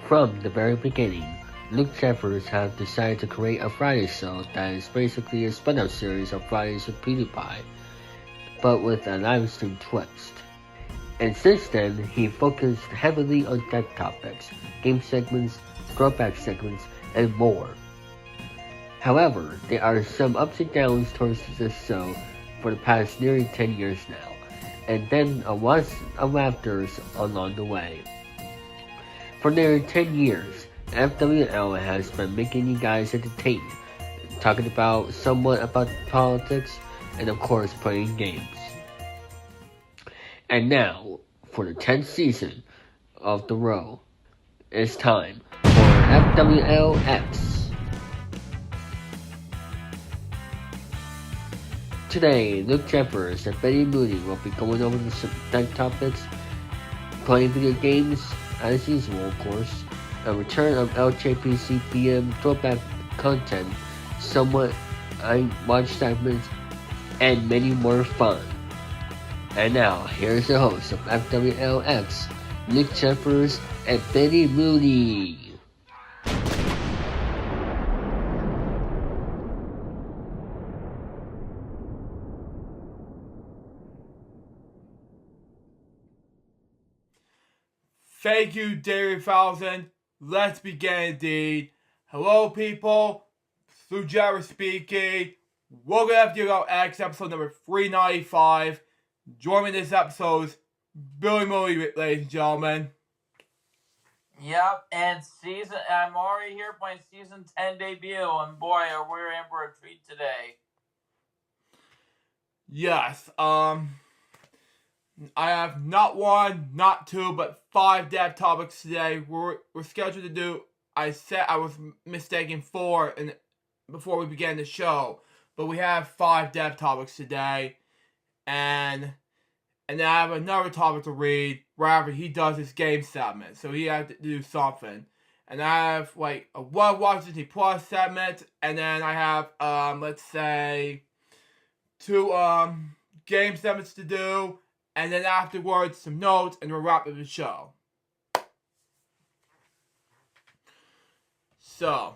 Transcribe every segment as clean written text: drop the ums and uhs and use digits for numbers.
From the very beginning, Luke Jeffers had decided to create a Friday show that is basically a spin-off series of Fridays with PewDiePie, but with a live stream twist. And since then, he focused heavily on tech topics, game segments, throwback segments, and more. However, there are some ups and downs towards this show for the past nearly 10 years now, and then a was of rafters along the way. For nearly 10 years, FwL has been making you guys entertained, talking about somewhat about politics, and of course playing games. And now, for the 10th season of the row, it's time for FwLX. Today, Luke Jeffers and Betty Mooney will be going over some tech topics, playing video games, as usual of course, a return of LJPC BM throwback content, somewhat I watch segments, and many more fun. And now, here's the host of FwLX, Luke Jeffers and Betty Mooney. Thank you, David Thousand. Let's begin indeed. Hello, people. Luke Jeffers speaking. Welcome to FwLX episode number 395. Joining this episode, Billy Mooney, ladies and gentlemen. Yep, and I'm already here for my season 10 debut, and boy, we're in for a treat today. Yes, I have not one, not two, but 5 dev topics today. We're scheduled to do, I said I was mistaken 4 before we began the show, but we have 5 dev topics today, and then I have another topic to read where after he does his game segment, so he had to do something. And I have like a What Watch Disney Plus segment, and then I have let's say 2 game segments to do, and then afterwards some notes, and we'll wrap up the show. So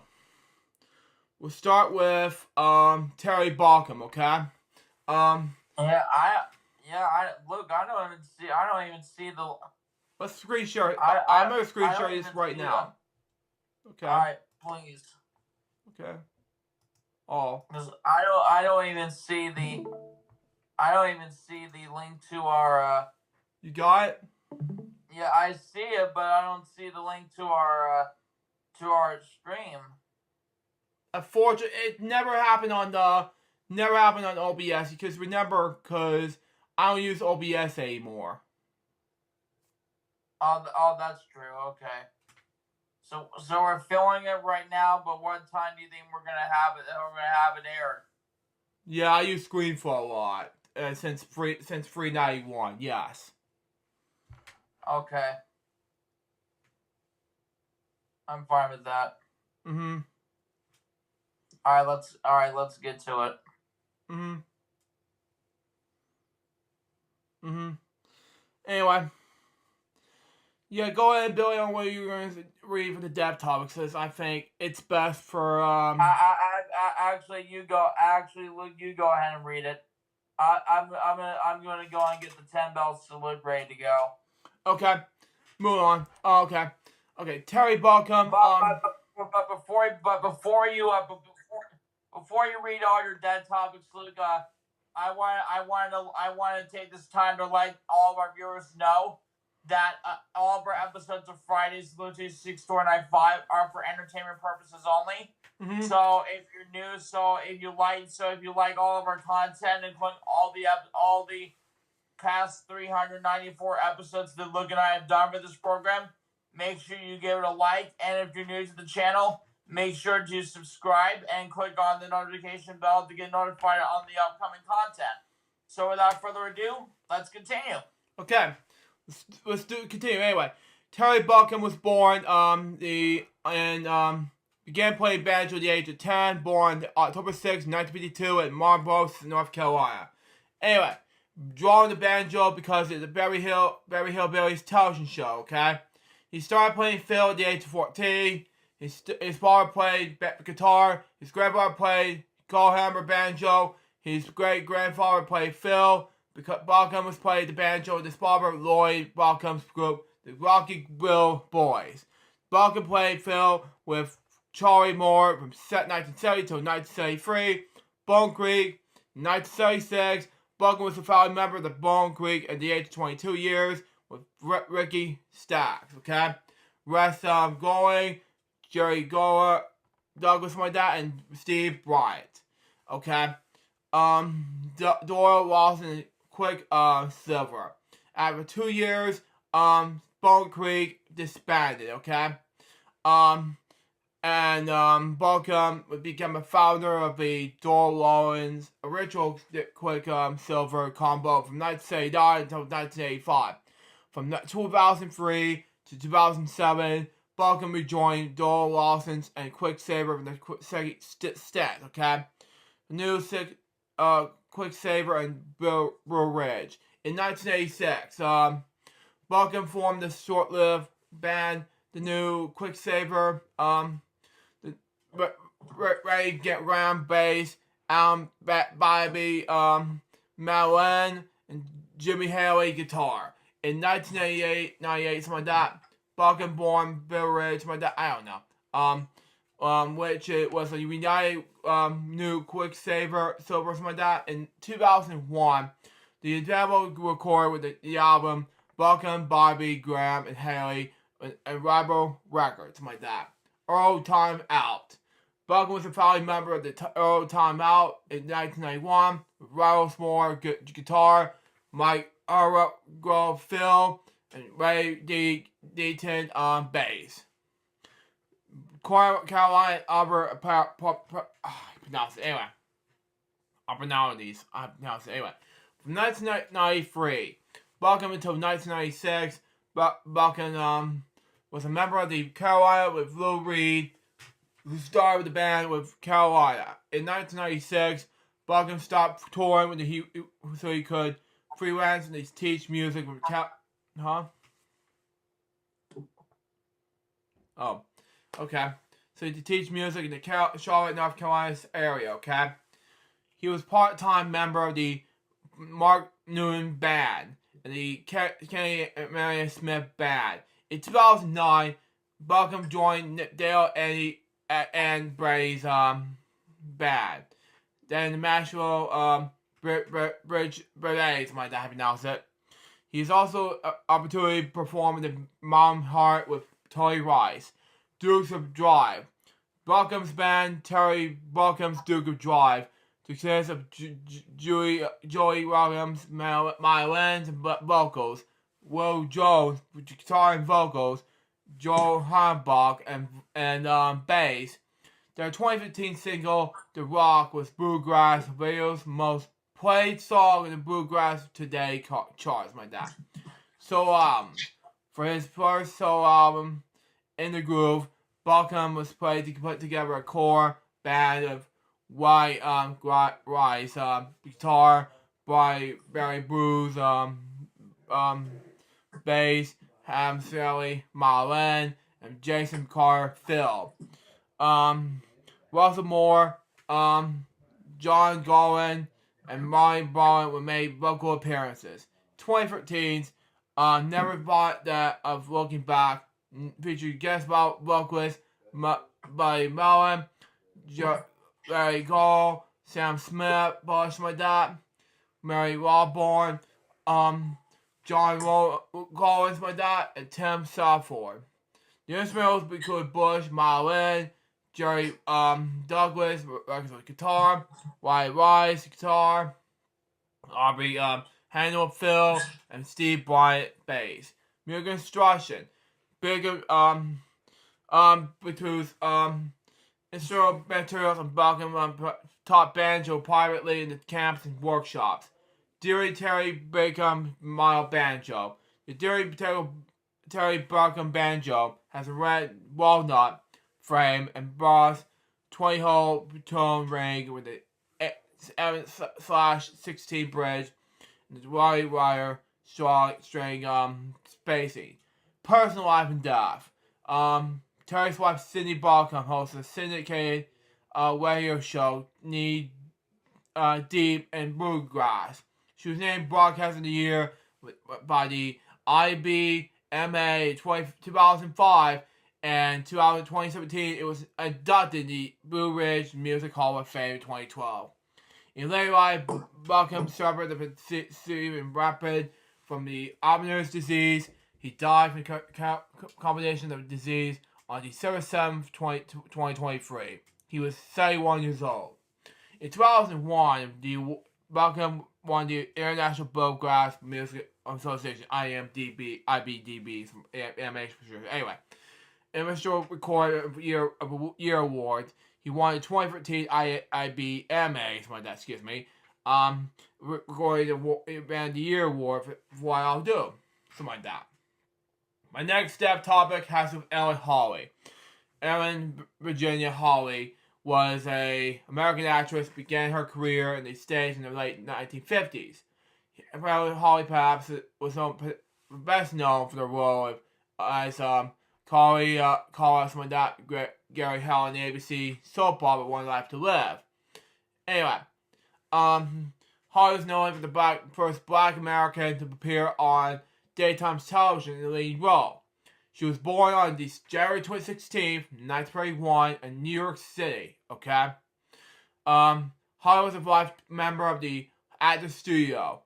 we'll start with Terry Balcom, okay? Look, I don't even see the. Let's screen share. I'm gonna screen share this right now. Okay. All right, please. Okay. Oh. I don't even see the link to our. You got it? Yeah, I see it, but I don't see the link to our stream. Unfortunately, it never happened on OBS because I don't use OBS anymore. Oh, that's true. Okay. So we're filming it right now, but what time do you think we're gonna have it? We're gonna have it aired. Yeah, I use ScreenFlow a lot since 391. Yes. Okay. I'm fine with that. Mhm. All right, let's get to it. Mhm. Anyway. Yeah, go ahead, Billy, on what you're going to read for the dev topics, because I think it's best for, Actually, you go. Actually, Luke, you go ahead and read it. I'm gonna go and get the 10 bells to Luke ready to go. Okay, move on. Oh, okay. Terry Balcom. Before you read all your dead topics, Luke, I want to take this time to let all of our viewers know that all of our episodes of Fridays, Bluetooth 6495, are for entertainment purposes only. Mm-hmm. So if you're new, if you like all of our content, including all the past 394 episodes that Luke and I have done for this program, make sure you give it a like. And if you're new to the channel, make sure to subscribe and click on the notification bell to get notified on the upcoming content. So without further ado, let's continue. Okay. Let's continue anyway. Terry Balcom was born began playing banjo at the age of 10, born October 6, 1952 at Marlborough, North Carolina. Anyway, drawing the banjo because it's a Berry Hillbillies television show, okay? He started playing fiddle at the age of 14. His father played guitar. His grandfather played clawhammer banjo. His great-grandfather played fiddle. Bauckham was played the banjo with his father, Lloyd Bauckham's group, the Rocky Bill Boys. Bauckham played fiddle with Charlie Moore from 1970 to 1973. Bone Creek, 1976. Bauckham was a founding member of the Bone Creek at the age of 22 years with Ricky Stacks, okay? Rest going, Jerry Gower, Douglas, my dad, and Steve Bryant, okay? Doyle Lawson, Quick Silver. After 2 years, Bone Creek disbanded, okay? Bauckham would become a founder of the Doyle Lawrence original Quick Silver combo from 1979 until 1985. From 2003 to 2007, Bauckham rejoined Doyle Lawson's and Quicksilver from the second stint, okay? The new Quicksilver and Bill Ridge. In 1986, Bauckham formed the short-lived band, the new Quicksilver, ready to get round bass, Bobby, Malin, and Jimmy Haley guitar. In 1998, something like that, Bauckham born Bill Ridge, something like that, I don't know. Which it was a united new Quicksilver, something like that. In 2001, the demo recorded with the album Bauckham, Bobby, Graham, and Haley, and Rebel Records, something like that. Earl Time Out. Bauckham was a founding member of the Earl Time Out in 1991 with Rattles Moore guitar, Mike Grove Phil, and Ray Deaton on bass. Carolina Albert I pronounce it anyway. I'll pronounce these. I pronounce it anyway. From 1993, Bauckham until 1996, Bauckham was a member of the Carolina with Lou Reed, who started with the band with Carolina. In 1996, Bauckham stopped touring so he could freelance and teach music with Oh, okay. So to teach music in the Charlotte, North Carolina area, okay? He was part-time member of the Mark Newman Band and the Kenny and Marion Smith Band. In 2009, Bauckham joined Dale and Brady's band. Then the Nashville Bridge Berets, might not have announced it. He's also opportunity to perform in the Mom Heart with Terry Rice. Dukes of Drive. Bauckham's band, Terry Bauckham's Duke of Drive, consists of Joey Williams, violins and vocals, Will Jones, guitar and vocals, Joe Hanbach, and bass. Their 2015 single, The Rock, was Bluegrass Radio's most played song in the Bluegrass Today charts, like that. So, for his first solo album, In the Groove, Bauckham was played to put together a core band of White Rice, guitar, Barry Bruce, bass, Ham Sally, Marlin, and Jason Carr Phil. Russell Moore, John Golan, and Ryan Baldwin were made vocal appearances. 2013's Never Thought That of Looking Back featured guest vocalists Buddy Mellon, Larry Gall, Sam Smith, Bush like that, Mary Rawborn, John Collins like that, and Tim Salford. The instrumentals include Bush, Marlin, Jerry Douglas, regular guitar, Wyatt Rice, guitar, Aubrey Handel, Phil, and Steve Bryant, bass. Music instruction. Bigger because instrumental materials on Bauckham taught banjo privately in the camps and workshops. Deary Terry Bacon Mile Banjo. The Deary Terry Bauckham Banjo has a red walnut frame and brass 20-hole tone ring with a 7/16 bridge and the wire string spacing. personal life and death. Terry's wife, Cindy Balcom, hosts a syndicated radio show, Knee Deep in Bluegrass. She was named Broadcast of the Year by the IBMA 2005, and 2017 it was inducted in the Blue Ridge Music Hall of Fame in 2012. In later life, Balcom suffered the severe rapid from the Alzheimer's disease. He died from the combination of the disease on December 7th, 2023. He was 31 years old. In 2001, Balcom won the International Bluegrass Music Association IBDB from AMH for sure. Anyway, International Record of Year Award. He won the 2013 IBMA, something like that, excuse me. Recorded the Band of the Year Award for What I'll Do. Something like that. My next step topic has to do with Ellen Hawley. Ellen Virginia Hawley was an American actress, began her career in the stage in the late 1950s. Ellen Hawley perhaps was best known for the role as Carly, something like that, Gary Hell on the ABC soap opera One Life to Live. Anyway, Hawley was known for the first black American to appear on daytime television in the lead role. She was born on January 16th, 1931 in New York City, okay? Hawley was a life member of the Actors Studio.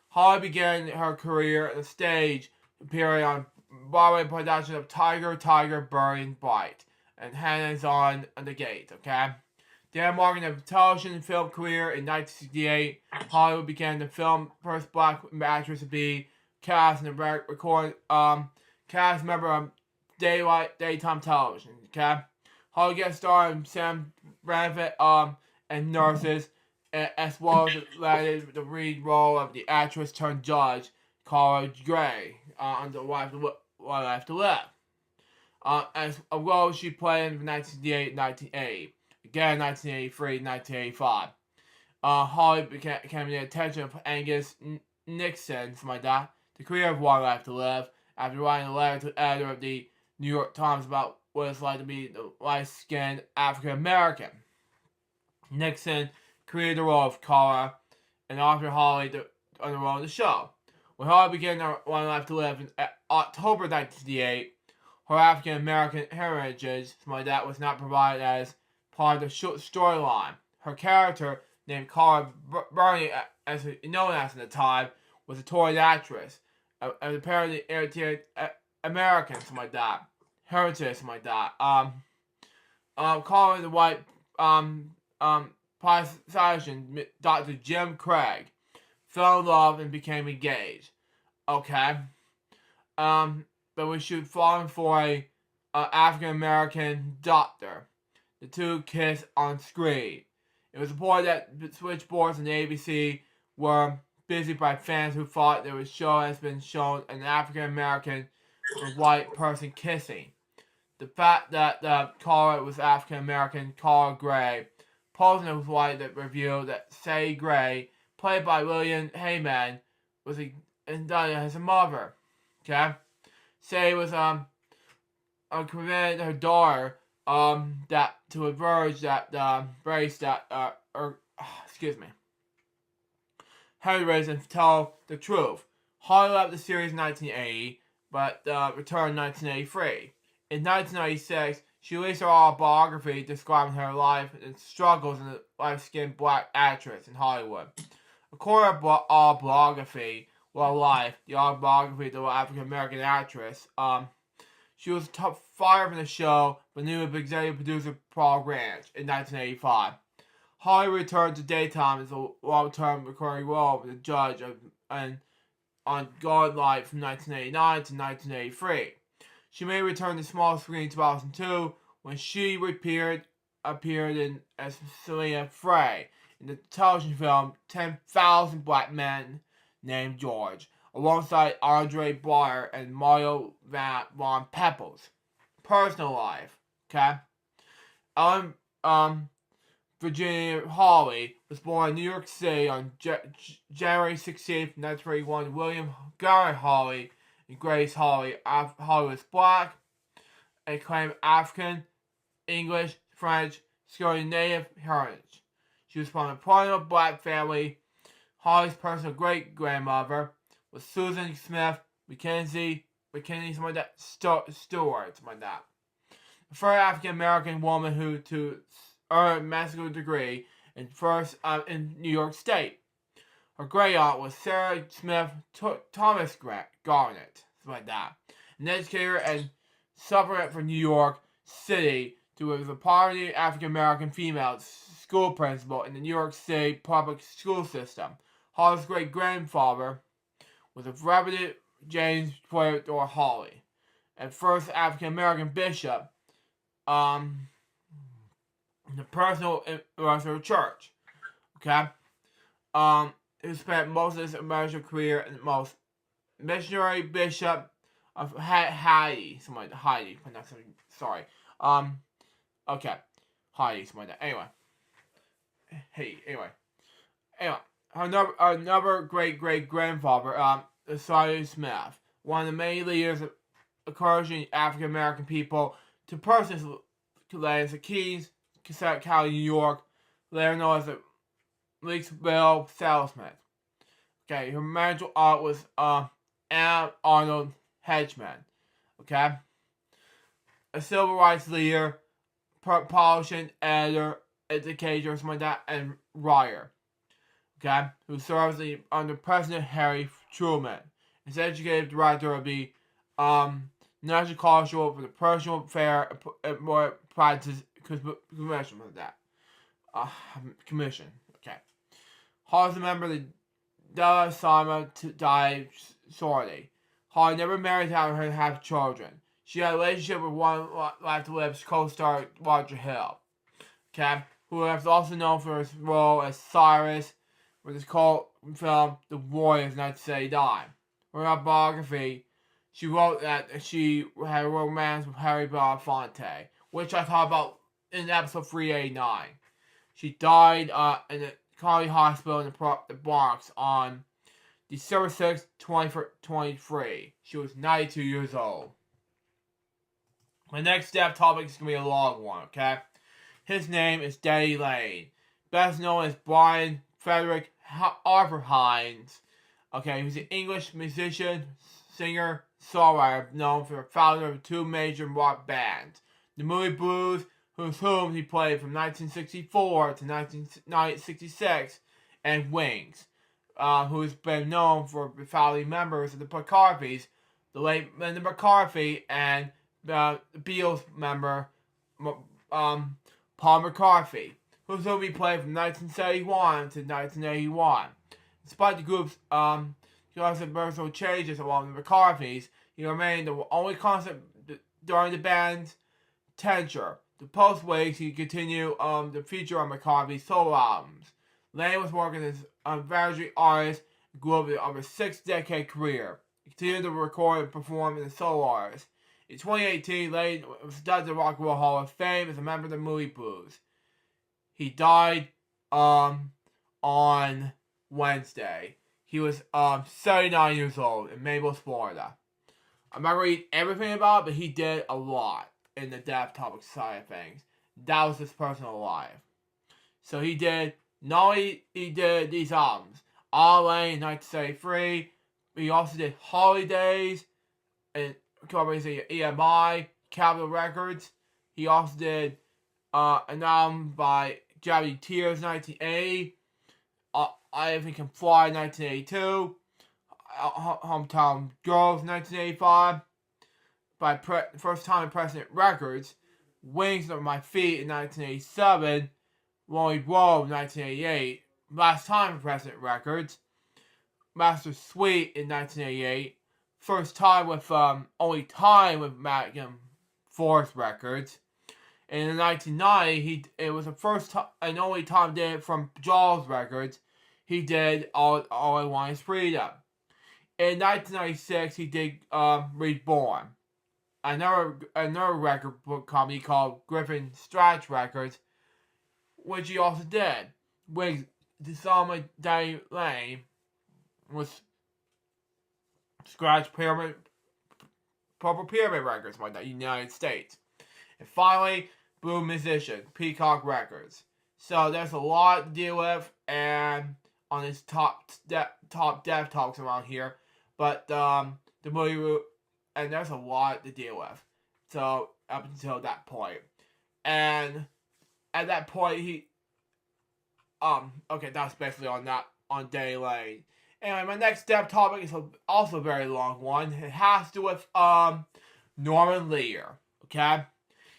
Hawley began her career on the stage, appearing on Broadway production of Tiger, Burning Bright, and Hannah's on the Gate, okay? Then marking a television and film career in 1968, Hawley began the first black actress to be cast in the cast member of daytime television, okay? Hawley guest starred in Sam Benefit and Nurses, as well as landed the lead role of the actress turned judge, Carla Gray, on the One Life to Live. As a role she played in 1968 1980. Again, 1983 1985. Hawley became the attention of Angus Nixon, something like that, the creator of One Life to Live, after writing a letter to the editor of the New York Times about what it's like to be the light-skinned African American. Nixon created the role of Carla and offered Hawley on the role of the show. When Hawley began One Life to Live in October 1968, her African American heritage, something like that, was not provided as part of the storyline. Her character, named Carla Burney, as known as at the time, was a touring actress, and apparently irritated Americans, something like that, heritage, something like that. Carla the white politician, Dr. Jim Craig, fell in love and became engaged. Okay, but we should fall for a African American doctor. The two kissed on screen. It was reported that the switchboards on the ABC were busy by fans who thought the show has been shown an African American with a white person kissing. The fact that Carla was African American, Carla Gray, posing was white, that revealed that Sadie Gray, played by William Hayman, was indicted as a mother. Okay, Sadie was convinced her daughter that to average that race that Harry raised and tell the truth. Hawley left the series in 1980, but returned in 1983. In 1996, she released her autobiography describing her life and struggles as a light-skinned black actress in Hollywood. According to her autobiography, the autobiography of the African-American actress, she was fired from the show, but knew of executive producer Paul Ranch in 1985. Hawley returned to daytime as a long-term recurring role of the judge on God Light from 1989 to 1983. She may return to small screen in 2002 when she appeared in as Selena Frey in the television film 10,000 Black Men Named George, alongside Andre Braugher and Mario Von Peebles. Personal life, okay? Ellen Virginia Hawley was born in New York City on January 16th, 1931. William Gary Hawley and Grace Holly. Holly was black and claimed African, English, French, Scandinavian heritage. She was from a prominent black family. Holly's personal great-grandmother was Susan Smith Mackenzie, something like that, Stewart, something like that. The first African-American woman who to earn a master's degree and first in New York State. Her great-aunt was Sarah Smith Thomas Garnett, something like that, an educator and suffragette for New York City, who was a poverty African-American female school principal in the New York City public school system. Holly's great-grandfather was a Reverend James Theodore Holly, and first African-American bishop, the personal influence of the church. Okay? Who spent most of his emotional career in the most missionary bishop of Haiti. Something like that. Haiti. Sorry. Okay. Haiti. Something like that. Anyway. Another great-great-grandfather, Simon Smith, one of the many leaders encouraging African American people to purchase lands at Keys, Cassette County, New York, later known as the Leaksville Salesman. Okay, her martial art was Anna Arnold Hedgeman. Okay, a civil rights leader, politician, editor, educator, something like that, and writer. Okay, who serves under President Harry Truman. Is executive director of the National Cultural for the Personal Fair More Practice Commission with that. Commission. Okay. Hall is a member of the Delta Sigma Di Sorority. Hall never married to have children. She had a relationship with One Life to Live's co-star Roger Hill. Okay, who is also known for his role as Cyrus with his cult film The Warriors 1979. For her biography, she wrote that she had a romance with Harry Belafonte, which I talked about in episode 389. She died in the Carly Hospital in the Bronx on December 6, 2023. She was 92 years old. My next step topic is going to be a long one, okay? His name is Danny Lane, best known as Brian Frederick Arthur Hines. Okay, he's an English musician, singer, songwriter, known for the founder of two major rock bands, the Moody Blues, with whom he played from 1964 to 1966, and Wings, who's been known for the founding members of the McCarthy's, the late Linda McCarthy, and the Beatles member, Paul McCartney, who's going to be played from 1971 to 1981. Despite the group's controversial changes along the McCarthy's, he remained the only constant during the band's tenure. The post-Wigs, he continued to feature on McCarthy's solo albums. Lane was working as a variety artist and grew up over a 6-decade career. He continued to record and perform as a solo artist. In 2018, Lane was inducted to the Rock and Roll Hall of Fame as a member of the Moody Blues. He died on Wednesday. He was 79 years old in Maples, Florida. I'm not going to read everything about it, but he did a lot in the death topic side of things. That was his personal life. So he did, not only he did these albums, All Lane in 1973, but he also did Holidays and companies like EMI, Capitol Records. He also did an album by Gravity Tears 1980, I Even Can Fly 1982, Hometown Girls 1985, by First Time President Records, Wings Under My Feet in 1987, Lonely Road 1988, Last Time President Records, Master Suite in 1988, First Time with Only Time with Magnum Force Records. And in 1990, it was the first time and only time did it from Jaws Records. He did All I Want Is Freedom. In 1996, he did Reborn, another record book company called Griffin Stratch Records, which he also did. With the song with Danny Lane was Scratch Pyramid Purple Pyramid Records by the United States. And finally, Blue Musician, Peacock Records. So there's a lot to deal with, and on his top dev talks around here, but the movie, and there's a lot to deal with. So up until that point, and at that point okay, that's basically on Day Lane. Anyway, my next dev topic is also a very long one. It has to do with Norman Lear. Okay,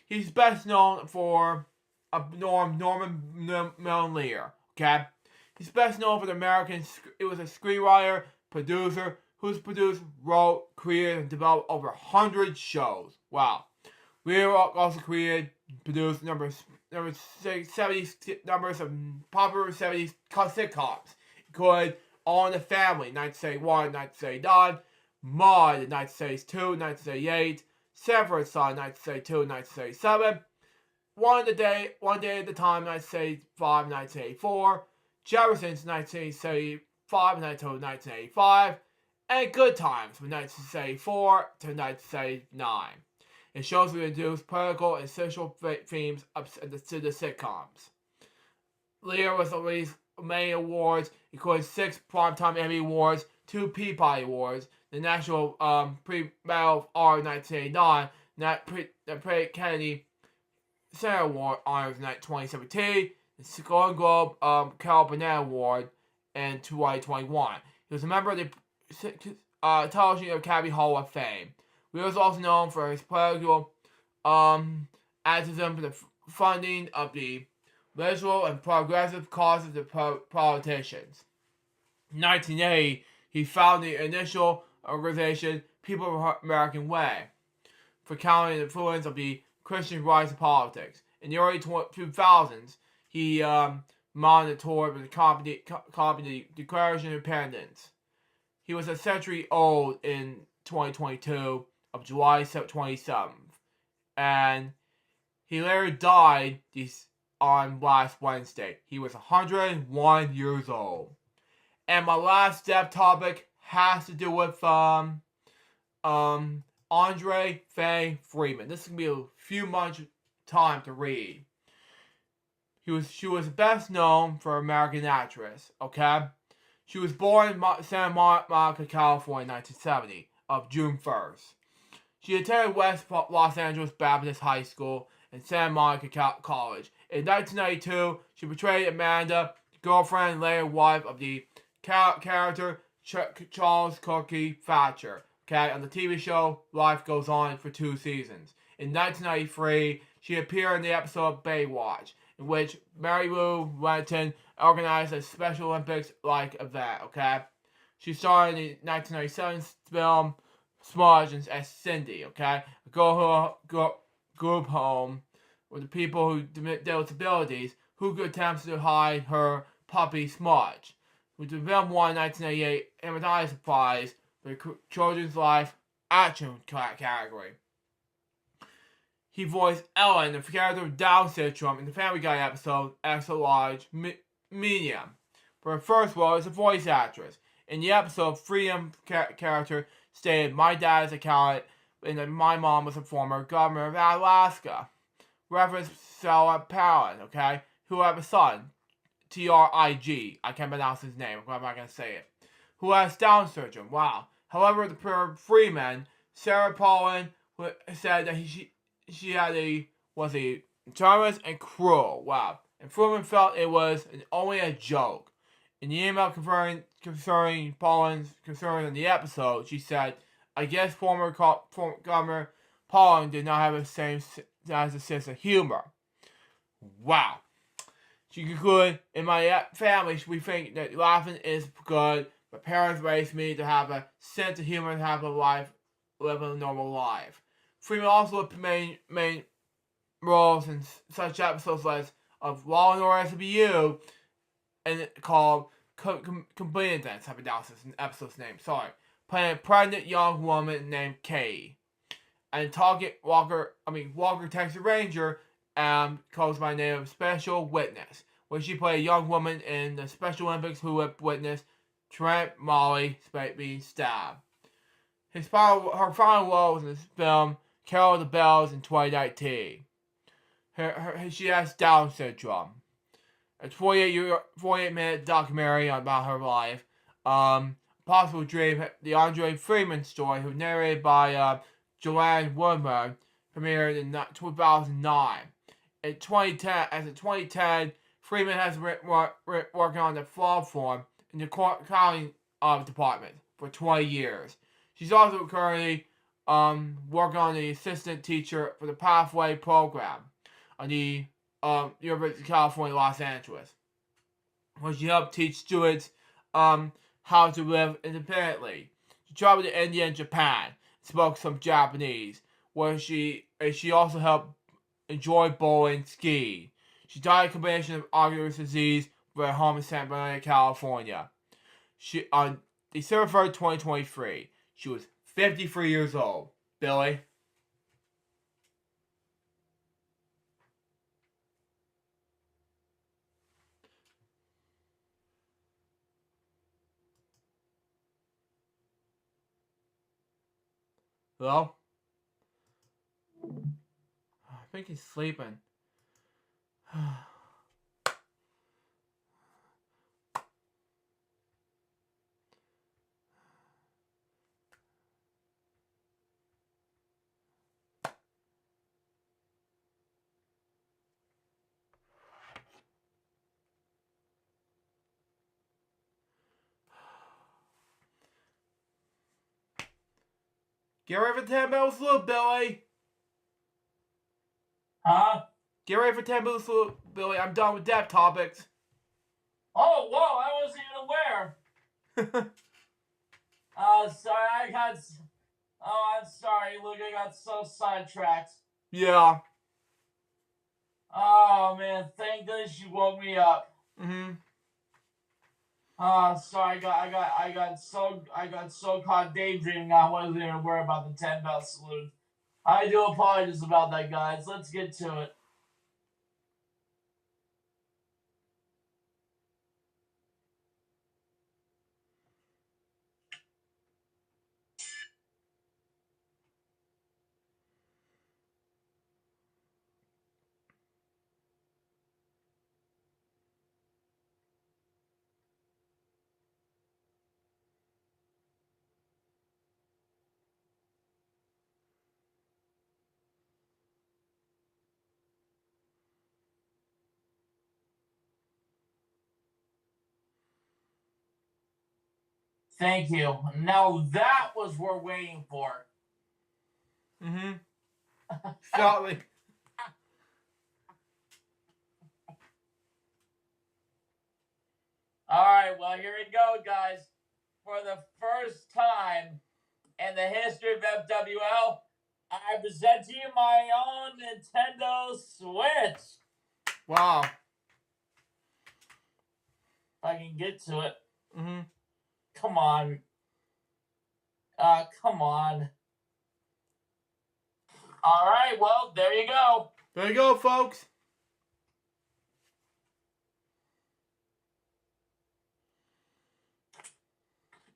he's best known for Norman Lear. Okay, he's best known for the American. It was a screenwriter, producer who's produced, wrote, created, and developed over 100 shows. Wow. Lear also created, produced numbers of popular 70s sitcoms, including All in the Family, 1971, 1979, Maude, 1972, 1978, Severance, 1972, 1977, One Day at a Time, 1975, 1984, Jefferson's 1975, 1985, and Good Times from 1974 to 1979. It shows we introduce political and social themes to the sitcoms. Lear was released many awards, including 6 Primetime Emmy Awards, 2 Peabody Awards, the National Pre-Medal of Honor 1989, the Kennedy Center Award honors in 2017, the Golden Globe Carol Burnett Award in 2021. He was a member of the Television Academy Hall of Fame. He was also known for his political activism for the funding of the liberal and progressive causes of politicians. In 1980, he founded the initial organization People of the American Way for countering the influence of the Christian rights in politics. In the early 2000s, he monitored the Declaration of Independence. He was a century old in 2022 of July 27th, and he later died on last Wednesday. He was 101 years old. And my last dev topic has to do with Andre Faye Freeman. This is gonna be a few months time to read. She was best known for American actress. Okay, she was born in Santa Monica, California, in 1970 of June 1st. She attended West Los Angeles Baptist High School and Santa Monica College. In 1992, she portrayed Amanda, girlfriend and later wife of the character Charles Cookie Thatcher, okay, on the TV show Life Goes On for 2 seasons. In 1993, she appeared in the episode Baywatch, in which Mary Lou Retton organized a Special Olympics-like event, okay? She starred in the 1997 film Smudge as Cindy, okay? A girl group home with the people who dealt with disabilities who attempts to hide her puppy Smudge. With the film won in 1988 Amazon Prize for the Children's Life Action category. He voiced Ellen, the character with Down syndrome, in the Family Guy episode Extra Large Medium. For her first role as a voice actress. In the episode, Freedom character stated, "My dad is a accountant, and my mom was a former governor of Alaska." Reference Sarah Palin, okay, who have a son, Trig. I can't pronounce his name. I'm not gonna say it. Who has Down syndrome? Wow. However, the pair of Freeman, Sarah Palin, said that was a charmless and cruel. Wow. And Freeman felt it was only a joke. In the email concerning Pauline's concern in the episode, she said, "I guess former Governor Pauline did not have the same sense of humor." Wow. She concluded, "In my family, we think that laughing is good, but parents raised me to have a sense of humor and live a normal life." Freeman also played main roles in such episodes as of Law and Order SVU and called Complete Dance. I pronounced this episode's name. Sorry, playing a pregnant young woman named Kay, and Walker Texas Ranger, calls by name of Special Witness, where she played a young woman in the Special Olympics who witnessed Trent Molly being stabbed. her final role was in the film Carol of the Bells in 2019. She has Down syndrome. A 48-minute documentary about her life. Possible Dream, the Andre Freeman story, who was narrated by Joanne Woodman, premiered in 2009. In 2010, Freeman has been working on the law firm in the accounting department for 20 years. She's also currently working on the assistant teacher for the Pathway program on the University of California, Los Angeles, where she helped teach students how to live independently. She traveled to India and Japan, spoke some Japanese, where she also helped enjoy bowling and skiing. She died of a combination of Alzheimer's disease at home in San Bernardino, California. On December 3rd, 2023, she was 53 years old. Billy? Hello? I think he's sleeping. Get ready for 10 minutes loop, Billy. Huh? Get ready for 10 minutes loop, Billy. I'm done with dev topics. Oh, whoa, I wasn't even aware. Sorry, I'm sorry, Luke, I got so sidetracked. Yeah. Oh, man, thank goodness you woke me up. Sorry, I got so caught daydreaming I wasn't even worried about the 10 bell salute. I do apologize about that, guys. Let's get to it. Thank you. Now that was what we're waiting for. Shortly. Alright, well, here we go, guys. For the first time in the history of FwL, I present to you my own Nintendo Switch. Wow. If I can get to it. Come on. Come on. Alright, well, there you go. There you go, folks.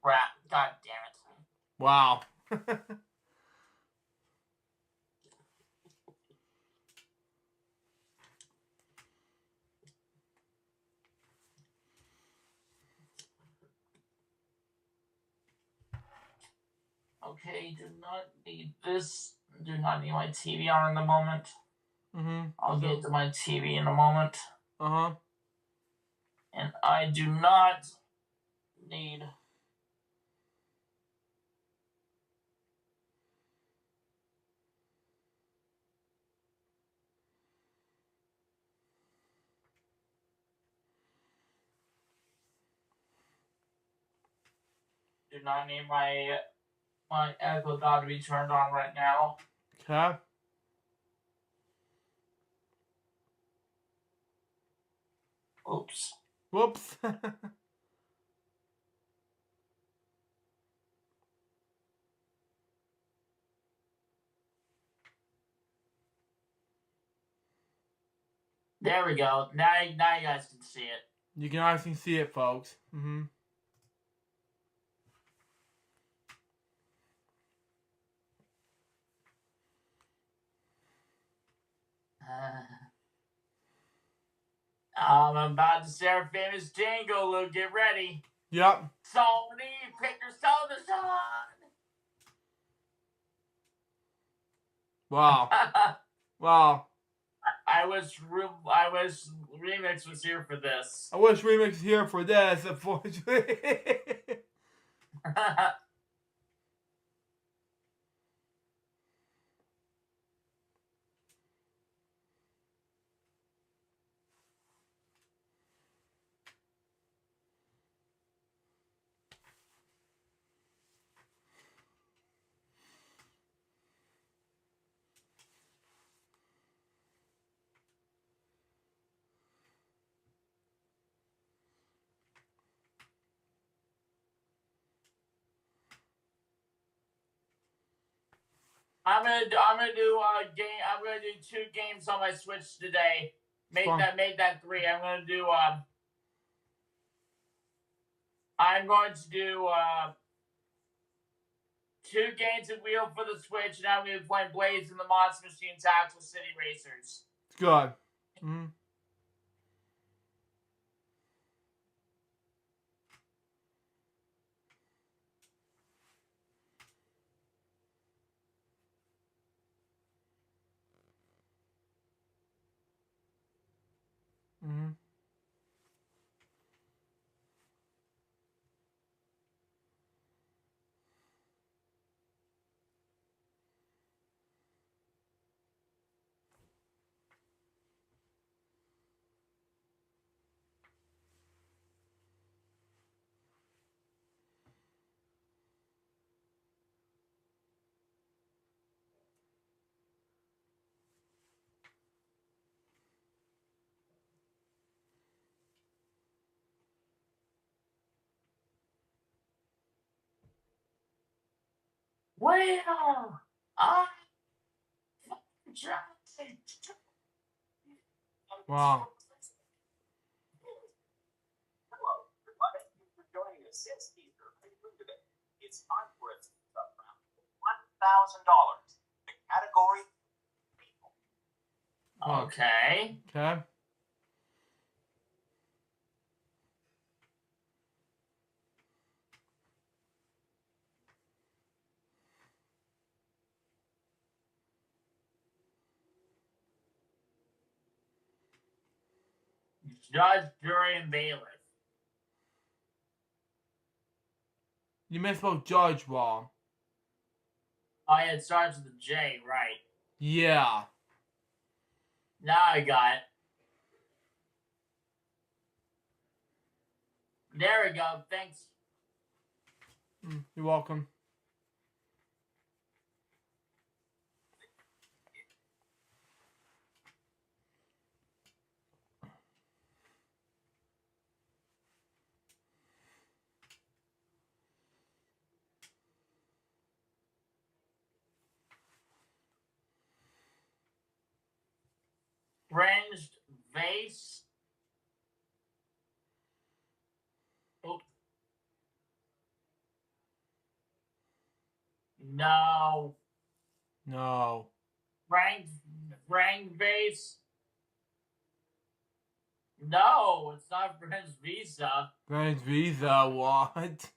Crap. God damn it. Wow. Okay, do not need this. Do not need my TV on in the moment. I'll get to my TV in a moment. And I do not need... Do not need my Echo Dot to be turned on right now. Okay. Oops. Whoops. There we go. Now you guys can see it. You can actually see it, folks. I'm about to say our famous jingle, Luke. Get ready. Yep. Sony Pictures Television. Wow. Wow. I wish Remix was here for this. I wish Remix was here for this, unfortunately. I'm gonna do a game. I'm gonna do 2 games on my Switch today. Make that 3. I'm going to do 2 games of Wheel for the Switch, and I'm going to be playing Blades in the Monster Machine Tactical City Racers. Good. Mm-hmm. Mm-hmm. Well, Wow. Hello, everybody. Thank you for joining us. It's Easter. Today. It's time for a round $1,000. The category people. Okay. Okay. Judge, jury, and bailiff. You misspelled judge wrong. Oh, yeah, it starts with a J, right. Yeah. Now I got it. There we go. Thanks. You're welcome. Fringed vase. Oops. No. No. Frank vase. No, it's not Fringe Visa. French visa, what?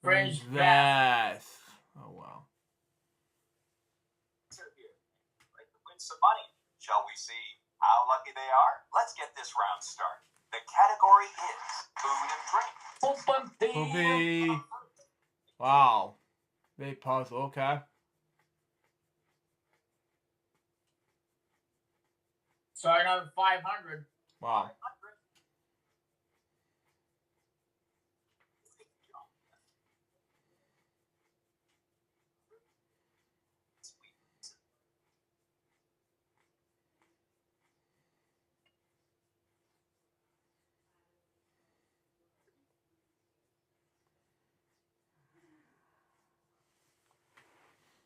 Fringe vest. Oh, wow. Like to win some money. Shall we see how lucky they are? Let's get this round started. The category is food and drink. Poopy. Wow. Big puzzle, okay. Sorry, another 500. Wow.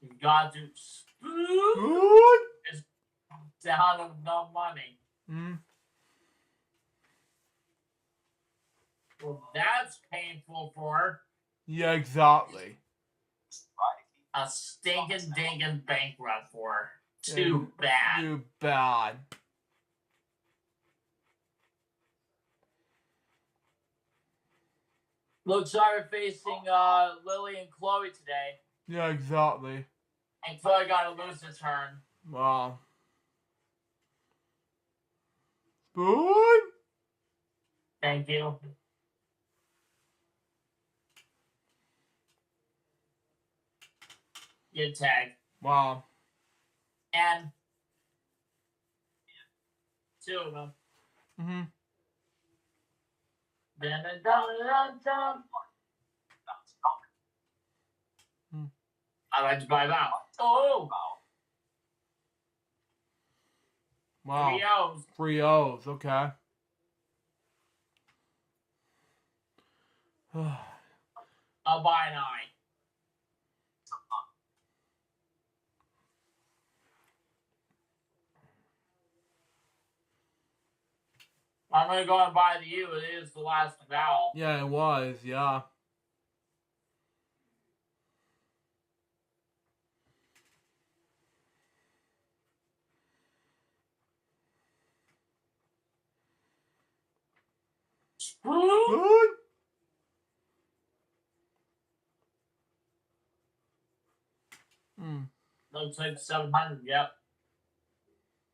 You got to spoon Good. is down of no money. Well, that's painful for her. Yeah, exactly. A stinking dinking bankrupt for her. Too bad. Too bad. Looks like we're facing Lily and Chloe today. Yeah, exactly. And Chloe got to lose a turn. Wow. Spoon? Thank you. Good tag. Wow. And 2 of them. Mm-hmm. Dun-dun-dun-dun-dun. I like to buy that. Oh! Wow. 3 O's. 3 O's, okay. I'll buy an I. I'm going to go and buy the U. It is the last vowel. Yeah, it was, yeah. Spoon? Looks like 700, yep.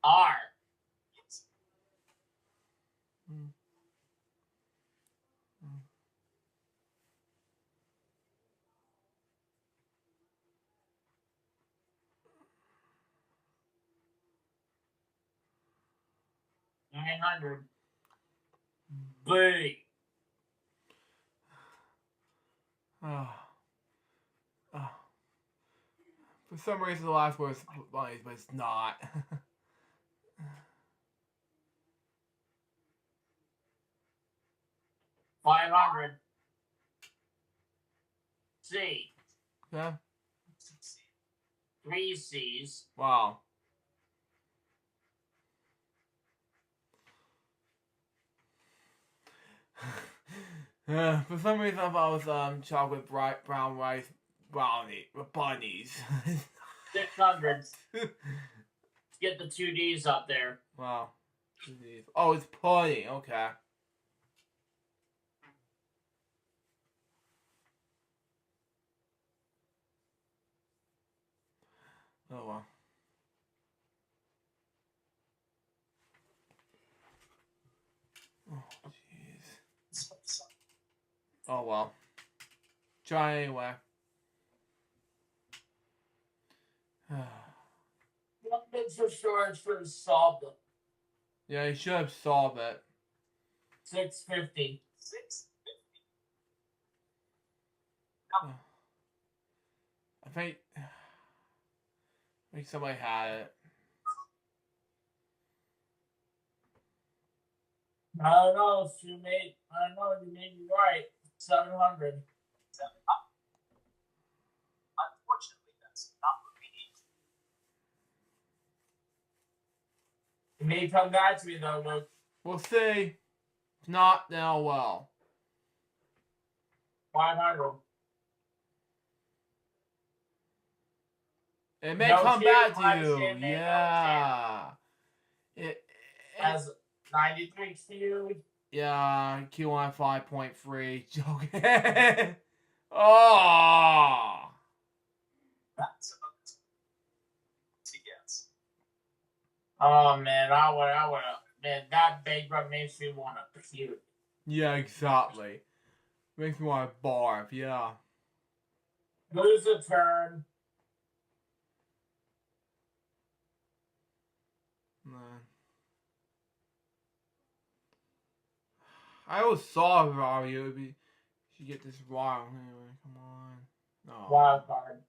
R. Mm. 900. B. For some reason, the last word is bunnies, but it's not. 500. C. Yeah. 3 C's. Wow. For some reason, I thought it was chocolate brown rice bunnies. 600. Get the 2 D's up there. Wow. Oh, it's pudding. Okay. Oh well. Oh jeez. Oh well. Try anyway. One thing's for sure, it's for solved it. Yeah, you should have solved it. 650. 6. I think somebody had it. I don't know if you made. I don't know. You may be right. 700. Unfortunately, that's not what we need. It may come back to me though, Luke. We'll see. If not, then oh well. 500. It may No come shit, back to I you. say, man, Yeah. It Has 93 Q. yeah, Q1 5.3. Joking. Oh. That's to guess. Oh man, I would. Man, that bankrupt makes me want to puke. Yeah, exactly. Makes me want to barf. Yeah. Lose a turn. Man. I always saw Robbie. It would be. You get this wrong. Anyway, come on. No. Wild card.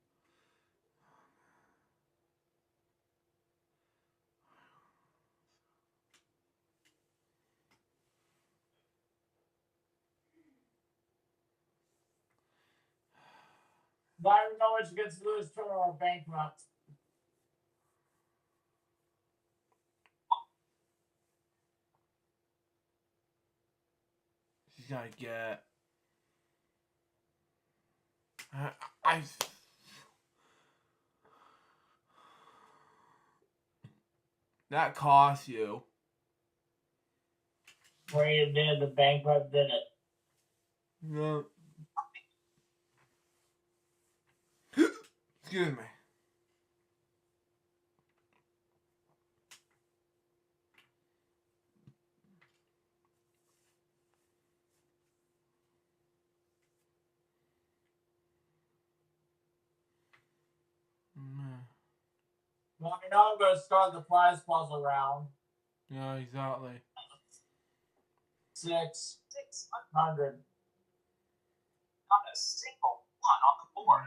I don't know which gets lose turn or bankrupt. She's gotta get. I that cost you. Where you did the bankrupt did it. No, Excuse me. Well, I know I'm going to start the prize puzzle round. Yeah, exactly. 600. Not a single one on the board.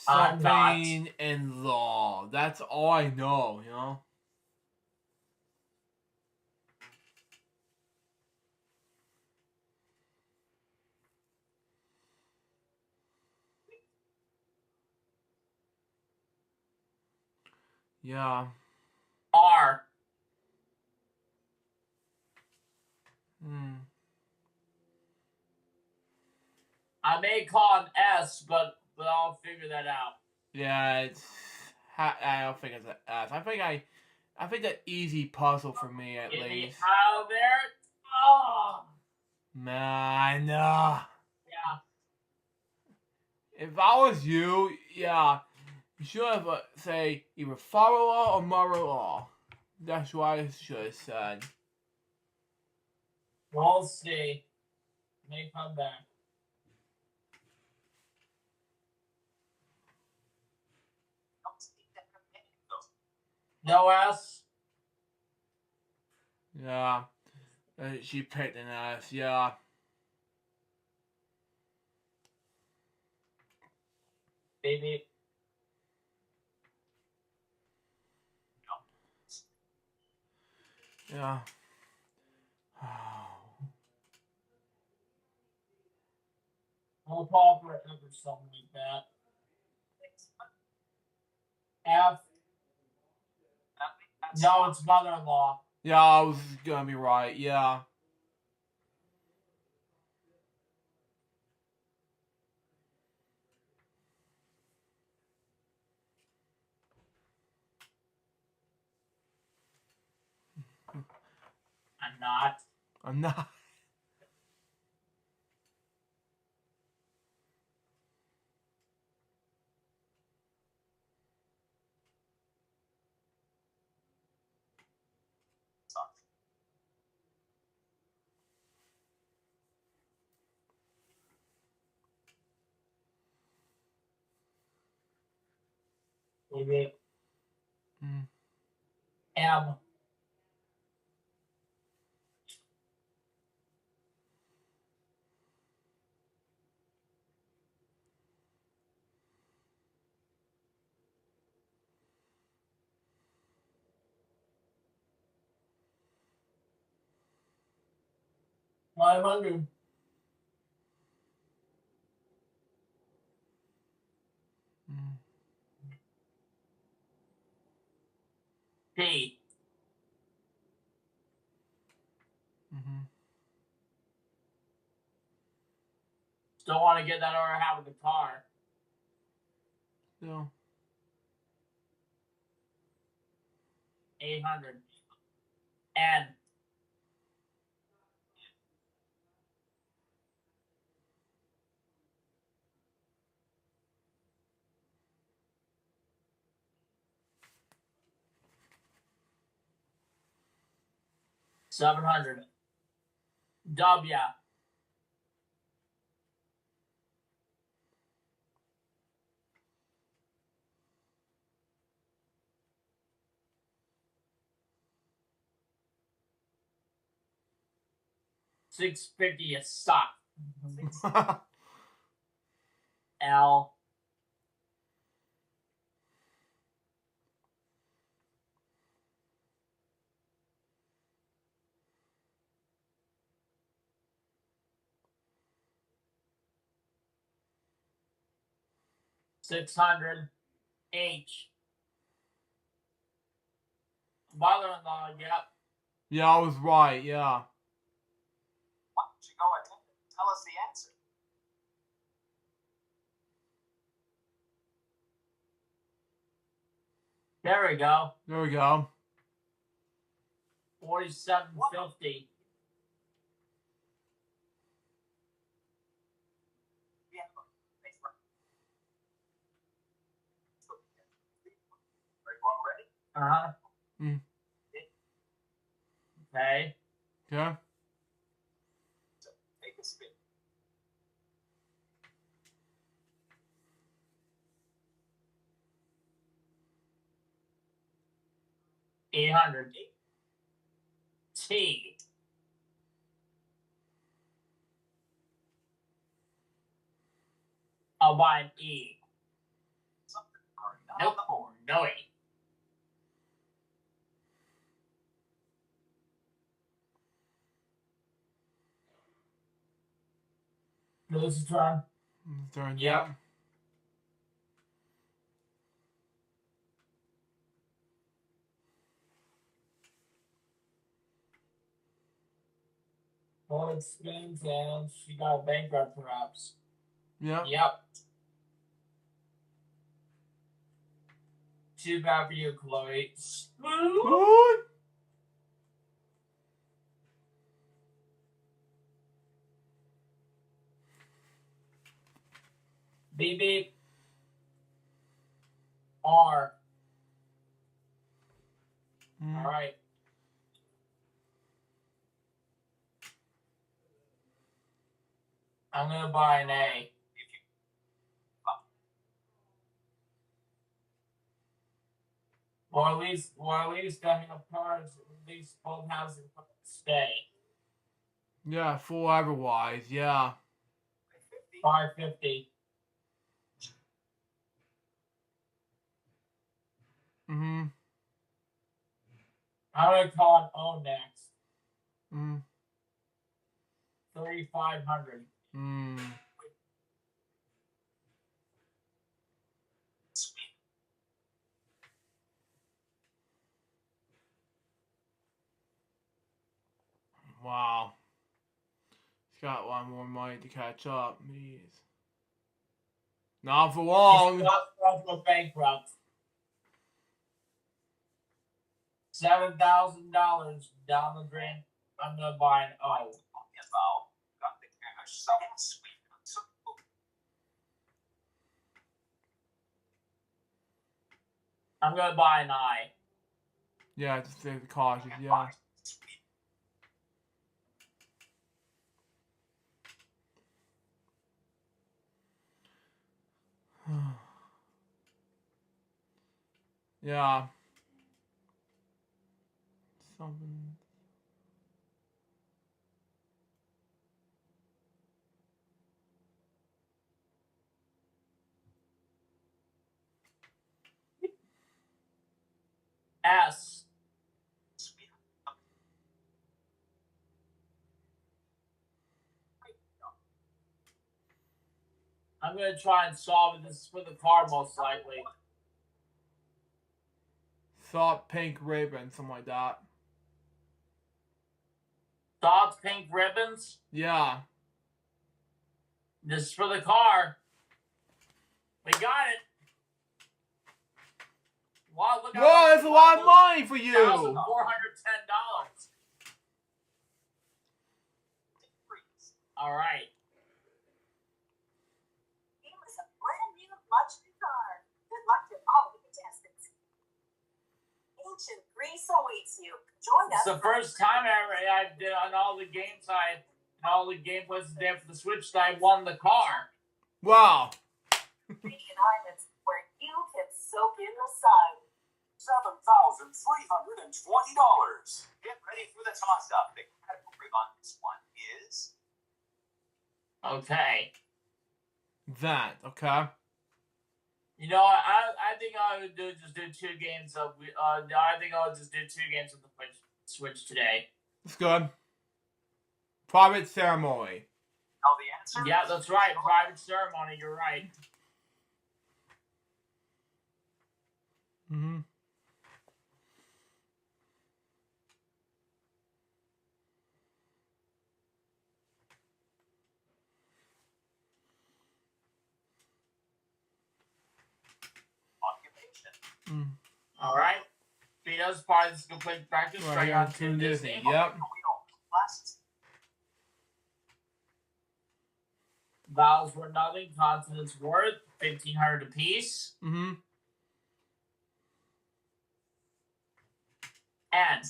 I'm not. Something in law. That's all I know, you know? Yeah. R. I may call him S, but I'll figure that out. Yeah, it's. I don't think it's an F. I think an easy puzzle for me at Get me least. out of there. Oh. Man, Yeah. if I was you, yeah, you should have say either father-in-law or mother-in-law. That's what I should have said. We'll see. May come back. No S. Yeah, she picked an F. Yeah. Baby. Yeah. I'll call for F or something like that. F. No, it's mother-in-law. Yeah, I was gonna be right. Yeah. I'm not. I'm not. Baby. Mm. M. $500. P. Mm-hmm. Still want to get that other half of the car. So. 800. N. $700. W. $650 a stock. L. $600. H. Mother-in-law. Yep. Yeah, I was right. Yeah. Why don't you go ahead and tell us the answer? There we go. There we go. 47.50. Uh-huh. Mm. Okay. Okay. So take a spin. $800. T. I'll buy an E. Something are not Nope. on the board. No E. Lose the turn. Turn. Yep. Well, it spins and she got a bankrupt perhaps. Yep. Yep. Too bad for you, Chloe. Good. Beep beep. R. Mm. All right. I'm gonna buy an A. Or at least having a cards, at least both houses stay. Yeah, full otherwise, yeah. 550. Mm-hmm. I'm gonna call it O next. Mm. 3,500. Mm. Wow. He's got one more money to catch up. Jeez. Not for long. He's not go bankrupt. $7,000 down the drain. I'm gonna buy an O. Got the cash. Some sweet. I'm gonna buy an I. Yeah, just stay cautious, yeah. Yeah. Something. S. I'm gonna try and solve it. This is for the car, most likely. Soft pink ribbon, something like that. Soft pink ribbons. Yeah. This is for the car. We got it. Wow, look Whoa, that's a lot of money for you. $1,410. All right. It was a brand new luxury car. Good luck to all the contestants. Ancient Greece awaits you. Join us. It's the first time I did on all the games and all the gameplays there for the Switch that I won the car. Wow. Canadian Islands, where you can soak in the sun. $7,320. Get ready for the toss-up. The category on this one is Okay. That, okay. You know, I think I would just do 2 games of I think I'll just do 2 games of the Switch today. That's good. Private ceremony. now the answer. Yeah, that's right. Private ceremony. You're right. Mm-hmm. Occupation. Mm. All right. Vito's part of this complete practice Right here on Toon Disney. Yep. Classes. Vowels were nothing. Consonants worth 1,500 apiece. Mm-hmm. N.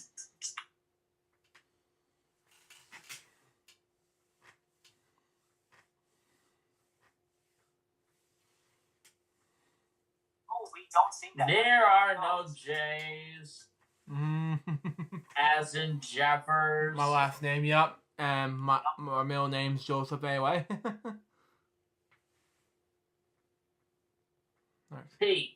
Oh, we don't seem to have There are no J's. Mm. As in Jeffers. My last name, yep. And my middle name's Joseph anyway. Nice. P.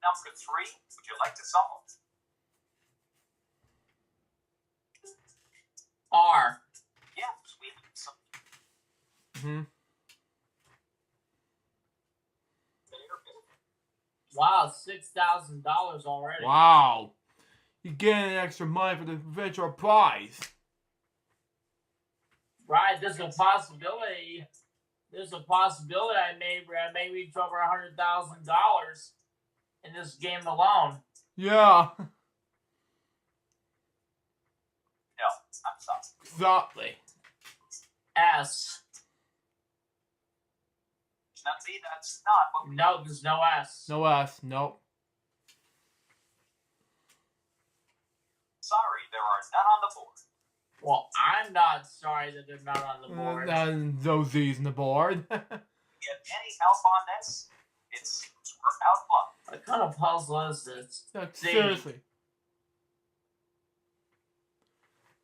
Number 3, would you like to solve? R. Yes, we have some. Mm-hmm. Wow, $6,000 already. Wow. You're getting extra money for the virtual prize. Right, there's a possibility. There's a possibility I may reach over $100,000 in this game alone. Yeah. No, I'm sorry. Exactly. S. Now, see, that's not what we. No, there's no S. No S. Nope. Sorry, there are none on the board. Well, I'm not sorry that they're not on the board. And those Z's on the board. Get any help on this? It's we're out luck. What kind of puzzle is this? Like, Z. seriously.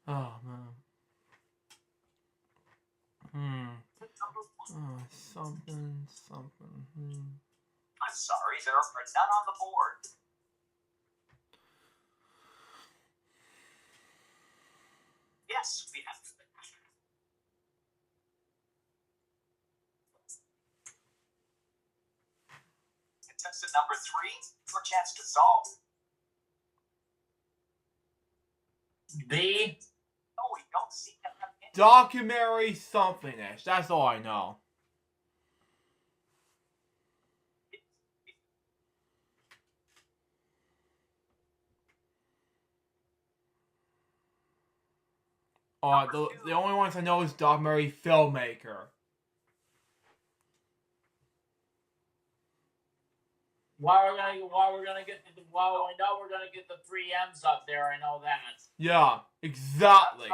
Oh, man. Oh, something. I'm sorry, there are none on the board. Yes, we have. Contestant number 3, your chance to solve. B. No, we don't seem to have any. Documentary something-ish. That's all I know. The only ones I know is documentary filmmaker. While we know we're gonna get the 3 M's up there, I know that. Yeah, exactly.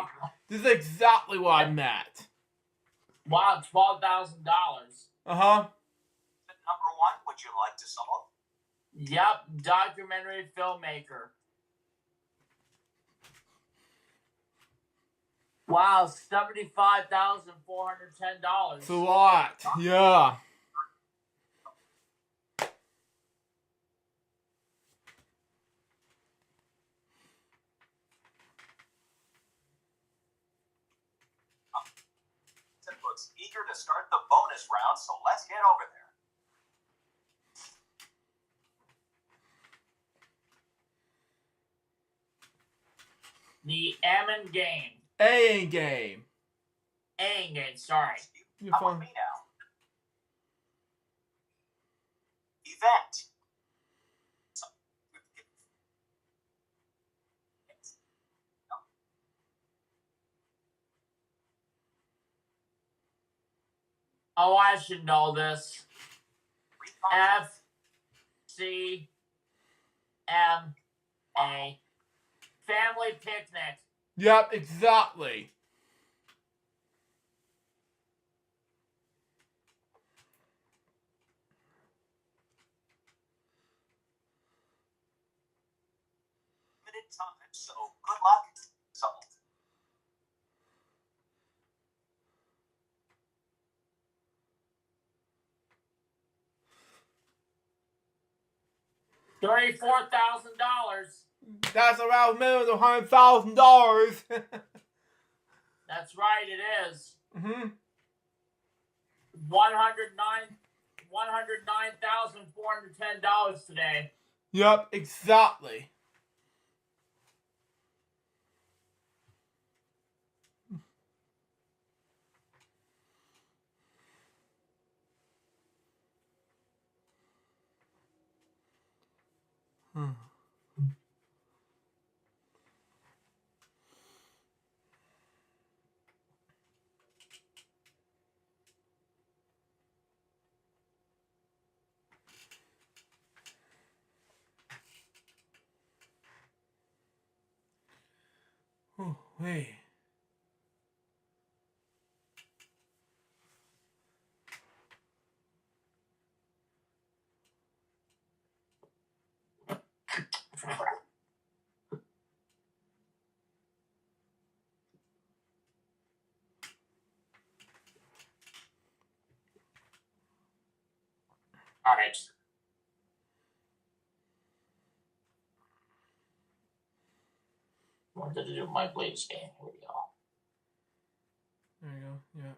This is exactly what I meant. Wow, $12,000. Uh-huh. Number 1, would you like to solve? Yep, documentary filmmaker. Wow, $75,410. It's a lot. Yeah. Looks eager to start the bonus round, so let's get over there. The M in game. A in game. A in game, sorry. You're Come with fine. me now. Event. Oh, I should know this. F C M A. Family picnic. Yep, exactly. Limited time, so good luck. So, $34,000. That's around minimum $100,000. That's right, it is. Mm-hmm. $109,410 today. Yep, exactly. Oh, hey. All right. Wanted to do my Blaze game. Here we go. There you go. Yeah.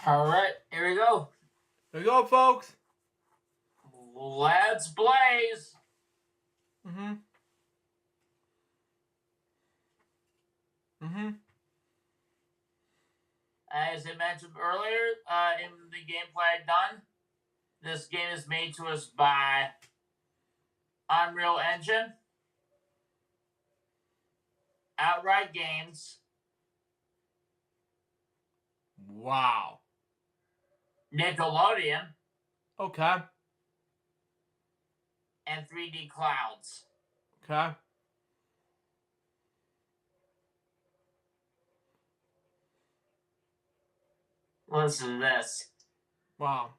All right, here we go. There you go, folks. Let's blaze. As I mentioned earlier, in the gameplay I've done, this game is made to us by Unreal Engine, Outright Games, Wow. Nickelodeon, Okay. and 3D Clouds. Okay. Listen to this. Wow.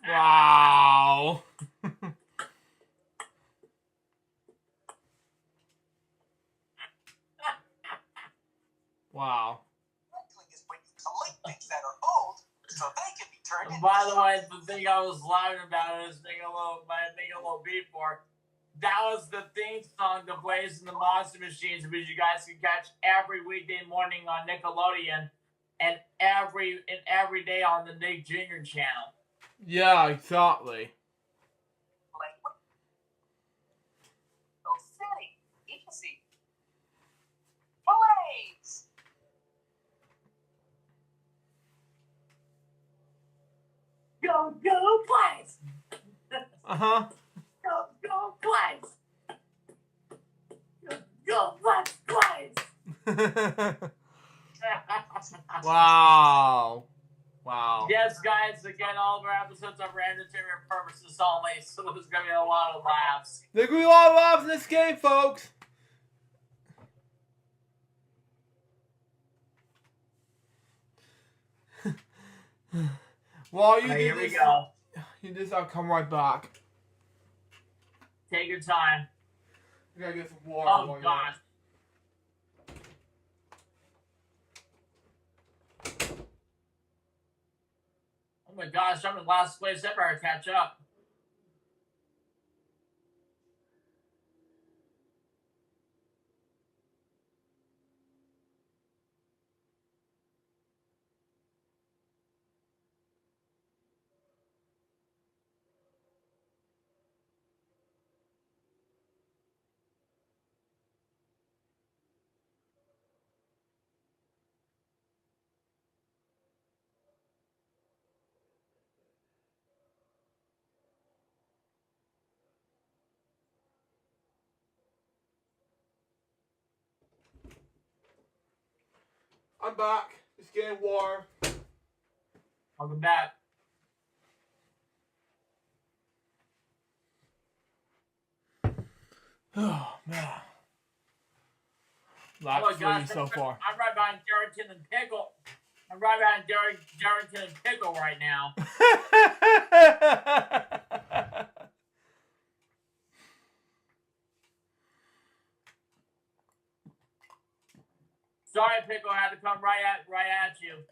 Wow. Wow. Recycling is when you collect things that are old so they can be turned into. By the way, the thing I was loud about is making a little beat for. That was the theme song to Blaze and the Monster Machines, which you guys can catch every weekday morning on Nickelodeon and every day on the Nick Jr. channel. Yeah, exactly. Oh, City. Easy. Blaze. Go Blaze! Uh-huh. Go Blaze! Go Blaze! Wow. Wow. Yes, guys, again, all of our episodes are for entertainment purposes only, so there's going to be a lot of laughs. There's gonna be a lot of laughs in this game, folks. While you do Here this, we go. I'll come right back. Take your time. I gotta get some water. Oh, gosh. Oh my gosh, I'm in last place ever. I catch up. I'm back. It's getting warm. Welcome back. Oh, man. Lap Oh 3 gosh, so far. I'm right behind Darrington and Pickle. I'm right behind Darrington and Pickle right now. Sorry, Pickle, I had to come right at you.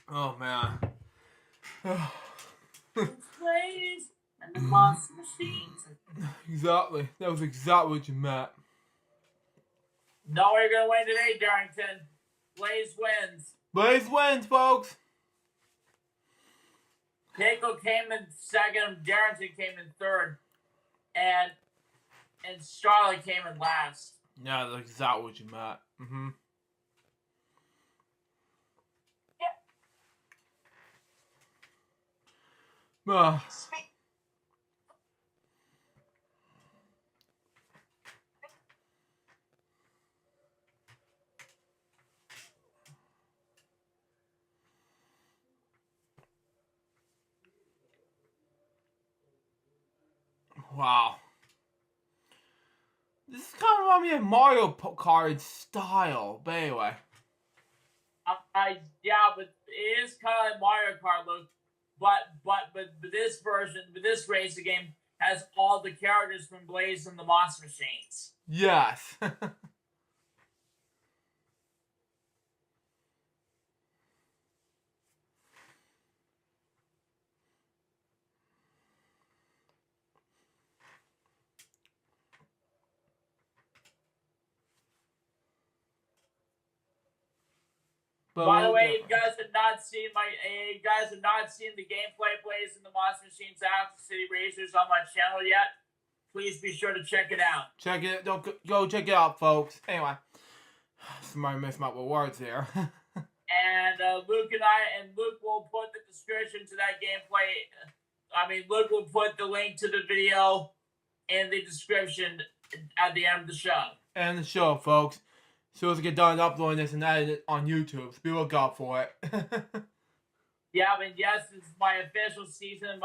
Oh man. Blaze and the monster machines. Exactly. That was exactly what you meant. No, you're gonna win today, Darrington. Blaze wins. Blaze wins, folks. Pickle came in second. Darrington came in third, and Charlotte came in last. Yeah, that's exactly what you meant. Mm-hmm. Wow. This is kind of remind me of Mario Kart style, but anyway. Yeah, but it is kind of like Mario Kart look, but this version, but this racing game has all the characters from Blaze and the Monster Machines. Yes. By the way, if you guys have not seen the gameplay Blaze and the Monster Machines After City Racers on my channel yet, please be sure to check it out. Check it. Don't go check it out, folks. Anyway, somebody messed up with words there. And Luke will put the description to that gameplay. Luke will put the link to the video in the description at the end of the show. And the show, folks. So as I get done uploading this and edit it on YouTube, so be look out for it. Yeah, yes, it's my official season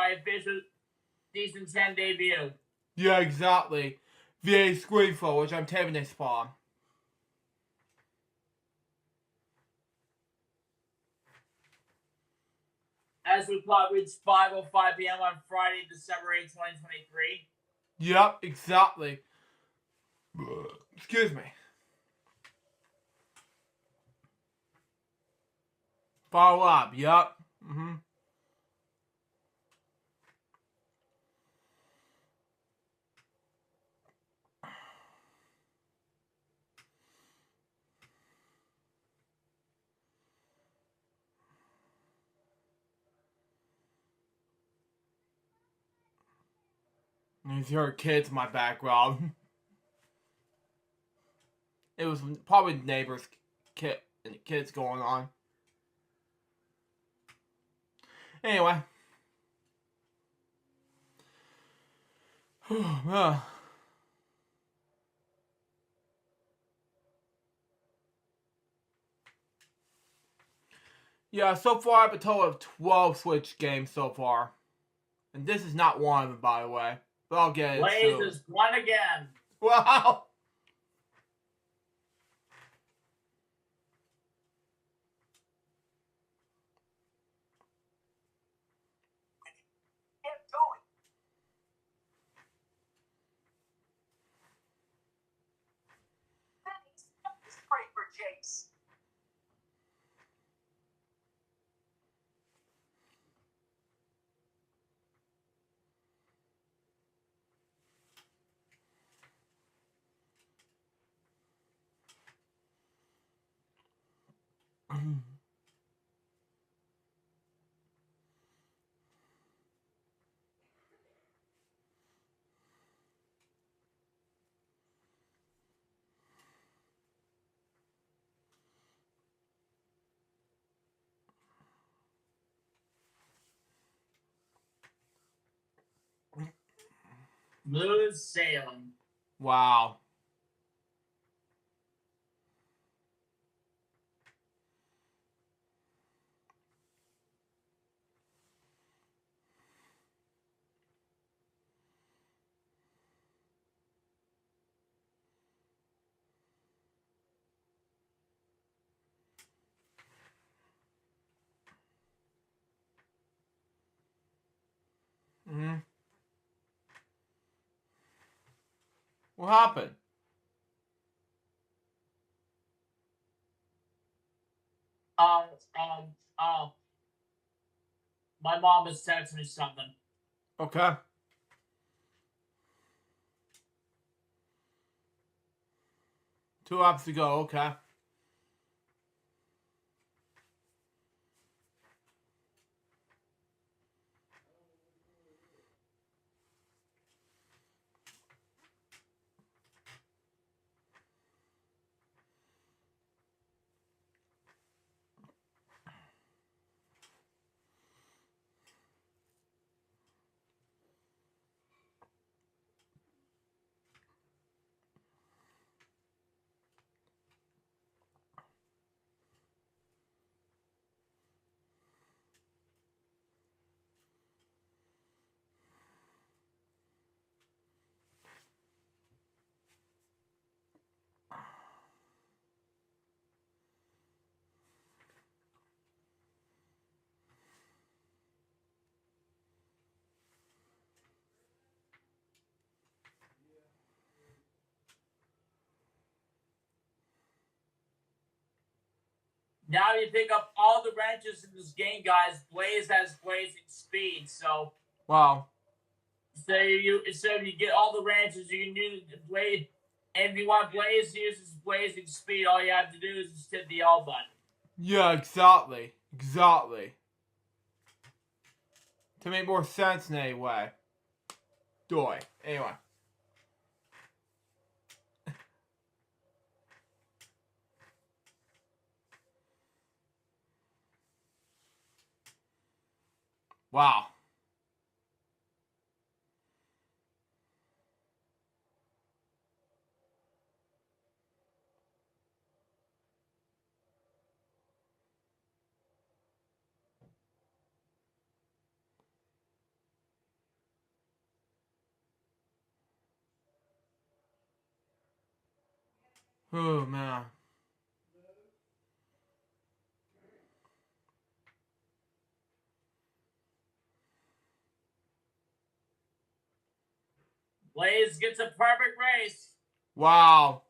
10 debut. Yeah, exactly. via Screenflow, which I'm taping this for. As we plot, it's 5:05 p.m. on Friday, December 8, 2023. Yep, exactly. Excuse me. Follow up, yep. Mm-hmm. These are kids in my background. It was probably neighbors' kids going on. Anyway. Yeah, so far I have a total of 12 Switch games so far. And this is not one of them, by the way. But I'll get it soon. Blaze is won again. Wow! Get going. Thanks. Pray for Jace. Smooth sailing. Wow. What happened? My mom has texted me something. Okay. Two apps to go, okay. Now you pick up all the wrenches in this game, guys. Blaze has blazing speed, so Wow. if you get all the wrenches, you can use the blade. And if you want Blaze to use his blazing speed, all you have to do is just hit the L button. Yeah, exactly. Exactly. To make more sense in any way. Doy. Anyway. Wow. Oh, man. Blaze gets a perfect race. Wow.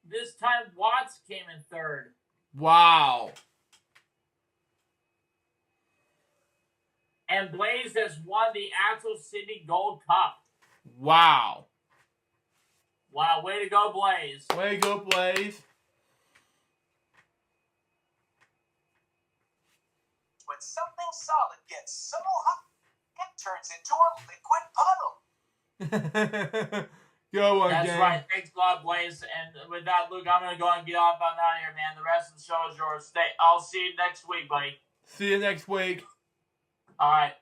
This time Watts came in third. Wow. And Blaze has won the actual Sydney Gold Cup. Wow. Wow, way to go, Blaze. Way to go, Blaze. When something solid gets so hot, it turns into a liquid puddle. Go on, That's gang. right. Thanks a lot, Blaze. And with that, Luke, I'm going to go and get off on out of here, man. The rest of the show is yours. I'll see you next week, buddy. See you next week. All right.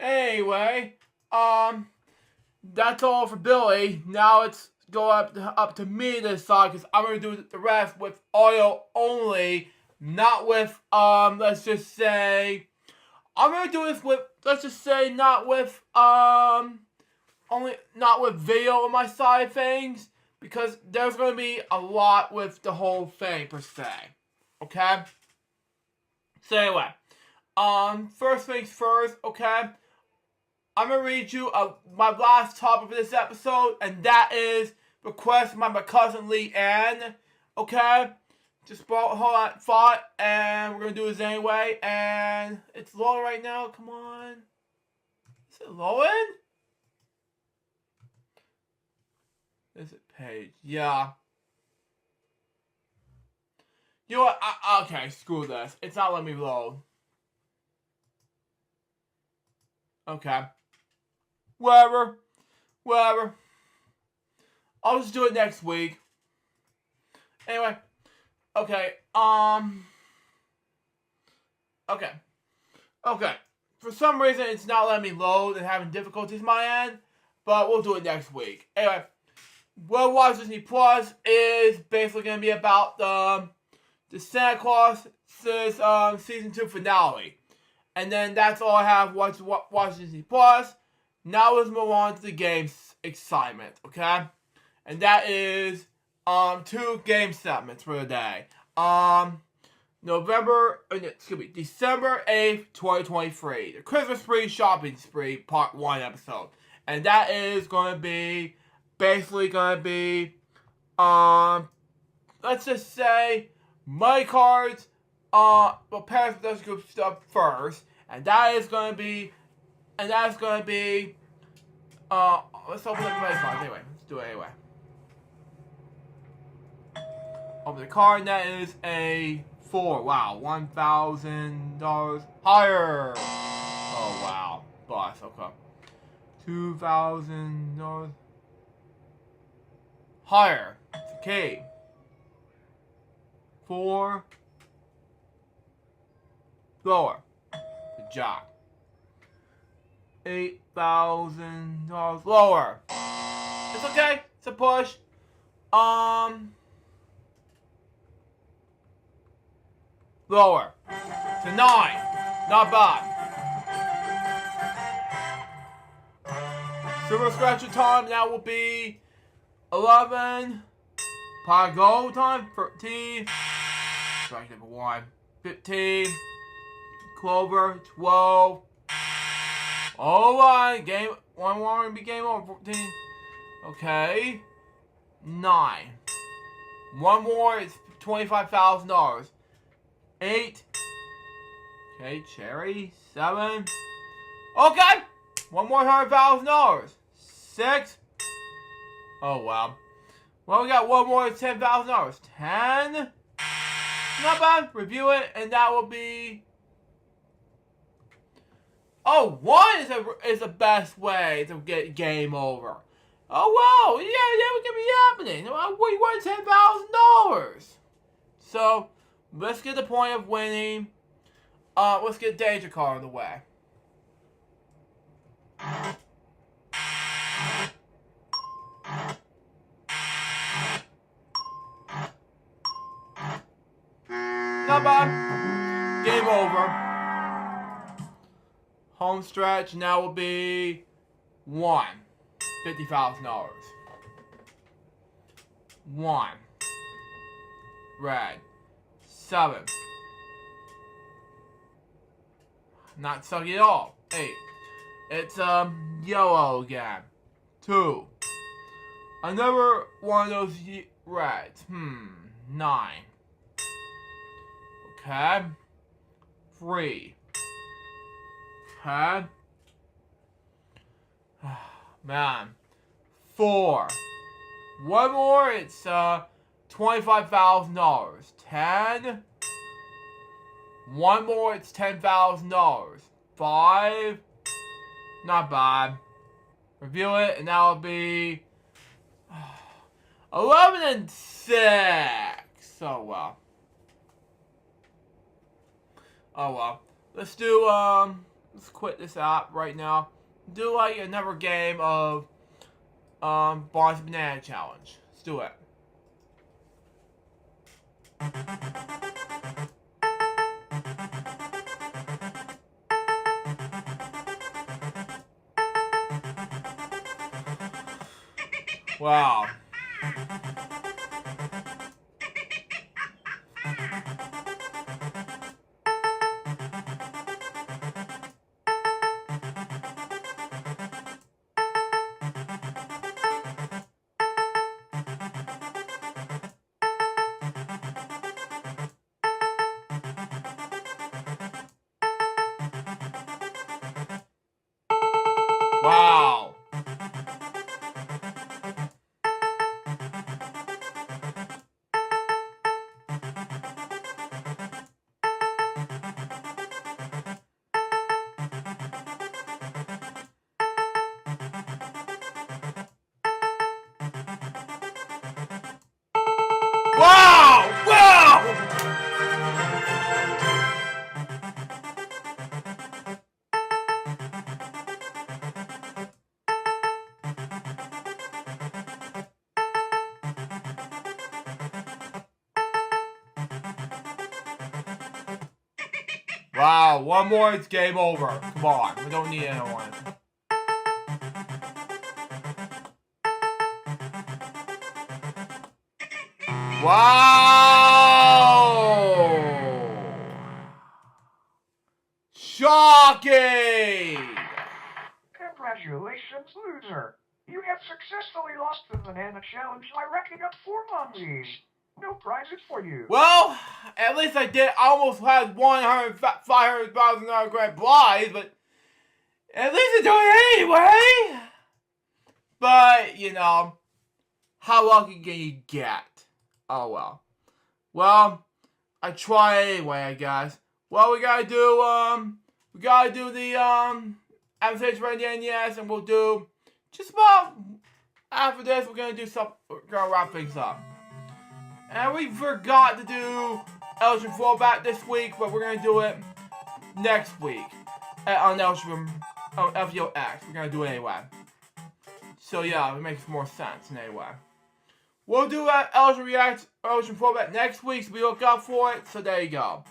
Anyway, that's all for Billy. Now it's go up to me to decide, because I'm gonna do the rest with audio only, not with let's just say I'm gonna do this with not with video on my side of things, because there's gonna be a lot with the whole thing per se. Okay. So anyway, first things first. Okay. I'm going to read you my last topic for this episode, and that is request by my cousin Lee Ann. Okay? Just hold on thought, and we're going to do this anyway. And it's low right now. Come on. Is it low in? Is it page? Yeah. You know what? Okay, screw this. It's not letting me load. Okay. Whatever. I'll just do it next week. Anyway. Okay. Okay. For some reason, it's not letting me load and having difficulties on my end. But we'll do it next week. Anyway. Worldwide Disney Plus is basically going to be about the Santa Claus season 2 finale. And then that's all I have watch Disney Plus. Now let's move on to the game's excitement, okay? And that is 2 game segments for the day. December 8th, 2023. The Christmas Spree Shopping Spree Part 1 episode. And that is going to be, basically going to be, let's just say, money cards, well, Parents Group stuff first. And that is going to be, let's open up the money cards anyway. Let's do it anyway. Open the card, and that is a 4. Wow, $1,000 higher. Oh wow, boss. Okay, $2,000 higher. Okay, 4 lower. Good job. $8,000 lower. It's okay. It's a push. Lower to 9. Not bad. Silver Scratcher time, that will be 11. Pie Gold time, 13. Strike number 1. 15. Clover, 12. Alright, game. One more and be game over. 14. Okay. 9. One more, it's $25,000. 8. Okay, Cherry. 7. Okay! One more $100,000. 6. Oh, wow. Well, we got one more $10,000. 10. Not bad. Review it, and that will be... Oh, 1 is the best way to get game over. Oh, wow. Yeah, we can be happening. We won $10,000. So... let's get the point of winning. Let's get Danger Card on the way. Not bad. Game over. Home stretch now will be 1. $50,000. 1. Red. 7. Not sucky at all. 8. It's yellow again. 2. Another one of those reds. 9. Okay. 3. Okay. Man. 4. One more. It's $25,000. 10. One more, it's $10,000. 5. Not bad. Review it, and that'll be 11 and 6. Oh well. Oh well. Let's do let's quit this app right now. Do like another game of Barnes Banana Challenge. Let's do it. Wow. Wow. Wow! Wow! Wow, one more, it's game over. Come on, we don't need another one. Wow! arcade! Congratulations, loser. You have successfully lost the banana challenge by racking up 4 mummies. No prizes for you. Well, at least I did. I almost had 500,000 grand prize, but at least I do it anyway. But, you know, how lucky can you get? Oh, well. Well, I try anyway, I guess. Well, we gotta do the, Avatar right the NES, and we'll do, just about, after this, we're gonna wrap things up. And we forgot to do Elsham Fallback this week, but we're gonna do it next week on FwL X. We're gonna do it anyway. So yeah, it makes more sense anyway. We'll do Elsham Fallback next week, so we look out for it. So there you go.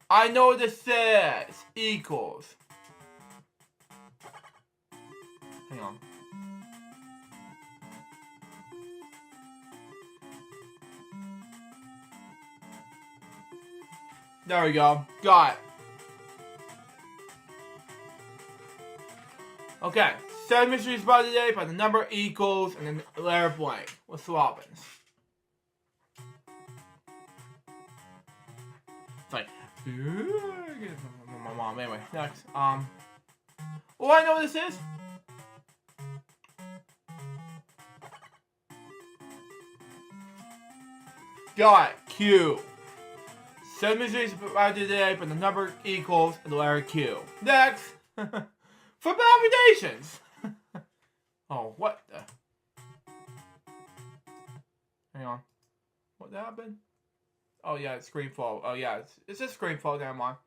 I know what this says. Equals. Hang on. There we go. Got it. Okay. 7 mysteries by today by the number equals and then the letter blank. What's Robbins? It's like, my mom. Anyway, next. Oh, I know what this is. Got it. Q. 7 mysteries by today by the number equals and the letter Q. Next. For validations. Oh, what the? Hang on. What happened? Oh, yeah, it's Screenfall. Oh, yeah, it's just Screenfall. Never mind.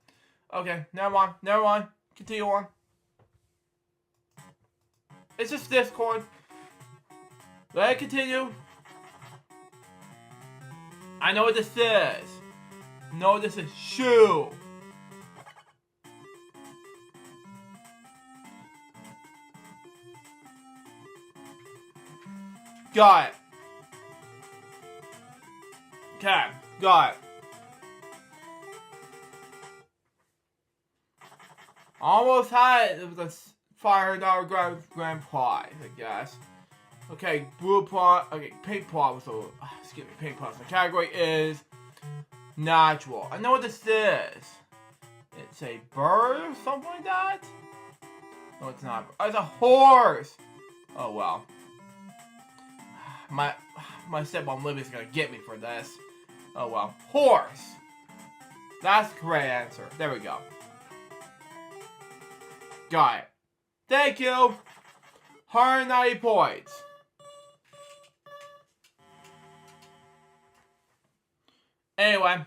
Okay, never mind. Continue on. It's just Discord. Let it continue. I know what this is. No, this is shoe. Got it. Okay, got it. Almost had it. It was a $500 grand prize, I guess. Okay, blue plot. Okay, pink plot was a. Excuse me, pink plot. The category is natural. I know what this is. It's a bird or something like that. No, it's not. Oh, it's a horse. Oh well. My stepmom Libby's gonna get me for this. Oh well. Horse. That's the correct answer. There we go. Got it. Thank you. 190 points. Anyway,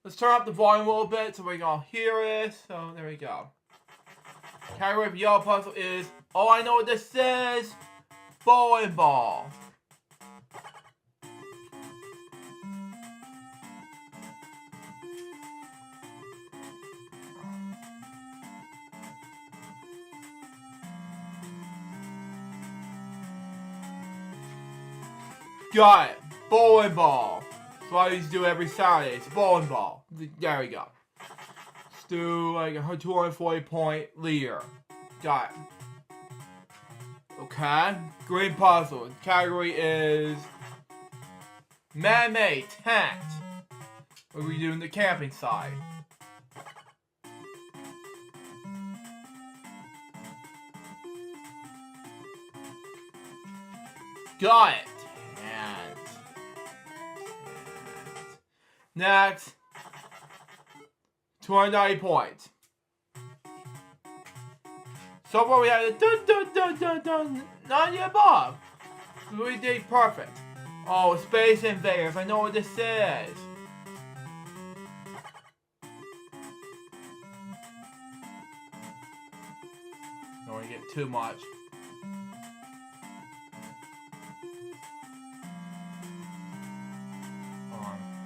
let's turn up the volume a little bit so we can all hear it. So there we go. Category for yellow puzzle is, oh, I know what this is. Bowling ball. Got it. Bowling ball. That's what I used to do every Saturday. It's a bowling ball. There we go. Let's do like a 240 point leader. Got it. Okay. Green puzzle. The category is man-made tent. What are we doing the camping side? Got it. Next, 290 points. So far we have the none yet above. We did perfect. Oh, Space Invaders. I know what this is. Don't want to get too much.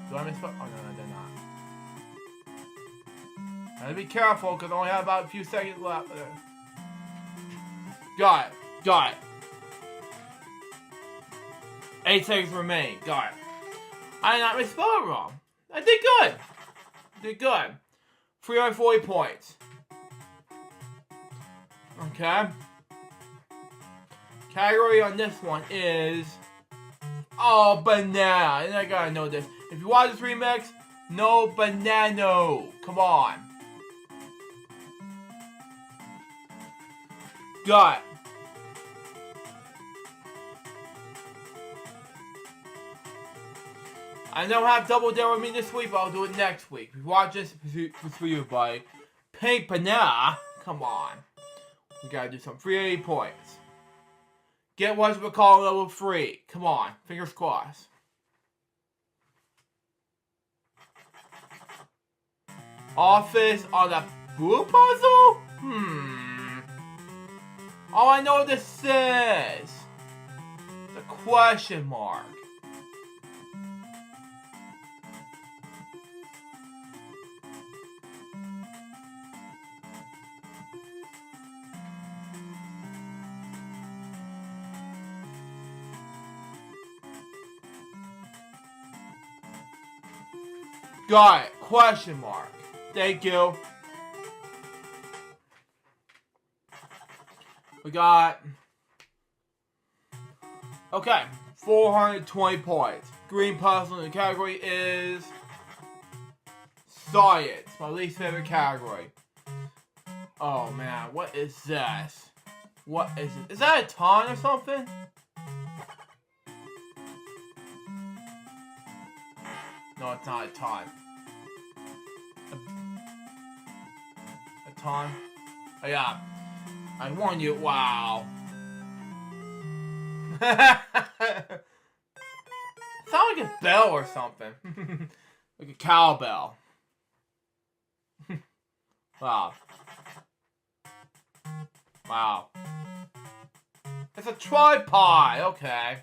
Do I miss? Oh, no, I did not. Gotta be careful, because I only have about a few seconds left. Got it. 8 seconds remain. Got it. I did not misspell it wrong. I did good. 340 points. Okay. Category on this one is banana. And I gotta know this. If you watch this remix, no banana. Come on. Got it. I don't have Double Dare with me this week, but I'll do it next week. If you watch this, it's for you, buddy. Pink banana. Come on. We gotta do some 380 points. Get what we call level 3. Come on. Fingers crossed. Office on the blue puzzle? All I know this is the question mark. Got it. Question mark. Thank you. We got... Okay. 420 points. Green puzzle in the category is... Science. My least favorite category. Oh man. What is this? What is it? Is that a ton or something? No, it's not a ton. A ton? Oh yeah. I warned you. Wow. Sound like a bell or something. Like a cowbell. Wow. Wow. It's a tripod. Okay.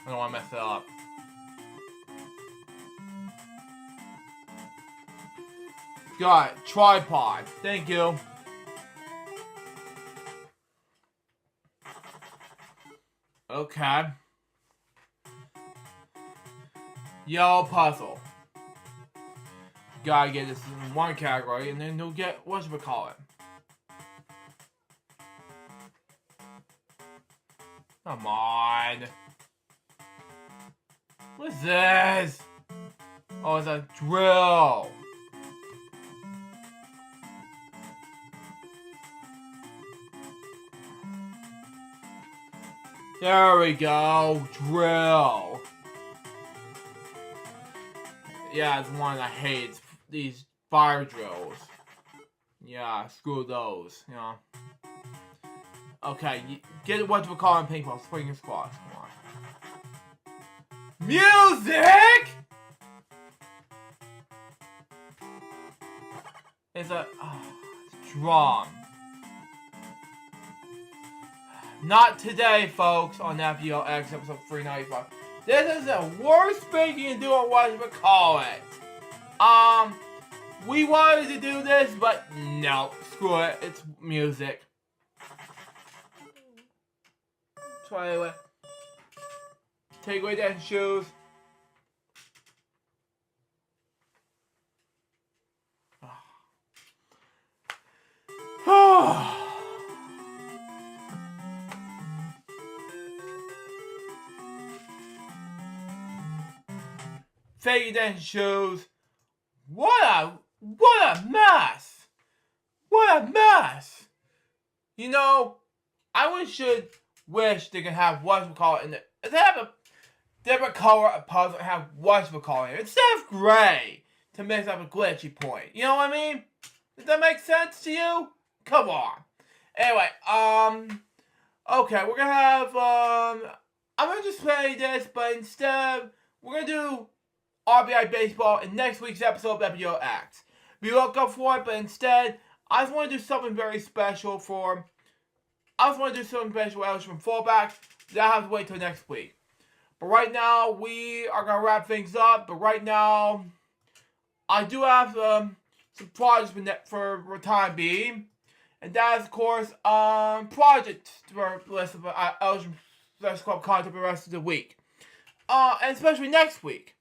I don't want to mess it up. Got it. Tripod. Thank you. Okay. Yellow puzzle. Gotta get this in one category, and then you'll get whatchamacallit. Come on. What is this? Oh, it's a drill. There we go. Drill. Yeah, it's one I hate. It's these fire drills. Yeah, screw those. You know. Okay, get what we call in paintball. Spring squash. Come on. Music. It's a it's drum. Not today, folks, on FwL episode 395. This is the worst thing you can do on whatchamacallit. We wanted to do this, but no, screw it. It's music. So anyway, take away that shoes. Fake dancing shoes. What a mess! What a mess! You know, I should wish they could have whatchamacallit in it. They have a different color of puzzle and have whatchamacallit in it instead of gray to mix up a glitchy point. You know what I mean? Does that make sense to you? Come on. Anyway, okay, we're gonna have I'm gonna just play this, but instead we're gonna do RBI Baseball in next week's episode of FwL X. Be looking for it, but instead, I just want to do something very special for... I just want to do something special from fallback. That I have to wait till next week. But right now, we are going to wrap things up. But right now, I do have some projects for the time being. And that is, of course, projects for the list of Elgin Club content for the rest of the week. And especially next week.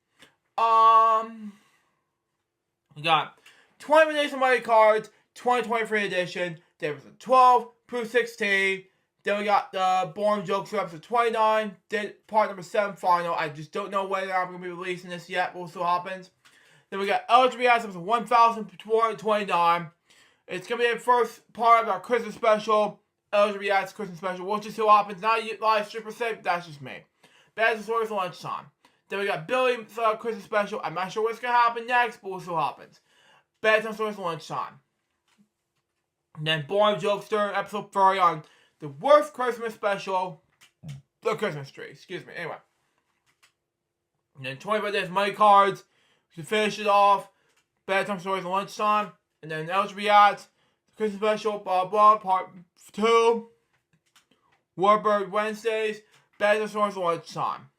We got 20 Days of Mario Cards, 2023 edition. Then episode 12, Proof 16. Then we got the Boring Jokes for episode 29. Then part number 7 final. I just don't know whether I'm going to be releasing this yet. We'll see what happens. Then we got LGBT episode 1029. It's going to be the first part of our Christmas special. LGBT Christmas special. We'll just see what happens. Not live super safe. That's just me. That's the story for lunchtime. Then we got Billy's Christmas special. I'm not sure what's going to happen next, but we'll see what happens. Bedtime stories for lunchtime. And then Boring Jokester, episode 30 on the worst Christmas special. The Christmas tree, excuse me. Anyway. And then 25 Days Money Cards. To finish it off. Bedtime stories for lunchtime. And then LGBT Christmas special, blah blah, part 2. Warbird Wednesdays. Bedtime stories for lunchtime.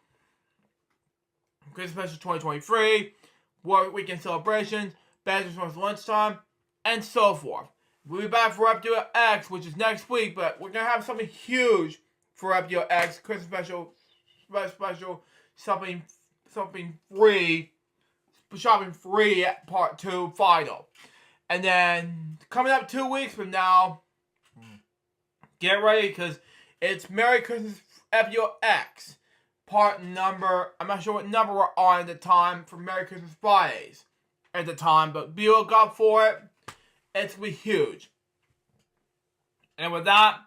Christmas special 2023. War Weekend celebrations. Bedtime stories for lunchtime. And so forth. We'll be back for FwL X, which is next week, but we're going to have something huge for FwL X. Christmas special, something free, shopping free at part 2 final. And then, coming up 2 weeks from now, get ready, because it's Merry Christmas FwL X. Part number, I'm not sure what number we're on at the time for Merry Christmas Fridays at the time, but be on lookout for it. It's going to be huge. And with that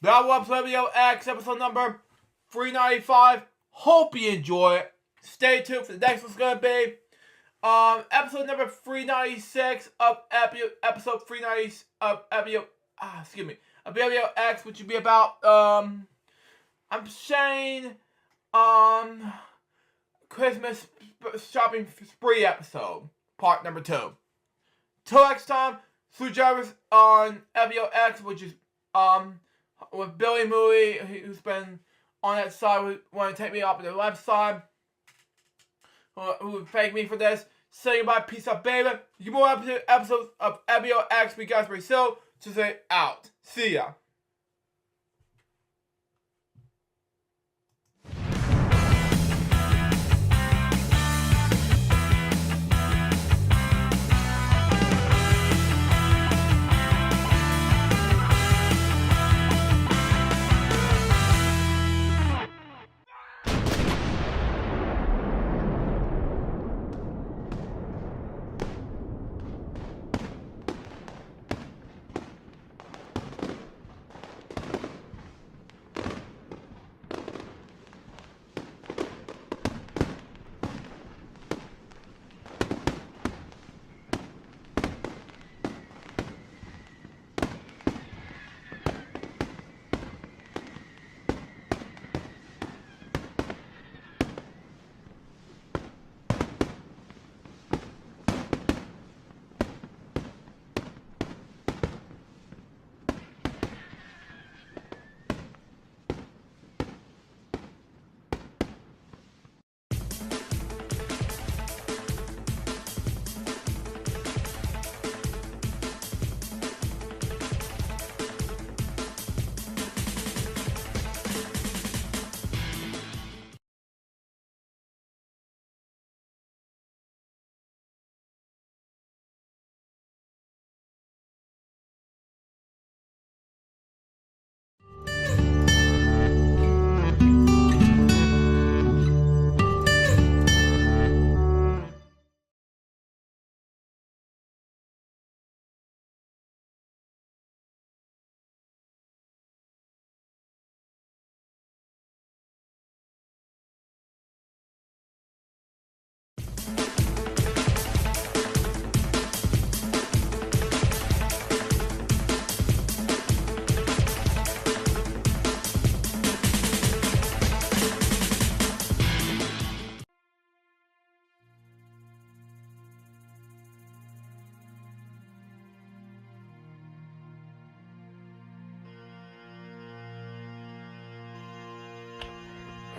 was FwL X episode number 395. Hope you enjoy it. Stay tuned for the next one's going to be episode number 396 of episode 390 of FwL X, which would be about I'm saying Christmas shopping spree episode, part number 2. Till next time, Sue Jarvis on FwL X, which is with Billy Moody, who's been on that side, who want to take me up on the left side, who would thank me for this. Saying bye, peace out, baby. You more episodes of FwL X, we guys very soon. To say out. See ya.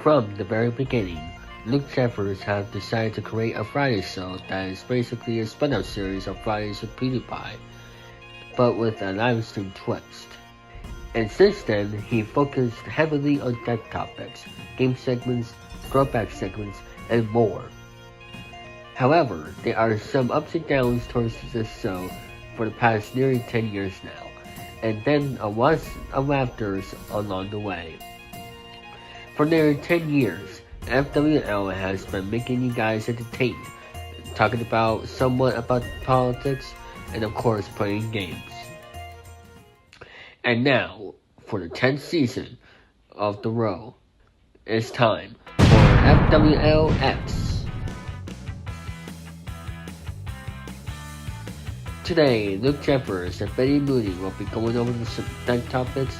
From the very beginning, Luke Jeffers have decided to create a Friday show that is basically a spin-off series of Fridays with PewDiePie, but with a live stream twist. And since then, he focused heavily on tech topics, game segments, throwback segments, and more. However, there are some ups and downs towards this show for the past nearly 10 years now, and then a lot of laughters along the way. For nearly 10 years, FwL has been making you guys entertained, talking about somewhat about politics, and of course playing games. And now, for the 10th season of the row, it's time for FwLX. Today, Luke Jeffers and Betty Mooney will be going over some topics,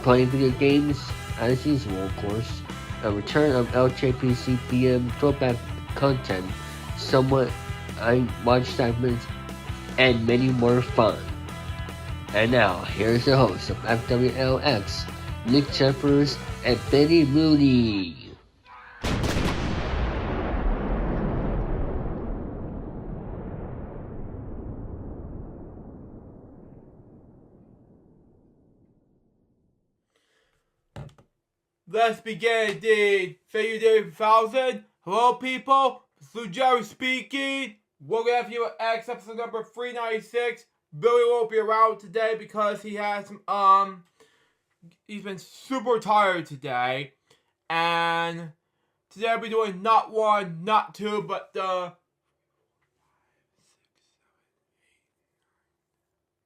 playing video games, as usual of course, a return of LJPCBM throwback content, somewhat I watch segments, and many more fun. And now, here's the host of FwLX, Luke Jeffers and Betty Mooney. Let's begin indeed. Thank you, David 1000. Hello, people. It's Lou Jerry speaking. Welcome to FwLX episode number 396. Billy won't be around today because he has some, he's been super tired today. And today I'll be doing not one, not two, but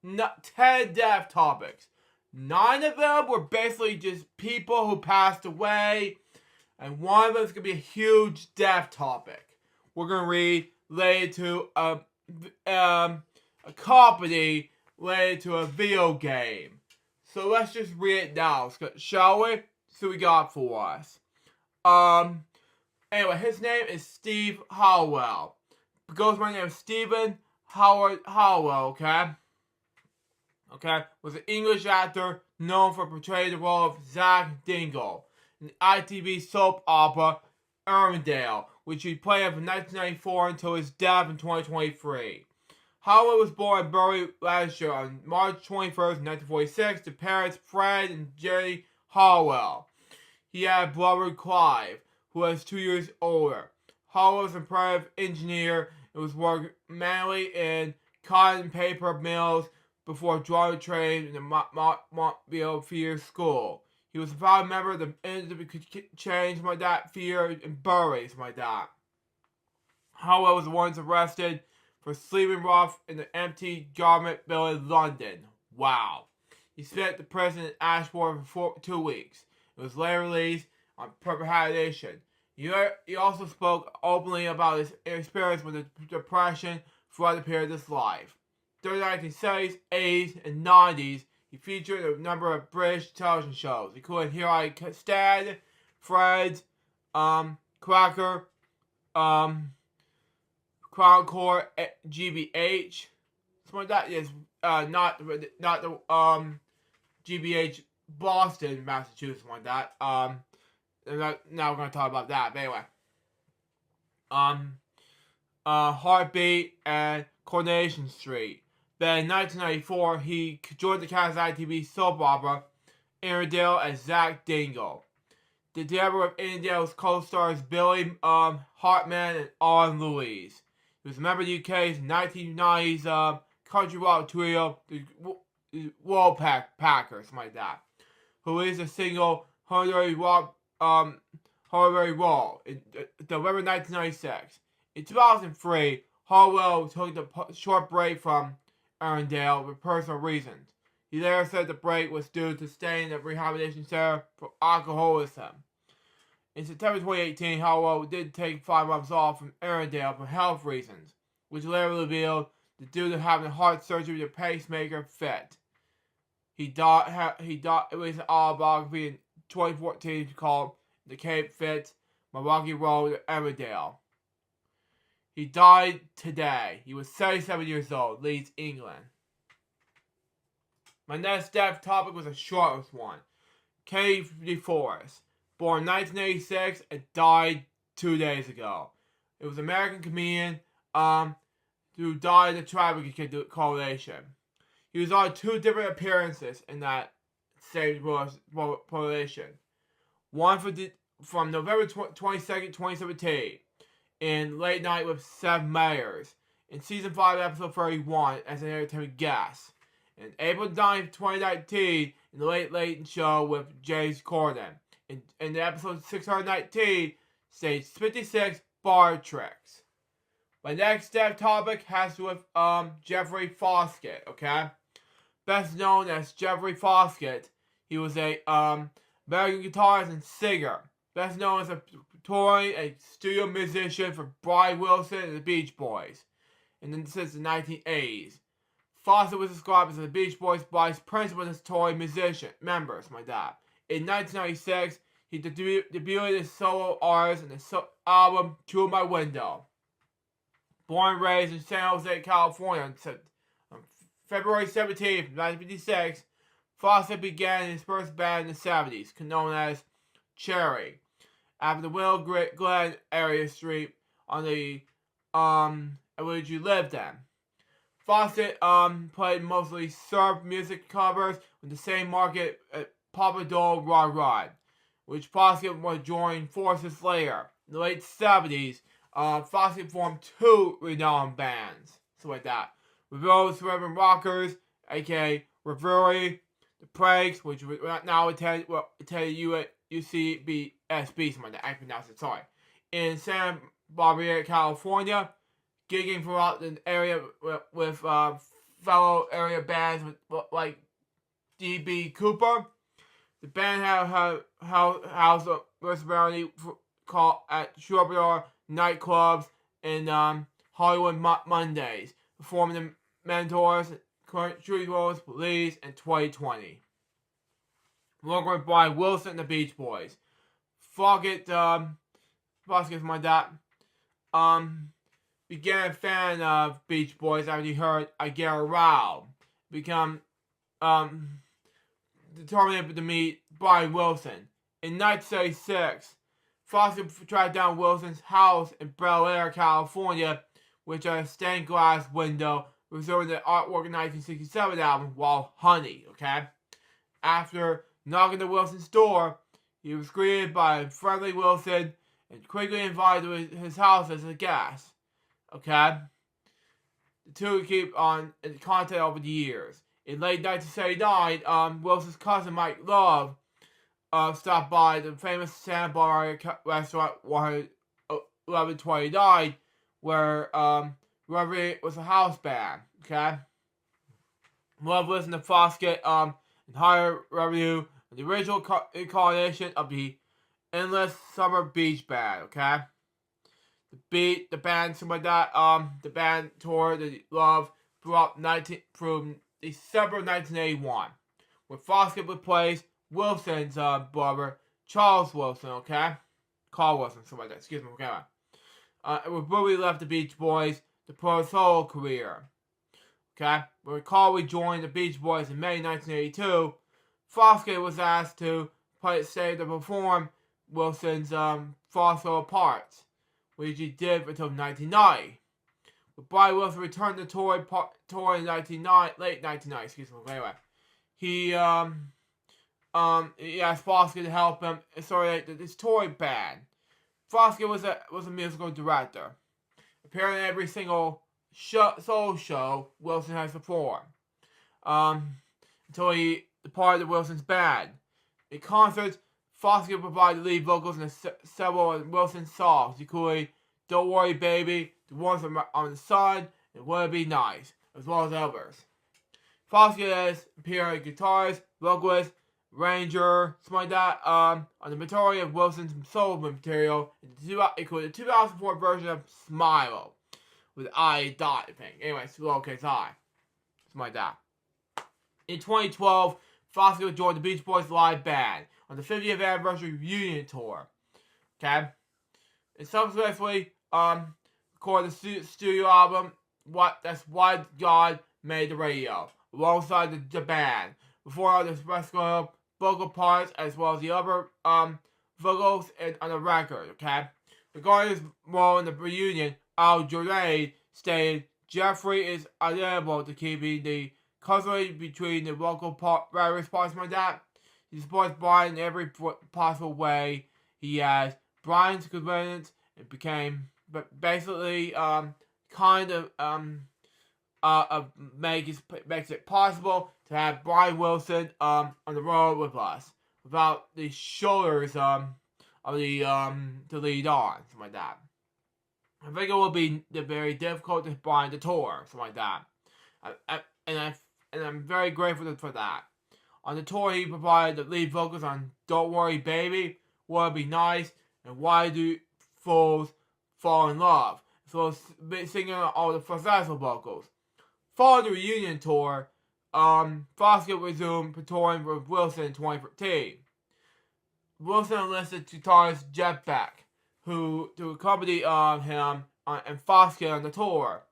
not 10 death topics. 9 of them were basically just people who passed away, and one of them is going to be a huge death topic. We're going to read related to a comedy related to a video game. So let's just read it now, shall we? See what we got for us. Anyway, his name is Steve Howell. Goes by the name of Stephen Howard Howell, okay? Okay, was an English actor known for portraying the role of Zach Dingle in the ITV soap opera Armadale, which he played from 1994 until his death in 2023. Howell was born in Bury, Lancashire on March 21st, 1946 to parents Fred and Jerry Howell. He had a brother Clive, who was 2 years older. Howell was a private engineer and was working mainly in cotton and paper mills before drawing trade in the Montville Fear School. He was a proud member of the Independent Change My Dad Fear and Buries My Dad. Howell was once arrested for sleeping rough in an empty garment building in London. Wow. He spent the prison in Ashbourne for 2 weeks. It was later released on probation. He also spoke openly about his experience with depression throughout the period of his life. During the 1970s, 80s, and 90s, he featured a number of British television shows, including Here I Stand, Fred, Cracker, Crown Court, GBH, something like that. Yes, not the GBH Boston, Massachusetts, like that. Now we're gonna talk about that. But anyway, Heartbeat and Coronation Street. Then in 1994, he joined the cast of ITV soap opera Armadale as Zach Dingle. The debut of Armadale's co-stars Billy Hartman and Alan Louise. He was a member of the UK's 1990s country rock trio, the Woolpackers, something like that, who released a single Hungry Rock in November 1996. In 2003, Howell took a short break from Armadale for personal reasons. He later said the break was due to staying at a rehabilitation center for alcoholism. In September 2018, Howell did take 5 months off from Armadale for health reasons, which later revealed that due to having heart surgery, the pacemaker fit. He released an autobiography in 2014 called The Cape Fit, Milwaukee Road, Armadale. He died today. He was 77 years old, Leeds, England. My next death topic was a shortest one. Kenny DeForest, born in 1986 and died 2 days ago. It was an American comedian who died in a traffic correlation. He was on 2 different appearances in that same correlation. One from November 22nd, 2017. in Late Night with Seth Meyers, in Season 5, Episode 31, as an entertainment guest. In April 9th, 2019, in The Late Late Show with James Corden. In the episode 619, stage 56, Bar Tricks. My next topic has to do with Jeffrey Foskett, okay? Best known as Jeffrey Foskett, he was a American guitarist and singer. Best known as a touring and studio musician for Brian Wilson and the Beach Boys, and then since the 1980s. Foskett was described as the Beach Boys' vice principal and touring musician members. In 1996, he debuted as solo artist in the album "Through My Window." Born and raised in San Jose, California, on February 17, 1956, Foskett began his first band in the 70s, known as Cherry, after the Willow Glen area street on the which you lived in. Foskett played mostly surf music covers with the same market at Papa Dole Rod, which Foskett would join forces later. In the late 70s, Foskett formed two renowned bands, so like that. Reveal Suburban Rockers, aka Reverie, The Prags, which we now attend you at UCBSB, something like that, I pronounce it, sorry. In Santa Barbara, California, gigging throughout the area with fellow area bands like D.B. Cooper. The band had housed a residency called at Troubadour nightclubs in Hollywood Mondays, performing the Mentors, Country Roads, Police, and 2020. Working with Brian Wilson and the Beach Boys. Foskett, my dad, began a fan of Beach Boys after he heard I Get Around. Become determined to meet Brian Wilson. In 1976, Foskett tracked down Wilson's house in Bel Air, California, which had a stained glass window, reserving the artwork in 1967 album, Wild Honey, okay? After knocking at Wilson's door, he was greeted by a friendly Wilson and quickly invited to his house as a guest, okay? The two would keep on in contact over the years. In late 1979, Wilson's cousin Mike Love stopped by the famous Santa Barbara restaurant 1129, where Reverie was a house band, okay? Love listened to Foskett and hired Reverie, the original incarnation of the Endless Summer Beach Band, okay? The band, something like that, the band toured the Love through December 1981, when Foskett replaced Wilson's brother, Charles Wilson, okay? Carl Wilson, something like that, excuse me, okay? When Bowie left the Beach Boys, the pro solo career, okay? When Carl rejoined the Beach Boys in May 1982, Foskett was asked to stay to perform Wilson's solo parts, which he did until 1990. But Brian Wilson returned to tour in late 1990, excuse me, anyway. He asked Foskett to help him start this touring band. Foskett was a musical director, appearing in every single solo show Wilson has performed, until he departed Wilson's band. In concerts, Foskett provided lead vocals in several of Wilson's songs, including Don't Worry Baby, The Ones on the Sun, and Would It Be Nice, as well as others. Foskett has appeared as guitarist, vocalist, ranger, something like that, on the majority of Wilson's solo material, including the 2004 version of Smile, with I dot, I think. Anyway, it's lowercase I. Something like that. In 2012, Foskett joined the Beach Boys live band on the 50th anniversary reunion tour. Okay? And subsequently, recorded the studio album, That's Why God Made the Radio, alongside the band, before all the special vocal parts, as well as the other vocals on the record, okay? Regarding his role in the reunion, Al Jordan stated, Jeffrey is unable to keep the custody between the vocal various parts like that. He supports Brian in every possible way he has. Brian's convenience and became but basically makes it possible to have Brian Wilson on the road with us without the shoulders of the to lead on, something like that. I think it will be very difficult to find the tour, something like that. And I'm very grateful for that. On the tour, he provided the lead vocals on "Don't Worry, Baby," "Would Be Nice," and "Why Do Fools Fall in Love," so singing all the successful vocals. Following the reunion tour, Foskett resumed touring with Wilson in 2013. Wilson enlisted guitarist Jeff Beck, who to accompany him and Foskett on the tour,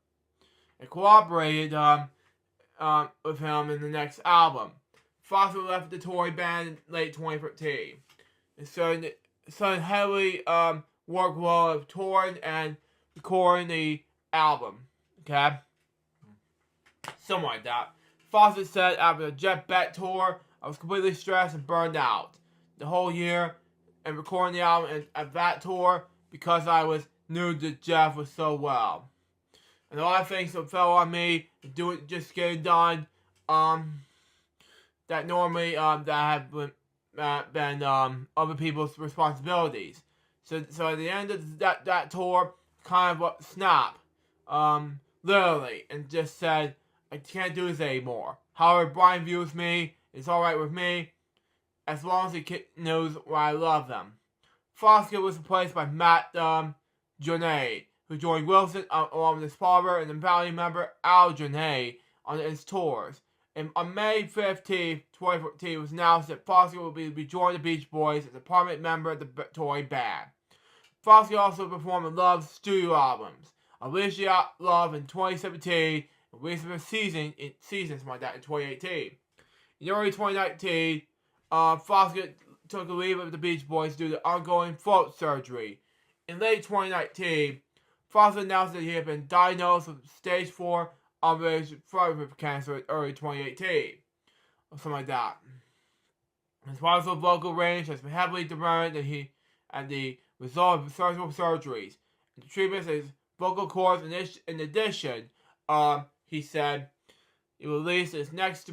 and cooperated with him in the next album. Foskett left the touring band in late 2013. And so heavily worked well with touring and recording the album. Okay? Something like that. Foskett said after the Jeff Beck tour, I was completely stressed and burned out the whole year and recording the album at that tour because I was new to Jeff was so well. And a lot of things that fell on me to do it, just getting done, that normally that have been other people's responsibilities. So at the end of that tour, kind of snapped, literally, and just said, I can't do this anymore. However Brian views me, it's alright with me, as long as he knows why I love them. Foskett was replaced by Matt Journay, who joined Wilson along with his father and the Valley member Al Journay on his tours. And on May 15th, 2014, it was announced that Foskett will be joining the Beach Boys as a permanent member of the touring band. Foskett also performed on Love's studio albums, Alicia Love in 2017, and Recent Seasons like that in 2018. In early 2019, Foskett took a leave of the Beach Boys due to ongoing throat surgery. In late 2019, Foskett announced that he had been diagnosed with stage 4 ovarian cancer in early 2018, or something like that. His Foskett's vocal range has been heavily diminished and the result of surgical surgeries. And the treatments of his vocal cords, in addition, he said he released his next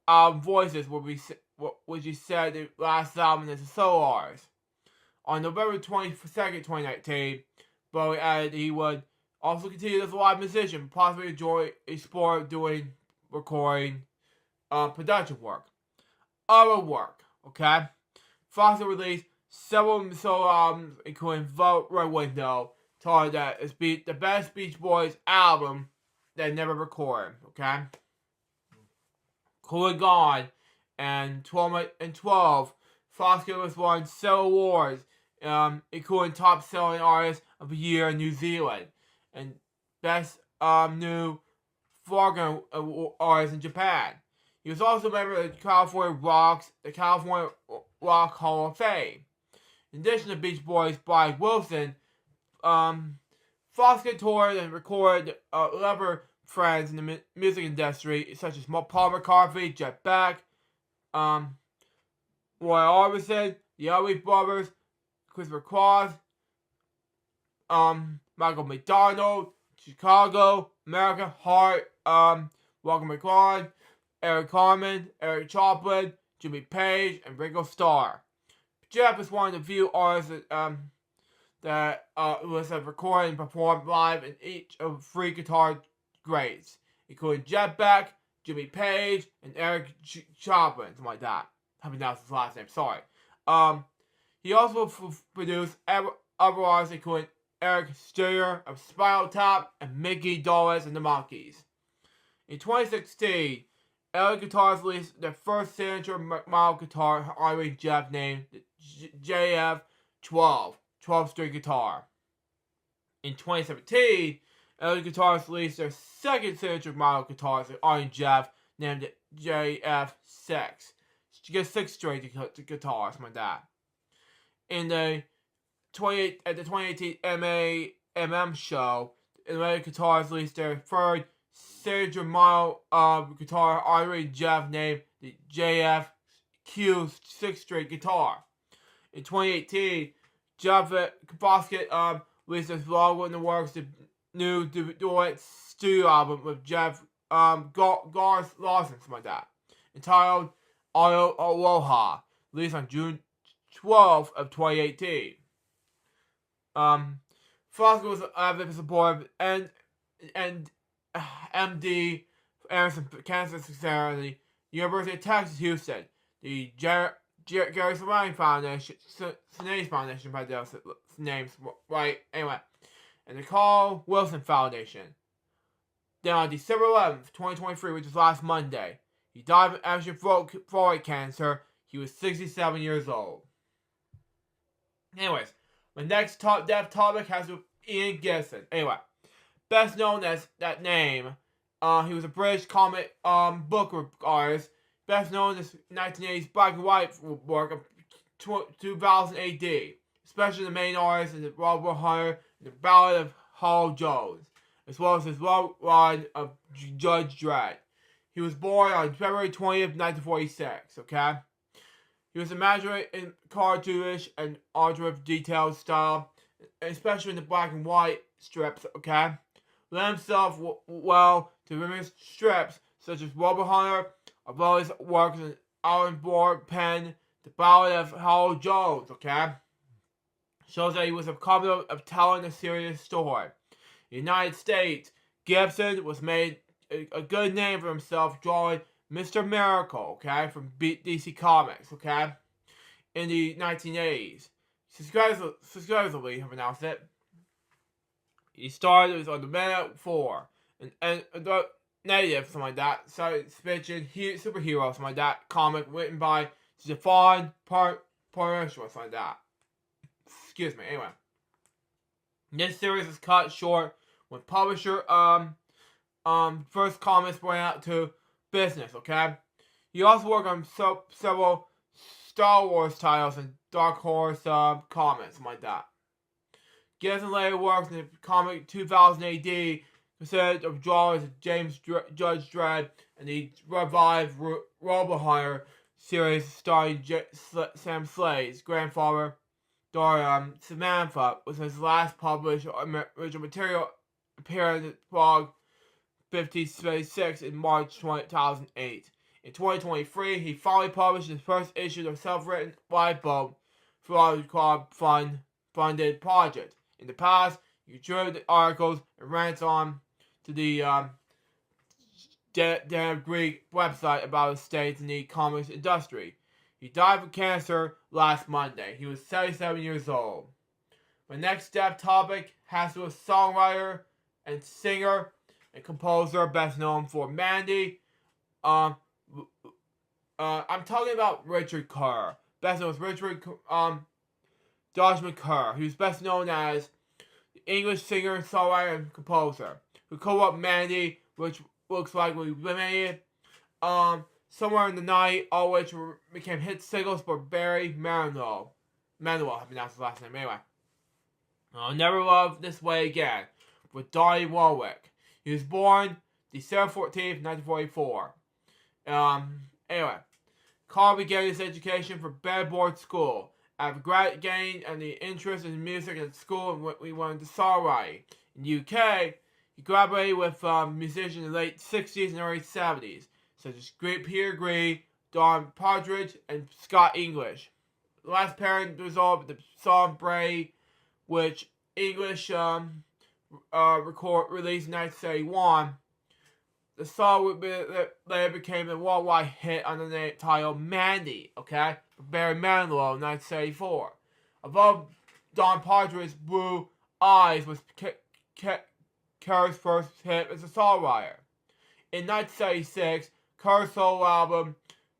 album, Voices, which he said the last album as a solo artist. On November 22nd, 2019, Bowie added he would also continue as a live musician, possibly explore doing recording production work. Other work, okay? Foskett released several solo albums, including Vote Red Window, told that it's the best Beach Boys album they never recorded, okay? Cool and Gone and 12, Foskett was won several awards, including Top Selling Artist of the Year in New Zealand and Best New Foreign Artist in Japan. He was also a member of the California Rock Hall of Fame. In addition to Beach Boys' Brian Wilson, Foskett toured and recorded other friends in the music industry, such as Paul McCartney, Jeff Beck, Roy Orbison, the Elvis Brothers, Christopher Cross, Michael McDonald, Chicago, America, Hart, Walker McClellan, Eric Carmen, Eric Joplin, Jimmy Page, and Ringo Starr. Jeff is one of the few artists that was recorded and performed live in each of 3 guitar greats, including Jeff Beck, Jimmy Page, and Eric Joplin, something like that. I haven't announced his last name, sorry. He also produced other artists including Eric Steyer of Spinal Tap and Mickey Dolenz and the Monkees. In 2016, LA Guitars released their first signature model guitar honoring Jeff, named the JF-12, 12-string guitar. In 2017, LA Guitars released their second signature model guitar honoring Jeff, named the JF-6, 6-string guitar, something like that. At the 2018 MM show, LA Guitars released their third signature model guitar honoring Jeff, named the JF-Q 6-string guitar. In 2018, Jeff Foskett released a vlog in the works the new duet studio album with Jeff Garth Lawson, something like that, entitled Aloha, released on June 12th of 2018. Foster was an avid supporter and MD Anderson Cancer Society, University of Texas, Houston, the Gary Surrounding Foundation, Sinane's Foundation, if I did the names right, anyway, and the Carl Wilson Foundation. Then on December 11th, 2023, which was last Monday, he died of action throat cancer. He was 67 years old. Anyways, my next death topic has with Ian Gibson. Anyway, best known as that name, he was a British comic book artist, best known as 1980s black and white work of 2000 AD, especially the main artist in the Robert Hunter and the Ballad of Hall Jones, as well as his long run of Judge Dredd. He was born on February 20th, 1946, okay? He was a master in cartoonish and art detailed style, especially in the black and white strips, okay? Lent himself well to various strips, such as Robert Hunter, as well as works in Alan Moore pen, The Ballad of Hall Jones, okay? Shows that he was confident of telling a serious story. In the United States, Gibson was made a good name for himself drawing Mr. Miracle, okay, from DC Comics, okay, in the 1980s. Successfully, I pronounced it. He started on the Man 4, and the Native, something like that, science fiction, superhero, something like that, comic written by Stefan Parrish, something like that. Excuse me, anyway. This series was cut short when publisher, first comics went out to business, okay? He also worked on several Star Wars titles and Dark Horse comics, something like that. Gibson later worked in the comic 2000 AD, consisted of drawings of James Judge Dredd and the revived Robot Hunter series starring Sam Slade's grandfather, daughter Samantha, was his last published original material, appearing in the blog 5066 in March 2008. In 2023, he finally published his first issue of self-written lifeboat for a crowd-funded project. In the past, he contributed articles and rants on to the Dan Greek website about his state in the comics industry. He died of cancer last Monday. He was 77 years old. My next death topic has to do with songwriter and singer and composer best known for Mandy. I'm talking about Richard Kerr. Best known as Richard Dodgman Kerr, who's best known as the English singer, songwriter, and composer, who co-wrote Mandy, which looks like we made it, Somewhere in the Night, all which became hit singles for Barry Manilow. Manilow, I pronounced his last name, anyway. I'll Never Love This Way Again, with Donnie Warwick. He was born December 14th, 1944. Anyway, Carl began his education from Bedford School. After gaining an interest in music at school, and we went to songwriting. In the UK, he collaborated with musicians in the late 60s and early 70s, such as Peter Green, Don Partridge, and Scott English. The last pairing resulted in the song Bray, which English released in 1971. The song later became a worldwide hit under the title Mandy, okay, for Barry Manilow in 1974. Above Don Partridge's Blue Eyes was Kerr's first hit as a songwriter. In 1976, Kerr's solo album,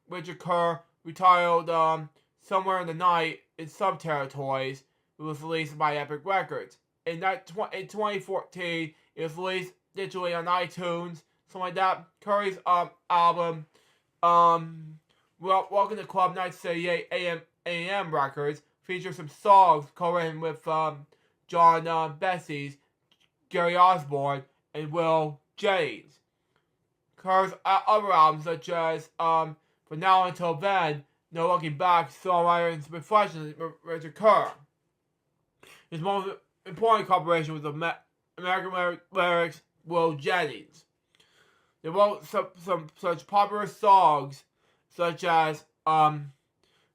Richard Kerr, retitled Somewhere in the Night in Some Territories, was released by Epic Records. In 2014, it was released digitally on iTunes, something like that. Curry's album, Welcome to Club 1978 AM Records, features some songs co-written with John Bessie's, Gary Osborne, and Will James. Kerr's other albums, such as From Now Until Then, No Looking Back, Songwriter and Reflections of Richard Kerr. His most important cooperation with American lyrics Will Jennings. They wrote some such popular songs such as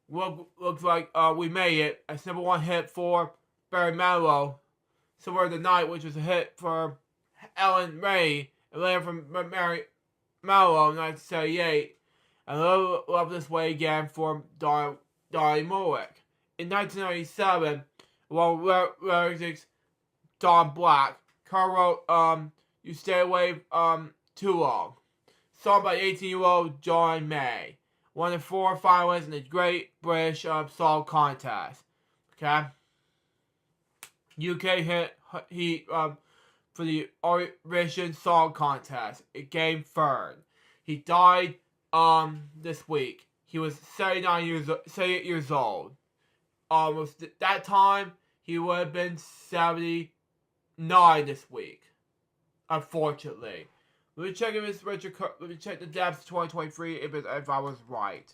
looks like We Made It, a number one hit for Barry Manilow, Silver of the Night, which was a hit for Ellen Ray, and later from Mary Manilow in 1978, and Love This Way Again for Donnie Mullick. In 1997, along with lyrics Don Black, Carl wrote You Stay Away Too Long, sung by 18-year-old John May, one of 4 finalists in the Great British Song Contest. Okay? UK hit for the Eurovision Song Contest. It came third. He died this week. He was 78 years old. That time he would have been 79 this week. Unfortunately. Let me check if it's Richard. Let me check the depths 2023 if I was right.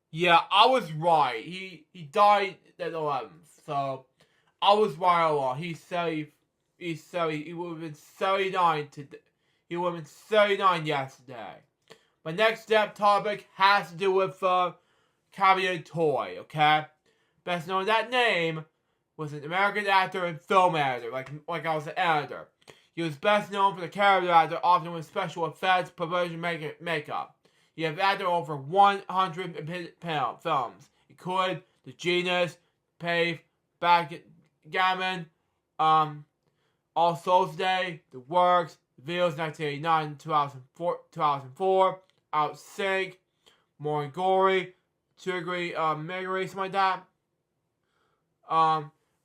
Yeah, I was right. He died at 11th, so I was right all along. He would have been 79 today. He would have been 79 yesterday. My next step topic has to do with Caviar Toy, okay? Best known that name was an American actor and film editor, like I was an editor. He was best known for the character actor, often with special effects, promotion, makeup. He has acted over 100 films, including The Genius, Pave, Backgammon, All Souls Day, The Works, The Videos 1989 2004, Out Sync, More and Gory, Tigray, Megary, something like that.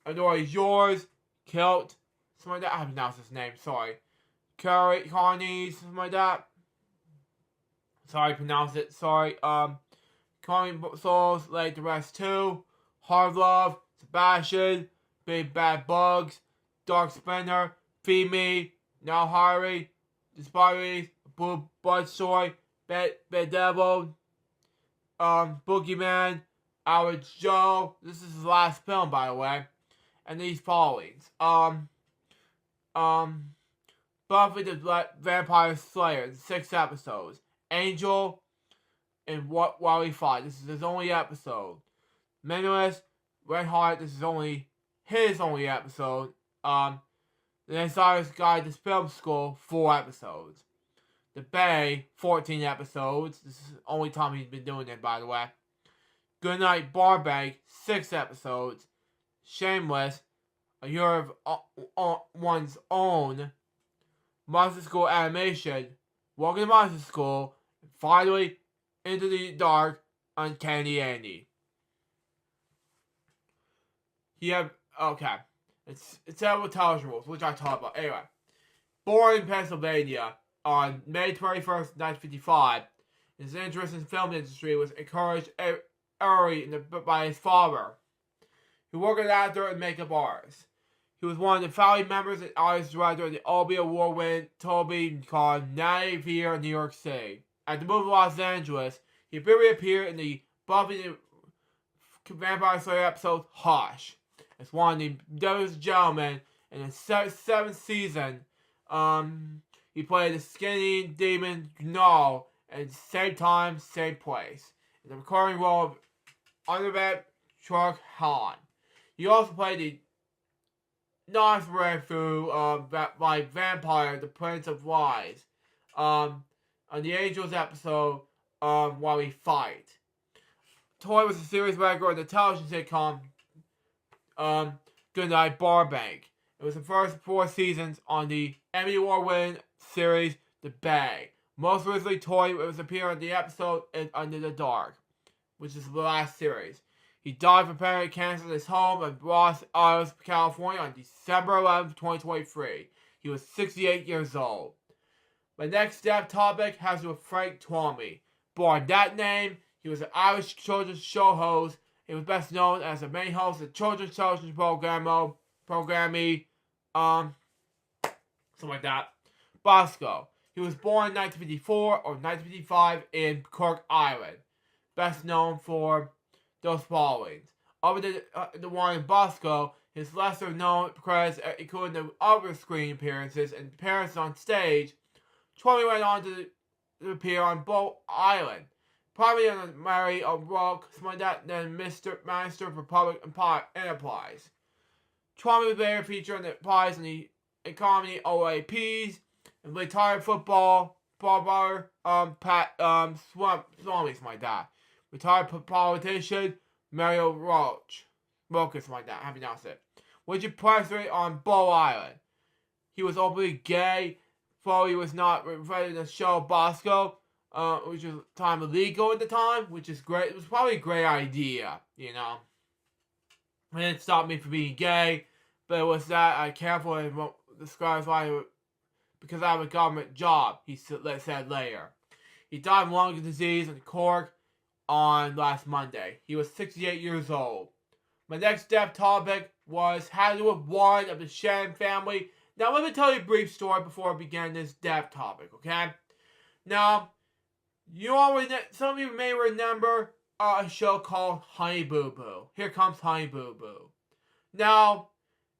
Adore Is Yours, Kilt, something like that. I haven't pronounced his name, sorry. Carney, something like that. Sorry, pronounce it. Sorry. Calling Souls, Like the Rest 2, Hard Love, Sebastian, Big Bad Bugs, Dark Spinner, Feed Me, Now Harry, Disparities, Blue Bloodstory, Bedevil, Boogeyman, Average Joe. This is his last film, by the way. And these followings. Buffy the Vampire Slayer, 6 episodes. Angel and While We Fight. This is his only episode. Minimalist, Red Heart. This is only his only episode. The Insider's Guide to Film School, 4 episodes. The Bay, 14 episodes. This is the only time he's been doing it, by the way. Goodnight Barbank, 6 episodes. Shameless, A Year of One's Own. Monster School Animation, Welcome to Monster School, and finally, Into the Dark, Uncanny Andy. Okay. It's several television roles, which I talked about. Anyway, born in Pennsylvania on May 21st, 1955, his interest in the film industry was encouraged early by his father, who worked as an actor and makeup artist. He was one of the founding members and artist director of the Obie Award-winning television called Natty Fear in New York City. At the move to Los Angeles, he briefly appeared in the Buffy the Vampire Slayer episode Hush. As one of the Devil's Gentlemen in the 7th season, he played the skinny demon Gnaw at the same time, same place, in the recurring role of Underbat Truck Han. He also played the Nosferatu by Vampire, the Prince of Lies, on the Angels episode While We Fight. Toy was a series regular on the television sitcom Goodnight Barbank. It was the first 4 seasons on the Emmy Award-winning series The Bay. Most recently, Toy was appearing on the episode Under the Dark, which is the last series. He died from pancreatic cancer at his home in Los Angeles, California on December 11, 2023. He was 68 years old. My next step topic has to do with Frank Twomey. Born that name, He was an Irish children's show host. He was best known as the main host of children's television programming, something like that. Bosco. He was born in 1954 or 1955 in Cork, Ireland. Best known for those followings. Other than the one in Bosco, his lesser known credits include the other screen appearances and appearances on stage. Twomey went on to appear on Bow Island, probably on Mary O'Rourke, something like that, then Minister for Public Enterprise. Twomey was later featured on the prize in the comedy OAPs, and retired football brother Pat Swami, something like that. Retired politician Mario Roach, something like that. How do you pronounce it? Which is president on Bow Island. He was openly gay, though he was not referred in the show Bosco, which was time illegal at the time, which is great. It was probably a great idea, you know. It didn't stop me from being gay, but it was that I careful and describes why because I have a government job, he said later. He died of lung disease in Cork on last Monday. He was 68 years old. My next death topic was how to do with one of the Shannon family. Now, let me tell you a brief story before I begin this death topic, okay? Now, some of you may remember a show called Honey Boo Boo. Here comes Honey Boo Boo. Now,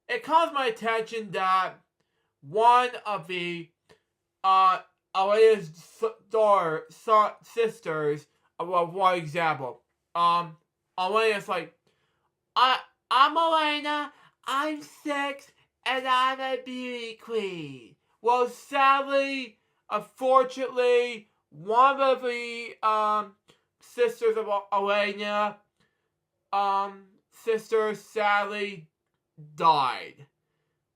it comes to my attention that one of the Elena's sisters, well, one example, Elena's like, I'm Elena, I'm 6, and I'm a beauty queen. Well, sadly, unfortunately, one of the sisters of Elena, sister sadly died.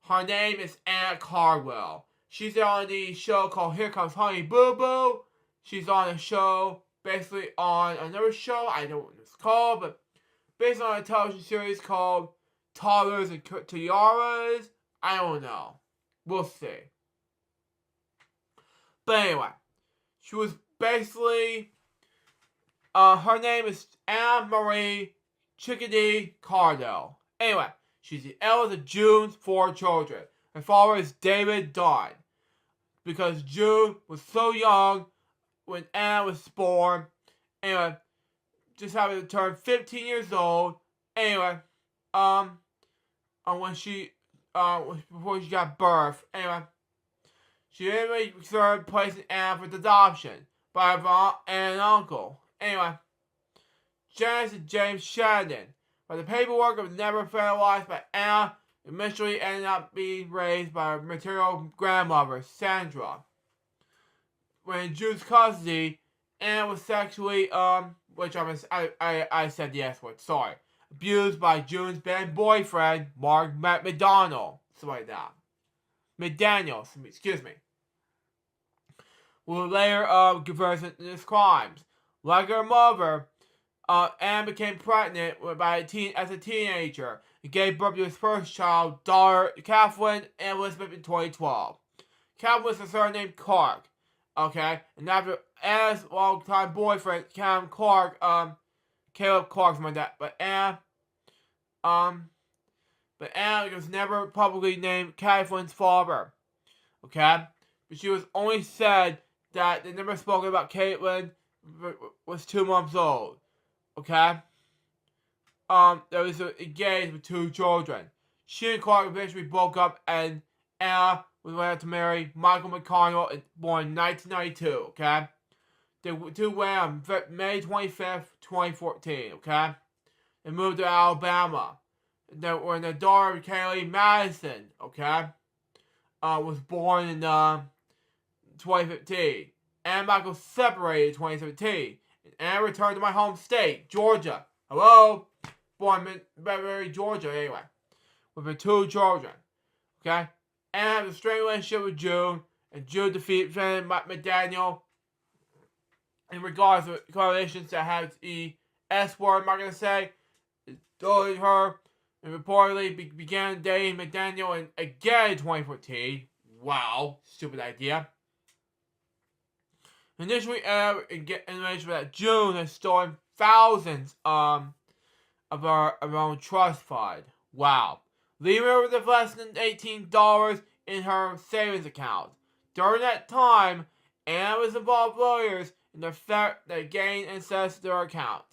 Her name is Anna Cardwell. She's on the show called Here Comes Honey Boo Boo. She's on a show, basically on another show, I don't know what it's called, but based on a television series called Toddlers and Tiaras. I don't know. We'll see. But anyway, she was basically, her name is Anna Marie Chickadee Cardell. Anyway, she's the eldest of June's 4 children. Her father is David Dunn. Because June was so young when Anna was born. Anyway, just having to turn 15 years old. Anyway, when she, before she got birth. Anyway, she anyway started placing Anna for adoption by her aunt and an uncle. Anyway, Janice and James Sheridan. But the paperwork was never finalized by Anna, eventually ended up being raised by her maternal grandmother, Sandra. When in June's custody, Anna was sexually, which I said the S word, sorry, abused by June's then boyfriend, Mark McDonald, something like that. McDaniel, excuse me. Will later confess his crimes. Like her mother, Anne became pregnant as a teenager and gave birth to his first child, daughter Kathleen Elizabeth, in 2012. Kathleen was a surname Clark, okay? And after Anne's longtime boyfriend, Caleb Clark, something like that. But Anne was never publicly named Kathleen's father, okay? But she was only said that they never spoken about Caitlin was 2 months old. Okay? There was engaged with 2 children. She and Clark eventually broke up, and Anna was later to marry Michael McConnell, born in 1992, okay? The 2 went on May 25th, 2014, okay? They moved to Alabama. When their daughter, Kaylee Madison, okay, was born in 2015. Anna and Michael separated in 2017. And I returned to my home state, Georgia. Hello? Born in Beverly, Georgia, anyway. With her 2 children. Okay? And I have a strained relationship with June. And June defeated McDaniel. In regards to correlations that has the S word, I'm not going to say. Told her. And reportedly began dating McDaniel again in 2014. Wow. Stupid idea. Initially aired in animation that June has stolen thousands of our own trust fund. Wow. Leaving her with less than $18 in her savings account. During that time, Anna was involved lawyers in the fact that gained access to their account,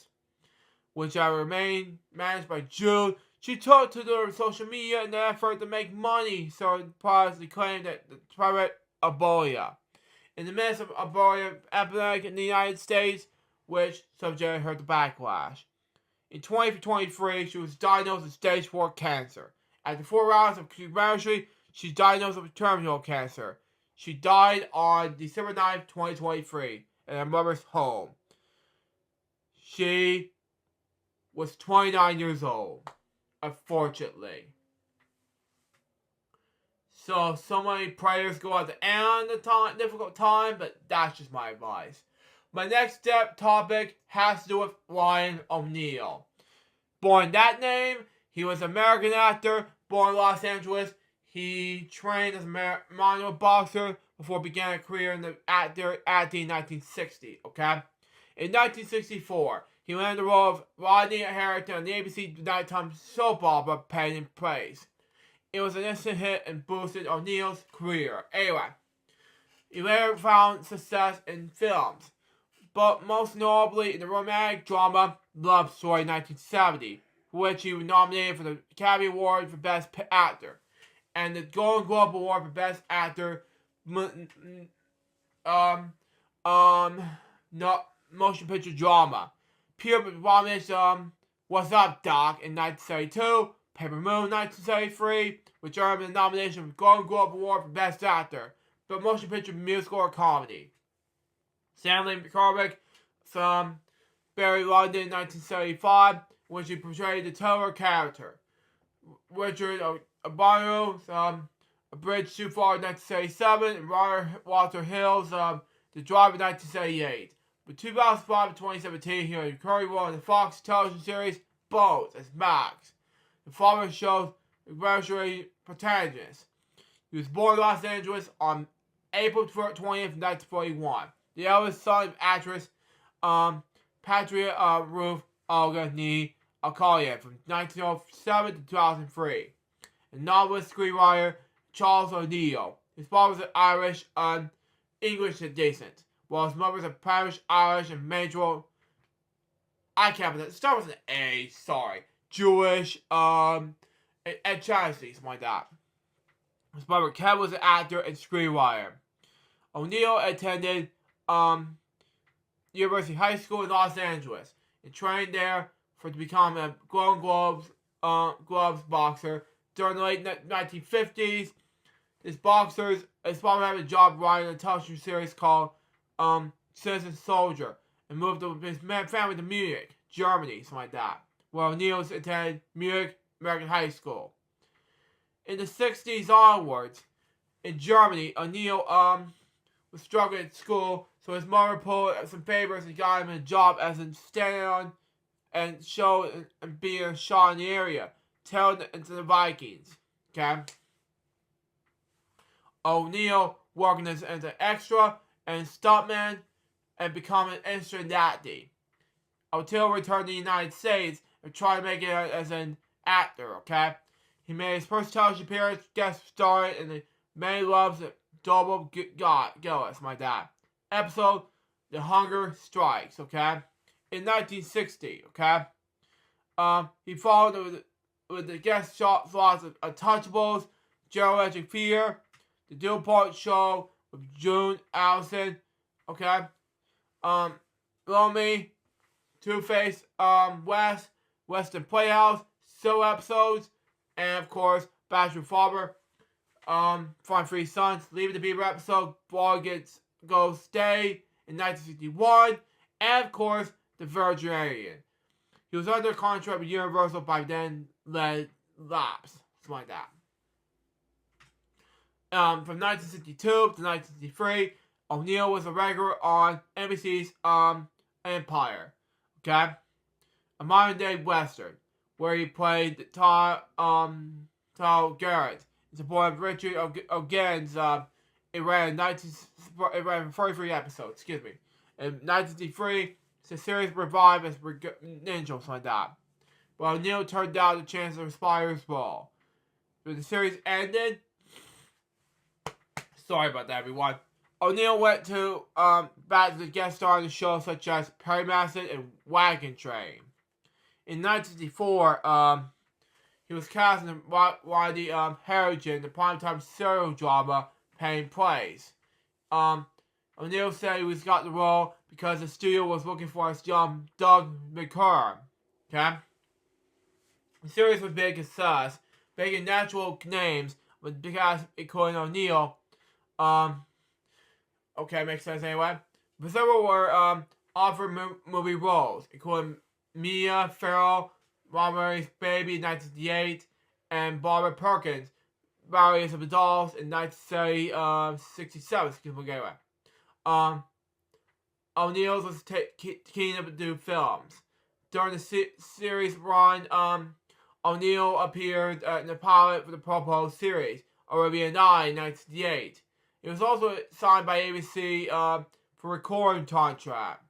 which had remained managed by June. She took to their social media in an effort to make money, so privately claimed that the private Ebola. In the midst of Ebola epidemic in the United States, which subjected her to backlash. In 2023, she was diagnosed with stage 4 cancer. After 4 rounds of chemotherapy, she's diagnosed with terminal cancer. She died on December 9th, 2023, in her mother's home. She was 29 years old, unfortunately. So many prayers go out to Anne at the difficult time, but that's just my advice. My next topic has to do with Ryan O'Neal. Born that name, he was an American actor, born in Los Angeles. He trained as a manual boxer before began a career in the acting in 1960, okay? In 1964, he landed the role of Rodney Harrington on the ABC nighttime soap opera Pain and Praise. It was an instant hit and boosted O'Neal's career. Anyway, he later found success in films, but most notably in the romantic drama Love Story 1970, for which he was nominated for the Academy Award for Best Actor, and the Golden Globe Award for Best Actor motion picture drama. Peter Promised What's Up, Doc in 1972, Paper Moon 1973, which earned him the nomination for the Golden Globe Award for Best Actor, but motion picture, musical, or comedy. Stanley Kubrick from Barry Lyndon in 1975, which he portrayed the Teller character. Richard Obano, A Bridge Too Far in 1977, and Walter Hill's The Drive in 1978. From 2005 to 2017, he had a recurring role in the Fox television series Bones as Max. The following shows graduated protagonist. He was born in Los Angeles on April 20th, 1941. The eldest son of actress Patria Ruth Olga Nee Alcalya from 1907 to 2003. And novelist screenwriter Charles O'Neill. His father was Irish and English descent, while his mother was a Polish, Irish, and major. I can't remember. It starts with an A. Sorry, Jewish, and Chinese, something like that. His brother Kev was an actor and screenwriter. O'Neill attended University High School in Los Angeles and trained there to become a Golden Gloves boxer. During the late 1950s, his father had a job writing a television series called Citizen Soldier and moved with his family to Munich, Germany, something like that, where O'Neill attended Munich American High School. In the 60s onwards, in Germany, O'Neill was struggling at school, so his mother pulled some favors and got him a job as a stand-on and show and being a shot in the area, telling to the Vikings. Okay? O'Neill working as an extra and stuntman and becoming an instant actor. Until returned to the United States and tried to make it as an actor, okay? He made his first television appearance, guest starring in the Many Loves Double Gillis, my dad. Episode, The Hunger Strikes, okay? In 1960, okay? He followed with the guest slots of Untouchables, General Electric Fear, The DuPont Show with June Allison, okay? Lomi, Two-Face, Western Playhouse, So episodes, and of course, Bachelor Father, Find Three Sons, Leave It to Beaver episode, Boy Goes Stay in 1961, and of course, The Virgin Alien. He was under contract with Universal by then led Lapse, something like that. From 1962 to 1963, O'Neill was a regular on NBC's Empire, okay? A modern-day Western, where he played Tal Garrett in support of Richard O'Gann's it ran 43 episodes. Excuse me. In 1963, the series revived as Ninja, something like that. But O'Neill turned down the chance of Spider's Ball. When the series ended, sorry about that, everyone. O'Neill went to back to guest star on the show such as Perry Mason and Wagon Train. In 1964, he was cast in Rodney Harrigan, the primetime serial drama Paying Plays. O'Neill said he got the role because the studio was looking for a young Doug McCurry. Okay? The series was big success, making natural names, but because including O'Neill, okay, makes sense anyway. But several were offered movie roles, including Mia Farrow, Marbury's Baby in 1968, and Barbara Perkins, Various of the Dolls in 1967. Excuse me, anyway. O'Neill was keen to do films. During the series run, O'Neill appeared in the pilot for the proposed series, Arabian Night in 1968. He was also signed by ABC for recording contract.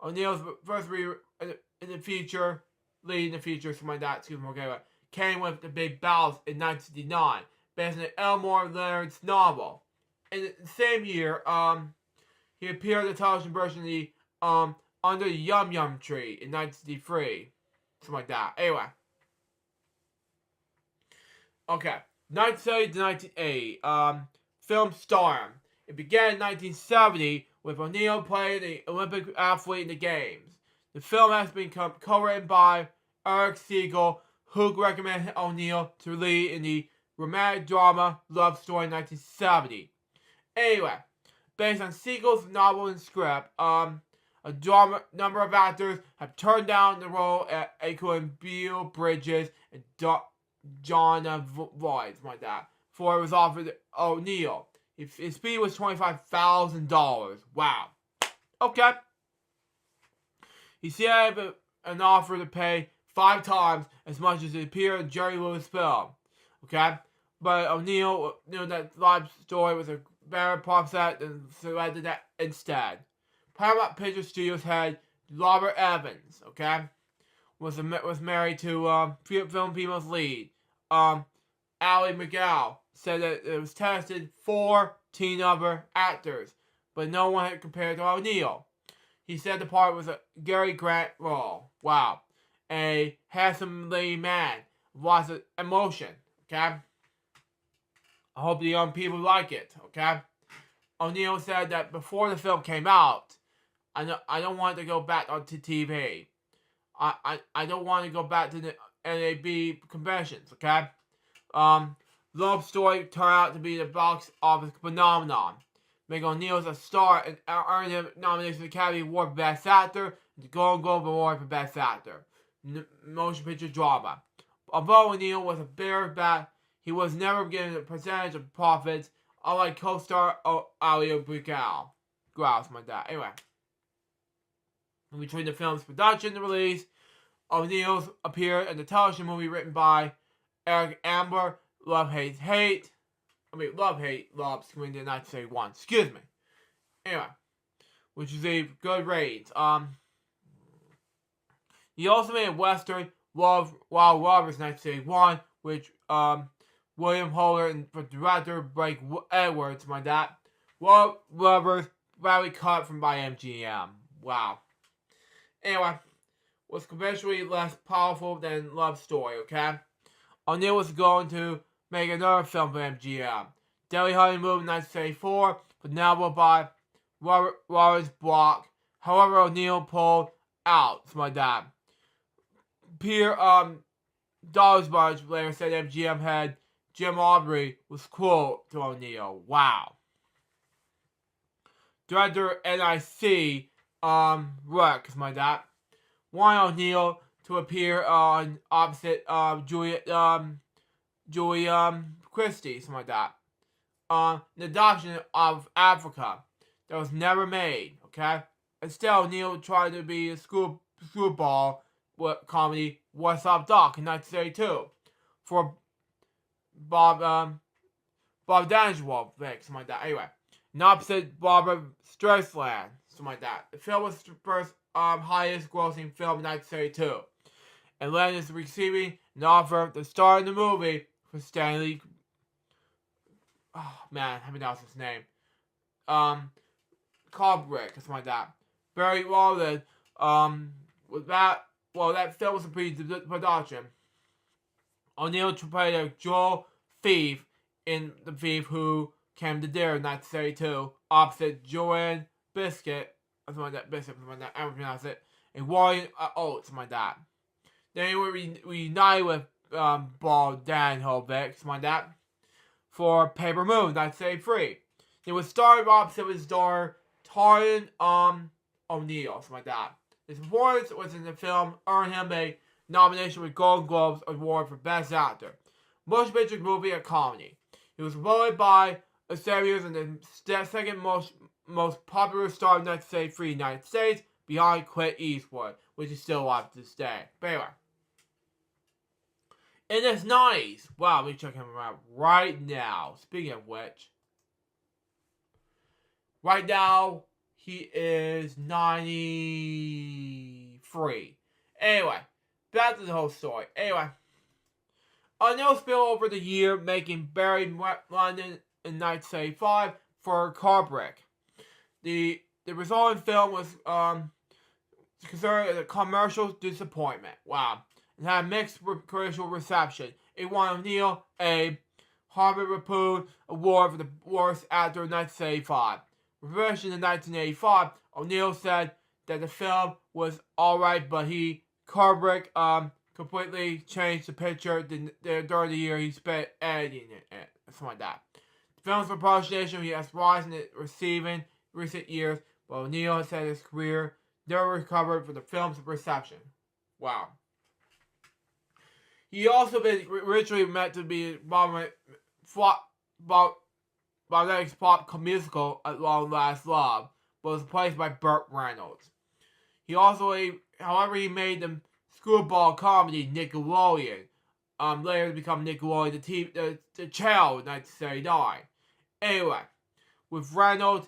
O'Neill's first in the feature, leading the feature, something like that, excuse me, okay, came with The Big Bounce in 1969, based on Elmore Leonard's novel. In the same year, he appeared in the television version of the Under the Yum Yum Tree in 1963, something like that. Anyway. Okay, 1970 to 1980, film Storm. It began in 1970 with O'Neill playing the Olympic athlete in the Games. The film has been co-written by Eric Siegel, who recommended O'Neill to lead in the romantic drama Love Story in 1970. Anyway, based on Siegel's novel and script, a number of actors have turned down the role, including Beale Bridges and John Voight, like that, before it was offered to O'Neill. His fee was $25,000. Wow. Okay. He said an offer to pay 5 times as much as it appeared in Jerry Lewis' film. Okay? But O'Neill knew that Love Story was a better pop set and selected that instead. Paramount Pictures Studios head Robert Evans, okay, was married to film People's lead. Ally McGow said that it was tested 14 other actors, but no one had compared to O'Neill. He said the part was a Gary Grant role. Wow. A handsome leading man. Lots of emotion. Okay? I hope the young people like it. Okay? O'Neill said that before the film came out, I don't want to go back onto TV. I don't want to go back to the NAB conventions. Okay? Love Story turned out to be the box office phenomenon, making O'Neill a star and earning him nominations for the Academy Award for Best Actor and the Golden Globe Award for Best Actor. Motion Picture Drama. Although O'Neill was a bigger bat, he was never given a percentage of profits, unlike co-star Alio Brigal. Grouse like that. Anyway. In between the film's production and release, O'Neill appeared in the television movie written by Eric Ambler, Love, Hate, Love, screened in 1971. Excuse me. Anyway, which is a good ratings. He also made a western, Wild Robbers, 1971, which William Holder and director Blake Edwards, like that. Wild Robbers, badly cut from by MGM. Wow. Anyway, was conventionally less powerful than Love Story, okay? O'Neill was going to make another film for MGM. Delhi Honeymoon in 1974, but now by Lawrence Block. However, O'Neill pulled out, something like that. Peter Dollsbudge later said MGM head Jim Aubrey was cruel to O'Neill. Wow. Director NIC Ruck, something like that, wanted O'Neill to appear on opposite Julie Christie, something like that. The adoption of Africa that was never made, okay? Instead, O'Neill tried to be a screwball comedy What's Up Doc in 1932 for Bob Bob D'Angelo, something like that. Anyway, and opposite Barbara Streisand, something like that. The film was the first highest grossing film in 1932. And Len is receiving an offer to star in the movie for Stanley. Oh man, I haven't announced his name. Kubrick, something like that. Very well then. With that, that film was a pre-production. O'Neill played Joel Thief in The Thief Who Came to Dinner in 1932, opposite Joanne Biscuit, something like that, something like that, I don't pronounce it, and Warren Oates, something like that. Then he would reunite with Bob Danhovic, something like that, for Paper Moon, 1933. He was starred opposite his daughter, Taryn O'Neill, something like that. His performance was in the film earned him a nomination with Golden Globes Award for Best Actor. Motion picture movie a comedy. He was voted by a series and the second most popular star of 1933 in the United States, behind Clint Eastwood, which is still alive to this day. But anyway, in his 90s, wow, let me check him out right now. Speaking of which, right now he is 93. Anyway, back to the whole story. Anyway, O'Neill spilled over the year, making Barry London in 1975 for Kubrick. The resulting film was considered a commercial disappointment. Wow. It had a mixed critical reception. It won O'Neill a Harvard Repute Award for the worst actor in 1975. Revision in 1985, O'Neill said that the film was alright, but Kubrick completely changed the picture during the year he spent editing it. Something like that. The film's appreciation he has risen in receiving recent years, but O'Neill has said his career never recovered from the film's reception. Wow. He also been originally meant to be Bob pop musical At Long Last Love, but was replaced by Burt Reynolds. He also, however, he made the screwball comedy Nickelodeon, later to become Nickelodeon, the Child in 1979. Anyway, with Reynolds,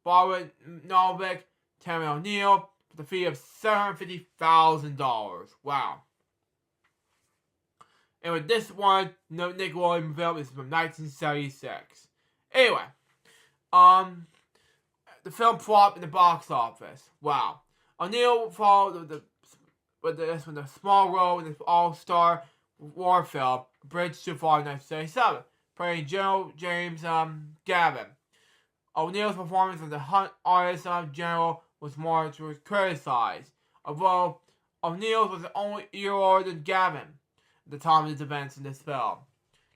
Barbara Novick, Tammy O'Neill, for the fee of $750,000. Wow. And with this one, Nickelodeon film is from 1976. Anyway, the film flopped in the box office. Wow. O'Neill followed with a small role in the all-star war film, Bridge Too Far in 1977, playing General James Gavin. O'Neill's performance as the Hunt artist General was more criticized, although O'Neill was the only year older than Gavin at the time of the events in this film.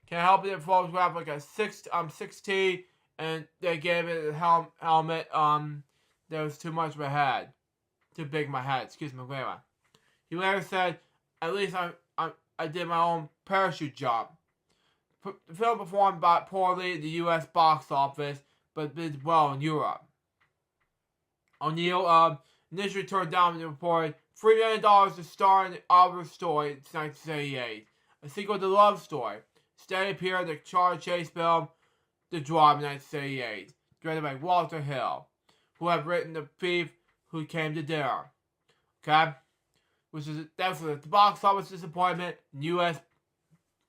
Can't help it, it photographed like a 16, and they gave it a helmet that was too much of a head. Too big of my head, excuse me, anyway. He later said, at least I did my own parachute jump. The film performed poorly in the US box office, but did well in Europe. O'Neill initially turned down the reported $3 million to star in the Oliver Story in 1978, a sequel to Love Story. Instead appeared in the Charlie Chase film The Drive in 1978, directed by Walter Hill, who had written The Thief Who Came to Dinner. Okay? Which is definitely the box office disappointment in the US,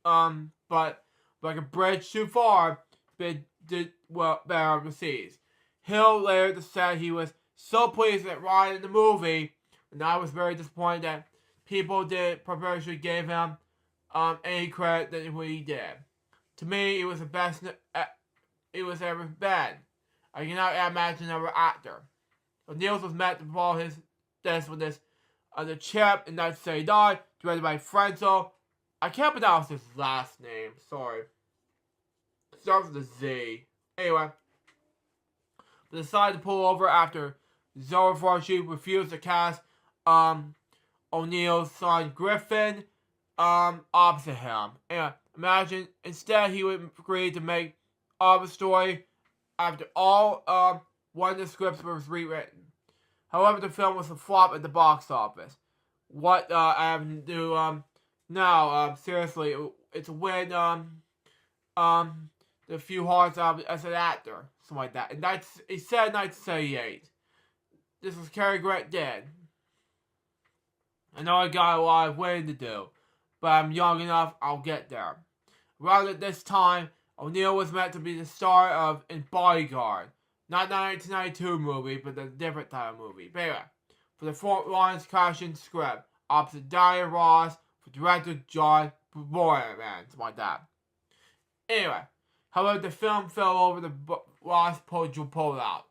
but like A Bridge Too Far did well better overseas. Hill later said he was so pleased that Ryan in the movie, and I was very disappointed that people didn't purposely give him any credit that he did. To me, it was the best it was ever been. I cannot imagine another actor. O'Neill was meant to follow his death with this The Chip in 1979, directed by Frenzel. I can't pronounce his last name, sorry. It starts with a Z. Anyway, but decided to pull over after Zoe Farshid refused to cast O'Neill's son Griffin opposite him. And imagine, instead he would agree to make the story after all one of the scripts was rewritten. However, the film was a flop at the box office. What I have to do now, seriously, it's when the few hearts out as an actor, something like that. And he said 1978. This was Cary Grant did. I know I got a lot of waiting to do, but I'm young enough, I'll get there. Around at this time, O'Neill was meant to be the star of In Bodyguard. Not the 1992 movie, but a different type of movie. But anyway, for the Fort Lawrence Caution script, opposite Diane Ross, for director John Boyman, something like that. Anyway, however, the film fell over the Ross pullout.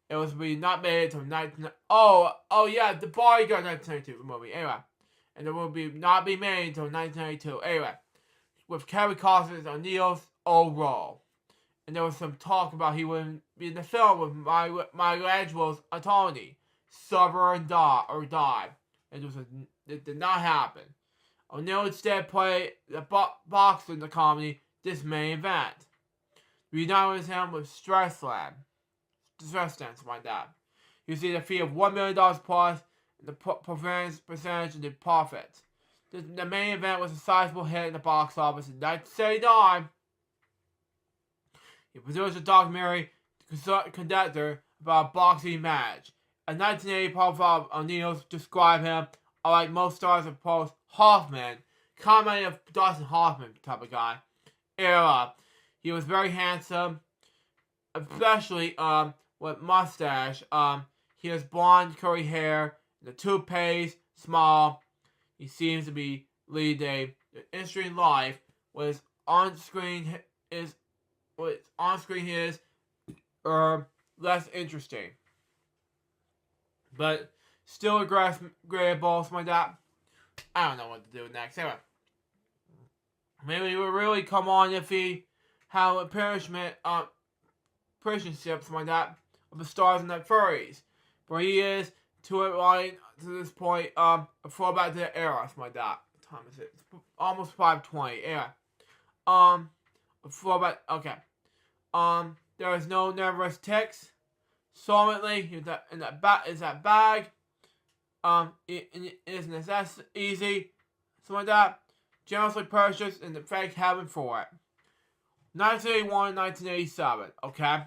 It was not made until 19... Oh yeah, The Bodyguard 1992 movie. Anyway, and it will not be made until 1992. Anyway, with Kevin Costner's O'Neill's old role. And there was some talk about he would be in the film with Michelangelo's Antony, suffer and died. It did not happen. O'Neill instead played the boxer in the comedy This Main Event. Reunited with him with Stress Dance like that. You see the fee of $1 million plus and the percentage of the profits. The main event was a sizable hit in the box office in 1979. He produced a documentary, Conductor, about a boxing match. A 1980 profile of O'Neill described him, like most stars of post-Hoffman, comedy of Dustin Hoffman type of guy, era. He was very handsome, especially with mustache. He has blonde, curly hair, the toupee, small. He seems to be leading an interesting life. With on-screen is less interesting, but still agreeable, something like that. I don't know what to do next. Anyway, maybe it would really come on if he had a punishment, something like that, of the stars and the furries. But he is to this point, a throwback to the era, something like that. What time is it? It's almost 5:20. Anyway, throwback. Okay. There is no nervous ticks. Solemnly, in that bag. It isn't that easy. Something like that. Generously purchased and thank heaven for it. 1981, 1987. Okay.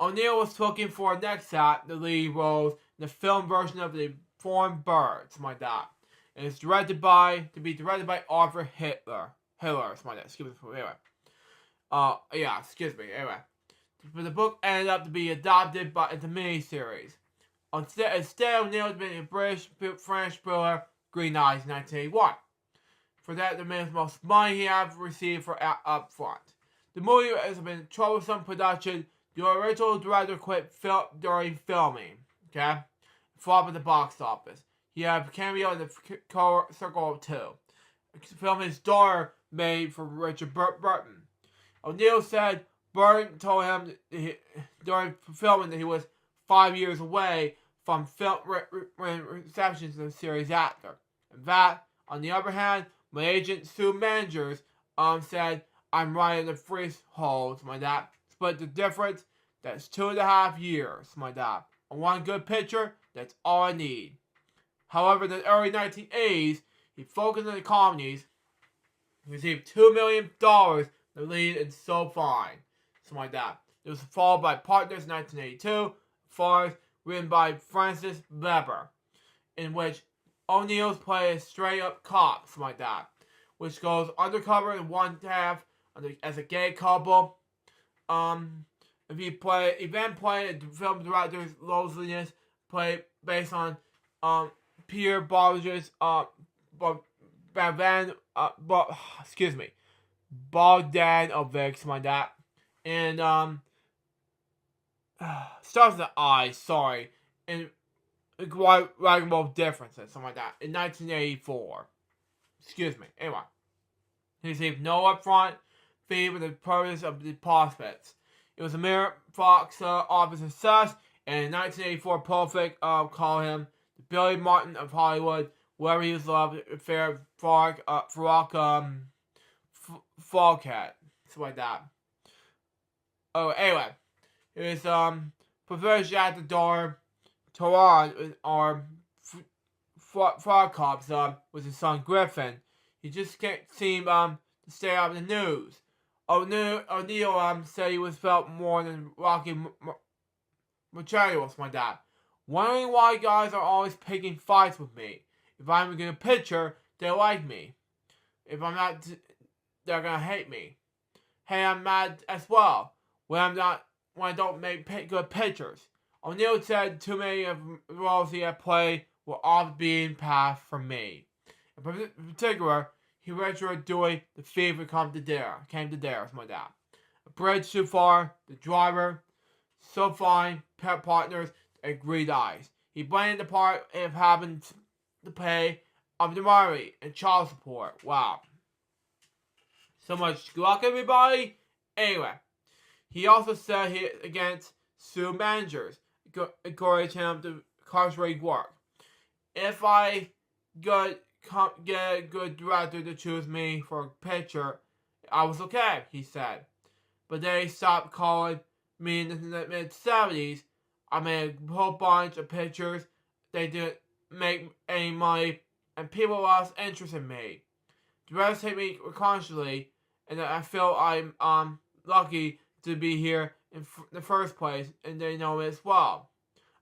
O'Neill was looking for a next act, the lead roles in the film version of The Foreign Bird, something like that. And it's directed by Arthur Hitler, something like that. Excuse me. Anyway. Excuse me. Anyway. But the book ended up to be adopted into miniseries. Instead, O'Neill has been a British-French thriller, Green Eyes, 1981. For that, the most money he has received for up front. The movie has been a troublesome production. The original director quit during filming. Okay? Flopped at the box office. He had a cameo in the Circle of Two. A film his daughter made for Richard Burton. O'Neill said Burton told him during filming that he was 5 years away from film receptions of the series actor. And that, on the other hand, my agent Sue Mangers said, I'm writing the freehold, something like that. Split the difference, that's 2.5 years, something like that. On one good picture, that's all I need. However, in the early 1980s, he focused on the comedies. He received $2 million to lead in So Fine, something like that. It was followed by Partners in 1982, Forrest, written by Francis Weber, in which O'Neill's play a straight-up cop, something like that, which goes undercover in one half as a gay couple. He then played the film director's loneliness, played based on Pierre Bogdanovich, Bogdanovich, something like that, and stars with an I, sorry, and Wagable Differences, something like that, in 1984. Excuse me. Anyway, he received no upfront fee with the purpose of the prospects. It was a mere box office success, and in 1984, Perfect called him the Billy Martin of Hollywood, wherever he was loved, fair Fallout, something like that. Oh, anyway, it was Professor at the door. Toron, or Frog Cops, with his son Griffin. He just can't seem to stay out of the news. O'Neal said he was felt more than Rocky Machario was my dad. Wondering why guys are always picking fights with me. If I'm a good pitcher, they like me. If I'm not, they're gonna hate me. Hey, I'm mad as well when I don't make good pitchers. O'Neal said too many of the roles he had played were off the beaten path for me. In particular, he registered doing The Fever came to dare with my dad. A bridge too far, The Driver, So Fine, Pet Partners, and Greed Eyes. He blamed the part of having to pay of the money and child support. Wow. So much good luck, everybody. Anyway, he also said he against sue managers, encourage him to incarcerate work. If I get a good director to choose me for a pitcher, I was okay, he said. But they stopped calling me in the mid-70s. I made a whole bunch of pitchers. They didn't make any money, and people lost interest in me. The rest hate me constantly, and I feel I'm lucky to be here in the first place, and they know it as well.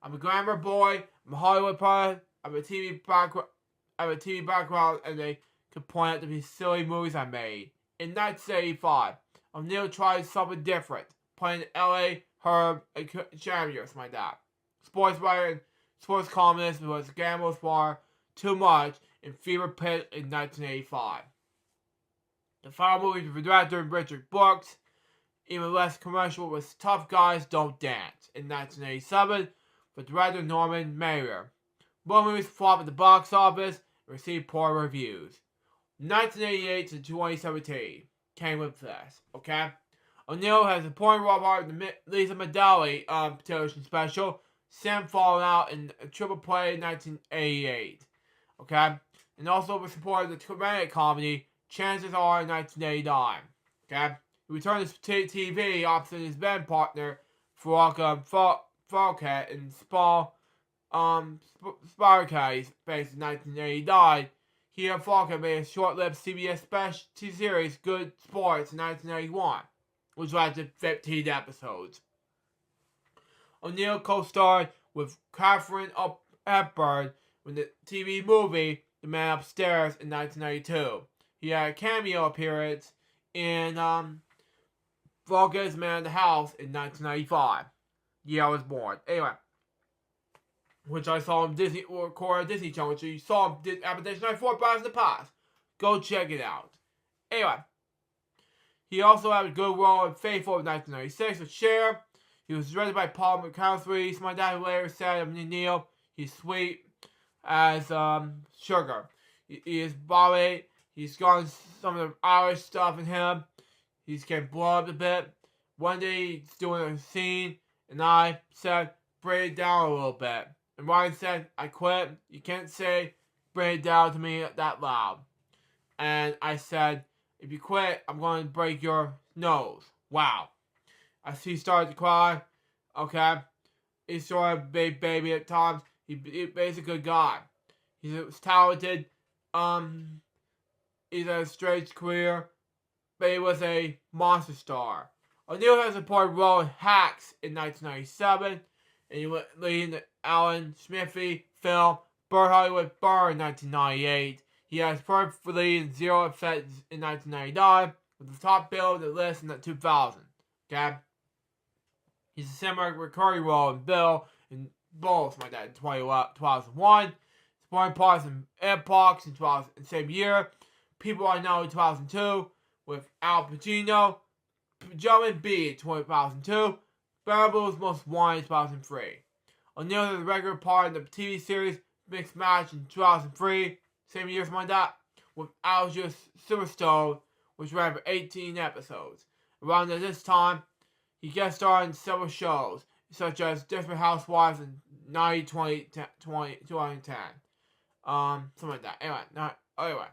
I'm a grammar boy. I'm a Hollywood product. I have a TV background, and they could point out to the silly movies I made. In 1985, O'Neal tried something different, playing L.A. Herb and Chamiers, my dad. Sports writer and sports columnist was Gamble's Bar too much in Fever Pit in 1985. The final movie for director Richard Brooks, even less commercial, was Tough Guys Don't Dance in 1987 for director Norman Maier. Both movies flopped at the box office and received poor reviews. 1988 to 2017 came with this, okay? O'Neal has a important role part in the Lisa Minnelli television special, Sam Falling Out in a triple play in 1988, okay? And also was supported the romantic comedy Chances Are in 1989, okay? He returned to TV opposite his band partner, Falcat in Sparkcase, based in 1989. He and Falcat made a short-lived CBS special series, Good Sports, in 1991, which lasted 15 episodes. O'Neal co-starred with Katharine Hepburn in the TV movie The Man Upstairs in 1992. He had a cameo appearance in Falcat's Man in the House in 1995. Yeah, I was born. Anyway, which I saw on Disney Channel, which you saw on Appalachian 94 Blast in the past. Go check it out. Anyway, he also had a good role in Faithful in 1996 with Cher. He was directed by Paul McCarthy. My dad later said of O'Neal, he's sweet as sugar. He is body. He's got some of the Irish stuff in him. He's getting blow up a bit. One day he's doing a scene, and I said, bring it down a little bit. And Ryan said, I quit. You can't say, bring it down to me that loud. And I said, if you quit, I'm going to break your nose. Wow. As he started to cry, okay, he's sort of a big baby at times. He's a good guy. He's talented. He's had a strange career, but he was a monster star. O'Neal has a important role in Hacks in 1997, and he was leading the Alan Smithy film Bird Hollywood Burn in 1998. He has first lead in Zero Effects in 1999, with the top bill of the list in 2000. Okay? He's a similar recurring role in Bill and both, my dad, in 2001. Supporting parts in Airpox in the same year. People I Know in 2002, with Al Pacino. Gentleman B in 2002. Variables Most Wanted in 2003. O'Neal has a regular part in the TV series Mixed Match in 2003. Same year as my dad, with Alger Silverstone, which ran for 18 episodes. Around this time, he guest starred in several shows, such as Desperate Housewives in 2010. Something like that. Anyway.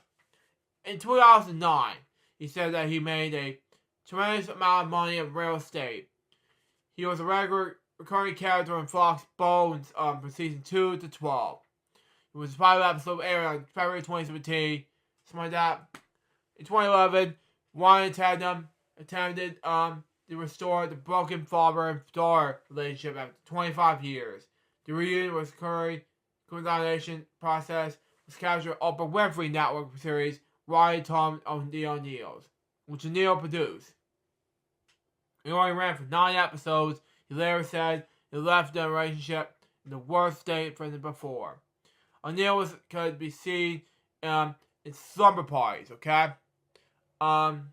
In 2009, he said that he made a tremendous amount of money in real estate. He was a regular recurring character in Fox Bones from season 2 to 12. It was a pilot episode aired on February 2017. Something like that. In 2011, Ryan and Tatum attempted to restore the broken father and daughter relationship after 25 years. The reunion was coordination process was captured on Oprah Winfrey Network series Ryan, Tom, and the O'Neills, which O'Neill produced. It only ran for 9 episodes. He later said he left the relationship in the worst state from before. O'Neill could be seen in slumber parties, okay? Slumber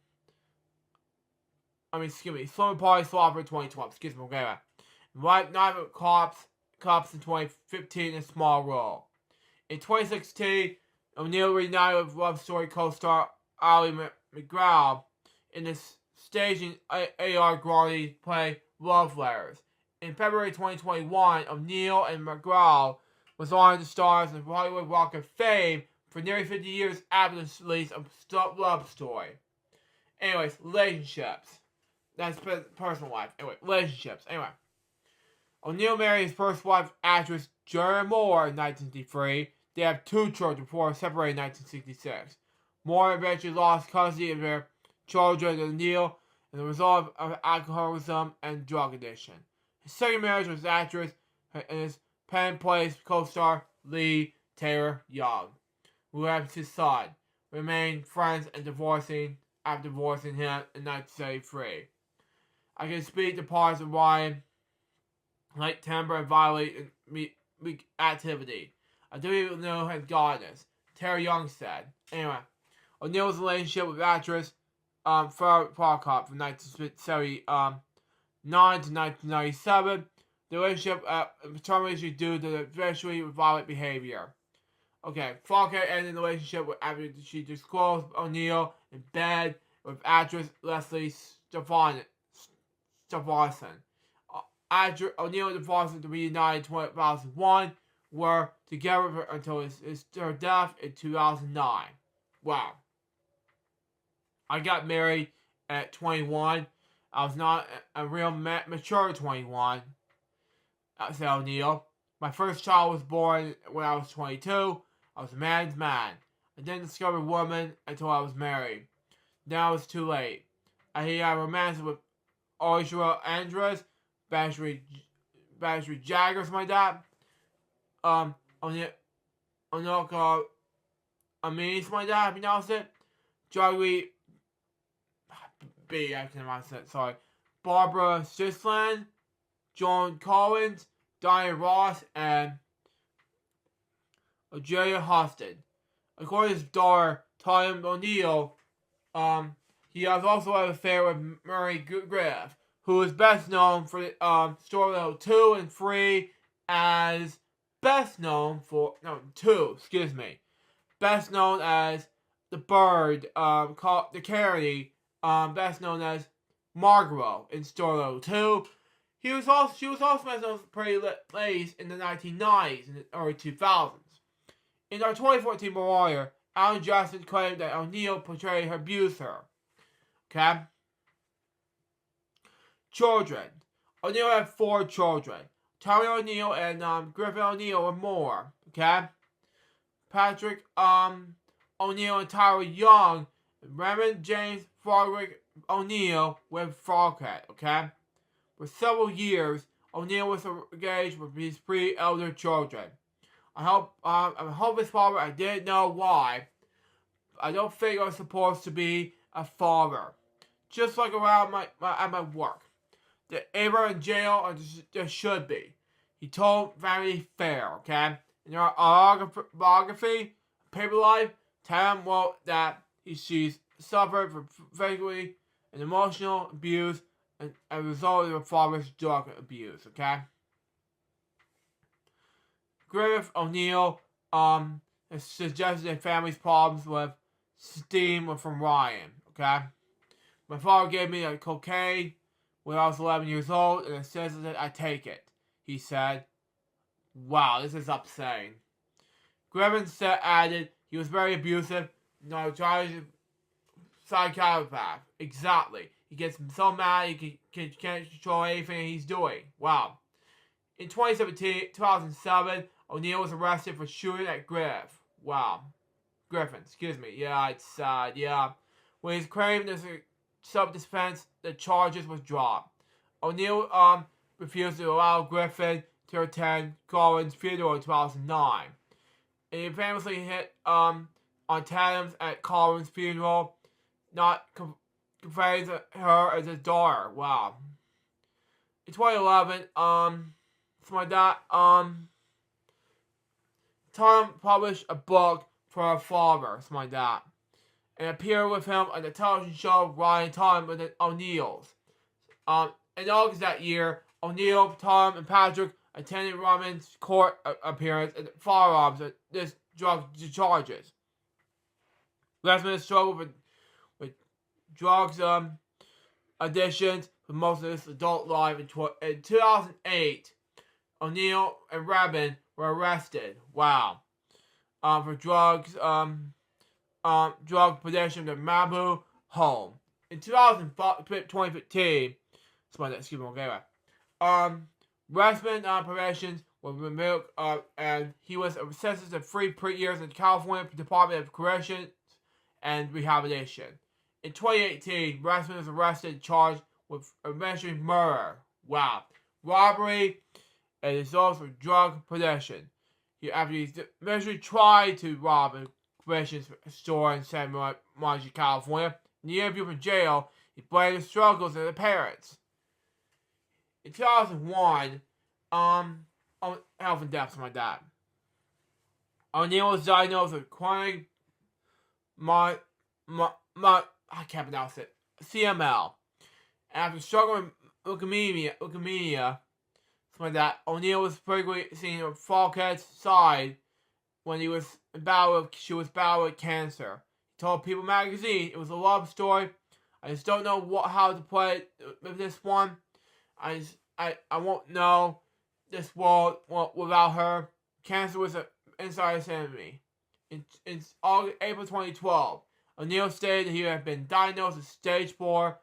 Party Slaughter 2012, excuse me, okay. Right Night with Cops in 2015 in a small role. In 2016, O'Neill reunited with Love Story co-star Ali McGraw in the staging A.R. Grandi play Love Letters. In February 2021, O'Neill and McGraw was honored the stars of Hollywood Walk of Fame for nearly 50 years after the release of Love Story. Anyways, relationships. That's personal life. Anyway, relationships. Anyway. O'Neill married his first wife, actress Jerry Moore, in 1963. They have 2 children before separating in 1966. Moore eventually lost custody of their children to O'Neill as a result of alcoholism and drug addiction. His second marriage was actress and his Penn Place co-star Lee Taylor Young, who had his son, remained friends and after divorcing him in 1973. I can speak to parts of Ryan like temper and violate weak activity. I don't even know his godness, Terry Young said. Anyway, O'Neill's relationship with actress Farrah Fawcett from 1979 to 1997. The relationship terminated due to eventually violent behavior. Okay, Fawcett ended the relationship after she disclosed O'Neill in bed with actress Leslie Stephenson. O'Neill and Fawcett reunited in 2001, were together until her death in 2009. Wow. I got married at 21. I was not a real mature 21. Said O'Neill. My first child was born when I was 22. I was a man's man. I didn't discover woman until I was married. Now it's too late. I had romance with Audra Andres, Bashley Jaggers, my dad. Onoka Amis, my dad, if you notice it. Joey B, I can pronounce it, sorry. Barbara Sisland, John Collins, Diane Ross, and Ajeya Hostin. According to his daughter, Tom O'Neill, he has also had an affair with Murray Griff, who is best known for Story Level 2 and 3 as best known as the bird, called the Carrie, best known as Margot in Story Level 2. She was also best known as Pretty Ladies in the 1990s and the early 2000s. In our 2014 memoir, Alan Jackson claimed that O'Neill portrayed her abuser. Okay? Children. O'Neill had 4 children. Tommy O'Neill and Griffin O'Neill were more. Okay? Patrick O'Neill and Tyler Young, Raymond James Frederick O'Neill with Fawcett. Okay? For several years, O'Neill was engaged with his 3 elder children. I hope his father, I didn't know why. I don't think I was supposed to be a father. Just like around at my work. The Ava in jail, there should be. He told Vanity Fair, okay? In her biography, Paper Life, Tam wrote that she's suffered from physically and emotional abuse as a result of her father's drug abuse, okay? Griffith O'Neill has suggested that family's problems with steam were from Ryan, okay? My father gave me a cocaine when I was 11 years old, and it says that I take it, he said. Wow, this is upsetting. Griffith added he was very abusive, tried to psychopath. Exactly. He gets so mad he can't control anything he's doing. Wow. In 2007, O'Neill was arrested for shooting at Griffin. Wow. Griffin, excuse me. Yeah, it's sad. Yeah. When his claim as a self-defense, the charges was dropped. O'Neill refused to allow Griffin to attend Garland's funeral in 2009. And he famously hit on Tatum's at Garland's funeral, not conveying her as his daughter. Wow. In 2011, something like that, Tatum published a book for her father, something like that, and appeared with him on the television show Ryan Tatum with the O'Neills. In August that year, O'Neill, Tatum, and Patrick attended Roman's court appearance at firearms and this drug charges. Resman struggled with drugs addictions for most of his adult life. In 2008, O'Neill and Redman were arrested. Wow. For drug possession at Malibu home. In 2015, Resman probations were removed, and he was sentenced to 3 years in the California Department of Corrections and Rehabilitation. In 2018, Resman was arrested and charged with eventually murder. Wow. Robbery and assault for drug possession. After he eventually tried to rob a provisions store in San Martin, California, in the interview from jail, he blamed the struggles of the parents. In 2001, health and death, something like that. O'Neill was diagnosed with chronic I can't pronounce it, CML. After struggling with leukemia, something like that, O'Neill was frequently seen on Falket's side when she was battling with cancer. He told People magazine it was a love story. I just don't know how to play it with this one. I won't know this world without her. Cancer was an insider's enemy. In April 2012, O'Neill stated that he had been diagnosed with stage 4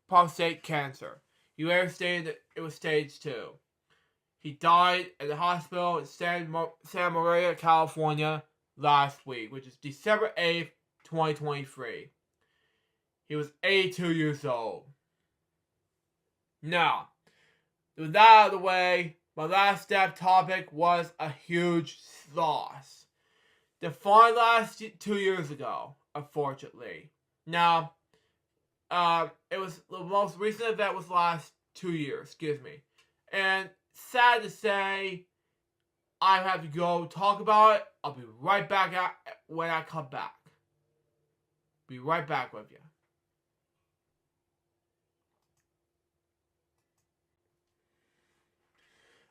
prostate cancer. He later stated that it was stage 2. He died at the hospital in Santa Maria, California last week, which is December 8th, 2023. He was 82 years old. Now, with that out of the way, my last step topic was a huge loss. Defined last 2 years ago, unfortunately. Now, it was the most recent event was last 2 years, excuse me. And sad to say, I have to go talk about it. I'll be right back when I come back. Be right back with you.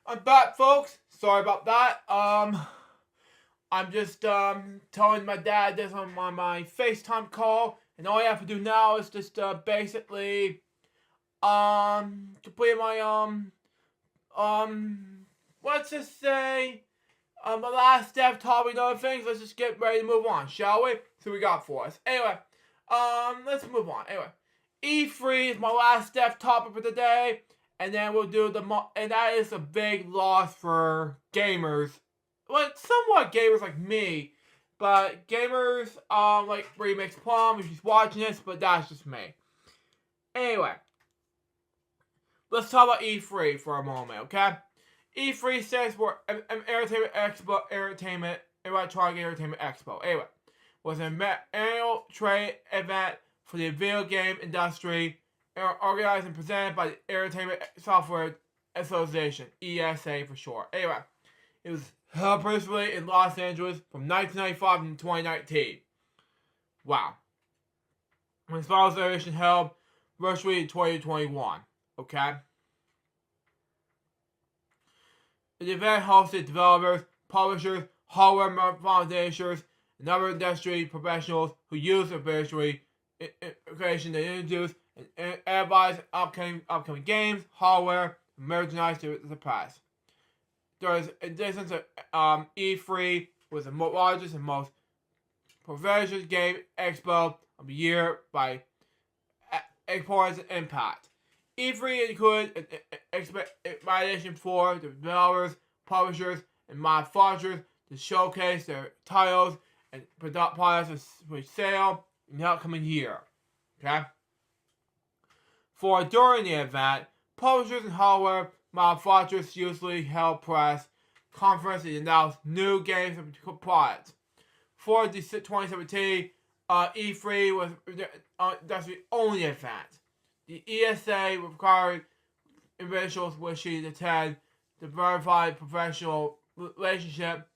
I'm back, folks. Sorry about that. I'm just telling my dad this on my FaceTime call, and all I have to do now is just basically complete my let's just say my last step topic and other things. Let's just get ready to move on, shall we? See what we got for us. Anyway, let's move on. Anyway, E3 is my last step topic for today, and then we'll do and that is a big loss for gamers. Well, somewhat gamers like me, but gamers like Remix Plum if she's watching this, but that's just me. Anyway, let's talk about E3 for a moment, okay? E3 stands for Entertainment Expo, Electronic Entertainment Expo. Anyway, was an annual trade event for the video game industry, organized and presented by the Entertainment Software Association, ESA for short. Anyway, it was held principally in Los Angeles from 1995 to 2019. Wow. When the Association held virtually in 2021. Okay? The event hosted developers, publishers, hardware manufacturers, and other industry professionals who use the virtual integration to introduce and advise upcoming games, hardware, and merchandise to the press. In addition to E3 was the largest and most professional game expo of the year by importance and impact. E3 included an invitation for the developers, publishers, and manufacturers to showcase their titles and products for sale in the upcoming year. Okay? For during the event, publishers and hardware manufacturers usually held press conferences and announced new games and products. For the 2017 E3 was that's the only event. The ESA required individuals wishing to attend the verified professional relationship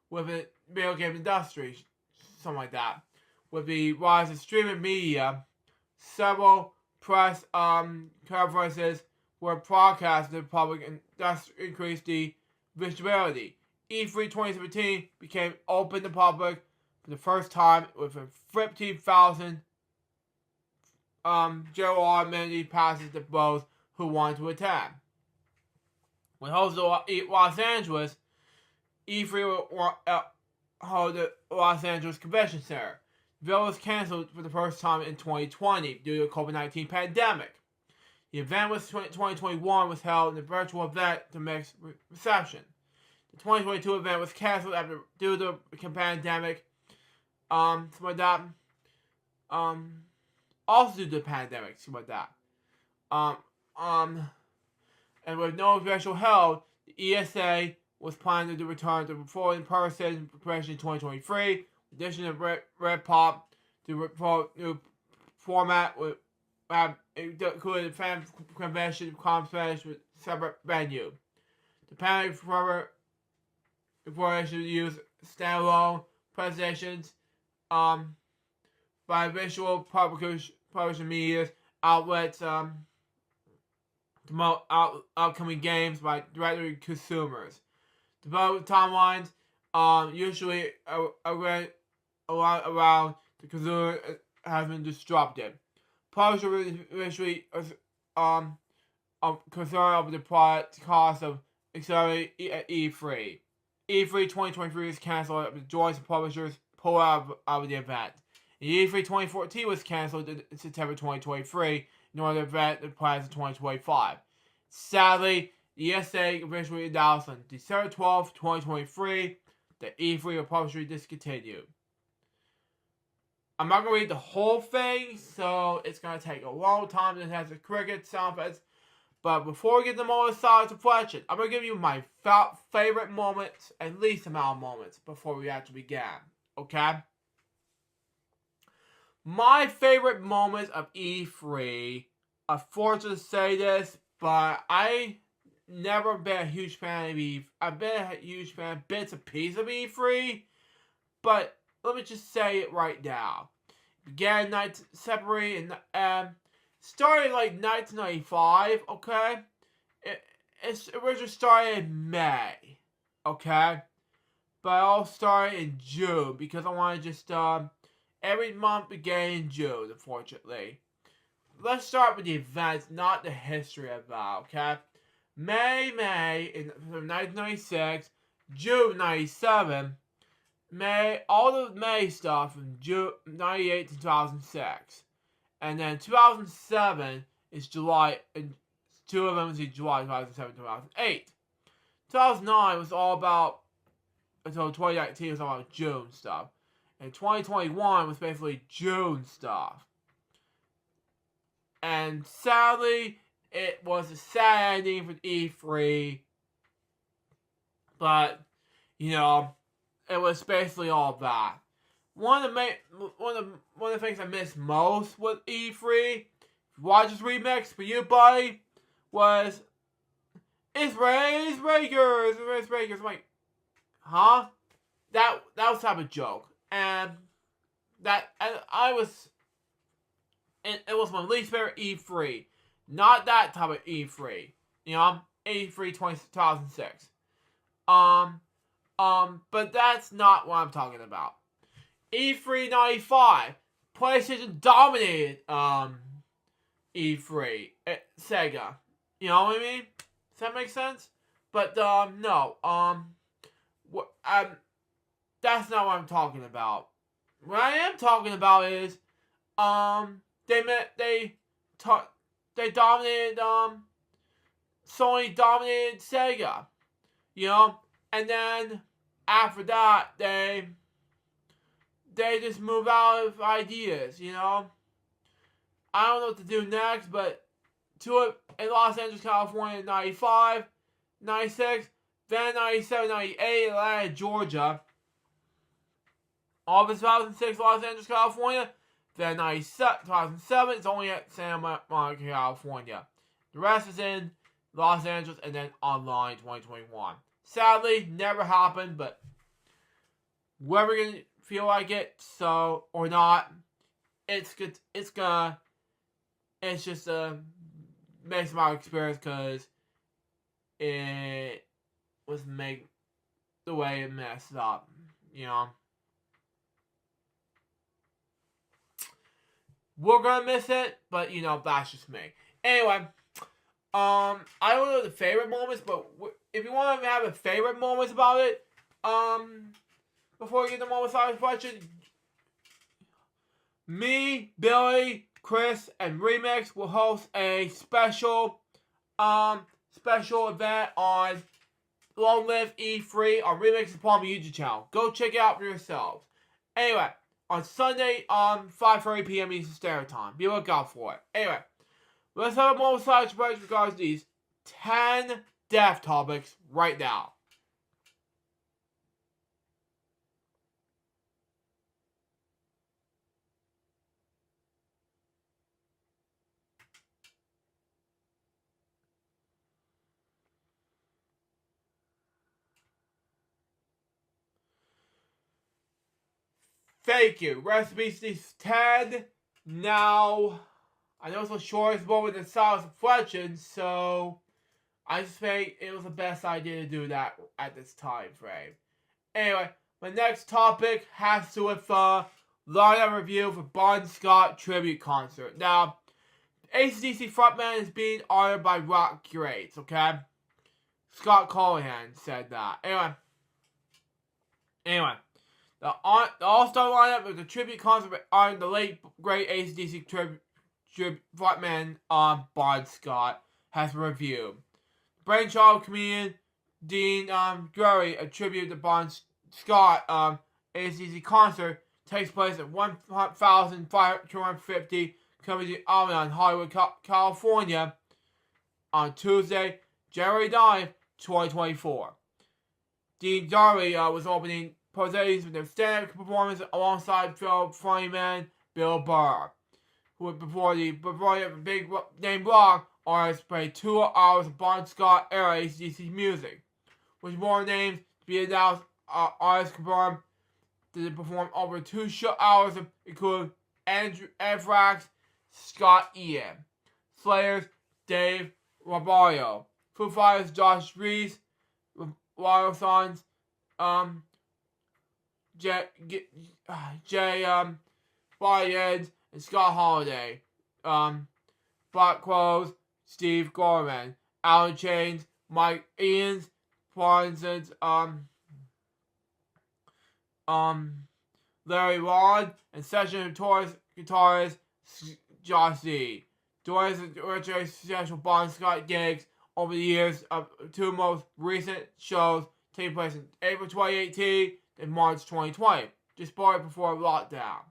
with the video game industry, something like that. With the rise of streaming media, several press conferences were broadcast to the public and thus increased the visibility. E3 2017 became open to the public for the first time with 15,000 general amenity passes to those who wanted to attend. When hosted at Los Angeles, E3 will hold the Los Angeles Convention Center. The event was canceled for the first time in 2020 due to the COVID-19 pandemic. The event was 2021 was held in a virtual event to mixed reception. The 2022 event was canceled due to the pandemic. Something like that. Also due to the pandemic, something like that. And with no virtual held, the ESA was planning to return to full in-person preparation in 2023. In addition to Red Pop, the new format would have included fan convention conference with separate venue. The panel before should use standalone presentations by visual publishing media outlets to promote upcoming games by directly consumers. Development timelines usually around the consumer has been disrupted. Publishers usually concerned over the product cost of accelerating E3. E3 2023 is canceled after the joint publishers pull out of the event. E3 2014 was canceled in September 2023 in order to event the plans in 2025. Sadly, the ESA eventually announced on December 12, 2023 that E3 will publicly discontinue. I'm not going to read the whole thing, so it's going to take a long time. It has a cricket sound effects. But before we get to more sides of question, I'm going to give you my favorite moments and least amount of moments before we actually begin. Okay? My favorite moments of E3, unfortunately to say this, but I never been a huge fan of E3. I've been a huge fan of bits and pieces of E3, but let me just say it right now. It began separating and started like 1995, okay? It originally started in May, okay? But it all started in June because I want to just, every month began in June, unfortunately. Let's start with the events, not the history of that, okay? May from 1996, June 97, May, all the May stuff from June 98 to 2006. And then 2007 is July, and two of them is July 2007 2008. 2009 was all about, until 2019 was all about June stuff. And 2021 was basically June stuff. And sadly, it was a sad ending for E3. But, you know, it was basically all that. One of the things I missed most with E3, Rogers Remix for you, buddy, was it's Race Breakers. I'm like, huh? That was type of joke, and it was my least favorite E3, not that type of E3. You know, E3 2006. But that's not what I'm talking about. E3 95, PlayStation dominated E3, Sega. You know what I mean? Does that make sense? But no, that's not what I'm talking about. What I am talking about is they dominated Sony dominated Sega. You know, and then after that they just move out of ideas, you know. I don't know what to do next, but to it in Los Angeles, California in 95, 96, then 97, 98, Atlanta, Georgia. August 2006, Los Angeles, California. Then 2007, it's only at Santa Monica, California. The rest is in Los Angeles and then online 2021. Sadly, never happened, but whoever gonna feel like it, so or not, it's good. It's just a makes my experience because it was made the way it messed up, you know. We're gonna miss it, but you know, that's just me. Anyway, I don't know the favorite moments, but if you want to have a favorite moments about it, before we get the moment silence question, me, Billy, Chris, and Remix will host a special event on Long Live E3 on Remix's Palm YouTube channel. Go check it out for yourselves. Anyway, on Sunday, 5:30 p.m. Eastern Standard Time. Be looking out for it. Anyway, let's have a moment silence break regards to these 10 death topics right now. Thank you. Recipes these 10. Now, I know it's the shortest moment in silence reflection, so I just think it was the best idea to do that at this time frame. Anyway, my next topic has to do with lineup review for Bon Scott tribute concert. Now, AC/DC frontman is being honored by rock greats, okay? Scott Callahan said that. Anyway. The All-Star lineup of the tribute concert honoring the late great AC/DC tribute frontman Bon Scott has been reviewed. Brainchild comedian Dean Drury attributed to Bon Scott AC/DC concert takes place at 1,550 Comedy Avenue in Hollywood, California on Tuesday, January 9th, 2024. Dean Drury was opening Pose's with their stand-up performance alongside fellow funny man Bill Burr, who would before the big name rock artist played 2 hours of Bon Scott era AC/DC music, with more names to be announced. Artists confirmed to perform over 2 hours of include Andrew Anthrax, Scott Ian, Slayers, Dave Raballo, Foo Fighters, Josh Reese, Wild Sons, Jay Byed and Scott Holiday, Black Crowes, Steve Gorman, Alan Chains, Mike Ians, Parsons, Larry Rod, and session guitarist Josh Z. Doris and successful Bon Scott gigs over the years of 2 most recent shows taking place in April 2018 and March 2020, just before lockdown.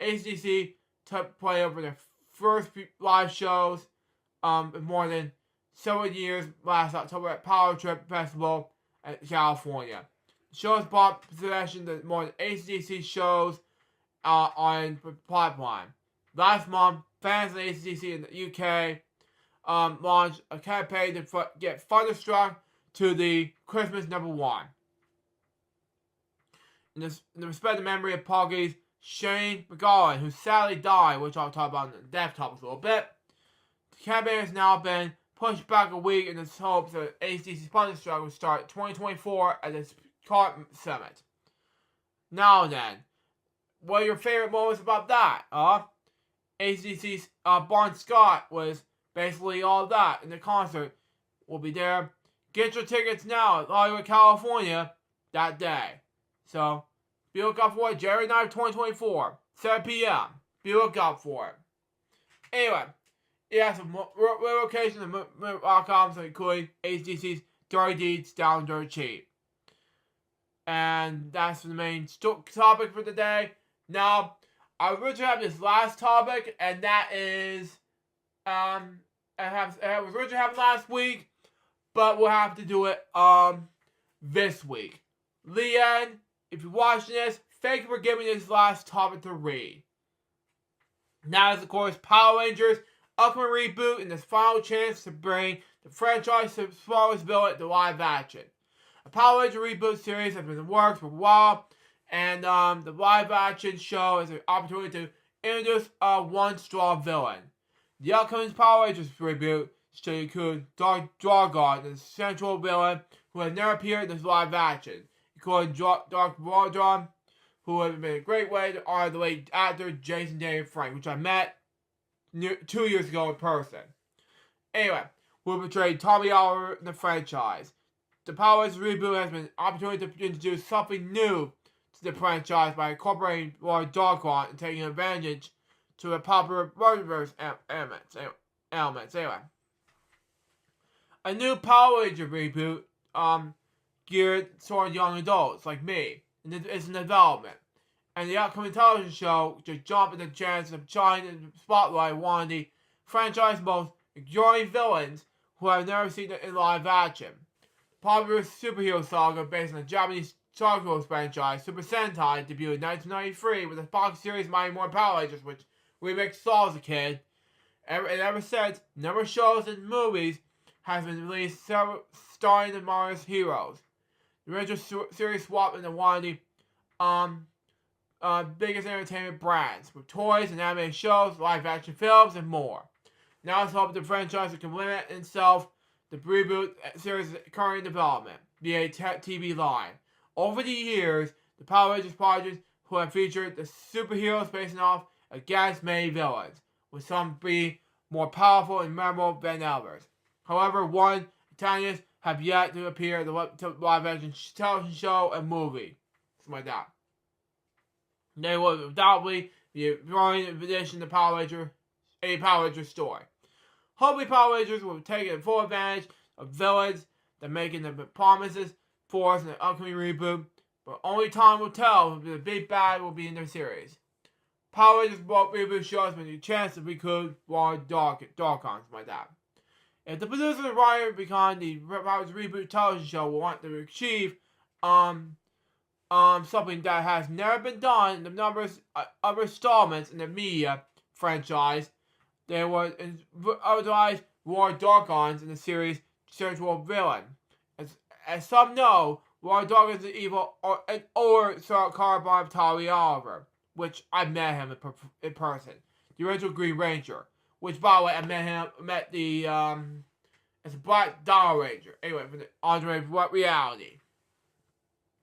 AC/DC took play over their first live shows in more than 7 years last October at Power Trip Festival in California. The shows brought possession to more than AC/DC shows on the pipeline. Last month, fans of AC/DC in the UK launched a campaign to get Thunderstruck to the Christmas #1. In the respect of memory of Poggy's Shane McGowan, who sadly died, which I'll talk about in the death topics a little bit. The campaign has now been pushed back a week in the hopes that AC/DC's Thunderstruck will start 2024 at the Scott Summit. Now then, what are your favorite moments about that? AC/DC's Bon Scott was basically all that, and the concert will be there. Get your tickets now at Hollywood, California that day. So, be looking out for it, January 9th, 2024, 7 p.m. Be looking out for it. Anyway, it has some locations and outcomes including AC/DC's Dirty Deeds Down Dirt Cheap. And that's the main topic for today. Now, I originally have this last topic, and that is, I was originally having last week, but we'll have to do it, this week. Leanne, if you're watching this, thank you for giving me this last topic to read. Now is, of course, Power Rangers upcoming reboot and this final chance to bring the franchise to smallest villain to live action. A Power Ranger reboot series has been in the works for a while, and the live action show is an opportunity to introduce a one-star villain. The upcoming Power Rangers reboot should include Dark Dragon, the central villain who has never appeared in this live action, including Dark Dragon, who would have been a great way to honor the late actor Jason David Frank, which I met 2 years ago in person. Anyway, who portrayed Tommy Oliver in the franchise. The Power Rangers reboot has been an opportunity to introduce something new to the franchise by incorporating Lord Darkon and taking advantage to the popular multiverse elements. Anyway, a new Power Ranger reboot geared toward young adults like me is in development, and the upcoming television show just jumped at the chance of shining in the spotlight one of the franchise's most enduring villains who have never seen it in live action. The popular superhero saga based on the Japanese Star Wars franchise Super Sentai debuted in 1993 with the Fox series Mighty Morphin Power Rangers, which remake saw as a kid. And ever since, a number of shows and movies has been released starring the Marvel's heroes. The original series swapped into one of the biggest entertainment brands, with toys and animated shows, live-action films, and more. Now it's hoped the franchise can limit itself. The reboot series is currently in development via TV line. Over the years, the Power Rangers projects who have featured the superheroes facing off against many villains, with some being more powerful and memorable than others. However, one antagonists have yet to appear in the live-action television show and movie. Something like that. They will undoubtedly be a growing addition to a Power Ranger story. Hopefully, Power Rangers will take full advantage of villains that making the promises for us in the upcoming reboot, but only time will tell if the big bad will be in their series. Power Rangers reboot shows me a chance to recruit more Darkons like that. If the producers and writers behind the Power Rangers reboot television show will want to achieve something that has never been done in the numbers of installments in the media franchise, they would otherwise Lord Darkons in the series central villain. As some know, Lord Darkon is an evil or carbon of Tommy Oliver, which I met him in person. The original Green Ranger, which by the way I met the it's a Black Dollar Ranger. Anyway, from the Andre Reality.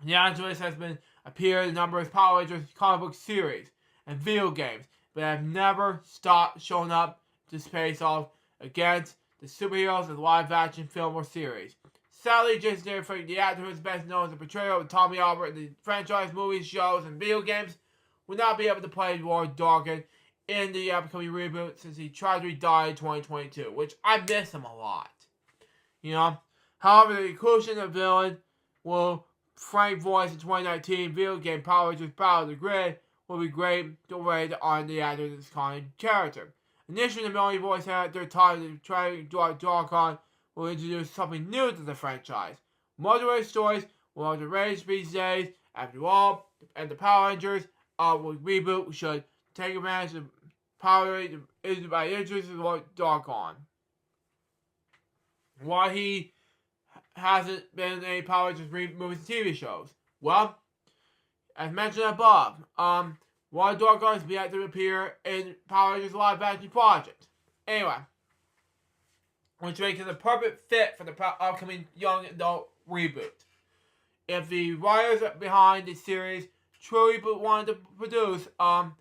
The Angeles has been appeared in a number of Power Rangers comic book series and video games, but have never stopped showing up to face off against the superheroes in live action film or series. Sadly, Jason David Frank, the actor who is best known as the portrayal of Tommy Oliver in the franchise movies, shows, and video games, will not be able to play Lord Darkon in the upcoming reboot since he tragically died in 2022, which I miss him a lot. However, the inclusion of the villain will Frank voice in 2019 video game Power Rangers Battle of the Grid will be great the way to honor the actor of this kind of character. Initially, the Melody voice actor time to try to Darkon will introduce something new to the franchise. Multiple stories will have the rage these days. After all, and the Power Rangers will reboot should take advantage of Power Rangers by introducing Darkon. Why he hasn't been in any Power Rangers movies and TV shows? Well, as mentioned above, Lord Darkon is yet to appear in Power Rangers live action project. Anyway, which makes it a perfect fit for the upcoming young adult reboot. If the writers behind the series truly wanted to produce a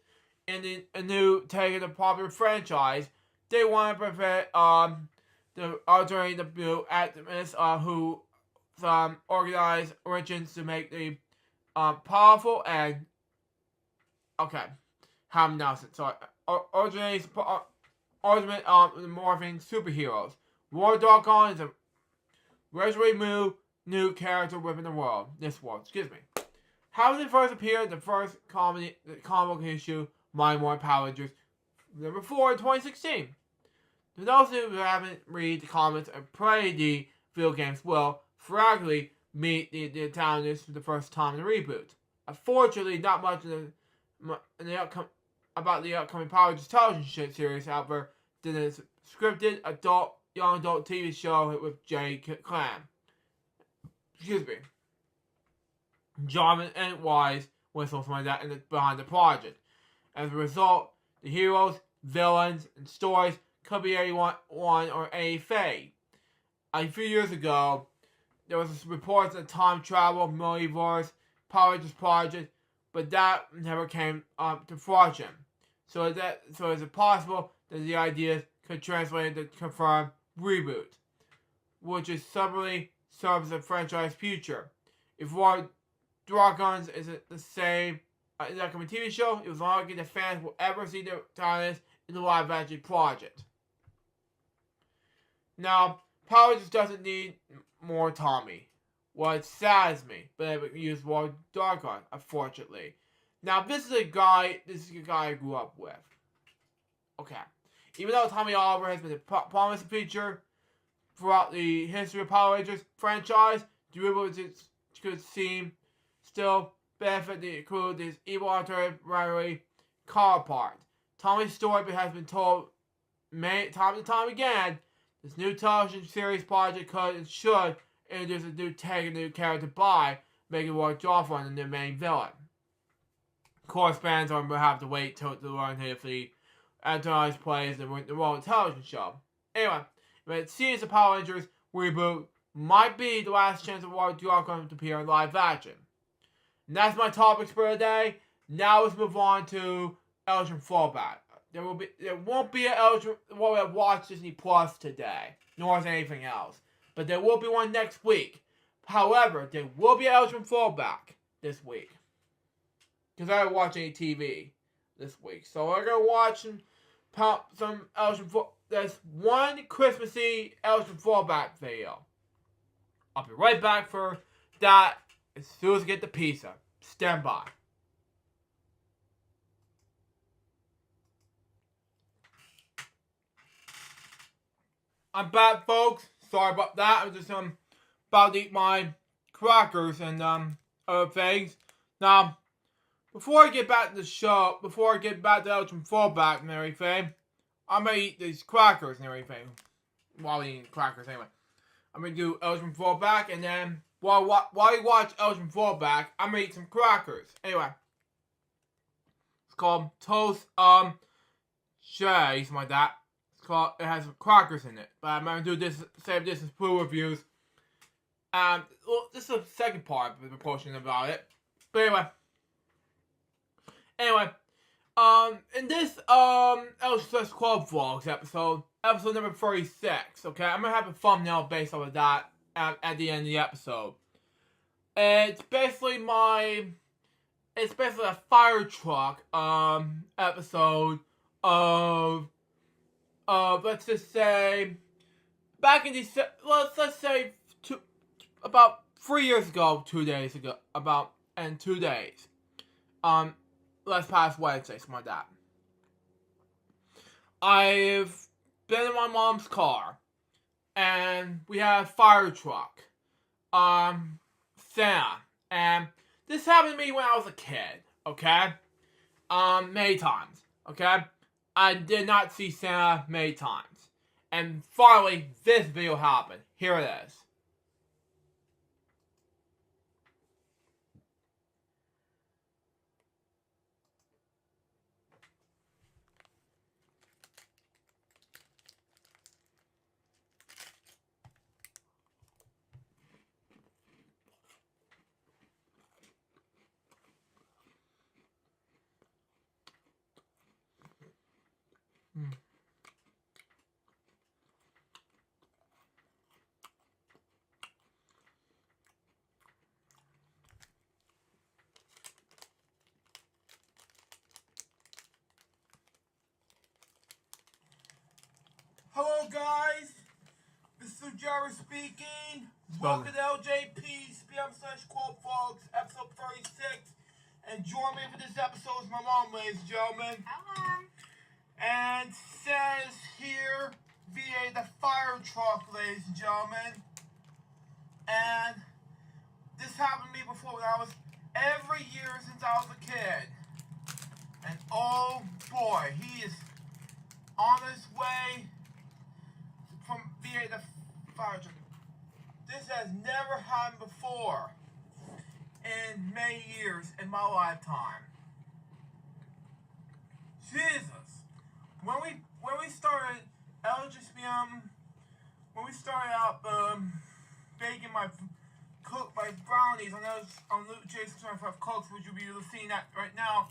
new take of the popular franchise, they want to prevent the altering the new activists who organize origins to make the powerful and ultimate morphing superheroes. Lord Darkon is a relatively new character within this world. Having first appeared in the first comic book issue Mighty Morphin Power Rangers number 4 in 2016. For those who haven't read the comments and played the video games will frankly meet the antagonists for the first time in the reboot. Unfortunately, not much about the upcoming Power Rangers television series, however, than a scripted young adult TV show with Jay Clam. Excuse me. John and Wise whistles like that behind the project. As a result, the heroes, villains, and stories could be anyone or any fade. A few years ago, there was reports of time travel, multiverse, Power Rangers project, but that never came to fruition. So is it possible that the ideas could translate into confirmed reboot, which is suddenly serves the franchise future? If War Dragons isn't the same in the upcoming TV show, it was unlikely the fans will ever see the talents in the live action project. Now, Power Rangers doesn't need more Tommy. Well, it saddens me, but I would use War Dragon, unfortunately. Now, this is a guy I grew up with. Okay. Even though Tommy Oliver has been a promising feature throughout the history of Power Rangers franchise, the reboot could seem still benefit the crew this evil alternative rivalry counterpart. Tommy's story has been told time and time again. This new television series project could and should introduce a new take and new character by making War Dragon the main villain. Of course, fans will have to wait till to learn if the Antonized plays the role in the television show. Anyway, but it seems the Power Rangers reboot might be the last chance of War Dragon to appear in live action. And that's my topics for today. Now let's move on to Elgin Fallback. There won't be an Elgin Watch Disney Plus today, nor is anything else. But there will be one next week. However, there will be an Elgin Fallback this week. Because I don't watch any TV this week. So I'm going to watch some Elgin Fallback. There's one Christmassy Elgin Fallback video. I'll be right back for that as soon as I get the pizza. Stand by. I'm back, folks. Sorry about that. I was just about to eat my crackers and other things. Now, before I get back to the show, before I get back to Elgin Fallback and everything, I'm gonna eat these crackers and everything. While eating crackers, anyway. I'm gonna do Elgin Fallback, and then while you watch Elgin Fallback, I'm gonna eat some crackers. Anyway, it's called Toast Shay, something like that. It has crackers in it, but I'm gonna do this, save this as food reviews. Well, this is the second part of the portion about it. But anyway, in this Elgin Club Vlogs episode number 36. Okay, I'm gonna have a thumbnail based off of that at the end of the episode. It's basically a fire truck episode of let's just say back in December. Let's say about 3 years ago, 2 days ago, 2 days. Last past Wednesday, something like that. I've been in my mom's car, and we have a fire truck, Santa, and this happened to me when I was a kid, okay? Many times, okay? I did not see Santa many times. And finally, this video happened. Here it is. Hello guys, this is Jerry speaking. Welcome to LJP, SPM/Quote Vlogs, episode 36. And join me for this episode is my mom, ladies and gentlemen. Hello. And says here via the fire truck, ladies and gentlemen. And this happened to me before when I was every year since I was a kid. And oh boy, he is on his way from via the fire truck. This has never happened before in many years in my lifetime. Jesus. When we started LGSBM, when we started out baking my brownies on Luke Jason 25 Cooks, which you'll be able to see that right now,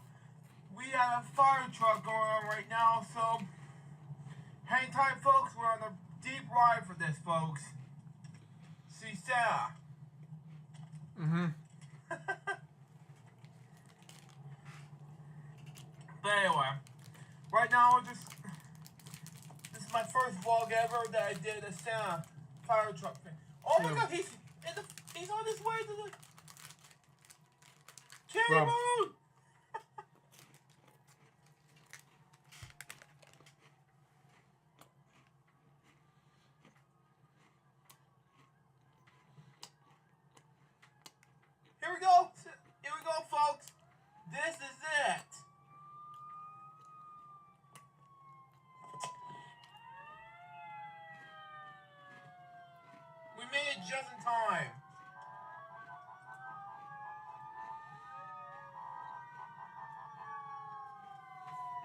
we had a fire truck going on right now, so hang tight, folks. We're on a deep ride for this, folks. See, Sarah. But anyway, right now this is my first vlog ever that I did a Santa fire truck thing. Oh my God, he's on his way to the candy moon. Here we go, folks. This is it. We made it just in time.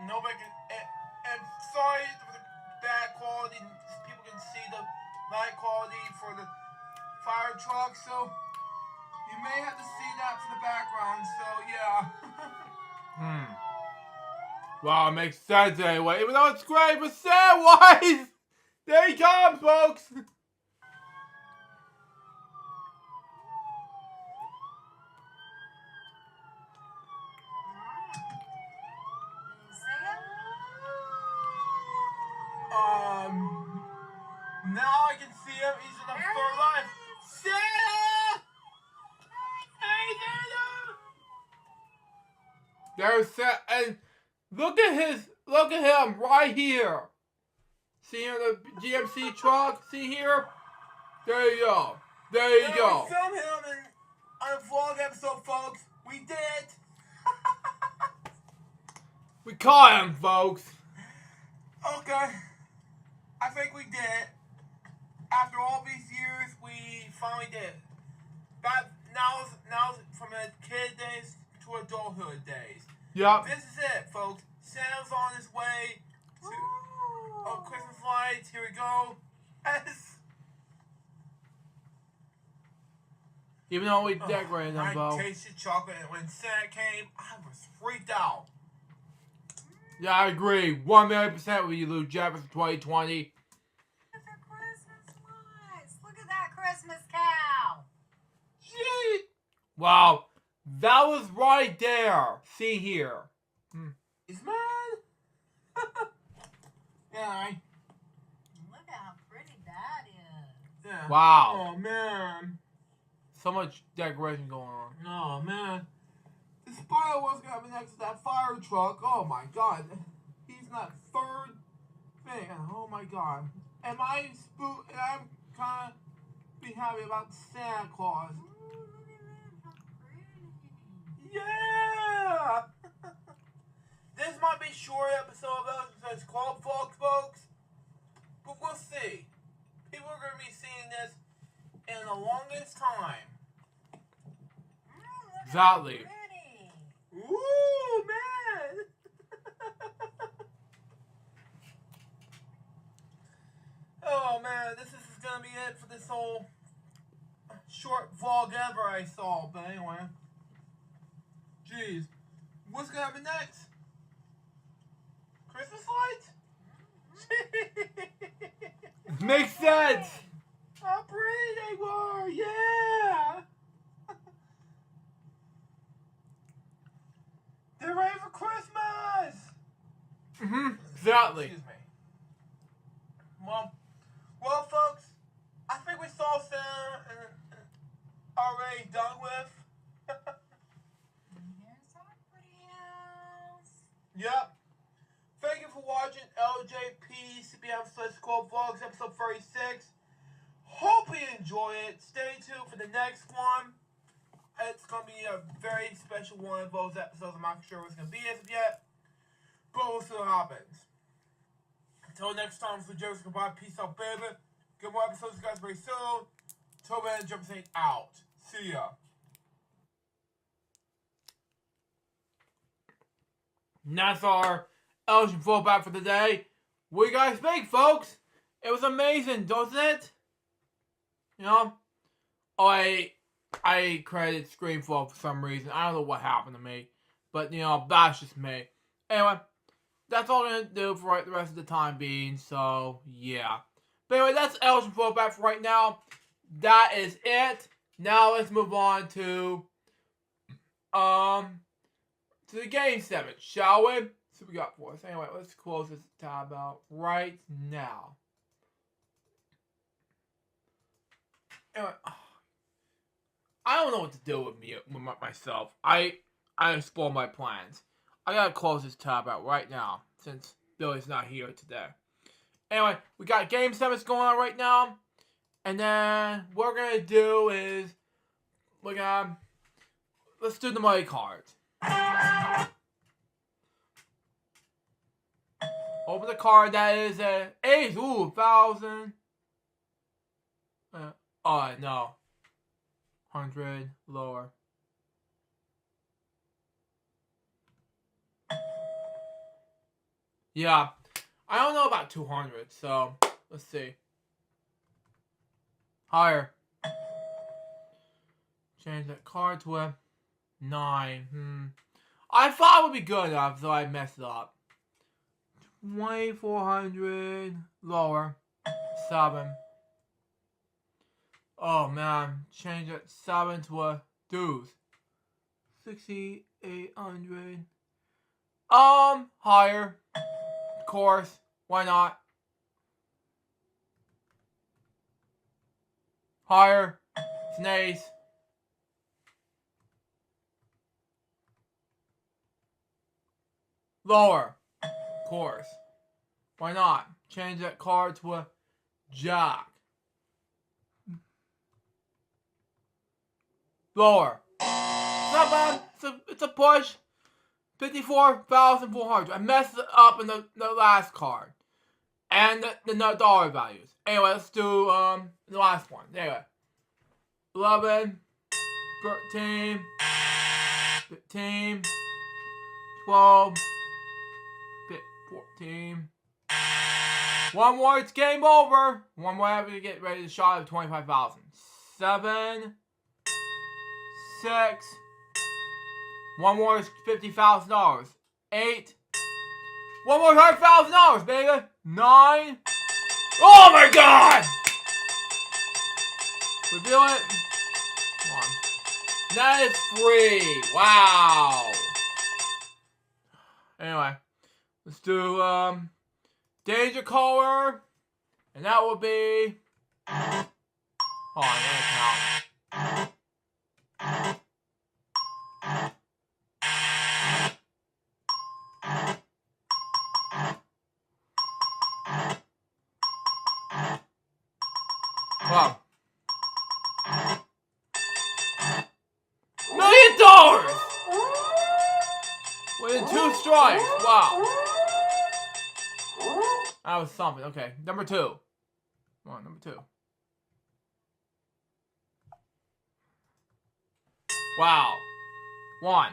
Nobody can. And sorry for the bad quality. People can see the light quality for the fire truck, so you may have to see that for the background. So yeah. Wow, it makes sense anyway. Even though it's great, but sound-wise, there you go, folks. Now I can see him. He's in the third line. Santa! Hey, Santa! There's Santa, and look at him right here. See here the GMC truck. See here. There you go. There you go. We filmed him on a vlog episode, folks. We did. We caught him, folks. Okay. I think we did. After all these years, we finally did. But now from the kid days to adulthood days. Yep. This is it, folks. Santa's on his way to Christmas lights. Here we go. Yes. Even though we decorated them, though. I tasted chocolate, and when Santa came, I was freaked out. Yeah, I agree. 1,000,000% with you, Lou Jefferson 2020. Look at that Christmas cow. Gee. Wow. That was right there. See here. It's mine. Yeah. Look at how pretty that is. Yeah. Wow. Oh, man. So much decoration going on. Oh, man. The spider was going to be next to that fire truck. Oh, my God. He's in that third thing. Oh, my God. Am I spooked? I'm kind of be happy about Santa Claus. Ooh, look at that. How pretty. Yeah! This might be a short episode of us because it's Club Vlog, folks. But we'll see. People are going to be seeing this in the longest time. Exactly. Ooh, man! Oh, man, this is gonna be it for this whole short vlog ever I saw. But anyway, jeez, what's gonna happen next? Christmas lights? Makes sense. How pretty they were, yeah. They're ready for Christmas! Exactly. Excuse me. Well, folks, I think we saw Santa already done with. Here's some p.m. /Cold Vlogs, episode 36. Hope you enjoy it. Stay tuned for the next one. It's going to be a very special one of those episodes. I'm not sure what it's going to be as of yet, but we'll see what happens. Until next time, for Joseph, goodbye. Peace out, baby. Get more episodes, you guys, very soon. Till then, Jefferson out. See ya. And that's our Elgin fullback for the day. What do you guys think, folks? It was amazing, doesn't it? You know? Oh, I credited Screenflow for some reason. I don't know what happened to me. But, you know, that's just me. Anyway, that's all I'm going to do for the rest of the time being. So, yeah. But anyway, that's Elgin fullback for right now. That is it. Now let's move on to the game segment, shall we? So we got for us. Anyway, let's close this tab out right now. Anyway, I don't know what to do with myself. I spoil my plans. I gotta close this tab out right now since Billy's not here today. Anyway, we got game segments going on right now, and then what we're gonna do is let's do the money cards. Open the card that is a ace. Ooh, 1,000. Oh no. 100 lower. Yeah, I don't know about 200. So let's see. Higher. Change that card to a 9. I thought it would be good enough, so I messed it up. 2,400 lower. 7. Oh man, change that 7 to a deuce. 6,800. Higher. Of course, why not? Higher. It's an ace. Lower. Of course. Why not? Change that card to a jack. Lower. It's not bad. It's a push. 54,400. I messed it up in the last card. And the dollar values. Anyway, let's do the last one. Anyway. 11, 13, 15, 12, 14. One more, it's game over. One more, I have to get ready to shot of 25,000. 7, 6. One more is $50,000. 8. One more $100,000, baby. 9. Oh my God! Reveal it. Come on. That is 3. Wow. Anyway, let's do danger caller, and that will be. Hold on, I'm gonna count. Wow. $1 million! Within 2 strikes. Wow. That was something. Okay, number 2. Come on, number 2. Wow. 1.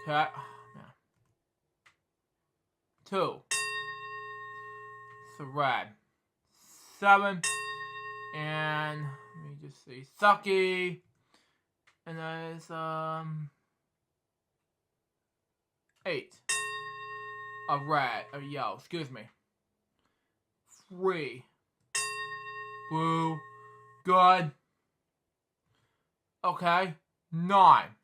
Okay. Oh, man. 2. It's a red. 7. And let me just see. Sucky. And then it's 8. A red. A yellow. Excuse me. 3. Blue. Good. Okay. 9.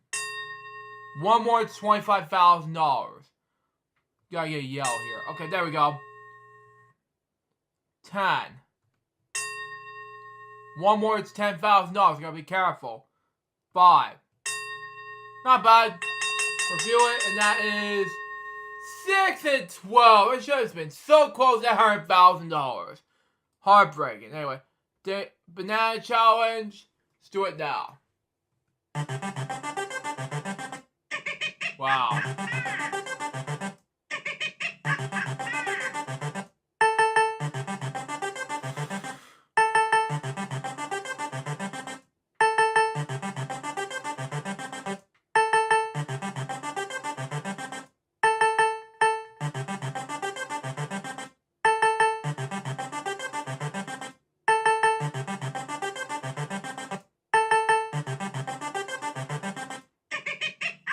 One more, it's $25,000. Gotta get a yellow here. Okay, there we go. 10. One more, it's $10,000. Gotta be careful. 5. Not bad. Review it, and that is 6 and 12. It should have been so close at $100,000. Heartbreaking. Anyway, the banana challenge. Let's do it now. Wow.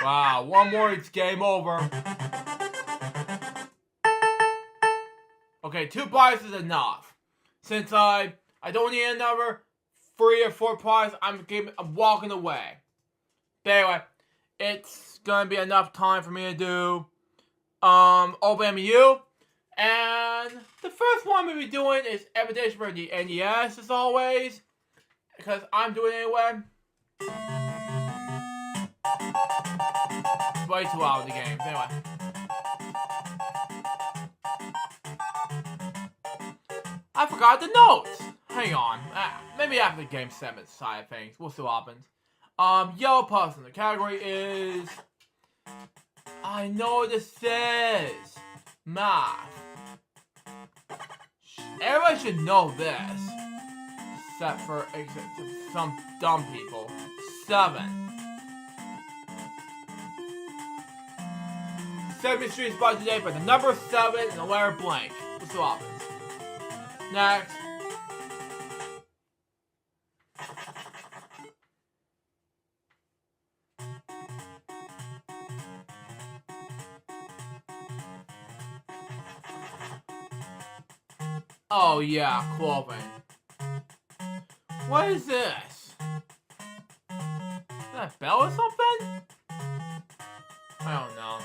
Wow, one more, it's game over. Okay, 2 prizes is enough. Since I don't need another 3 or 4 prizes, I'm walking away. But anyway, it's gonna be enough time for me to do OBMU. And the first one we'll be doing is Invitation for the NES, as always. Because I'm doing it anyway. It's way too loud in the game. Anyway. I forgot the notes. Hang on. Maybe after the game 7 side of things. We'll see what happens. Yellow puzzle. The category is... I know what this is. Math. Everybody should know this. Except for some dumb people. 7. Sesame Street is brought today by the number 7 and the letter blank. We'll see what happens. Next. Oh yeah, clothing. What is this? Is that a bell or something? I don't know.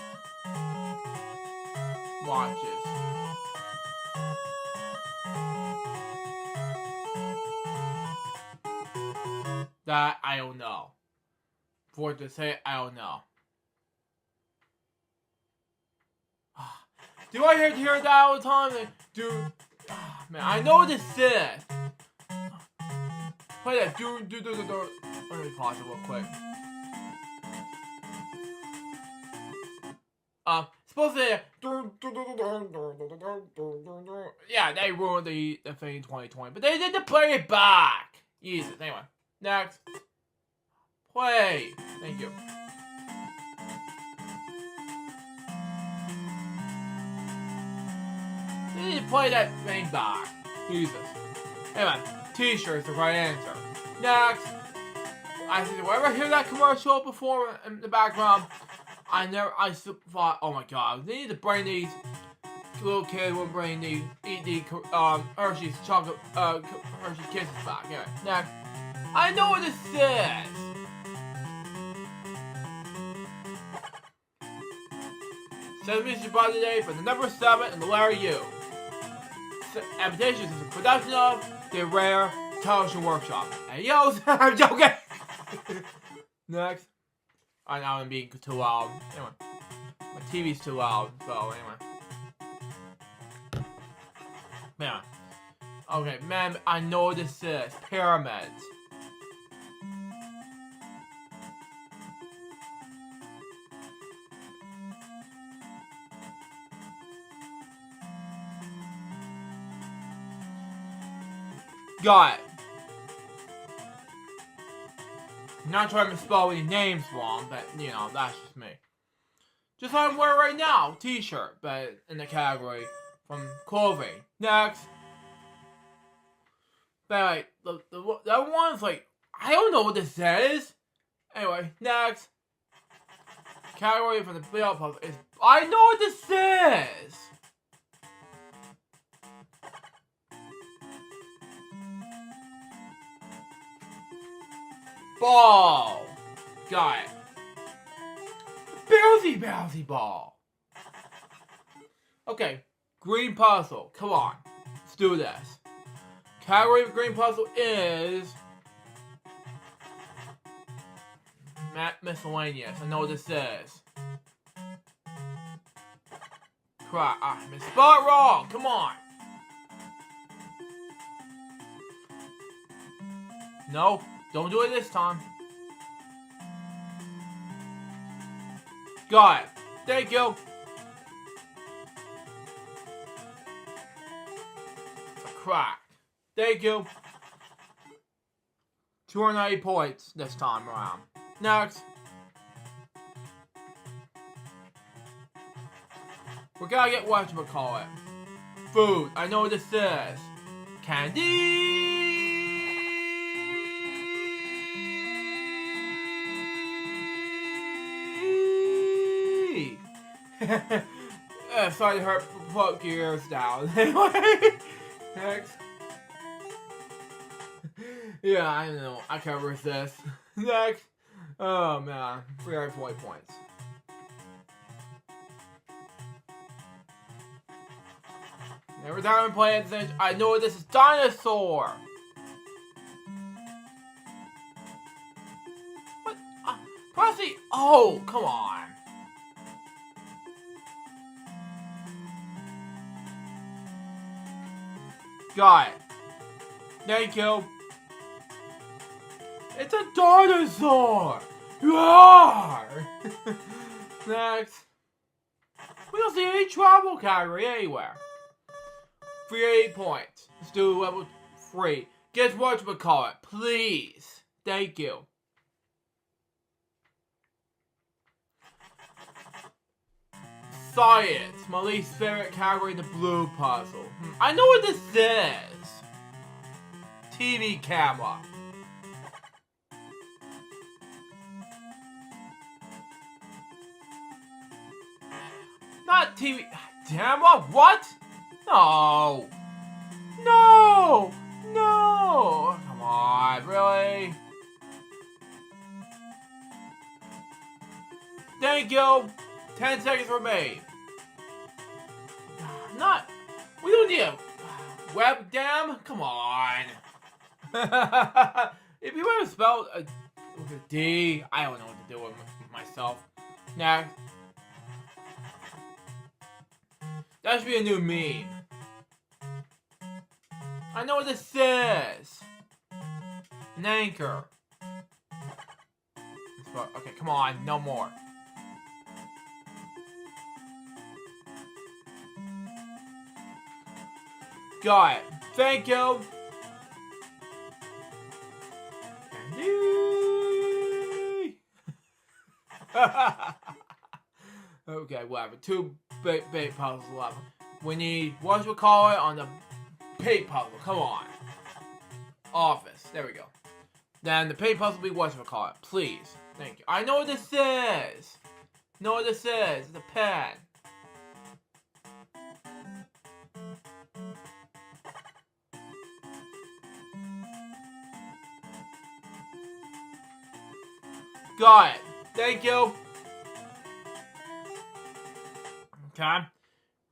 Watches. That I don't know. For to say I don't know. Do I hear that all the time? Dude, man, I know what this is. Play that. Let me pause it real quick. Supposed to yeah, they ruined the thing in 2020, but they did to play it back. Jesus. Anyway, next. Play. Thank you. They need to play that thing back. Jesus. Anyway, T-shirt's the right answer. Next. I said, whenever I hear that commercial before in the background, I thought, oh my god, they need to bring these little kids will bring these eat the Hershey's chocolate Hershey Kisses back. Anyway, next. I know what this is. Sesame Street brought today for the number 7 and the letter U. Invitations is a production of the Rare Television Workshop. Hey yo, I'm joking. Next. I know I'm being too loud. Anyway, my TV's too loud. So anyway. Man. Okay, man, I know what this is. Pyramids. Got it. Not trying to spell any names wrong, but you know, that's just me. Just like I'm wearing right now, T-shirt, but in the category from clothing. Next. But like, that one's like, I don't know what this is. Anyway, next. Category from the Bill Puzzle is, I know what this is. Ball. Got it. Bouncy ball. Okay, green puzzle. Come on. Let's do this. Category of green puzzle is miscellaneous. I know what this is. Crap. I spelled it wrong. Come on. No, don't do it this time. Got it. Thank you. Crap. Thank you. 290 points this time around. Next. We gotta get whatchamacallit. Food. I know what this is. Candy! Sorry to hurt put gears down. Anyway, next. Yeah, I know. I can't resist. Next. Oh man, 340 points. Every time I play it, I know this is dinosaur. What? Pressy. Oh, come on. Got it. Thank you. It's a dinosaur! Yeah! Next. We don't see any travel category anywhere. 380 points. Let's do level 3. Guess whatchamacallit, please. Thank you. Science. My least favorite category in the blue puzzle. I know what this is. TV camera. Not TV camera? What? No. No. No. Come on, really? Thank you. 10 seconds remain. Not. We don't need a webcam. Come on. If you would have spelled with a D, I don't know what to do with myself. Next. That should be a new meme. I know what this is. An anchor. Okay, come on, no more. Got it. Thank you. Okay, whatever. 2 bait puzzles left. We need whatchamacallit on the bait puzzle. Come on. Office. There we go. Then the bait puzzle will be whatchamacallit. Please. Thank you. I know what this is. Know what this is. It's a pen. Got it. Thank you. Okay.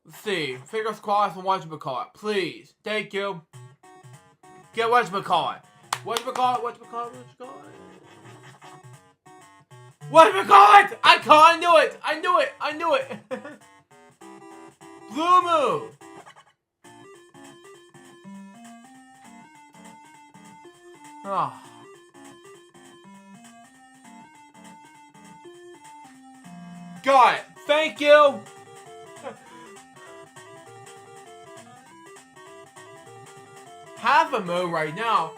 Let's see. Fingers crossed and whatchamacallit. Please. Thank you. Get whatchamacallit. Whatchamacallit. Whatchamacallit! I knew it! I knew it! Blue Moon! Oh. Got it! Thank you! Half a moon right now.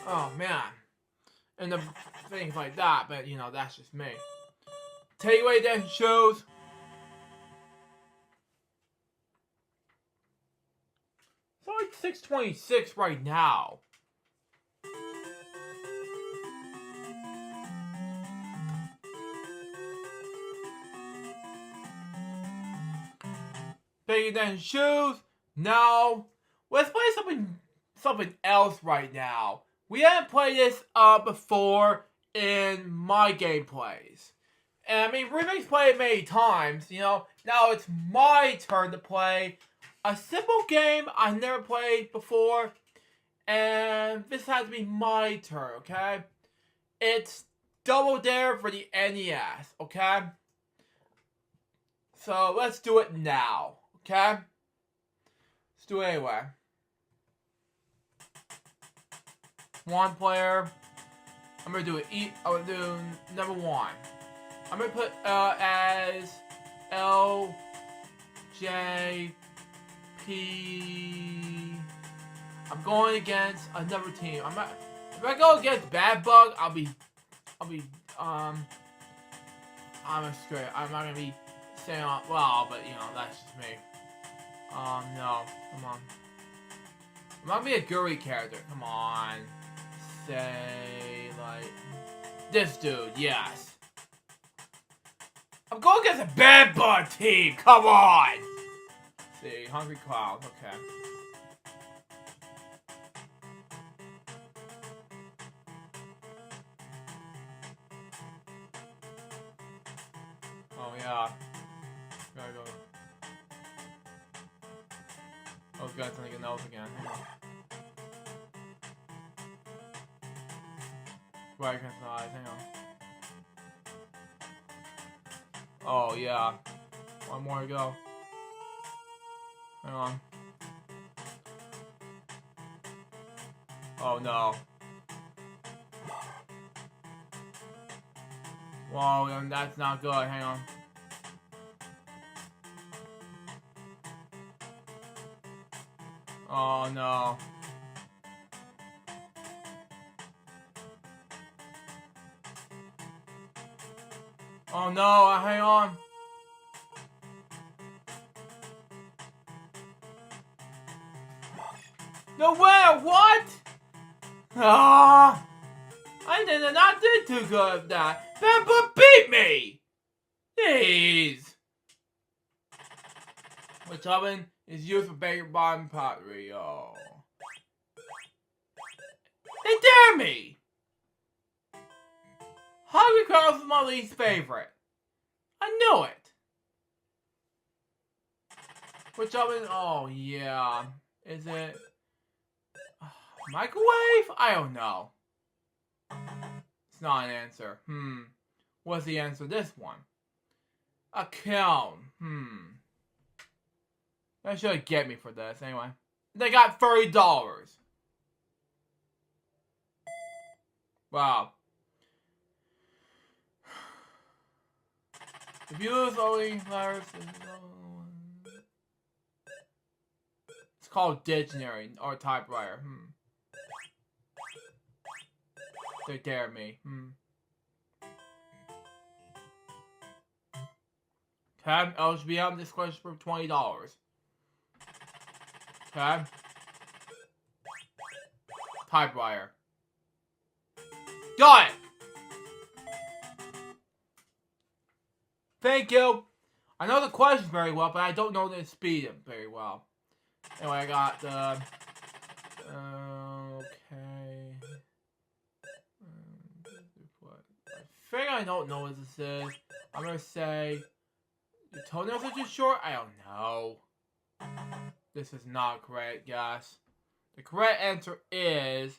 Oh man. And the things like that, but you know, that's just me. Takeaway then shows. It's like 626 right now. Takeaway then shoes. Now, let's play something else right now. We haven't played this before in my gameplays. And I mean, Remix played it many times, you know. Now it's my turn to play a simple game I never played before. And this has to be my turn, okay? It's Double Dare for the NES, okay? So let's do it now, Okay? Let's do it anyway. One player. I'm gonna do it. I'm gonna do number 1. I'm gonna put as L J P. I'm going against another team. If I go against Bad Bug, I'm straight. I'm not gonna be saying, well, but you know, that's just me. No, come on. I'm not gonna be a Guri character. Come on. Say, like, this dude, yes. I'm going against a Bad Bug team. Come on. Let's see, Hungry Cloud. Okay. Oh yeah. Gotta go. Oh, got something else again. Hang on. Right against the eyes. Hang on. Oh yeah. One more to go. Hang on. Oh no. Whoa, that's not good. Hang on. Oh no. Oh no, hang on. No way, what? Ah, I did not do too good at that. Peppa beat me! Jeez. Which oven is used for baking bottom pottery, oh. They dare me! Hungry Crowd is my least favorite. I knew it. Which oven? Oh yeah. Is it microwave? I don't know. It's not an answer. What's the answer to this one? A kiln. That should get me for this anyway. They got $30. Wow. If you use only letters, it's called dictionary or typewriter. They dare me. Okay, eligibility on this question for $20. Okay. Typewriter. Got it! Thank you! I know the question very well, but I don't know the speed very well. Anyway, I got the... okay... I think I don't know what this is. I'm gonna say... Your toenails are too short? I don't know. This is not correct, guys. The correct answer is...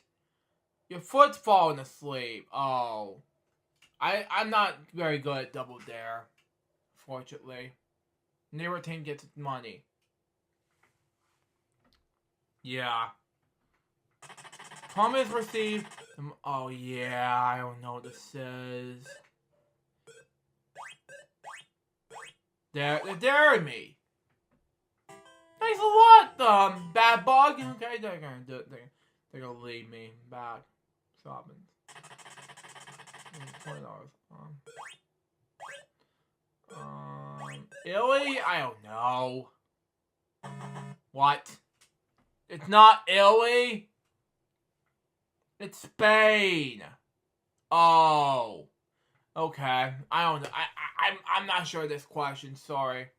Your foot's falling asleep. Oh. I'm not very good at Double Dare. Fortunately. Neither team gets its money. Yeah. Comments received... Oh yeah, I don't know what this is. They're daring me. Thanks a lot, Bad Bug. Okay, they're gonna do it. They're gonna leave me back. Shopping. $20. Italy? I don't know. What? It's not Italy? It's Spain. Oh. Okay. I don't know. I'm not sure of this question. Sorry.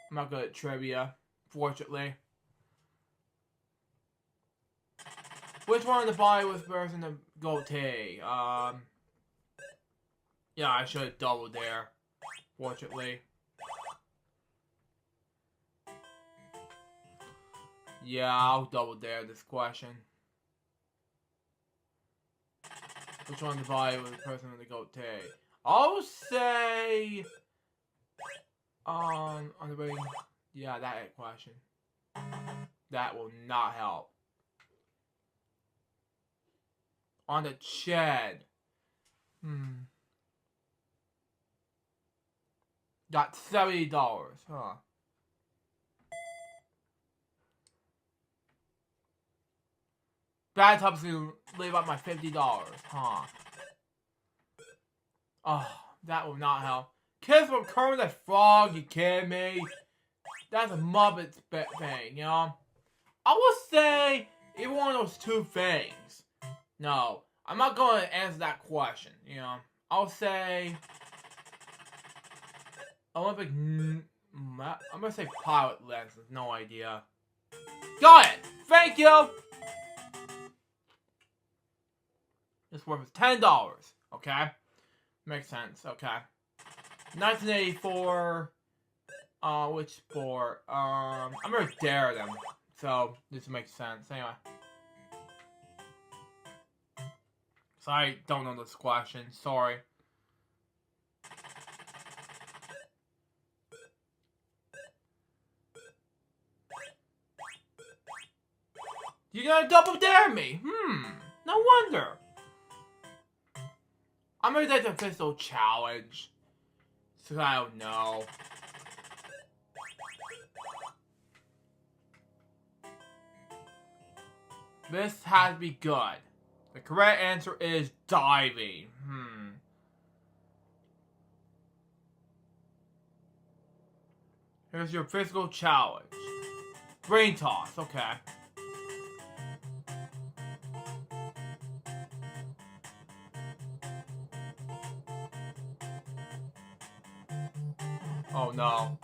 I'm not good at trivia. Fortunately. Which one of the body was wearing the goatee? Yeah, I should have doubled there. Fortunately. Yeah, I'll double dare this question. Which one of the body was the person with the goatee? I'll say... On the rating. Yeah, that question. That will not help. On the Chad. Got $70, huh? Bad Tub's gonna leave out my $50, huh? Oh, that will not help. Kids from Kermit the Frog, you kidding me? That's a Muppets thing, you know? I would say either one of those two things. No, I'm not going to answer that question, you know? I'll say Olympic. I'm going to say pilot lenses. No idea. Got it! Thank you! This worth $10. Okay? Makes sense. Okay. 1984. Which sport? I'm gonna dare them. So, this makes sense. Anyway. So, I don't know this question. Sorry. You're gonna double dare me? No wonder. I'm gonna take the pistol challenge. So I don't know. This has to be good. The correct answer is diving. Here's your physical challenge. Brain toss, okay. Oh no.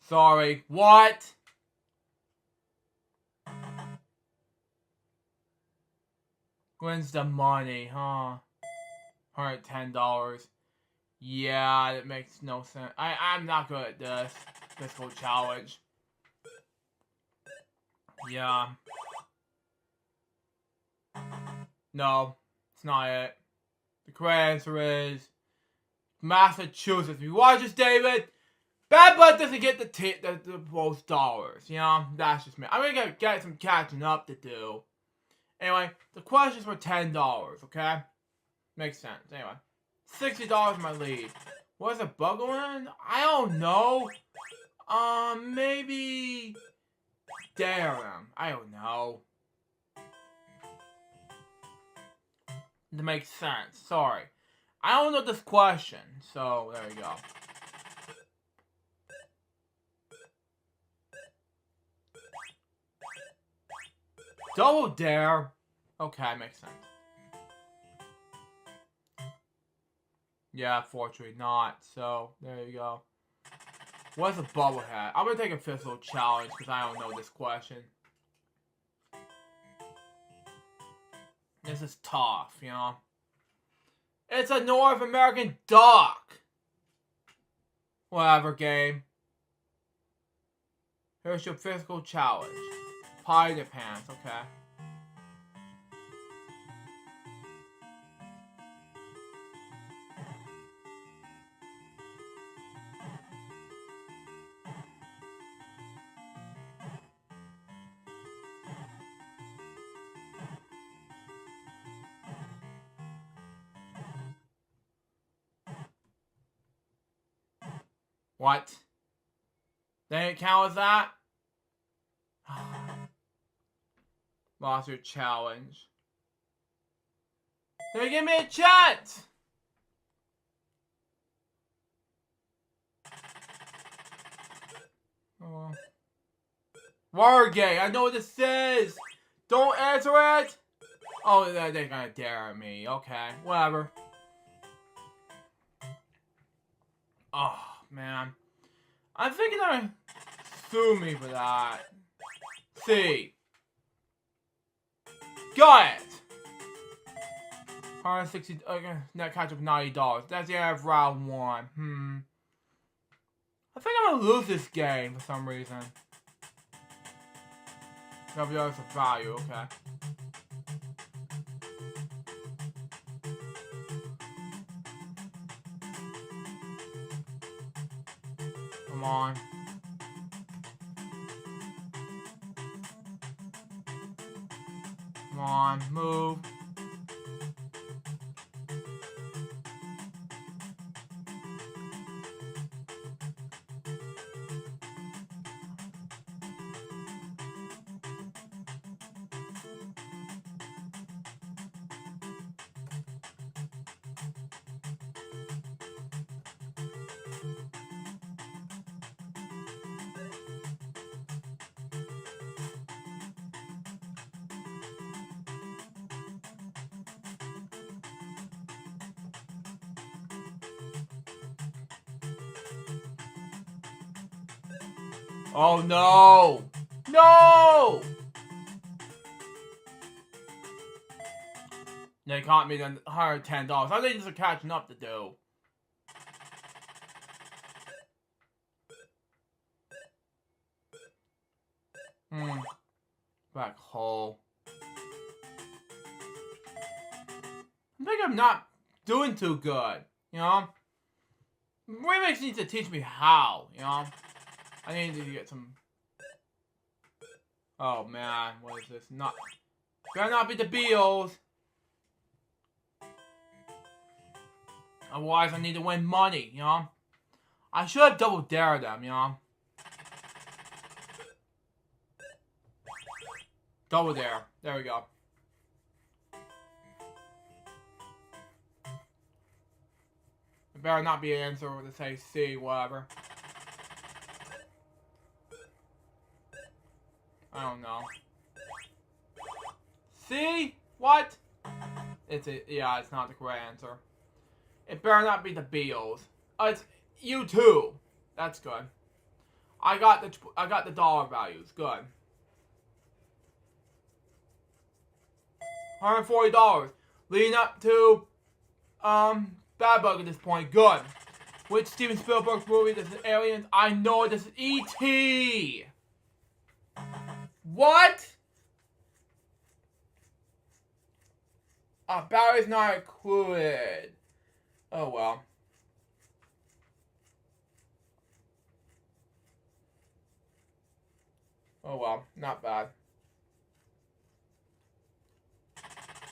Sorry, what? When's the money, huh? $110. Yeah, that makes no sense. I'm not good at this physical challenge. Yeah. No, it's not it. The correct answer is Massachusetts. You watch this, David? Bad Butt doesn't get the most dollars. You know, that's just me. I'm gonna get some catching up to do. Anyway, the questions were $10. Okay, makes sense. Anyway, $60 my lead. What's a bug going? I don't know. Maybe dare them. I don't know. That makes sense. Sorry. I don't know this question, so there you go. Double dare. Okay, makes sense. Yeah, fortunately not. So, there you go. What's a bubble hat? I'm gonna take a physical challenge because I don't know this question. This is tough, you know. It's a North American duck. Whatever, game. Here's your physical challenge. Pilot pants, okay. What? They didn't count as that? Lost your challenge. They give me a chance! Oh. Wargate, I know what this is! Don't answer it! Oh, they're gonna dare me. Okay, whatever. Oh, man. I'm thinking they're gonna sue me for that. See. Got it! 160, okay, net catch up $90. That's the end of round one. I think I'm gonna lose this game for some reason. FwL is a value, okay. Come on. Come on, move. Oh no! No! They caught me then $110. I think this is catching up to do. Black hole. I think I'm not doing too good, you know? Remix needs to teach me how, you know? I need to get some... Oh man, what is this? Not... Better not be the Beals! Otherwise I need to win money, you know? I should have double dared them, you know? Double dare. There we go. It better not be an answer to say C, whatever. I don't know. C? What? It's not the correct answer. It better not be the Beals. It's you too. That's good. I got the dollar values. Good. $140. Leading up to Bad Bug at this point. Good. Which Steven Spielberg's movie? This is Aliens. I know this is E.T. What? Battery's not included. Oh well. Oh well, not bad.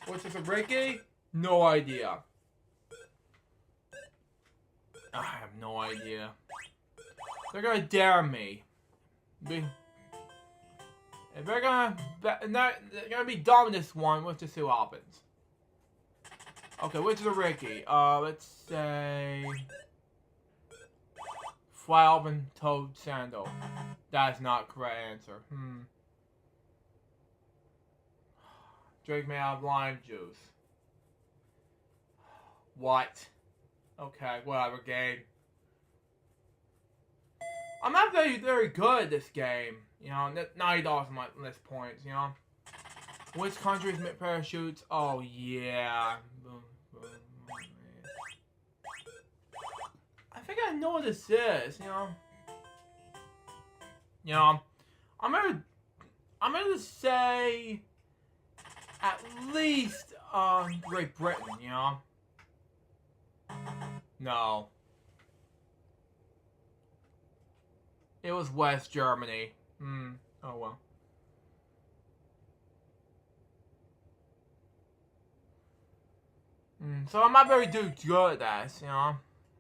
What's this, a Ricky? No idea. I have no idea. They're gonna dare me. If they're gonna be dumb in this one, let's just see what happens. Okay, which is a Ricky? Let's say FwL and Toad Sandal. That's not correct answer. Drake may have lime juice. What? Okay, whatever, game. I'm not very good at this game. You know, $90 on my list points, you know. Which countries make parachutes? Oh, yeah. I think I know what this is, you know. You know, I'm gonna say at least Great Britain, you know. No. It was West Germany. Oh well. So I'm not very good at this, you know.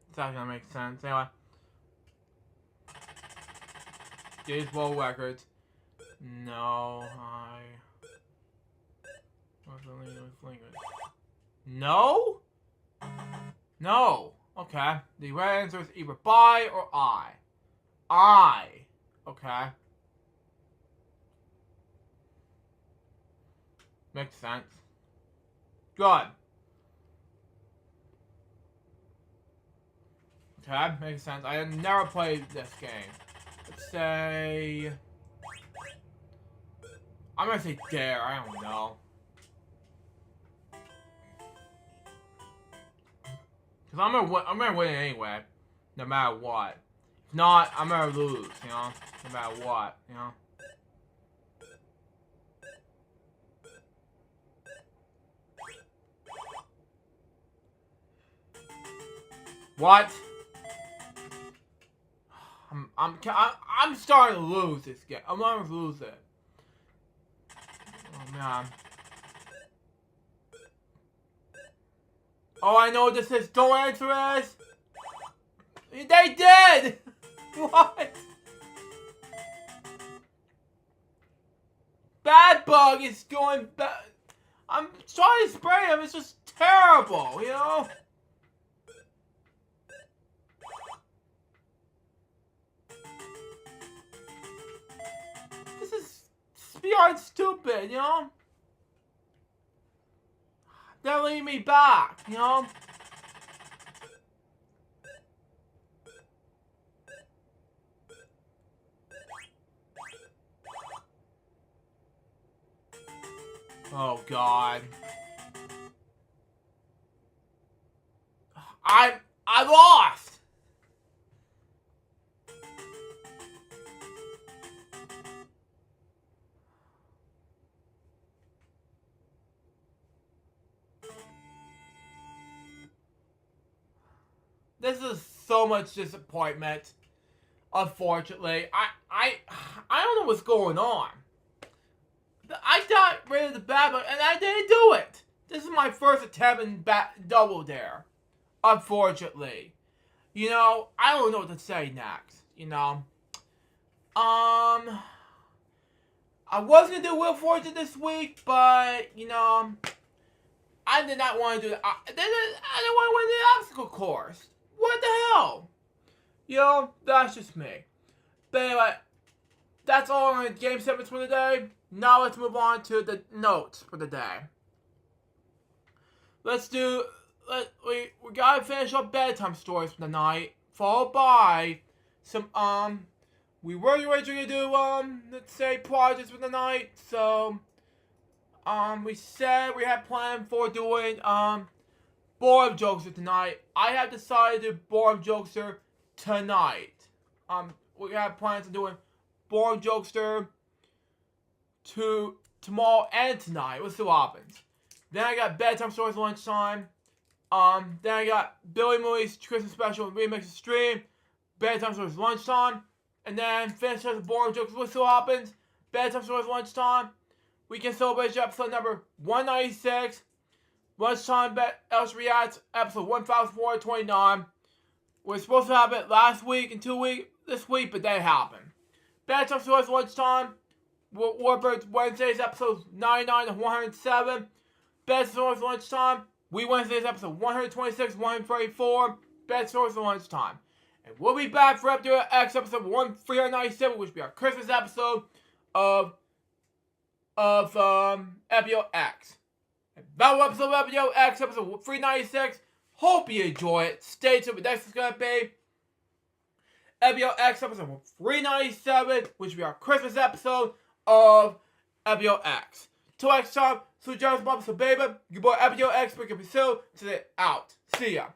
It's not gonna make sense. Anyway. Guinness World Records. No, What's the language? No? No. Okay. The right answer is either by or I. I. Okay. Makes sense. Good. Okay, makes sense. I had never played this game. Let's say... I'm gonna say dare, I don't know. Cause I'm gonna win anyway, no matter what. If not, I'm gonna lose, you know? No matter what, you know? What? I'm starting to lose this game. I'm going to lose it. Oh man. Oh, I know what this is. Don't answer this. They did. What? Bad Bug is going bad. I'm trying to spray him. It's just terrible, you know. This is beyond stupid, you know? They're leading me back, you know? Oh, God. I lost! This is so much disappointment. Unfortunately, I don't know what's going on. I got rid of the bad bug, and I didn't do it. This is my first attempt in double dare. Unfortunately, you know, I don't know what to say next. You know, I was gonna do Wheel of Fortune this week, but you know, I did not want to do that. I didn't want to win the obstacle course. What the hell? You know, that's just me. But anyway, that's all on the game segments for the day. Now let's move on to the notes for the day. We gotta finish up bedtime stories for the night, followed by some, we were originally gonna do, let's say, projects for the night, so, we said we had planned for doing, Boredom Jokester tonight. I have decided to do Boredom Jokester tonight. We have plans on doing Boredom Jokester tomorrow and tonight. We'll see what happens. Then I got Bedtime Stories lunchtime. Then I got Billy Moody's Christmas Special Remix Stream. Bedtime Stories lunchtime. And then finish up the Boredom Jokers. We'll see what happens. Bedtime Stories lunchtime. Weekend Celebration episode number 196. Lunchtime Else Reacts episode 1429. We're supposed to have it last week and this week, but that happened. Bedtime Stories lunchtime. Warbirds Wednesdays episodes 99 and 107. Bedtime Stories lunchtime. We Wednesdays episode 126, 134. Bedtime Stories lunchtime. And we'll be back for FwL X episode 397, which will be our Christmas episode of FwL X. And that episode of FwL X episode 396. Hope you enjoy it. Stay tuned. But next is going to be FwL X episode 397, which will be our Christmas episode of FwL X. Till next time, so Jones Bob, so baby, your boy FwL X, Rick and Priscilla, today out. See ya.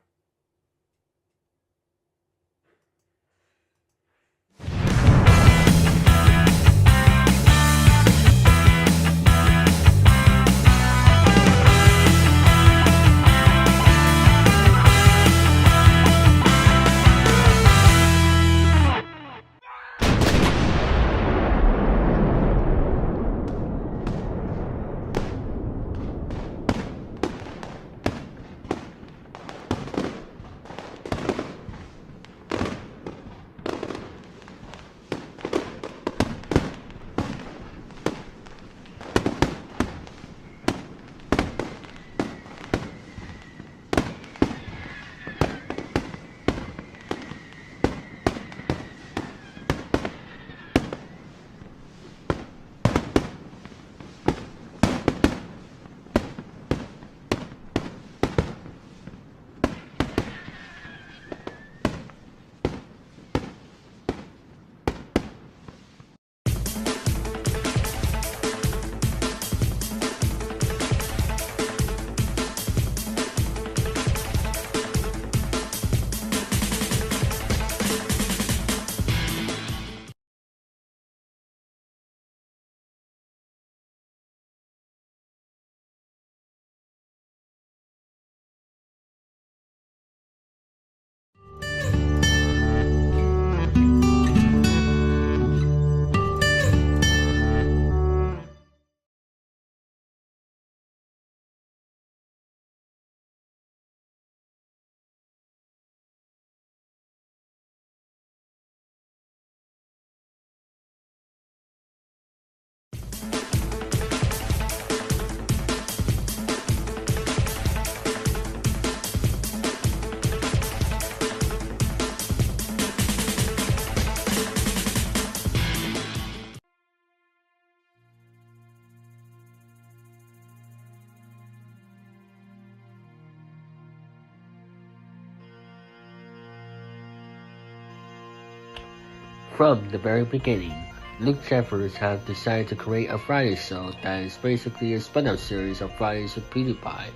From the very beginning, Luke Jeffers have decided to create a Friday show that is basically a spin-off series of Fridays with PewDiePie,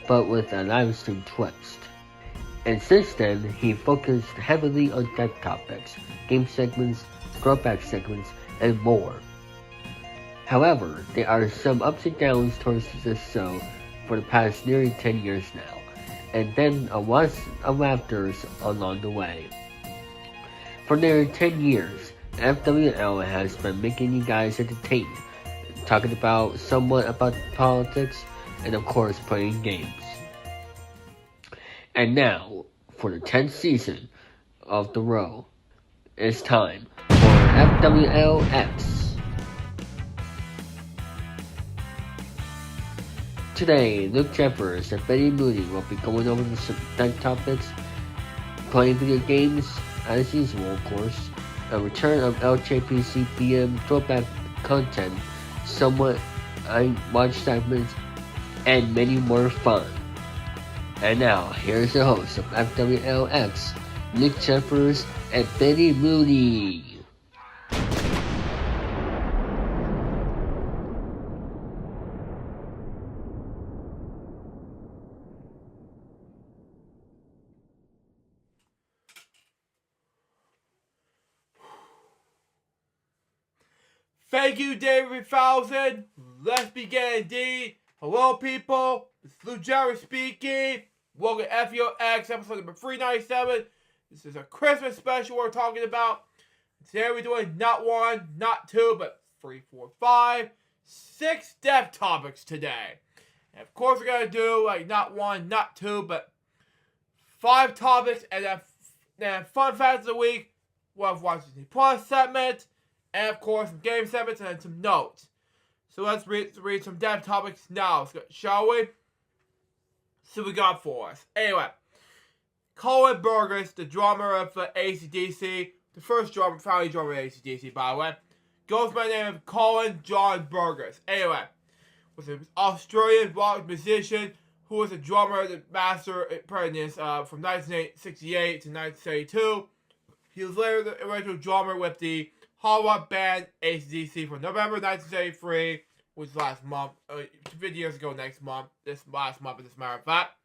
but with a live stream twist. And since then, he focused heavily on tech topics, game segments, throwback segments, and more. However, there are some ups and downs towards this show for the past nearly 10 years now, and then a lot of laughters along the way. For nearly 10 years, FwL has been making you guys entertained, talking about somewhat about politics, and of course playing games. And now, for the 10th season of the row, it's time for FwLX. Today, Luke Jeffers and Betty Mooney will be going over some tech topics, playing video games, as usual of course, a return of LJPC BM throwback content, somewhat I watch segments, and many more fun. And now, here's the host of FwLX, Luke Jeffers and Betty Mooney. Thank you, David 1000. Let's begin indeed. Hello, people. It's Luke Jeffers speaking. Welcome to FwLX episode number 397. This is a Christmas special we're talking about. Today we're doing not one, not two, but 3, 4, 5, 6 dev topics today. And of course we're going to do like not one, not two, but 5 topics, and then fun facts of the week. We'll have Washington Plus segment, and of course some game segments and some notes. So let's read some dev topics now, shall we? See what we got for us. Anyway, Colin Burgess, the drummer of AC/DC, the first founding drummer of AC/DC, by the way, goes by the name of Colin John Burgess. Anyway, was an Australian rock musician who was a drummer, the master apprentice from 1968 to 1972. He was later the original drummer with the hard rock band AC/DC from November 1973, which was last month, 50 years ago this last month, as a matter of fact,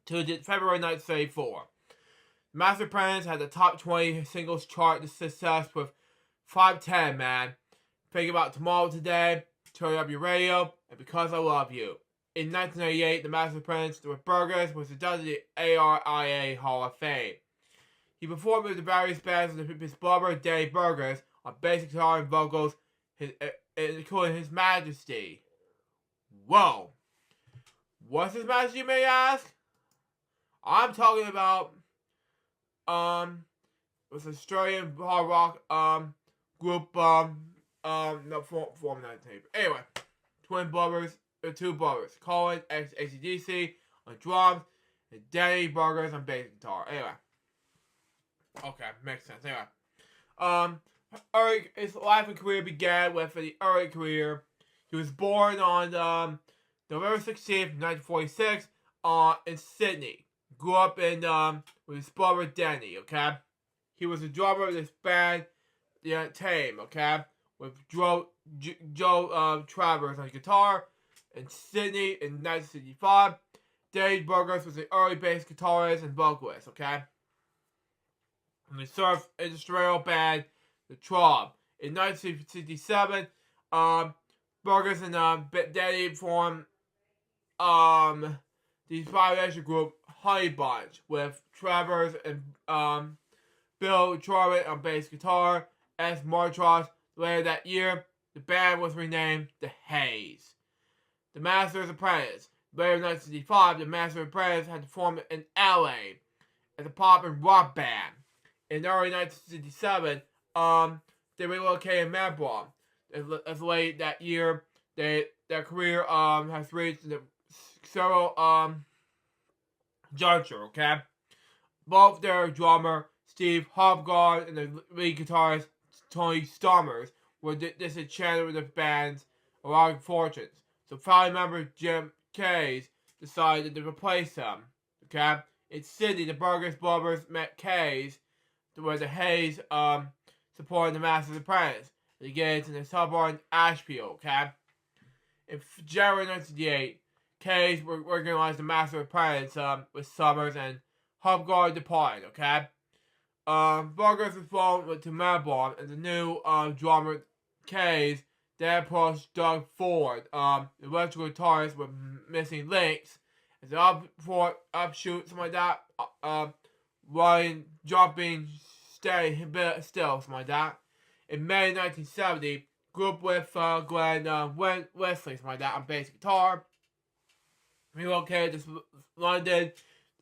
to February 1974. Master Apprentice had the top 20 singles chart to success with 510, man. Think about Tomorrow Today, Turn Up Your Radio, and Because I Love You. In 1998, the Master Apprentice with Burgess was inducted to the ARIA Hall of Fame. He performed with the various bands of his brother, Danny Burgess, on bass guitar and vocals, including His Majesty. Whoa. What's His Majesty, you may ask? I'm talking about, it was an Australian hard rock, group, formed in 1980. Anyway, two brothers, Colin, AC/DC, on drums, and Danny Burgess on bass guitar. Anyway. Okay, makes sense. Anyway, his life and career began with an early career. He was born on November 16th, 1946, in Sydney. Grew up in with his brother Danny. Okay, he was a drummer of this band, the Tame. Okay, with Joe Travers on guitar in Sydney in 1965. Danny Burgess was an early bass guitarist and vocalist. Okay. And they served industrial band, the Traub. In 1967, Burgess and Danny formed the bioelectric group Honey Bunch with Travers and Bill Trout on bass guitar. As Martros. Later that year, the band was renamed the Haze. The Master's Apprentice. Later in 1965, the Master's Apprentice had to form in LA as a pop and rock band. In early 1967, they relocated to Melbourne. As late that year, their career has reached several juncture. Okay, both their drummer Steve Hopgard and the lead guitarist Tony Stommers were disenchanted with the band's erotic fortunes. So family member Jim Case decided to replace them. Okay, in Sydney, the Burgess brothers met Case where the Hayes supporting the Master's Apprentice. It begins in the suburban Ashfield, okay? In January 1988, Hayes organized the Master's Apprentice with Summers and Hubguard departed, okay? Burgers was flown to Melbourne, and the new drummer Hayes then approached Doug Ford, the electrical guitarist with missing links, as an upshoot, something like that. Running, jumping, staying still, something like that. In May 1970, group with Glenn Wesley, something like that, on bass guitar. Relocated to London,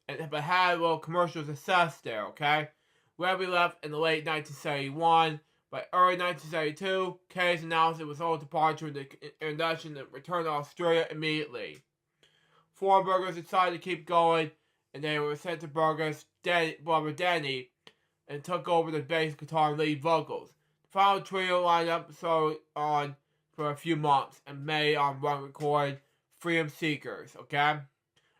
but had a little commercial success there, okay? Webby left in the late 1971. By early 1972, Hayes announced it was all departure and the introduction and return to Australia immediately. Four Burgers decided to keep going, and they were sent to Burgers' brother Danny, and took over the bass guitar and lead vocals. The final trio lineup so on for a few months, and May on one recorded Freedom Seekers, okay?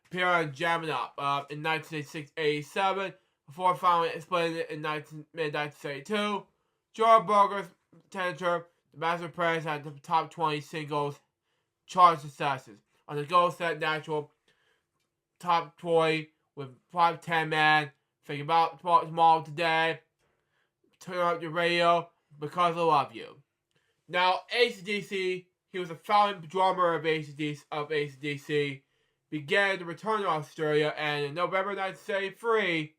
Appeared on Jamming Up in 1987, before finally splitting it in mid-1972. Joe Burger's Tentature, the Master Apprentice had the top 20 singles chart successes. On the Go Set Natural top 20 with 510 Man, Think About Tomorrow Today, Turn Up Your Radio, Because I Love You. Now, AC/DC, he was a founding drummer of AC/DC, began to return to Australia, and in November 1973,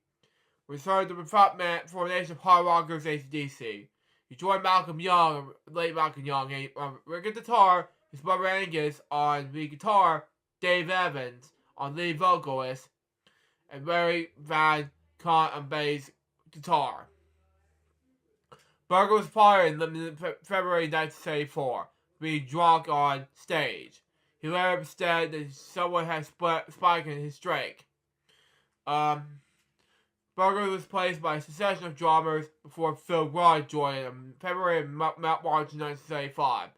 returned to the frontman formation of hard rockers AC/DC. He joined Malcolm Young, late Malcolm Young, on rhythm guitar, his brother Angus on lead guitar, Dave Evans on lead vocalist, and Larry Van Cont on bass guitar. Burger was fired in February 1974, being drunk on stage. He later said that someone had spiked in his drink. Burger was replaced by a succession of drummers before Phil Rudd joined him in February and March 1975.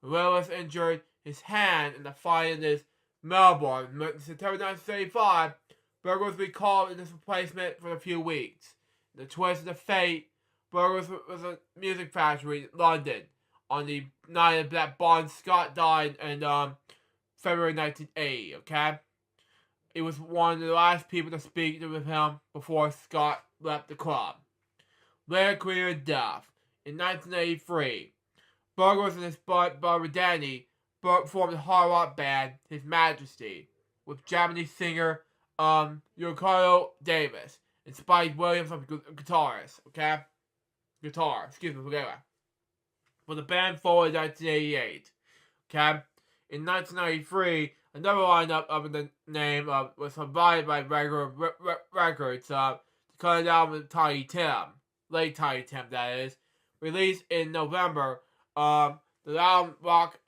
Willis injured his hand in the fight in Melbourne. In September 1975, Burger was recalled in his replacement for a few weeks. In the twist of fate, Burger was a music factory in London on the night that Bon Scott died in February 1980, okay? He was one of the last people to speak with him before Scott left the club. Later career and death. In 1983, Burgers and his brother Danny formed a hard rock band, His Majesty, with Japanese singer Ricardo Davis and Spike Williams on guitarist, okay? But the band folded in 1988, okay? In 1993, another lineup under the name was provided by Regular Records to cut it out with Tiny Tim, late Tiny Tim that is, released in November. The album rock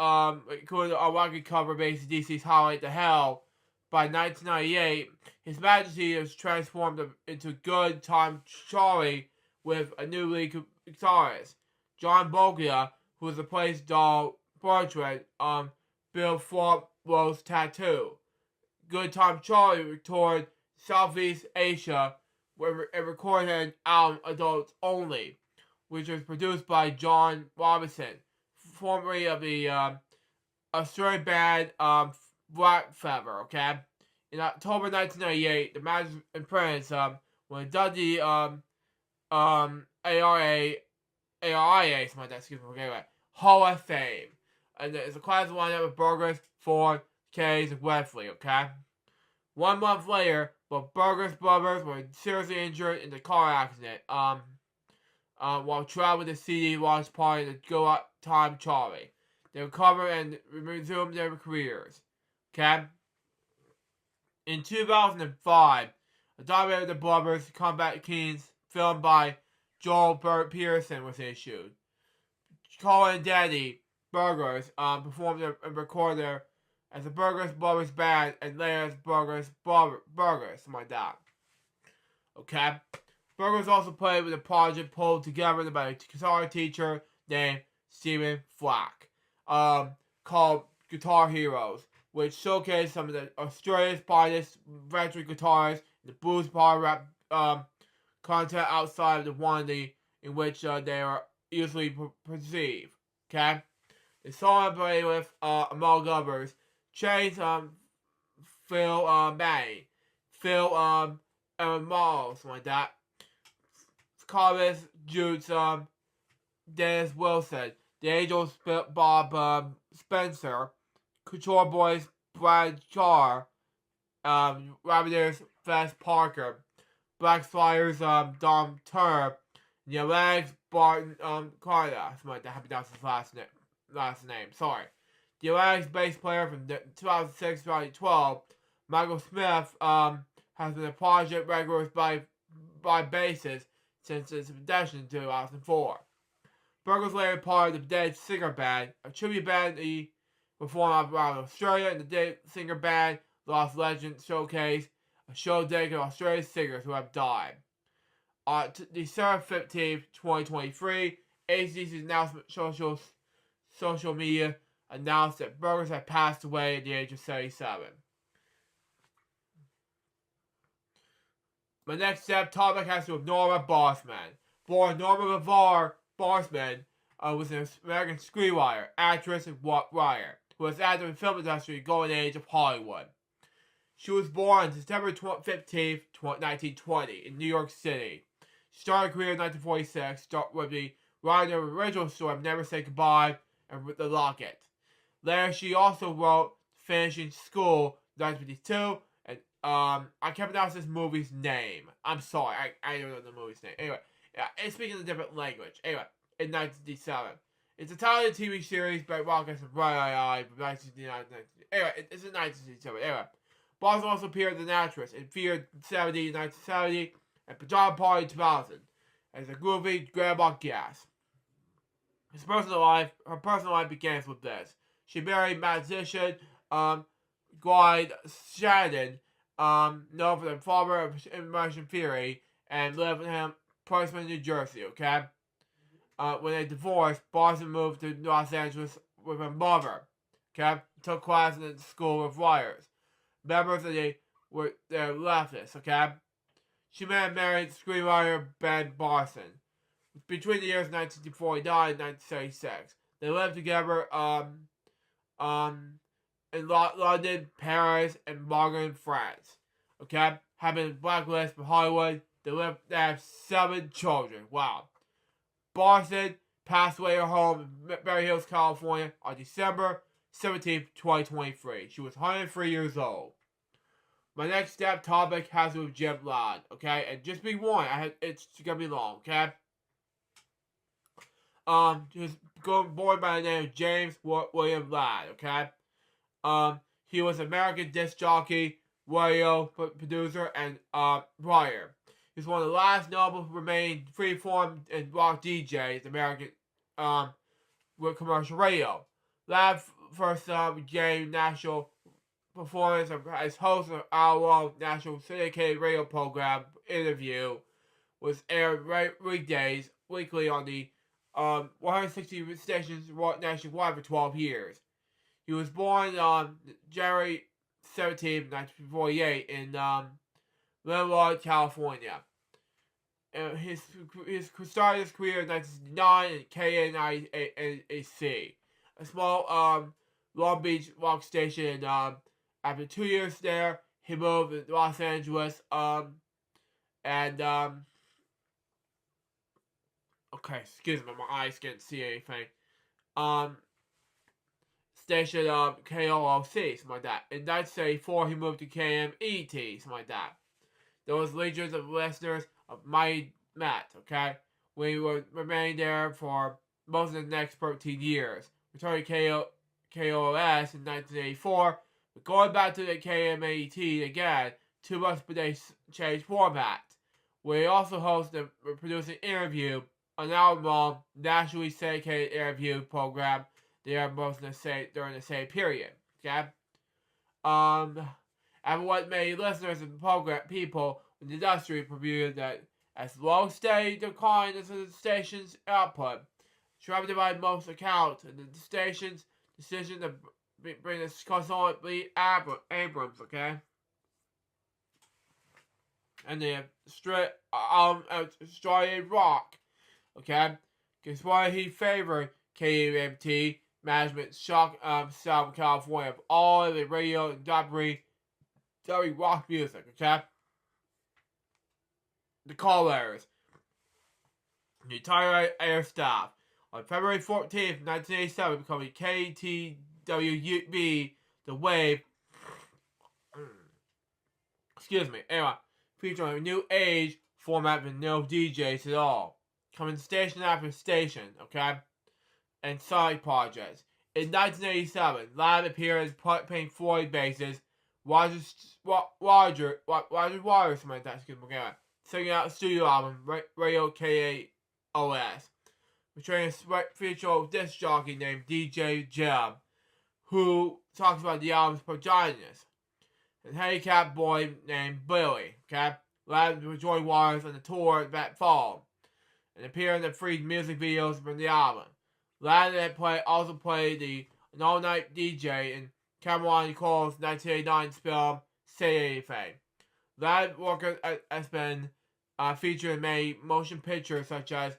included a rocky cover of AC/DC's Highlight to Hell. By 1998, His Majesty was transformed into Good Time Charlie with a new lead guitarist, John Boglia, who was replaced Doll Bartlett, Bill Frontwell's Tattoo. Good Time Charlie toured Southeast Asia and recorded an album Adults Only, which was produced by John Robinson, formerly of the Australian band Black Feather, okay? In October 1998, the Master Apprentice was inducted the ARIA, something like that, excuse me, okay, Hall of Fame. And it's a classic lineup of Burgers, Ford, Hayes, and Wesley, okay? 1 month later, both Burgers brothers were seriously injured in the car accident while traveling to CD launch party to Go Out Time Charlie. They recovered and resumed their careers, okay? In 2005, a documentary of the brothers, Combat Kings, filmed by Joel Pearson, was issued. Colin and Daddy Burgers performed and recorded there as the Burgers Brothers Band and later as Burgers, something like that. Okay? Burgers also played with a project pulled together by a guitar teacher named Stephen Flack, called Guitar Heroes, which showcased some of the Australia's finest veteran guitarists in the blues power rap content outside of the quantity in which they are usually perceived. Okay? They celebrate with, among others, Chase, Phil, Manning, Phil, Miles, something like that. Carlos, Jutes, Dennis Wilson, the Angels, Bob, Spencer, Couture Boys, Brad Char, Rabbiters, Fess Parker, Black Flyers, Dom Turb, the Atlantics, Barton, Carter, something like that. I pronounce his last name. Sorry. The Atlantics bass player from 2006-2012, Michael Smith, has been a project regular by basis since its introduction in 2004. Burger's later part of the Dead Singer Band, a tribute band he performed around Australia, and the Dead Singer Band Lost Legend Showcase, a show dedicated to Australian singers who have died. On December 15th, 2023, ACDC's announcement social media announced that Burgers had passed away at the age of 77. My next topic has to do with Norma Bossman. Born Norma LeVar Bossman was an American screenwriter, actress, and writer who was active in the film industry in the golden age of Hollywood. She was born September 15th, 1920 in New York City. She started a career in 1946 with the writing of the original story Never Say Goodbye and with The Locket. Later, she also wrote Finishing School in 1952, and I can't pronounce this movie's name. I'm sorry, I don't know the movie's name. Anyway, yeah, it's speaking a different language. Anyway, in 1957. It's a Italian TV series by Rockets and Bright Eye from 1969. Anyway, it's in 1967. Anyway, Boss also appeared in The Actress in Fear 70 in 1970 and Pajama Party 2000 as a groovy grandma gas. Her personal life begins with this. She married musician Glide Shannon, known for the father of Immersion Theory, and lived with him Portsmouth, New Jersey, okay? When they divorced, Boston moved to Los Angeles with her mother, okay? Took classes at the school of writers. Members of they're leftists, okay? She met and married screenwriter Ben Barson. Between the years 1949 and 1976, they lived together in London, Paris, and Morgan, France. Okay? Having blacklisted from Hollywood, they have 7 children. Wow. Barson passed away at her home in Beverly Hills, California on December 17th, 2023. She was 103 years old. My next topic has to do with Jim Ladd, okay? And just be warned, it's gonna be long, okay? He was born by the name of James William Ladd, okay? He was an American disc jockey, radio producer, and writer. He was one of the last notable who remained freeform and rock DJs in American with commercial radio. Ladd first began national performance as host of an hour-long national syndicated radio program Interview, was aired weekly on the 160 stations nationwide for 12 years. He was born on January 17, 1948 in Linwood, California. He started his career in 1969 in KNIAC, a small Long Beach rock station. After 2 years there, he moved to Los Angeles. Okay, excuse me, my eyes can't see anything. Station KOLC, something like that. In 1974, he moved to KMET, something like that. There was legions of listeners of Mighty Met, okay? We would remain there for most of the next 13 years. Returning to KOS in 1984, but going back to the KMET again, 2 months but they changed format. We also host and produce an interview, an hour-long, nationally syndicated interview program. They are both during the same period, okay? And what many listeners and program people in the industry reviewed that as low steady decline as the station's output, driven by most accounts, and the station's decision to bring this consultant Lee Abrams, okay? and the Australian rock. Okay, because why he favored KMT management shock Southern California of all of the radio and W rock music. Okay, the call letters, the entire air staff. On February 14th, 1987, becoming KTWB, the Wave. Excuse me. Anyway, featuring a new age format with no DJs at all. Coming station after station, okay? And side projects. In 1987, Ladd appeared as Pink Floyd bassist Roger Waters, something like that, excuse me, anyway, singing out a studio album, Radio KAOS. Featuring a feature disc jockey named DJ Jeb, who talks about the album's protagonist. And handicapped boy named Billy, okay? Ladd would join Waters on the tour that fall, and appear in the free music videos from the album. Ladd also played the all-night DJ in Cameron Nicole's 1989 film Say Anything. Ladd work has been featured in many motion pictures such as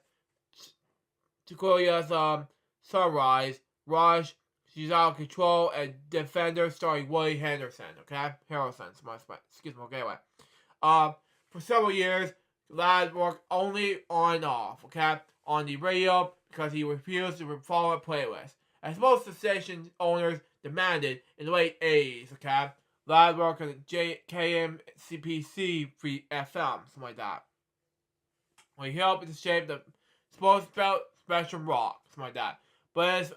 Tucolia's Sunrise, Rush, She's Out of Control, and Defender starring Willie Henderson, okay? Excuse me, okay, anyway. For several years, Ladd worked only on and off, okay? On the radio because he refused to follow a playlist, as most of the station owners demanded in the late 80s, okay? Ladd worked on KMCPC free FM, something like that. When he helped to shape the supposed spectrum rock, something like that. But it's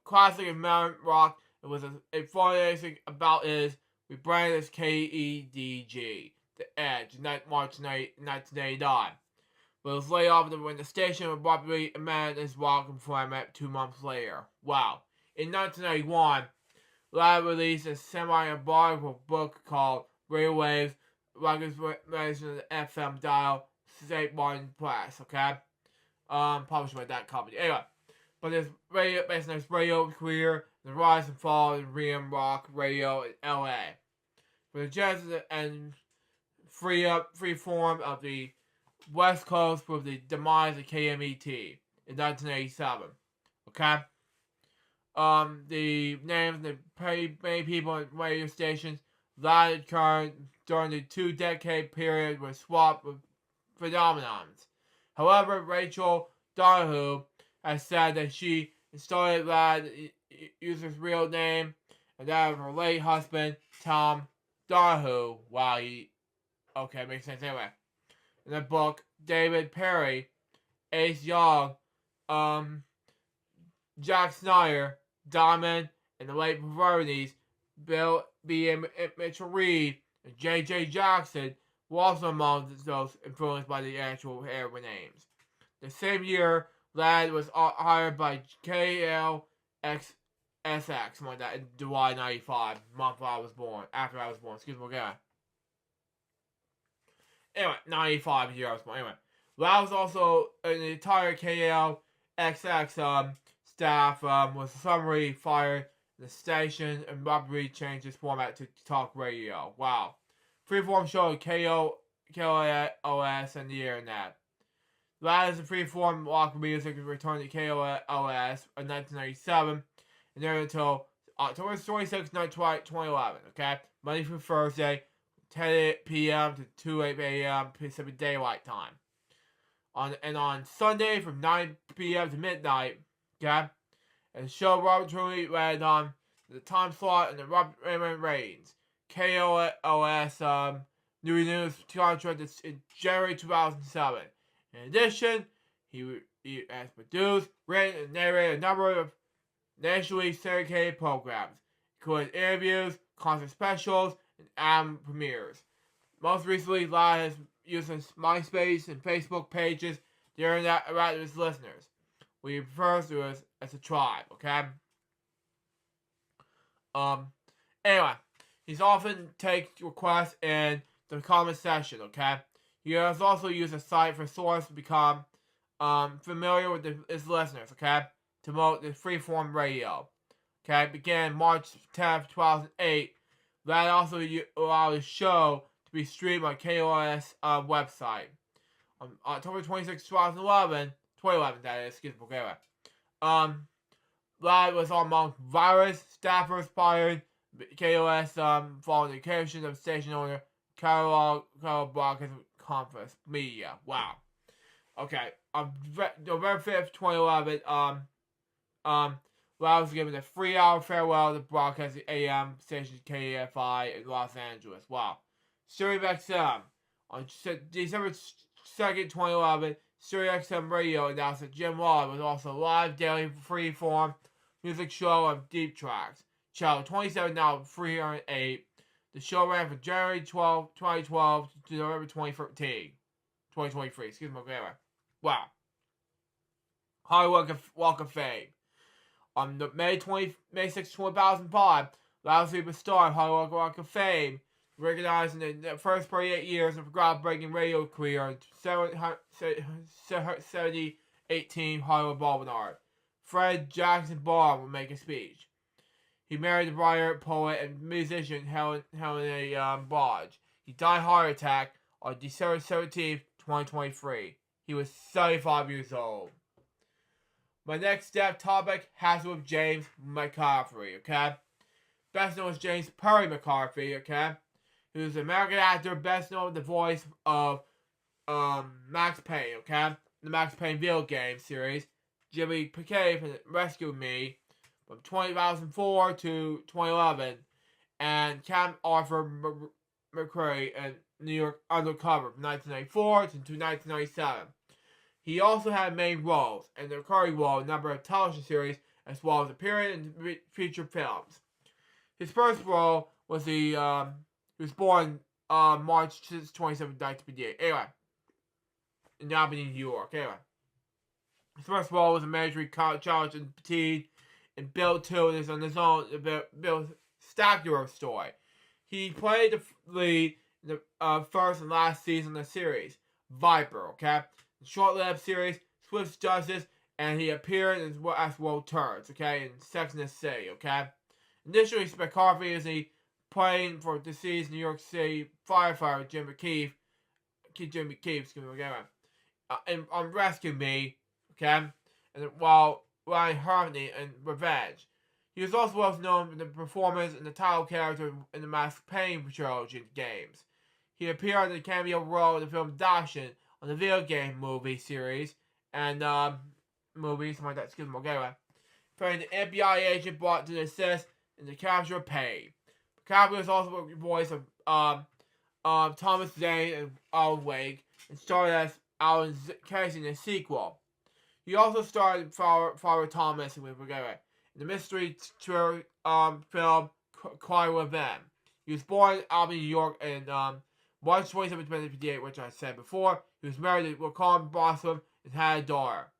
classic American rock. It was a funny thing about is rebranded as KEDG, The Edge, March 1989. But it was laid off when the station abruptly amended its rock format 2 months later. Wow. In 1991, Ladd released a semi-autobiographical book called Radio Waves, Records Relation to the FM Dial, St. Martin Press, okay? Published by that company. Anyway, but his radio, based on his radio career, the rise and fall of Rhythm Rock Radio in LA. For the genesis and free form of the West Coast with the demise of KMET in 1987. Okay? The names of the many people at radio stations, Ladd current during the 2-decade period were swapped with phenomenons. However, Rachel Donahue has said that she started Ladd use his real name and that of her late husband, Tom Donahue. Wow, okay, makes sense anyway. In the book, David Perry, Ace Young, Jack Snyder, Diamond, and the late Veronies, Bill B. M. Mitchell Reed, and J.J. Jackson were also among those influenced by the actual heroine names. The same year, Ladd was hired by KLXSX, something like that, in July 95, after I was born, excuse me, okay. Anyway, 95 year I was born, anyway. Ladd was also, in the entire KLXX staff was summarily fired. The station abruptly changed its format to talk radio. Wow. Freeform show KOLS and the internet. Ladd is a freeform rock music returned to KOLS in 1997 and there until October 26, 2011. Okay? Monday through Thursday, 10 p.m. to 2 a.m. Pacific Daylight Time. On Sunday from 9 p.m. to midnight, okay? And the show Robert Truly read on the time slot and the Robert Raymond ratings. KOLS new news contract in January 2007. In addition, he has produced, written, and narrated a number of nationally syndicated programs, including interviews, concert specials, and album premieres. Most recently, Ladd has used his MySpace and Facebook pages to interact with his listeners. We refer to as a tribe, okay? Anyway, he's often takes requests in the comment section, okay? He has also used a site for source to become familiar with his listeners, okay? To promote the freeform radio. Okay, began March 10th, 2008. That also allowed his show to be streamed on KOS website. On October 26, 2011, that is, excuse me, Bulgaria. Live was among virus, staffers fired, KOS following the occasion of station owner Carol Broadcast Conference Media. Wow. Okay. On November 5th, 2011, Loud was given a 3-hour farewell to broadcast AM station KFI in Los Angeles. Wow. SiriusXM. On December 2nd, 2011, SiriusXM Radio announced that Jim Law was also a live daily free-form music show of Deep Tracks. Channel 27, now 308. The show ran from January 12, 2012 to November 2023. Excuse me, wow. Hollywood Walk of Fame. On May 6, 2005, Loud Superstar Hollywood Walk of Fame, recognized in the first 48 years of groundbreaking radio career in 18 Hollywood Boulevard. Fred Jackson Barr will make a speech. He married the writer, poet, and musician Helen Bodge. He died of heart attack on December 17, 2023. He was 75 years old. My next step topic has to do with James McCarthy, okay? Best known as James Perry McCarthy, okay? He was an American actor best known as the voice of Max Payne, okay? The Max Payne video game series. Jimmy Piquet from Rescue Me from 2004 to 2011, and Captain Arthur McCray in New York Undercover from 1994 to 1997. He also had main roles in the recurring role in a number of television series as well as appearing in feature films. His first role was he was born March 27, 1958. Anyway, in Albany, New York. Anyway. His first role was a military challenge in Petite and Bill 2 is on his own Bill Stackler story. He played the lead in the first and last season of the series, Viper, okay? The short-lived series, Swift Justice, and he appeared as World Turns, okay? In Sex and the City, okay? Initially, McCarthy is playing for the deceased New York City firefighter Jimmy Keefe, excuse me, on Rescue Me, okay, and while Ryan Harmony and Revenge. He was also well known for the performance and the title character in the Max Payne trilogy games. He appeared in a cameo role in the film Dashin on the video game movie series and movies, something like that, excuse me, okay, playing the FBI agent brought to assist in the capture of Payne. McCarthy was also the voice of Thomas Zane and Alan Wake and starred as Alan Casey in the sequel. He also starred Father Thomas in the mystery film Quiet with Them. He was born in Albany, New York in March 27, 1958, which I said before. He was married to Colin Blossom and had a daughter.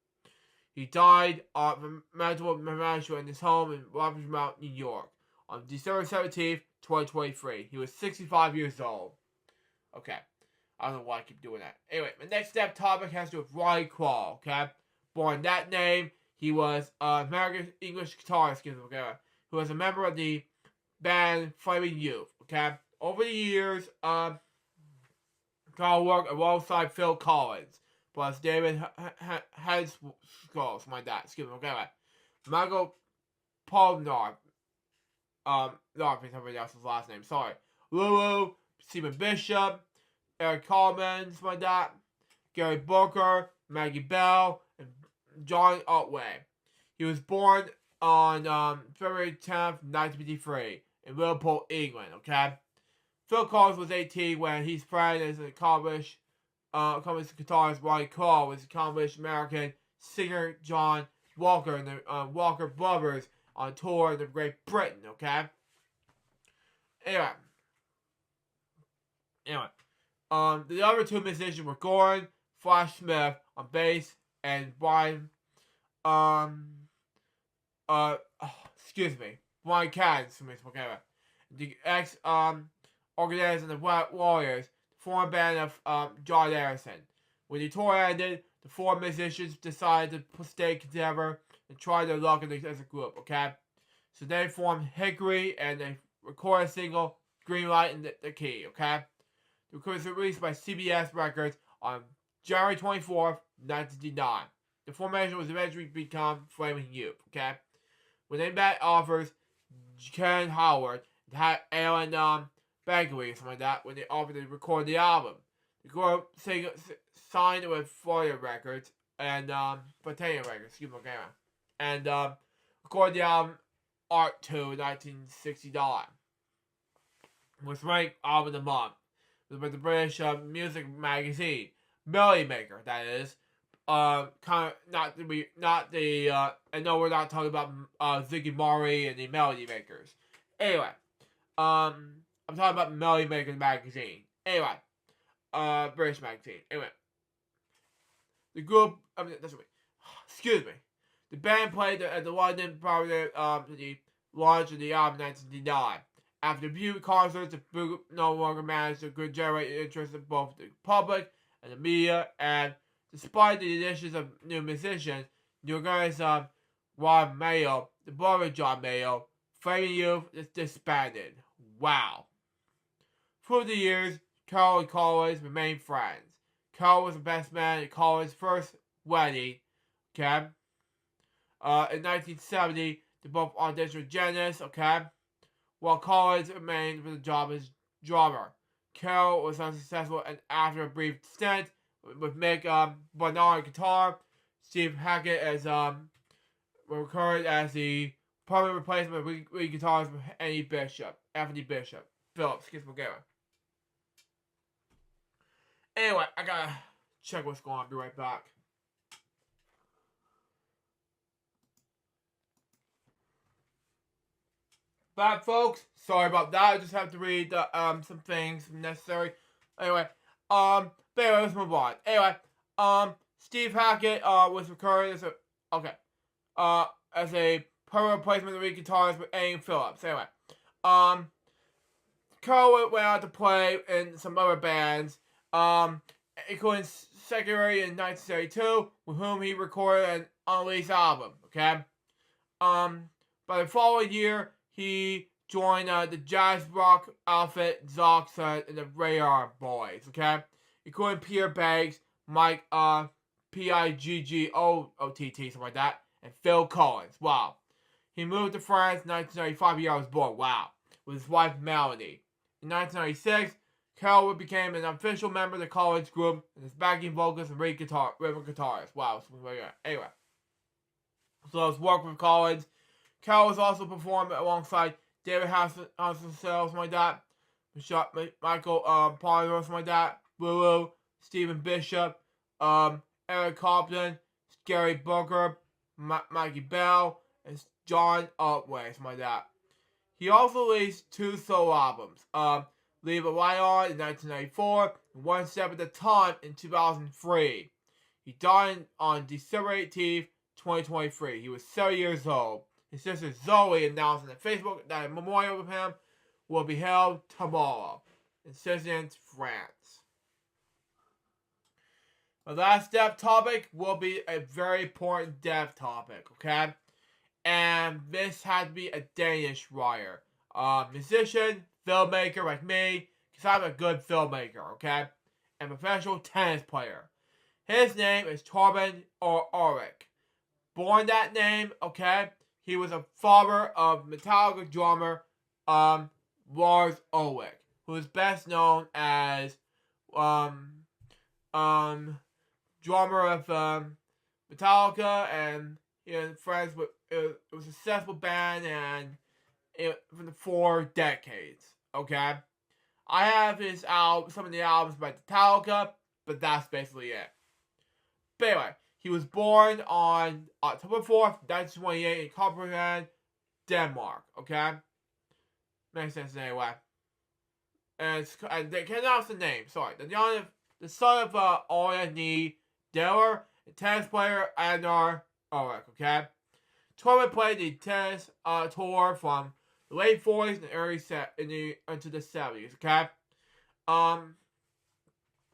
He died of mental dementia in his home in Robbers Mount, New York on December 17, 2023. He was 65 years old. Okay. I don't know why I keep doing that. Anyway, my next step topic has to do with Ronnie Crawl, okay? Born that name, he was an American English guitarist, who was a member of the band Flaming Youth, okay? Over the years, Carl worked alongside Phil Collins, plus David Headskull, something like that, Michael Polnar, no, I think somebody else's last name, sorry. Lulu, Stephen Bishop, Eric Coleman, something like that, Gary Booker, Maggie Bell, and John Otway. He was born on February 10th, 1953 in Liverpool, England, okay? Phil Collins was 18 when his friend as an accomplished guitarist Ronnie Crawl was accomplished American singer John Walker and the Walker Brothers on tour in Great Britain, okay? Anyway. The other two musicians were Gordon Flash Smith on bass and Brian Brian Cadden from the ex-organizer of the White Warriors, the former band of John Harrison. When the tour ended, the four musicians decided to stay together and try their luck as a group, okay? So they formed Hickory and they recorded a single, Green Light and the Key, okay? It was released by CBS Records on January 24th, 1969. The formation was eventually become Flaming Youth, okay? When they met offers Ken Howard, Alan Begley, something like that, when they offered to record the album. The group signed with FwL Records and Potato Records, excuse me, and recorded the album Art 2 in 1969. It was ranked Album of the Month with the British music magazine, Melody Maker, that is. Kind of not the I know we're not talking about Ziggy Marley and the Melody Makers. Anyway, I'm talking about Melody Maker magazine. Anyway, British magazine. Anyway, the group. Excuse me. The band played at the London Parliament the launch of the album in 1969. After a few concerts, the group no longer managed to generate interest in both the public and the media, and despite the additions of new musicians, the organizer Ron Mayo, the brother of John Mayo, Flaming Youth is disbanded. Wow. Through the years, Carol and Collins remained friends. Carol was the best man at Collins' first wedding, okay? In 1970, they both auditioned with Genesis, okay? While Collins remained with the job as drummer. Carol was unsuccessful, and after a brief stint with Mick Barnard guitar, Steve Hackett as recurred as the permanent replacement of lead guitarist with Anthony Bishop. Phillips, excuse me, Anyway, I gotta check what's going on. I'll be right back. Back, folks. Sorry about that. I just have to read some things necessary. Anyway, but anyway, let's move on. Anyway, Steve Hackett was recurring as a permanent replacement of the lead guitarist with Anthony Phillips. Anyway, Carl went out to play in some other bands, including Secretary in 1972, with whom he recorded an unreleased album. Okay, by the following year, he joined the jazz rock outfit Zoxa and the Radar Boys. Okay, including Peter Beggs, Mike Piggott, something like that, and Phil Collins. Wow. He moved to France in 1995, year I was born. Wow. With his wife Melanie. In 1996, Carol became an official member of the Collins group and his backing vocalist and rhythm guitarist. Wow. Anyway. So his work with Collins. Carol was also performed alongside David Hasselhoff, something like that. Michael Pardo, something like that. Lulu, Stephen Bishop, Eric Compton, Gary Booker, Mikey Bell, and John Otway, something like that. He also released 2 solo albums, Leave It Right On in 1994 and One Step at a Time in 2003. He died on December 18th, 2023. He was 7 years old. His sister Zoe announced on Facebook that a memorial of him will be held tomorrow in Cizanne, France. The last death topic will be a very important death topic, okay? And this had to be a Danish writer. Musician, filmmaker like me, because I'm a good filmmaker, okay? And professional tennis player. His name is Torben Ulrich. Born that name, okay? He was a father of Metallica drummer Lars Ulrich, who is best known as drummer of Metallica, and he was friends with it was a successful band and for the 4 decades. Okay, I have his some of the albums by Metallica, but that's basically it. But anyway, he was born on October 4th, 1928 in Copenhagen, Denmark. Okay, makes sense anyway. And they can't announce the name. Sorry, the son of Arne Deller, a tennis player, Einar Ulrich. Okay, Torben played the tennis tour from the late 40s and early into the 70s. Okay, on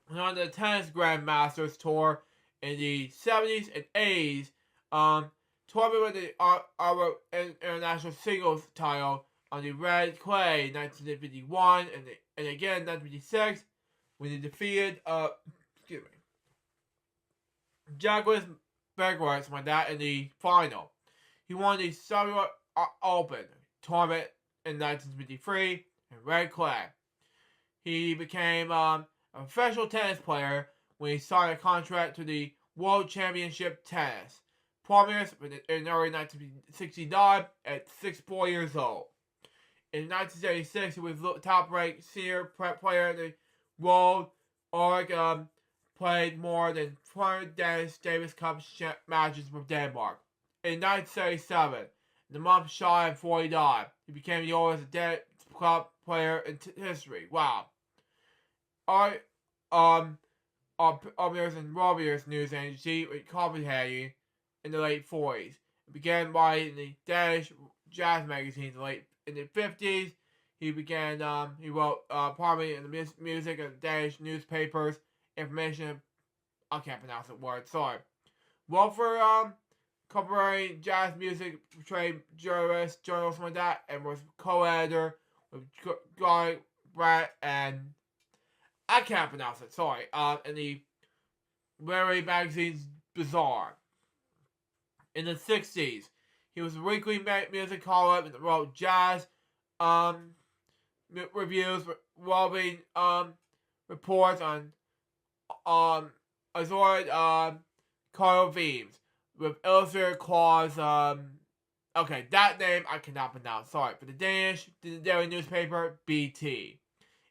the Tennis Grandmasters tour in the 70s and 80s, Torben won the international singles title on the red clay in 1951 and again in 1956. when he defeated Jaguars Jaguars like that in the final. He won the Saudi Open tournament in 1953 in Red Clay. He became a professional tennis player when he signed a contract to the World Championship Tennis. Promised in early 1969 at 64 years old. In 1976, he was the top-ranked senior player in the world. Ulrich played more than 200 Davis Cup matches with Denmark. In 1977, the month shy of 40 died. He became the oldest Davis Cup player in history. Wow. American and Robbier's news agency with Copenhagen in the late 40s. He began writing the Danish jazz magazines in the 50s. He wrote primarily in the music of Danish newspapers, information, I can't pronounce the word, sorry. Wrote for contemporary jazz music trade journals like that, and was co-editor with Guy Brandt and I can't pronounce it, sorry. In the literary magazines Bazaar. In the 60s, he was a weekly music columnist and wrote jazz reviews, writing reports on assorted color themes with illustrated clause. Okay, that name I cannot pronounce. Sorry, for the daily newspaper BT.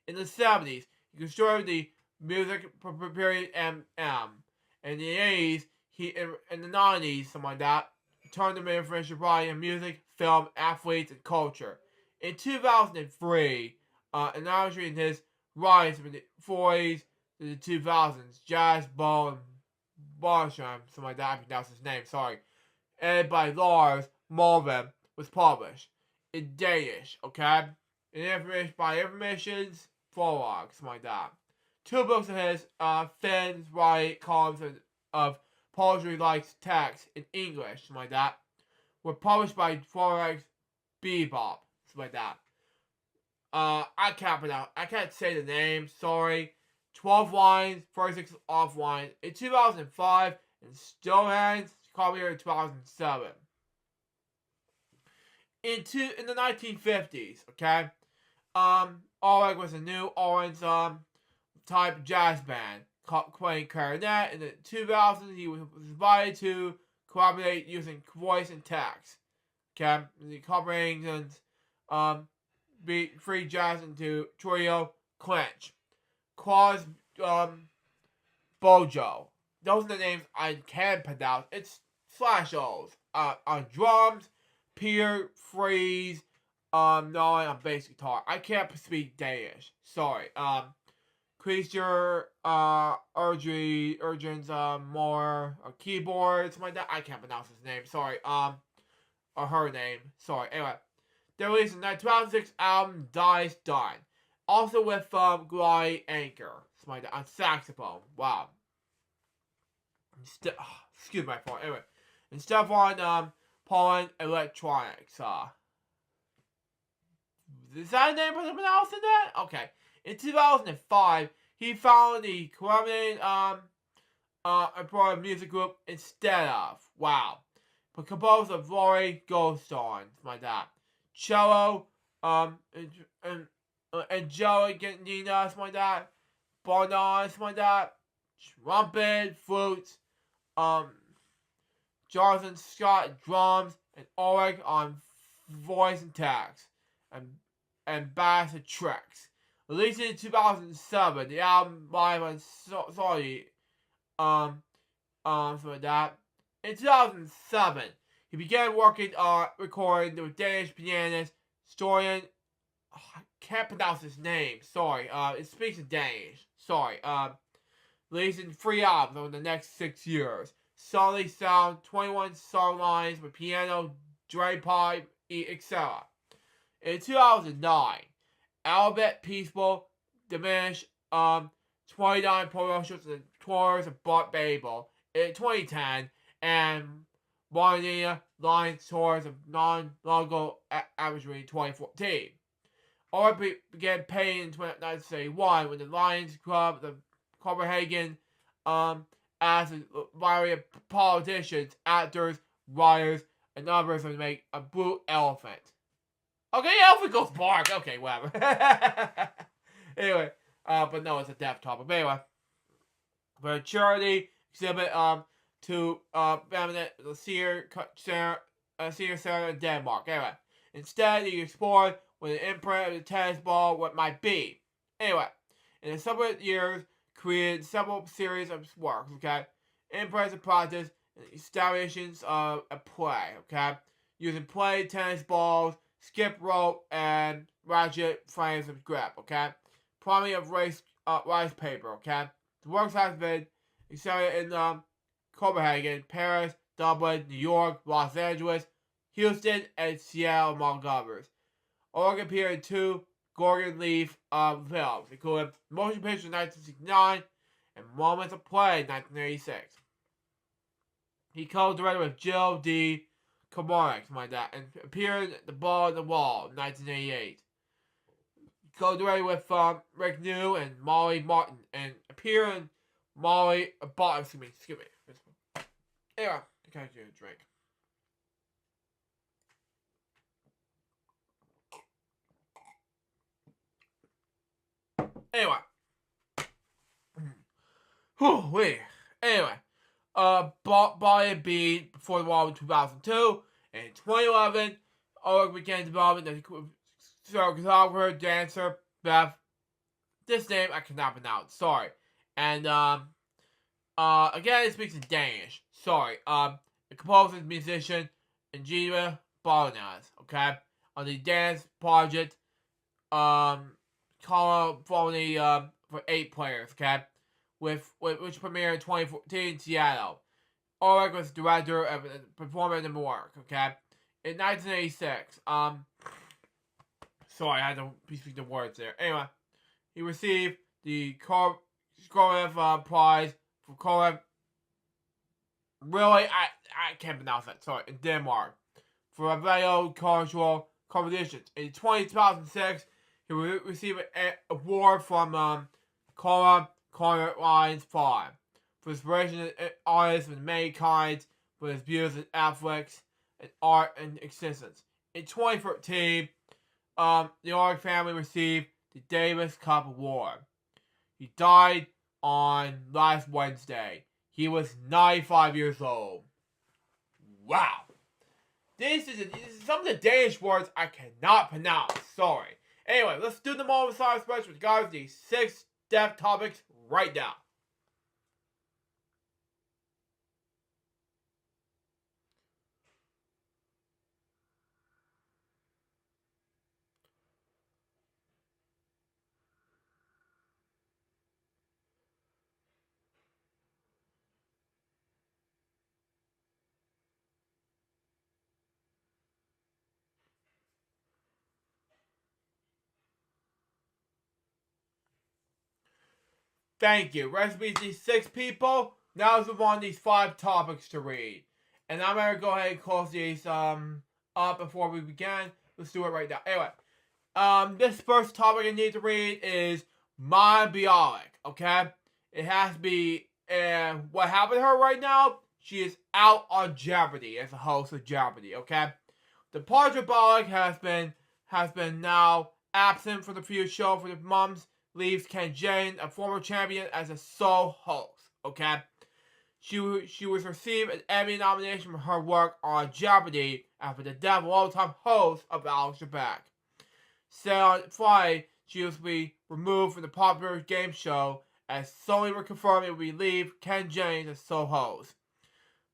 In the 70s, he constructed the music period MM. In the 80s, in the 90s, something like that, turned to information providing in music, film, athletes, and culture. In 2003, announcing in his rise from the 40s to the 2000s, Jazz Bone Barsham, something like that, I pronounce his name, sorry, edited by Lars Mulvin, was published in Danish, okay? Information's prologue, something like that. 2 books of his, Finn's write columns of poetry like text in English, something like that, were published by Forex Bebop, something like that. I can't say the name, sorry. 12 lines, 46 off lines in 2005, and still hands, copyright in 2007. In the 1950s, okay, Ulrich was a New Orleans type jazz band playing clarinet. In the 2000s, he was invited to collaborate using voice and text. Okay, the collaborating beat free jazz into trio Clench, Claus Bojo. Those are the names I can pronounce. It's /O's. On drums, Peter Freeze, Nolan on bass guitar. I can't speak Danish. Sorry. Creature, Urgent's, more, keyboard, something like that. I can't pronounce his name. Sorry. Or her name. Sorry. Anyway. They released a 2006 album, Dice Done. Also with, Glide Anchor. Something like that. On saxophone. Wow. Excuse my fault. Anyway. And stuff on, Poland Electronics. Is that a name for someone else in that? Okay. In 2005, he founded the Colombian music group Instead Of. Wow. But composed of Rory Goldstone, like that. Cello, Angelic Nina, something like that. Bonan, something like that. Trumpet, flutes, Jonathan Scott drums, and Ulrich on voice and text, and bass and tricks. Released in 2007, the album live on Saudi, something like that. In 2007, he began working on recording with Danish pianist, historian, I can't pronounce his name, sorry, it speaks in Danish, sorry, releasing 3 albums over the next 6 years. Solid sound, 21 song lines with piano, drum pipe, etc. In 2009, Albert Peaceful diminished 29 promotions and tours of Bart Babel in 2010, and Bonania Line tours of non-logo average in 2014. Ulrich began paying in 1971 when the Lions Club, the Copenhagen, asked a variety of politicians, actors, writers, and others to make a blue elephant. Okay, elephant goes bark. Okay, whatever. Anyway, but no, it's a deaf topic. But anyway, for a charity exhibit, to the Seer Center in Denmark. Anyway, instead, you explore what an imprint of the tennis ball what might be. Anyway, in the subsequent years, created several series of works. Okay, impressive practice and installations of a play. Okay, using play tennis balls, skip rope, and ratchet frames of grip. Okay, plenty of rice paper. Okay, the works has been exhibited in Copenhagen, Paris, Dublin, New York, Los Angeles, Houston, and Seattle, among others. Ulrich appeared in 2 Gorgon Leaf films, including Motion Picture 1969 and Moments of Play 1986. He co-directed with Jill D. Komorek, something like that, and appeared in The Ball on the Wall 1988. Co-directed with Rick New and Molly Martin, and appeared in Molly excuse me. Anyway, I can't get a drink. Anyway. Wait. Anyway. Body and Beat before the wall in 2002. And in 2011, Ulrich began development as a choreographer, dancer, Beth. This name I cannot pronounce. Sorry. And, again, it speaks in Danish. Sorry. A composer, musician, and Gina Bolognese. Okay? On the dance project, for 8 players, okay? Which premiered in 2014 in Seattle. Ulrich was director of performer in the work, okay? In 1986, sorry, I had to speak the words there. Anyway, he received the Korev Prize for Korev. Really, I can't pronounce that, sorry, in Denmark. For FwL cultural competitions. In 2006, he received an award from Cora Lions Farm for inspiration and artists of many kinds for his views in athletics and art and existence. In 2013, the Ulrich family received the Davis Cup Award. He died on last Wednesday. He was 95 years old. Wow. This is some of the Danish words I cannot pronounce. Sorry. Anyway, let's do the moment of silence with regards to these 6 deaf topics right now. Thank you. Recipes these 6 people. Now let's move on to these 5 topics to read. And I'm going to go ahead and close these up before we begin. Let's do it right now. Anyway, this first topic I need to read is My Bialik, okay? It has to be, what happened to her right now? She is out on Jeopardy as a host of Jeopardy, okay? The Partner Bialik has been now absent for the few show for the months. Leaves Ken Jane, a former champion, as a sole host, okay? She was received an Emmy nomination for her work on Jeopardy after the death of all-time host of Alex Trebek. Said on Friday she was to be removed from the popular game show as Sony were confirming it would leave Ken Jane as sole host.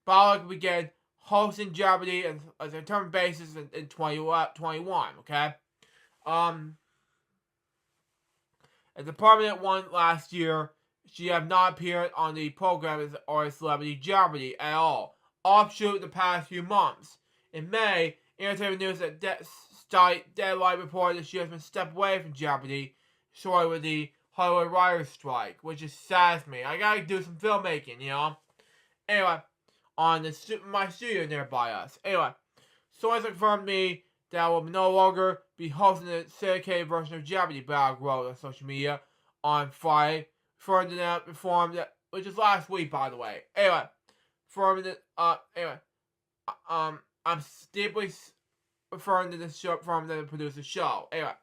Bialik began hosting Jeopardy as a term basis in 2021, okay? As a permanent one last year, she have not appeared on the program or Celebrity Jeopardy at all. Offshoot the past few months. In May, Entertainment News site Deadline reported that she has been stepped away from Jeopardy, shortly with the Hollywood writers' strike, which is sad to me. I gotta do some filmmaking, you know? Anyway, on my studio nearby us. Anyway, sources confirmed me that will no longer be hosting the syndicated version of Jeopardy! Battle wrote on social media on Friday, referring to them informed that, which is last week, by the way. Anyway, I'm deeply referring to this show from the producer show. Anyway,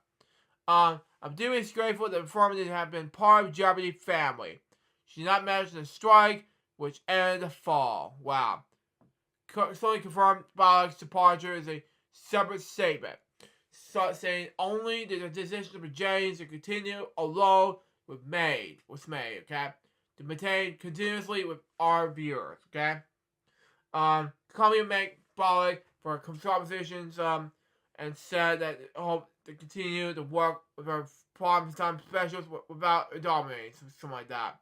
I'm deeply grateful that the performances have been part of Jeopardy! Family. She did not mention the strike, which ended the fall. Wow. Solely confirmed Bollock's departure is a separate statement, saying only the decision for James to continue alone was made, okay? To maintain continuously with our viewers, okay? Company make Bollock for compositions, and said that it hoped to continue to work with our prime-time specials without dominating, something like that.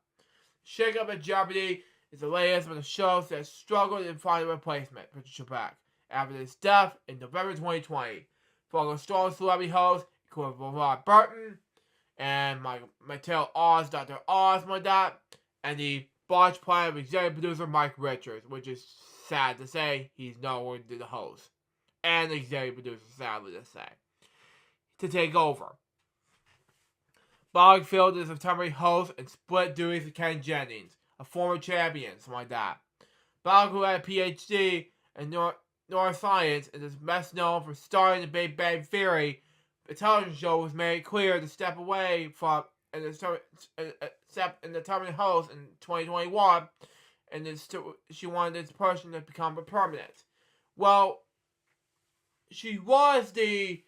Shake Up at Jeopardy! Is the latest of the shows that struggled in finding a replacement for Trebek after his death in November 2020. Following strong celebrity hosts, including Rod Burton and Mattel Oz, Dr. Oz, my dad, and the botched plan of executive producer Mike Richards, which is sad to say, he's no longer the host. And the executive producer, sadly to say, to take over. Bollock filled as a temporary host and split duties with Ken Jennings, a former champion, something like that. Bollock, who had a PhD in neuroscience and is best known for starring in the Big Bang Theory, the television show was made clear to step away from and step in the permanent host in 2021, and she wanted this person to become a permanent. Well, she was the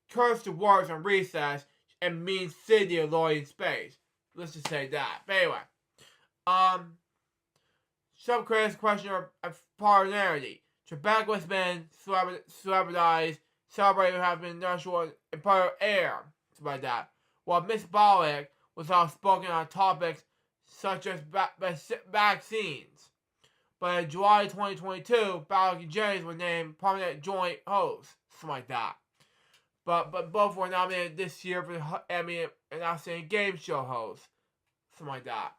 cursed words on Recess and Mean City of Lloyd in Space. Let's just say that. But anyway, some critics question her popularity. Trebek was been celebritized, celebrated have been natural and part of air, something like that. While Miss Bollock was outspoken on topics such as vaccines. But in July 2022, Bollock and James were named permanent joint hosts, something like that. But both were nominated this year for the Emmy and Outstanding Game Show host, something like that.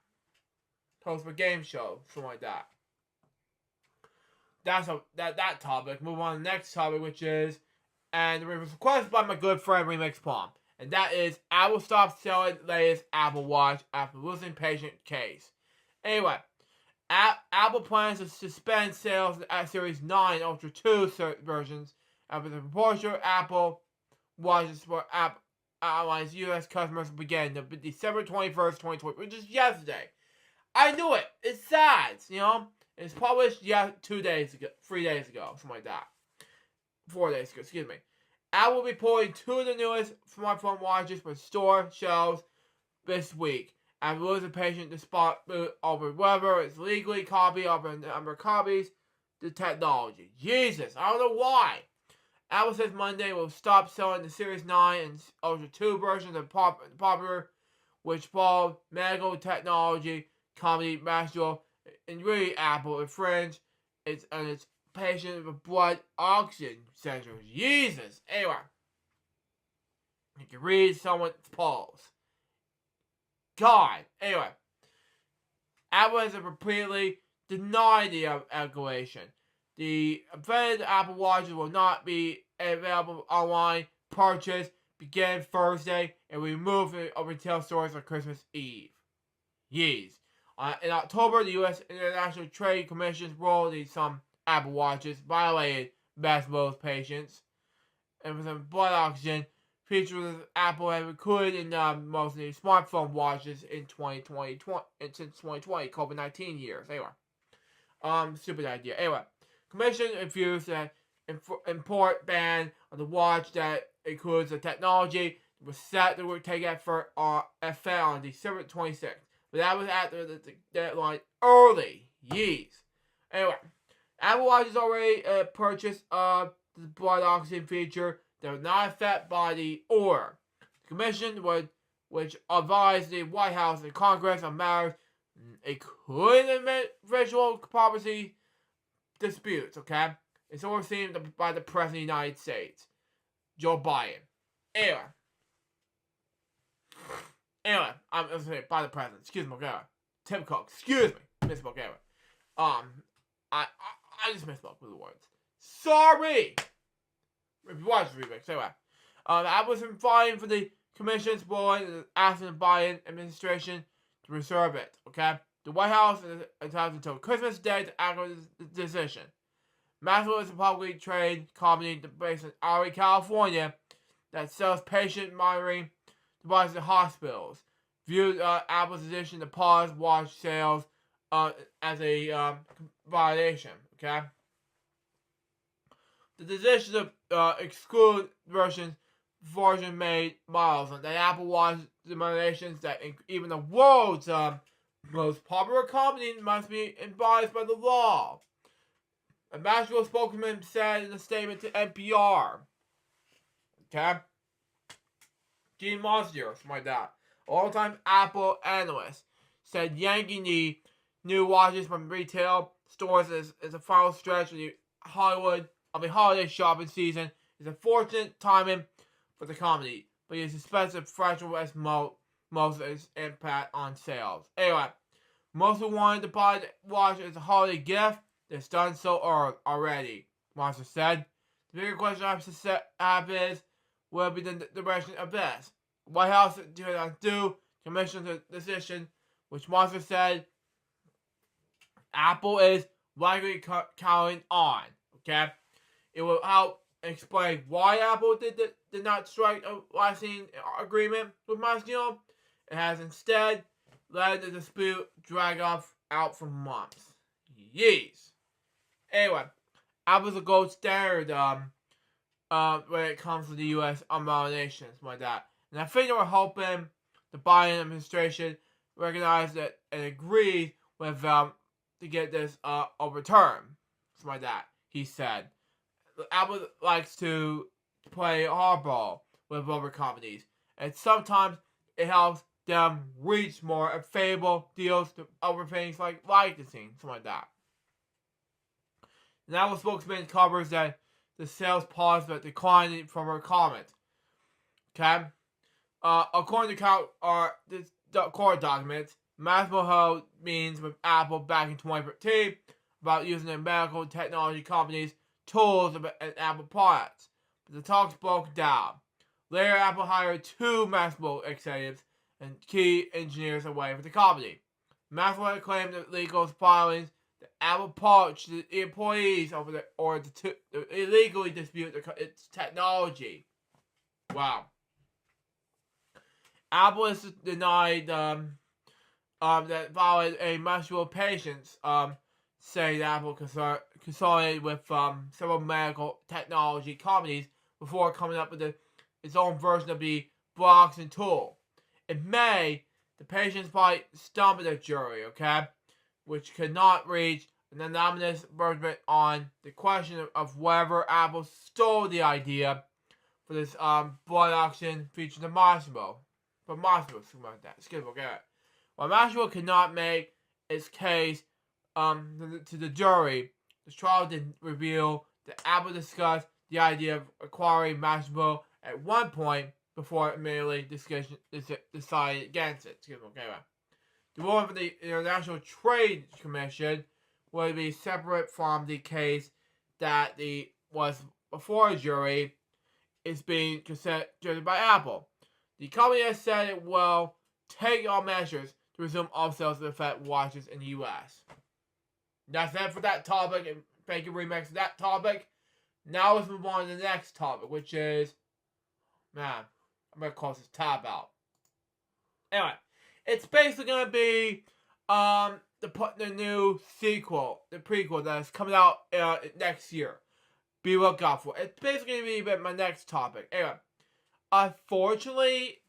Host for game show, something like that. That's that topic. Move on to the next topic, which is, and it was requested by my good friend Remix Palm, and that is Apple stopped selling latest Apple Watch after losing patient case. Anyway, Apple plans to suspend sales at Series 9 Ultra 2 versions after the proportion of Apple Watches for Airlines U.S. customers began December 21st, 2020, which is yesterday. I knew it. It's sad, you know. It's published 3 days ago, something like that. 4 days ago, excuse me. Apple will be pulling 2 of the newest smartphone watches for store shelves this week. And losing patient to spot over whether it's legally copy over a number of copies the technology. Jesus, I don't know why. Apple says Monday will stop selling the Series 9 and Ultra 2 versions of popular, which follow medical technology company Maxwell, and really Apple infringed its patient with blood oxygen sensors. Jesus. Anyway, you can read someone's pulse. God. Anyway, Apple has completely denied the allegation. The offended Apple Watches will not be available online purchase beginning Thursday and removed from retail stores on Christmas Eve. Yeez. In October, the U.S. International Trade Commission ruled that some Apple Watches violated Maxwell's patients and with some blood oxygen features Apple have included in most of the smartphone watches in 2020 since 2020 COVID-19 years. Anyway, stupid idea. Anyway, Commission refused that import ban on the watch that includes the technology was set to take effect on December 26th. But that was after the deadline early. Yeez. Anyway, Apple Watch has already purchased the blood oxygen feature that was not affected by the order. The Commission which advised the White House and Congress on matters including visual privacy disputes, okay? It's overseen by the President of the United States, Joe Biden. Anyway, I'm saying by the President. Excuse me, okay. Tim Cook. Excuse me. Misspoke, anyway. I just misspoke with the words. Sorry! If you watch the remix, anyway. Apple's been fighting for the commission's board and asking the Biden administration to reserve it, okay? The White House is entitled until Christmas Day to act on this decision. Maxwell is a publicly traded company based in Albuquerque, California that sells patient monitoring devices to hospitals. Viewed Apple's decision to pause watch sales as a violation, okay? The decision to exclude version made models and that Apple Watch determinations that even the world's most popular company must be advised by the law. A Maxwell spokesman said in a statement to NPR. Okay? Gene Monsieur, something like that. All-time Apple analyst said yanking the new watches from retail stores is a final stretch of the holiday shopping season is a fortunate timing for the company, but it's expensive fragile as most of its impact on sales. Anyway, most who wanted to buy the watch as a holiday gift, it's done so already, Monster said. The bigger question I have is, will be the direction of this? The White House commissioned the decision, which Monster said Apple is likely counting on. Okay? It will help explain why Apple did not strike a licensing agreement with Maxwell. It has instead let the dispute drag out for months. Yeez. Anyway, Apple's a gold standard when it comes to the U.S. nations like that. And I think they were hoping the Biden administration recognized it and agreed with to get this overturned. Something like that, he said. Apple likes to play hardball with other companies, and sometimes it helps them reach more favorable deals to other things like licensing, something like that. An Apple spokesman covers that the sales pause but declining from her comment. Okay? According to the court documents, Maxwell held meetings with Apple back in 2013 about using the medical technology company's tools and Apple products, but the talks broke down. Later, Apple hired 2 Maxwell executives and key engineers away from the company. Maxwell claimed that legal filings that Apple poached the employees over to illegally dispute its technology. Wow. Apple is denied that violated a Maxwell patients. Saying Apple consolidated with several medical technology companies before coming up with its own version of the blockchain tool. In May, the patients fight stumped the jury, okay, which could not reach an anonymous verdict on the question of whether Apple stole the idea for this blood auction featuring the Maxwell. But Maxwell, something like that. Excuse me, okay. While Maxwell could not make its case to the jury, the trial did reveal that Apple discussed the idea of acquiring Maxwell at one point before it immediately decided against it. The ruling from the International Trade Commission would be separate from the case that was before a jury is being considered by Apple. The company has said it will take all measures to resume all sales of affect watches in the U.S. That's it for that topic, and thank you Remix for that topic. Now let's move on to the next topic, which is, man, I'm going to close this tab out. Anyway, it's basically going to be the new sequel, the prequel that is coming out next year. Be looked out for. It's basically going to be my next topic. Anyway, unfortunately,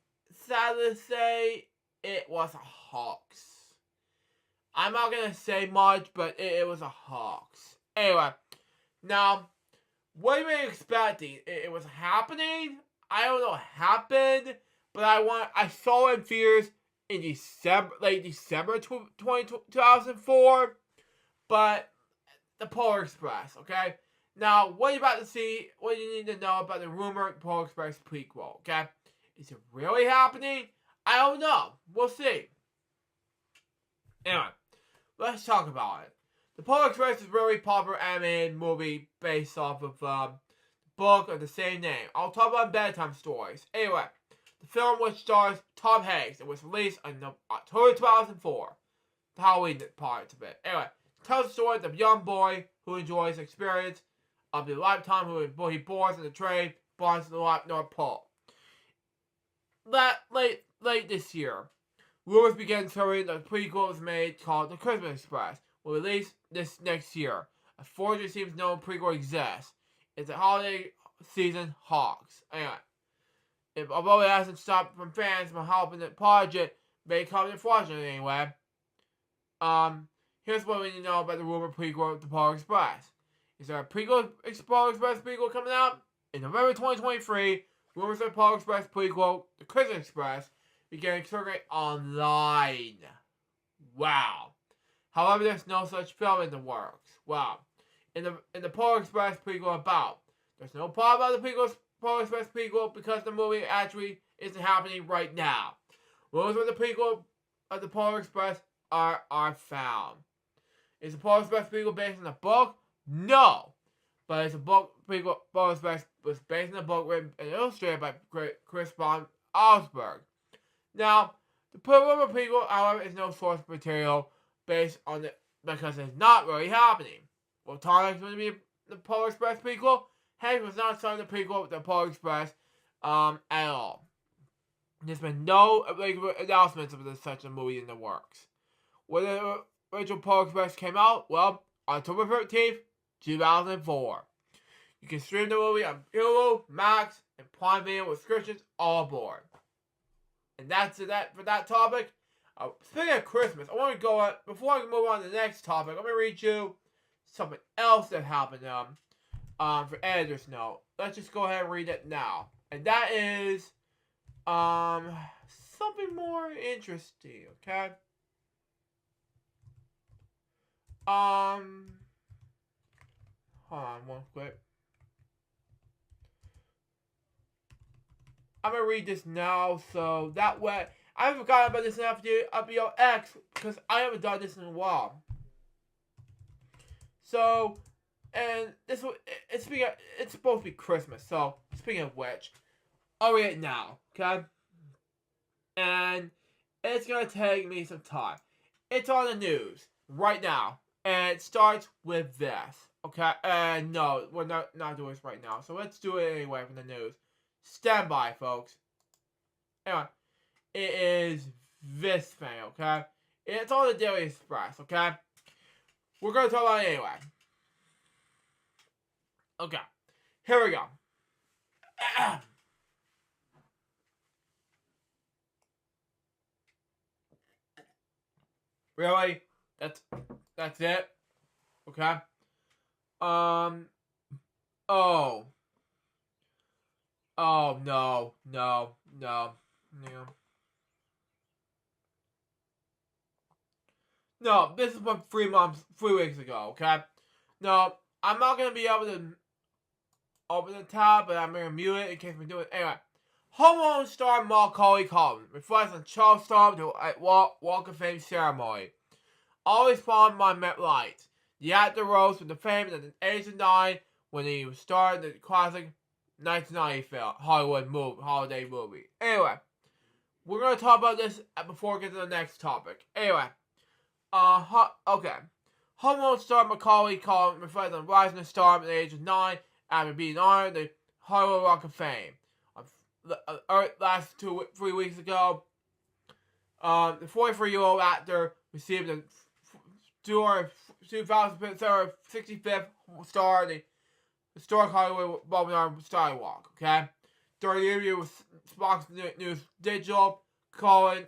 sad to say, it was a hoax. I'm not going to say much, but it was a hoax. Anyway, now, what were you expecting? It was happening? I don't know what happened, but I saw it in theaters in late December 2004, but the Polar Express, okay? Now, what you about to see, what you need to know about the rumored Polar Express prequel, okay? Is it really happening? I don't know. We'll see. Anyway, let's talk about it. The Polar Express is a very popular animated movie based off of book of the same name. I'll talk about bedtime stories. Anyway, the film which stars Tom Hanks and was released on October 2004. The Halloween part of it. Anyway, it tells the story of a young boy who enjoys the experience of the lifetime who he boards in the train, bonds to the North Pole. Late this year, rumors began surfacing that a prequel was made called The Christmas Express will release this next year. Unfortunately, it seems no prequel exists. It's a holiday season hawks. Anyway, although it hasn't stopped from fans from helping the project make come to fruition anyway, here's what we need to know about the rumored prequel of The Polar Express. Is there a Polar Express prequel coming out? In November 2023, rumors of the Polar Express prequel, The Christmas Express, began to circulate online. Wow. However, there's no such film in the works. Wow. In the Polar Express prequel about, there's no part about the Polar Express prequel because the movie actually isn't happening right now. Rumors of the prequel of the Polar Express are found. Is the Polar Express prequel based on a book? No. But it's a book prequel. Polar Express was based on a book written and illustrated by Chris von Allsburg. Now, the prequel, however, is no source material based on it because it's not really happening. Well, Tom Hanks going to be the Polar Express prequel? Hanks was not starting the prequel with the Polar Express at all. There's been no announcements of such a movie in the works. When the original Polar Express came out, well, October 13th, 2004. You can stream the movie on Hulu, Max, and Prime Video with subscriptions all aboard. And that's it for that topic. Speaking of Christmas, I want to go on, before I move on to the next topic, let me read you something else that happened for editor's note. Let's just go ahead and read it now. And that is something more interesting, okay? Hold on one quick. I'm gonna read this now, so that way I forgot about this in FwL because I haven't done this in a while. So, and it's supposed to be Christmas. So, speaking of which, I'll read it now, okay? And it's gonna take me some time. It's on the news right now, and it starts with this, okay? And no, we're not doing this right now. So let's do it anyway from the news. Stand by, folks. Anyway, it is this thing, okay? It's on the Daily Express, okay? We're gonna talk about it anyway. Okay, here we go. Really? That's it? Okay. Oh, no. No, this is from 3 weeks ago, okay? No, I'm not gonna be able to open the tab, but I'm gonna mute it in case we do it. Anyway, Home Alone star Macaulay Culkin reflects on Charles Storm at Walk of Fame ceremony. Always followed by Met Light. The actor rose with the fame at the age of 9 when he starred in the classic 1990 film, holiday movie. Anyway, we're gonna talk about this before we get to the next topic. Anyway, okay. Home Alone star Macaulay Culkin reflects on rising star at the age of 9 after being honored the Hollywood Walk of Fame. Last 3 weeks ago, the 43-year-old actor received the 2065th star in the historic Hollywood Boulevard Skywalk, okay? During the interview with Fox News Digital, Culkin,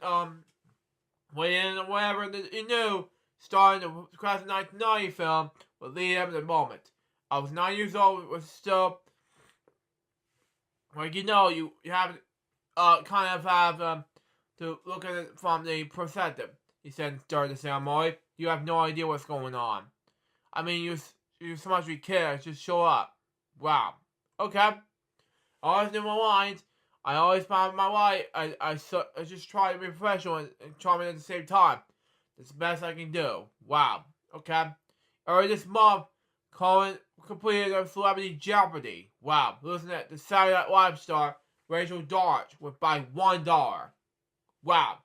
weighed in on whatever he knew, starring in the classic 1990 film, would lead him to the moment. I was 9 years old, was still, like, you have, kind of have, to look at it from the perspective, he said during the ceremony. You have no idea what's going on. I mean, you're so much you care, just show up. Wow. Okay. I always knew my lines. I always found my way. I just try to be professional and charming at the same time. That's the best I can do. Wow. Okay. Earlier this month, Cohen completed a Celebrity Jeopardy. Wow. Losing at the Saturday Night Live star Rachel Dodge with by $1. Wow.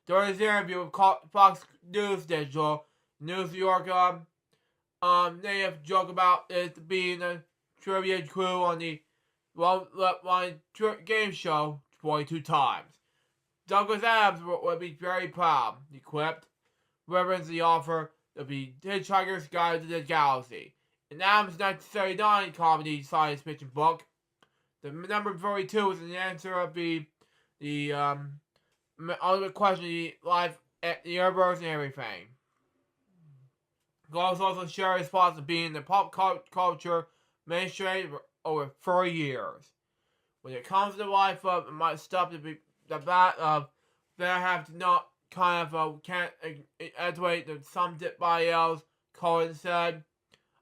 During his interview with Fox News Digital, New York native joke about it being a trivia crew on the one game show 22 times. Douglas Adams would be very proud, he quipped, referencing the offer to be Hitchhiker's Guide to the Galaxy. In Adams' 1979 comedy science fiction book, the number 42 is an answer of the ultimate question of life, the universe, and everything. Goals also share his thoughts of being in the pop culture mainstream for over 30 years. When it comes to life of my stuff to be that that I have to not kind of can't accentuate the somebody else. Cohen said,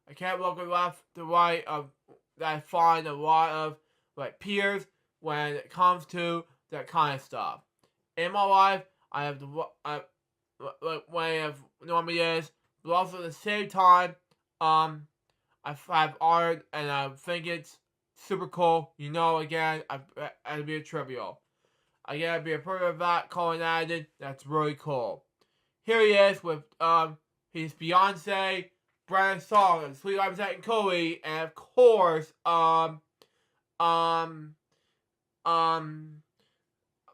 I can't look left to right of that I find a lot of like peers when it comes to that kind of stuff. In my life, I have the way of normally is, but also at the same time, I've honored and I think it's super cool. You know, again, I'd be a trivial. Again, I'd be a part of that. Colin added, that's really cool. Here he is with his Beyonce, Brandon Song, and Sweet Life and Chloe, and of course,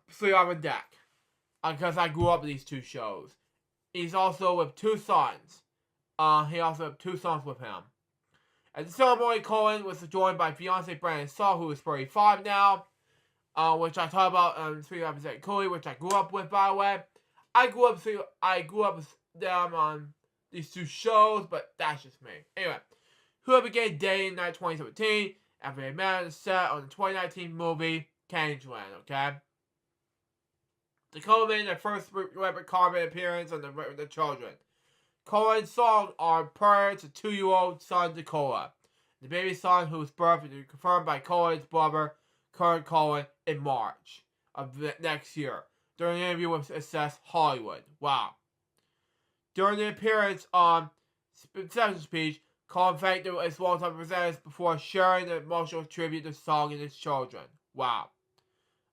Sweet Life and Deck. Because I grew up with these two shows. He's also with two sons. He also have two sons with him. At the ceremony, Cohen was joined by fiance Brandon Saul, who is 35 now, which I talk about Sweet Life and Chloe, which I grew up with, by the way. I grew up with them on these two shows, but that's just me. Anyway, who began dating in 2017 after they met on the set on the 2019 movie Candyland, okay? The Cohen made their first Robert Carbon appearance on the Children. Cohen's songs are prior to 2-year-old son Dakota, the baby son whose birth is confirmed by Cohen's brother, Kurt Cohen, in March of the next year, during an interview with Access Hollywood. Wow. During the appearance on Section Speech, Cohen thanked his longtime presenters before sharing the emotional tribute to the song and his children. Wow.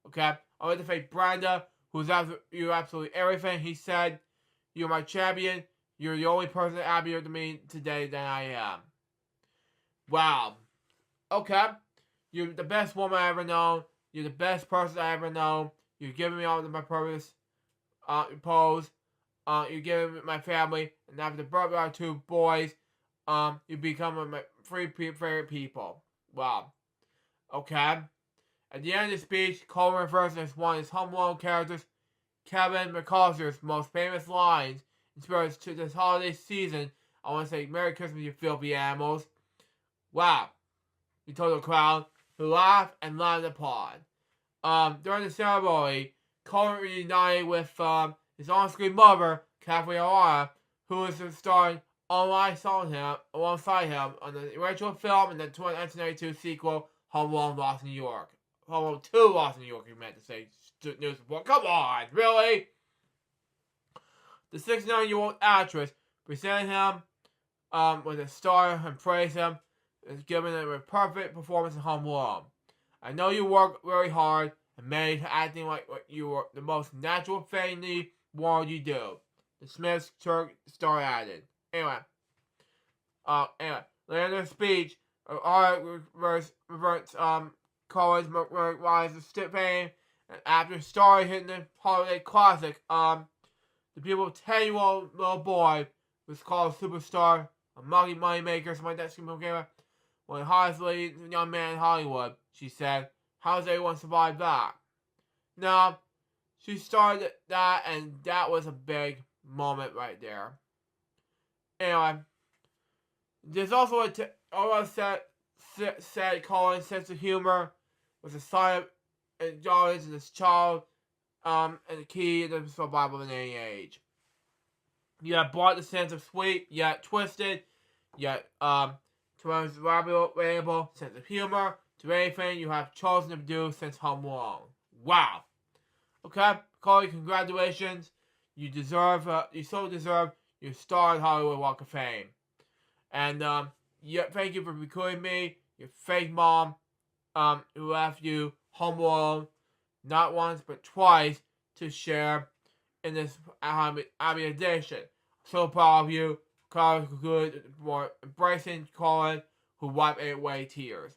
Okay? I want to thank Brenda, who's you're absolutely everything. He said, you're my champion. You're the only person happier to me today than I am. Wow. Okay. You're the best woman I ever known. You're the best person I ever known. You're giving me all of my purpose. Pose. You're giving me my family. And after the birth of our two boys, you become my three favorite people. Wow. Okay. At the end of the speech, Cole refers to one of his Home Alone characters, Kevin McAllister's most famous lines in spirit to this holiday season. I want to say, Merry Christmas, you filthy animals. Wow. He told the crowd, who laughed and laughed upon. During the ceremony, Cole reunited with his on-screen mother, Kathleen O'Hara, who is starring alongside him on the original film and the 1992 sequel, Home Alone Lost in New York. Home Alone 2 Lost in New York, you meant to say, news report. Come on, really? The 69-year-old actress presented him with a star and praised him as giving him a perfect performance in Home Alone. I know you work very hard and made acting like what you were the most natural thing in the world you do. The Smiths star added. Anyway, later in the speech, reverts Cohen's rise to fame, and after Star hitting the holiday classic, the people 10-year-old little boy was called a superstar, a moneymaker, something like that. One of the hottest young man in Hollywood, she said. How does everyone survive that? Now, she started that, and that was a big moment right there. Anyway, there's also said Cohen's sense of humor was a sign of endurance in his child, and the key to the survival in any age. You have brought the sense of sweet, yet twisted, yet reliable sense of humor to anything you have chosen to do since Home Alone. Wow. Okay, Chloe, congratulations. You so deserve your star in Hollywood Walk of Fame. And thank you for recruiting me, your fake mom, who left you home alone, not once but twice, to share in this Abby edition. So proud of you. Carl good for embracing Colin, who wiped away tears.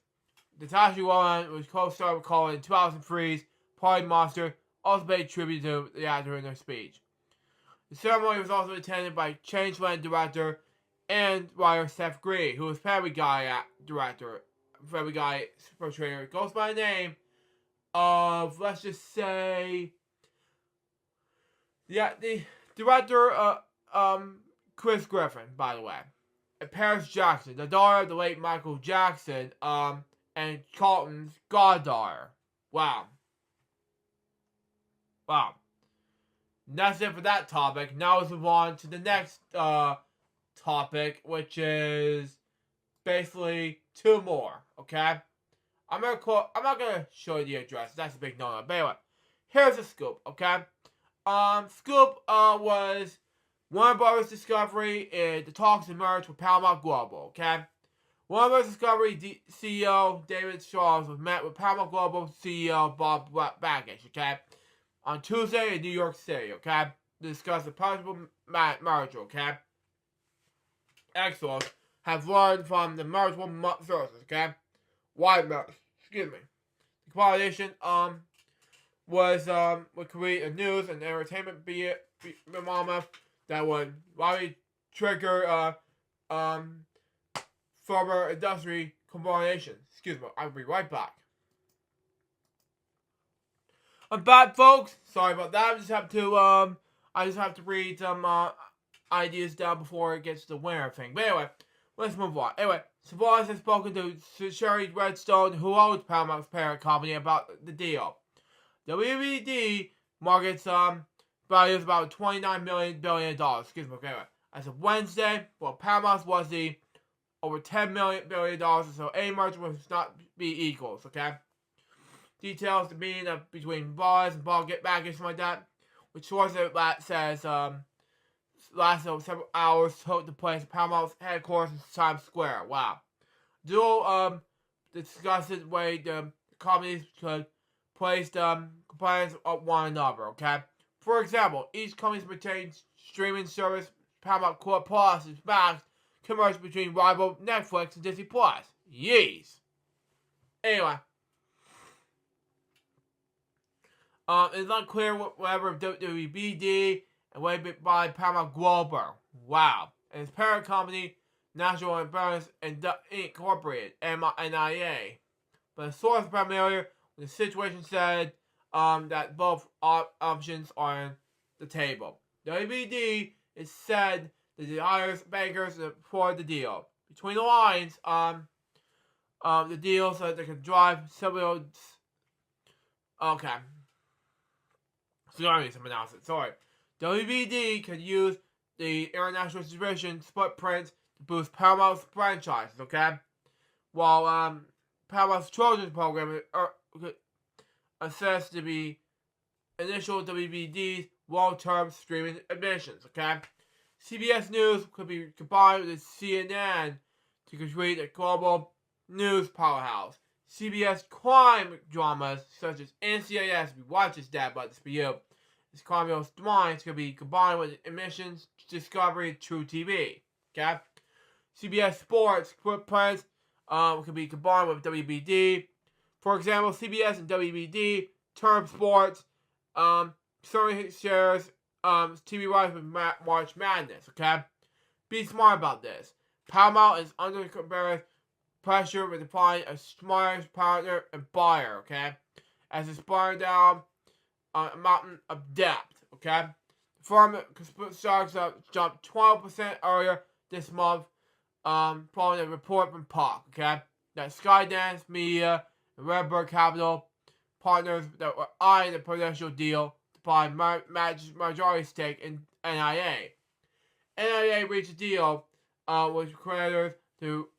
Natasha Rowan was co-star with Colin in 2003's Party Monster, also paid tribute to the actor in their speech. The ceremony was also attended by Changeland director and writer Seth Green, who was Family Guy director. Family Guy portrayer goes by the name of, let's just say, the director, Chris Griffin, by the way. And Paris Jackson, the daughter of the late Michael Jackson, and Carlton's goddaughter. Wow. Wow. And that's it for that topic. Now let's move on to the next topic, which is basically two more. Okay, I'm not gonna show you the address. That's a big no-no. But anyway, here's the scoop. Okay, scoop was Warner Brothers Discovery and the talks emerged with Paramount Global. Okay, Warner Brothers Discovery CEO David Strauss was met with Paramount Global CEO Bob Baggage. Okay, on Tuesday in New York City. Okay, to discuss the possible merger. Okay, experts have learned from the merger sources. Okay, why merge? Excuse me. The coalition would create a news and entertainment mammoth that would likely trigger further industry combination. Excuse me, I'll be right back. I'm back, folks. Sorry about that. I just have to read some ideas down before it gets to the winner thing. But anyway, let's move on. Anyway, Savalas has spoken to Sherry Redstone, who owns Paramount's parent company, about the deal. WBD markets value is about $29 billion. Excuse me. Okay, anyway, as of Wednesday, well, Paramount's was the over $10 billion, so a merger must not be equals. Okay. Details the meeting between bars and ball get back and something like that, which source that says lasted several hours, took the place at Paramount's headquarters in Times Square. Wow. Dual discusses the way the companies could place compliance of one another. Okay. For example, each company's retained streaming service Paramount Core Plus is back can merge between rival Netflix and Disney Plus. Yeez. Anyway. It's not clear whether WBD and weighted by Paramount Global. Wow. And its parent company, National Insurance Incorporated, NIA. But a source familiar with the situation said that both options are on the table. WBD is said that it hires bankers for the deal. Between the lines, the deal so that they can drive several. Okay. Sorry, some announcement. Sorry. WBD can use the international distribution footprint to boost Paramount's franchises, okay? While Paramount's children's program could assess to be initial WBD's long-term streaming admissions, okay? CBS News could be combined with CNN to create a global news powerhouse. CBS crime dramas such as NCIS, we watch this dad, but it's for you. This criminal minds could be combined with emissions, Discovery, True TV. Okay? CBS Sports footprints could be combined with WBD. For example, CBS and WBD, Term Sports, certainly shares TV rights with March Madness. Okay? Be smart about this. Paramount is under pressure with finding a smarter partner and buyer, okay? As it's spiraling down a mountain of debt, okay? The firm stocks jumped 12% earlier this month, following a report from POC, okay? That Skydance Media and Redbird Capital partners that were eyeing the potential deal to buy majority stake in NIA. NIA reached a deal with creditors to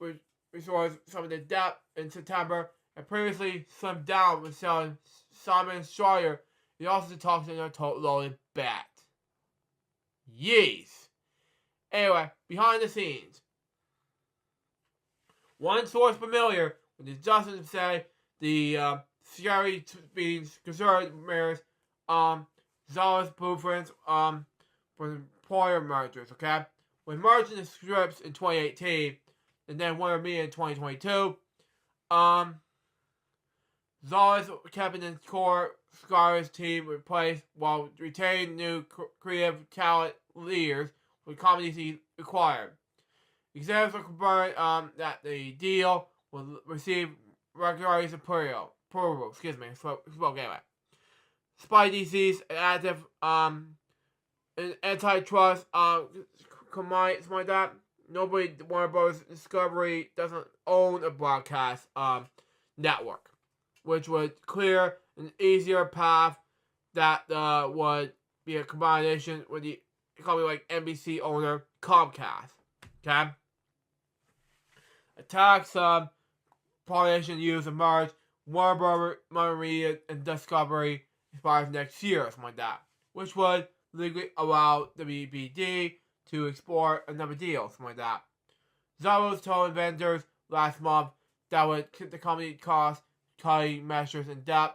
restores some of the debt in September and previously slimmed down with selling Simon & Schuster. He also talks in a total loaded bet. Yeez. Anyway, behind the scenes. One source familiar with the justice said the scary being concerned mayors zealous blueprints for employer mergers, okay? When merging the strips in 2018 and then one of me in 2022, Zala's kept in core Scars team replaced while retaining new creative talent leaders with competencies required. Executives are confirmed that the deal will receive regulatory approval. Spoke anyway. Despite these active antitrust compliance like that, nobody Warner Bros. Discovery doesn't own a broadcast network, which would clear an easier path that would be a combination with the company like NBC owner Comcast. Okay? A tax pollination use of merge Warner Bros. Media and Discovery expires next year, something like that, which would legally allow WBD to explore another deal, something like that. Zaros told inventors last month that would keep the company cost cutting measures and debt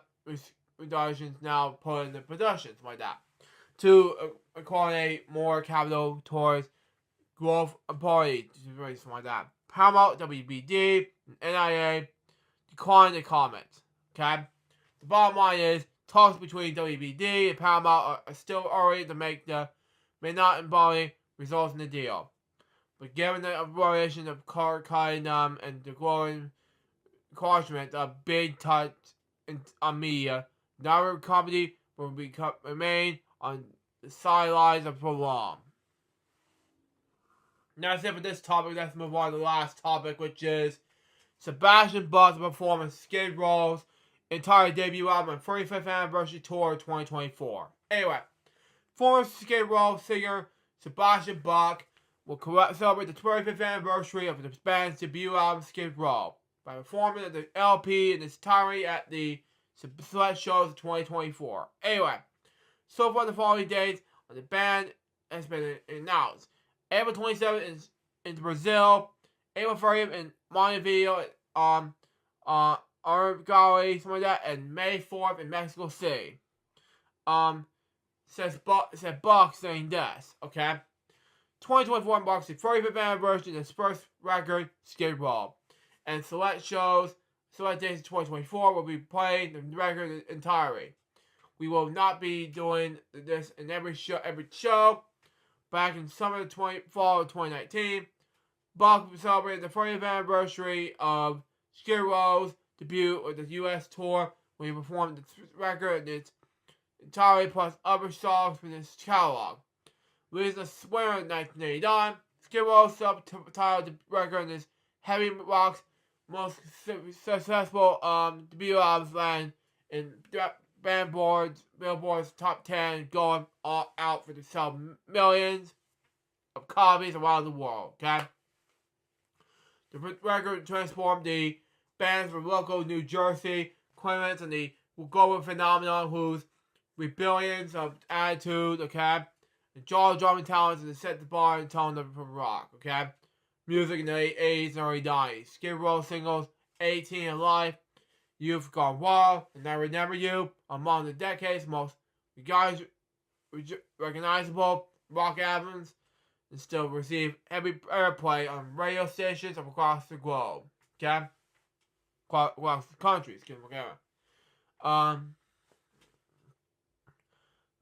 reductions now put into production, something like that, to coordinate more capital towards growth and party, something like that. Paramount, WBD, and NIA declined the comments. Okay? The bottom line is, talks between WBD and Paramount are still early to may not embody results in the deal. But given the evaluation of car cutting and the growing encouragement of big touch on media, neither company will remain on the sidelines for long. Now that's it for this topic. Let's move on to the last topic, which is Sebastian Bach's performance Skid Row's entire debut album on 35th anniversary tour 2024. Anyway, former Skid Row singer Sebastian Bach will celebrate the 25th anniversary of the band's debut album Skid Row by performing the LP in its entirety at the select shows of 2024. Anyway, so far the following dates of the band has been announced. April 27th in Brazil, April 30th in Montevideo, Uruguay, something like that, and May 4th in Mexico City. Said Buck saying this, okay? 2024 marks the 35th anniversary of his first record, Skid Row. And select days in 2024 will be playing the record entirely. We will not be doing this in every show. Back in fall of 2019, Buck celebrated the 40th anniversary of Skid Row's debut with the U.S. tour when he performed the record in its entirety plus other songs from his catalog. Released a Swear in 1989, Skid Row's self-titled record in his heavy rock's most successful debut albums land in Billboard's top 10, going all out for to sell millions of copies around the world, okay? The record transformed the bands from local New Jersey claimants and the global phenomenon whose rebellions of attitude, okay? The jaw-dropping talents and set the bar and tone of rock, okay? Music in the 80s and early 90s. Skid Row singles 18 and Life, You've Gone Wild, and I Remember You, among the decade's most recognizable rock albums, and still receive heavy airplay on radio stations across the globe. Okay? Across the country, excuse me.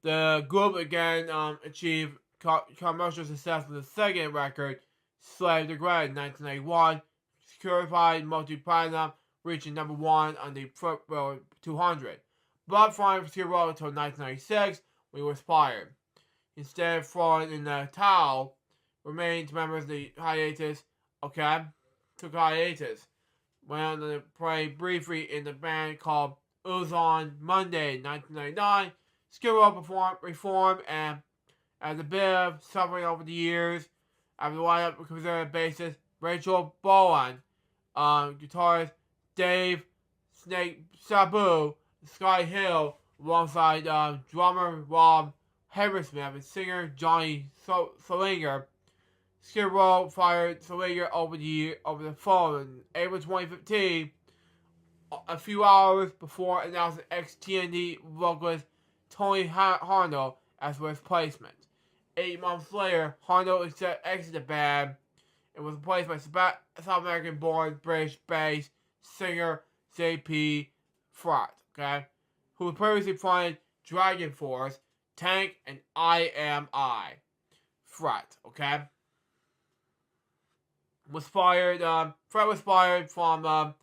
The group again achieved commercial success with the second record, Slave to Grave, in 1981, certified multi-platinum, reaching number 1 on the FwL 200. But from Skid Row until 1996, we were fired. Instead of throwing in the towel, remained members of the hiatus, okay? Took hiatus. Went on to play briefly in the band called Ooze on Monday in 1999. Skid Row reformed and as a bit of suffering over the years, after the lineup considered bassist Rachel Bowen, guitarist Dave Snake Sabu, Sky Hill, alongside drummer Rob Hammersmith and singer Johnny Solinger, Skid Row fired Slater over the phone in April 2015, a few hours before announcing ex-TNT vocalist Tony Harno as replacement. 8 months later, Harno exited the band and was replaced by South American-born British-based singer J.P. Fratt, okay, who previously fronted Dragon Force, Tank, and I Am I. Fratt, okay, Fratt was fired from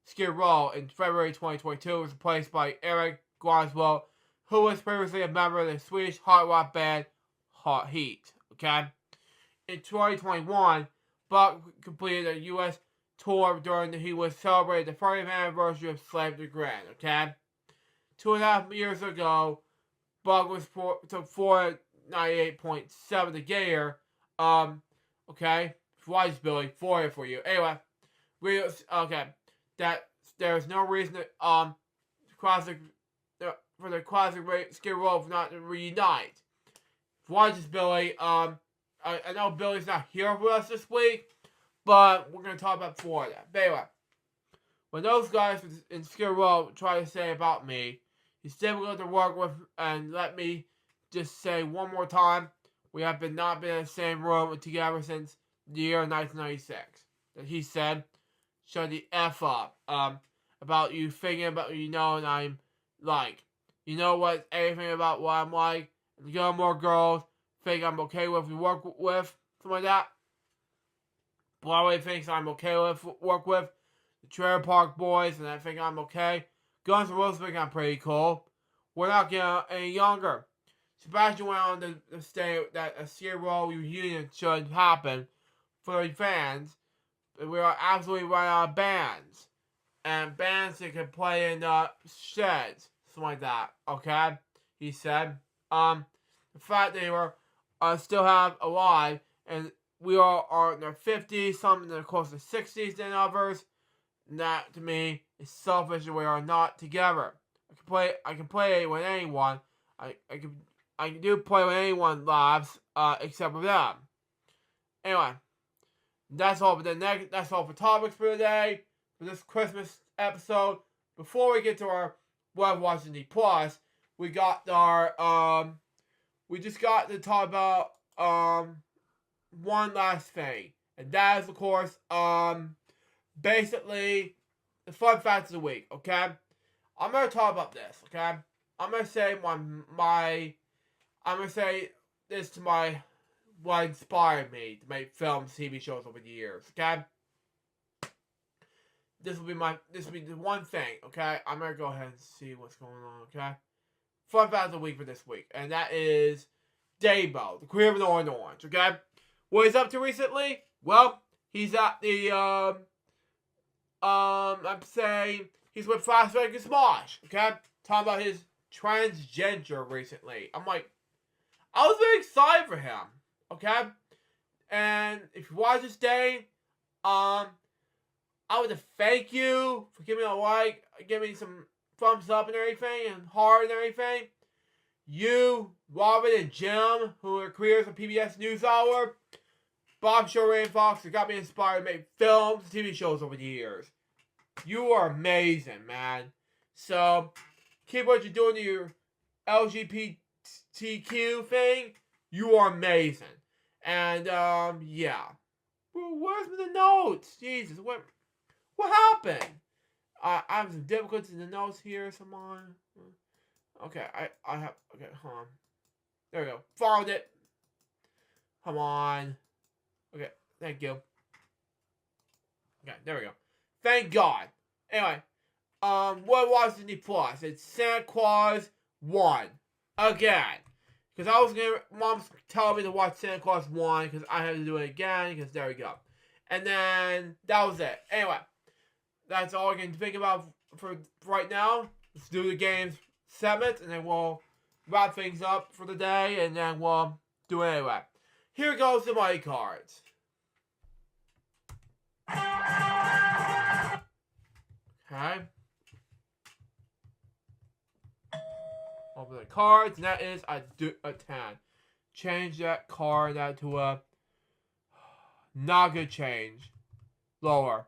Skid Row in February 2022, was replaced by Eric Goswell, who was previously a member of the Swedish hard rock band Hot Heat, okay. In 2021, Buck completed a U.S. tour during he was celebrating the 30th anniversary of Slave to Grand, okay? 2.5 years ago, Buck was took 498.7 the Gator, okay? Why is Billy? For you. Anyway, that there's no reason to, for the classic Skid Row not to reunite. Why is Billy? I know Billy's not here with us this week, but we're going to talk about Florida. But anyway, when those guys in Skid Row try to say about me, it's difficult to work with, and let me just say one more time, we have not been in the same room together since the year 1996. That he said, shut the F up, about you thinking about and I'm like. You know what, anything about what I'm like, and the more girls think I'm okay with, we work with, something like that. Broadway thinks I'm okay with, work with. The Trailer Park Boys, and I think I'm okay. Guns N' Roses think I'm pretty cool. We're not getting any younger. Sebastian went on to state that a Skid Row reunion should happen for the fans. We are absolutely running out of bands. And bands that can play in sheds. Something like that, okay? He said. The fact they were still have alive, and we are in their 50s, some in their close to 60s than others. And that to me is selfish, and we are not together. I can play with anyone. I can do play with anyone lives, except with them. Anyway, that's all for topics for today, for this Christmas episode. Before we get to our Web Watching D Plus, we just got to talk about one last thing, and that is, of course, basically the fun facts of the week. Okay, I'm gonna talk about this. Okay, I'm gonna say this to what inspired me to make films, TV shows over the years. Okay. This will be the one thing, okay? I'm gonna go ahead and see what's going on, okay? Fun fact of the week for this week, and that is Dabo, the creator of Northern Orange, okay? What he's up to recently? Well, he's at the, I'm saying he's with Las Vegas Mosh, okay? Talking about his transgender recently. I'm like, I was very excited for him, okay? And if you watch this day, I would thank you for giving me a like, giving me some thumbs up and everything, and heart and everything. You, Robin, and Jim, who are creators of PBS NewsHour, Bob Shore and Fox, who got me inspired to make films and TV shows over the years. You are amazing, man. So, keep what you're doing to your LGBTQ thing. You are amazing. And, yeah. Where's the notes? Jesus, what happened? I have some difficulties in the notes here, someone. Okay, I have, okay, hold on. There we go. Found it. Come on. Okay, thank you. Okay, there we go. Thank God. Anyway, what was Disney Plus? It's Santa Claus 1. Again. Because Mom's telling me to watch Santa Claus 1, because I had to do it again, because there we go. And then, that was it. Anyway. That's all I can think about for right now. Let's do the games segment, and then we'll wrap things up for the day, and then we'll do it anyway. Here goes the money cards. Okay. Open the cards, and that is a 10. Change that card out to a Not good change. Lower.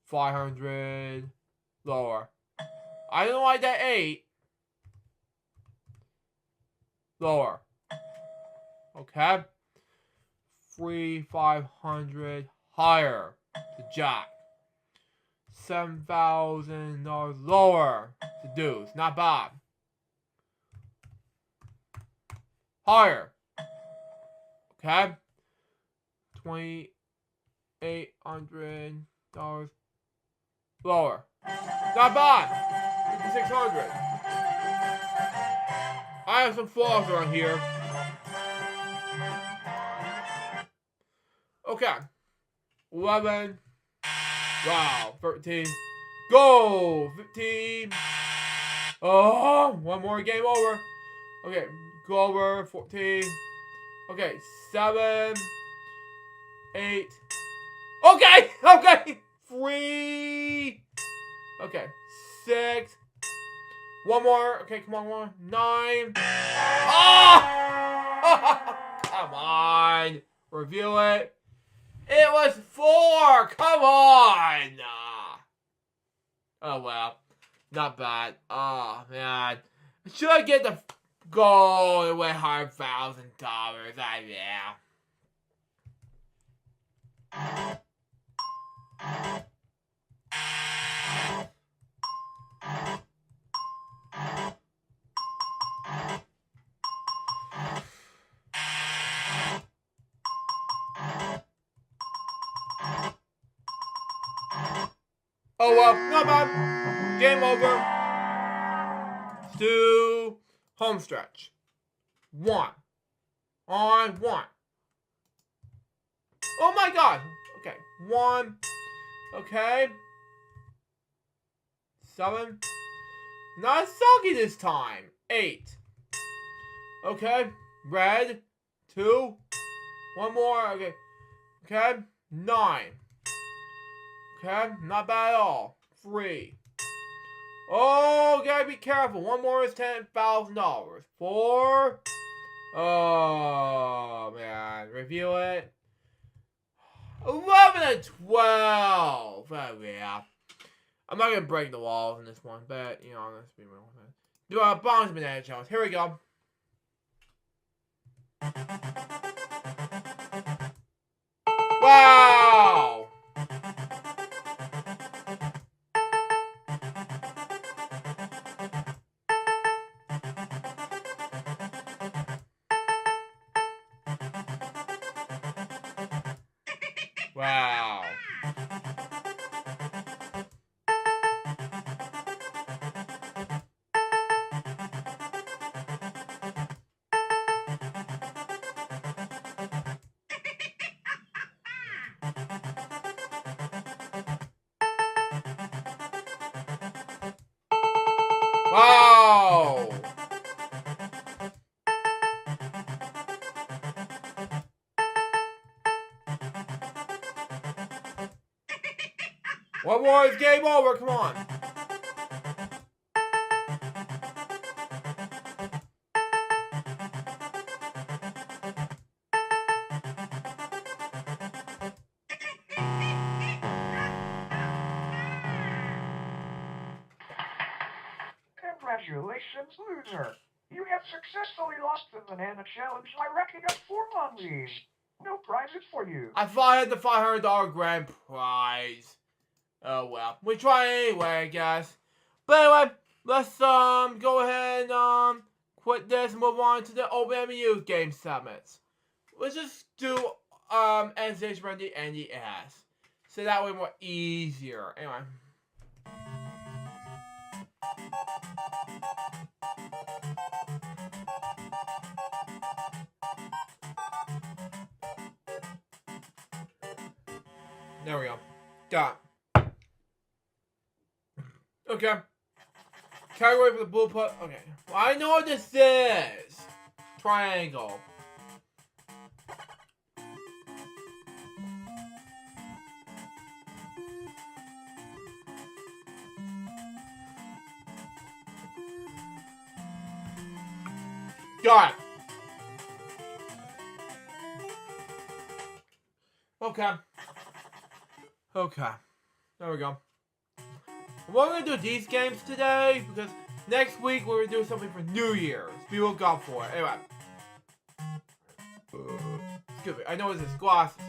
500. Lower. I don't like that 8. Lower. Okay. 500. Higher. The jack. $7,000 lower. The deuce. Not bad. Higher. Okay. $2,800 lower. Not bad. 600. I have some flaws around here. Okay. 11. Wow. 13. Go. 15. Oh, one more, game over. Okay. Go over. 14. Okay. 7. 8. Okay. Okay. 3. Okay. 6. One more. Okay, come on, 1. 9. Oh! Come on. Review it. It was 4. Come on. Oh, well. Not bad. Oh, man. Should I get the goal? It went $100,000. Yeah. Oh well, not bad. Game over. Let's do home stretch. 1 on 1. Oh my god. Okay, 1. Okay. 7. Not soggy this time. 8. Okay. Red. 2. 1 more. Okay. Okay. 9. Okay. Not bad at all. 3. Oh, gotta be careful. 1 more is $10,000. 4. Oh, man. Review it. 11 and 12. Oh, yeah. I'm not gonna break the walls in this one, but, you know, let's be real. Do a bonus banana challenge. Here we go. Wow! Wow. Wow! One more is game over, come on. Congratulations, loser. You have successfully lost the banana challenge by racking up 4 monthlies. No prizes for you. I thought I had the $500 grand prize. Oh well. We try anyway, I guess. But anyway, let's go ahead and quit this and move on to the OpenMU game segments. Let's just do NCH around the NES. So that way more easier. Anyway. There we go. Got it. Okay. Category for the blue put. Okay. Well, I know what this is. Triangle. Got it. Okay. Okay. There we go. We're going to do these games today because next week we're going to do something for New Year's. We will go for it. Anyway. Excuse me. I know it's this glasses.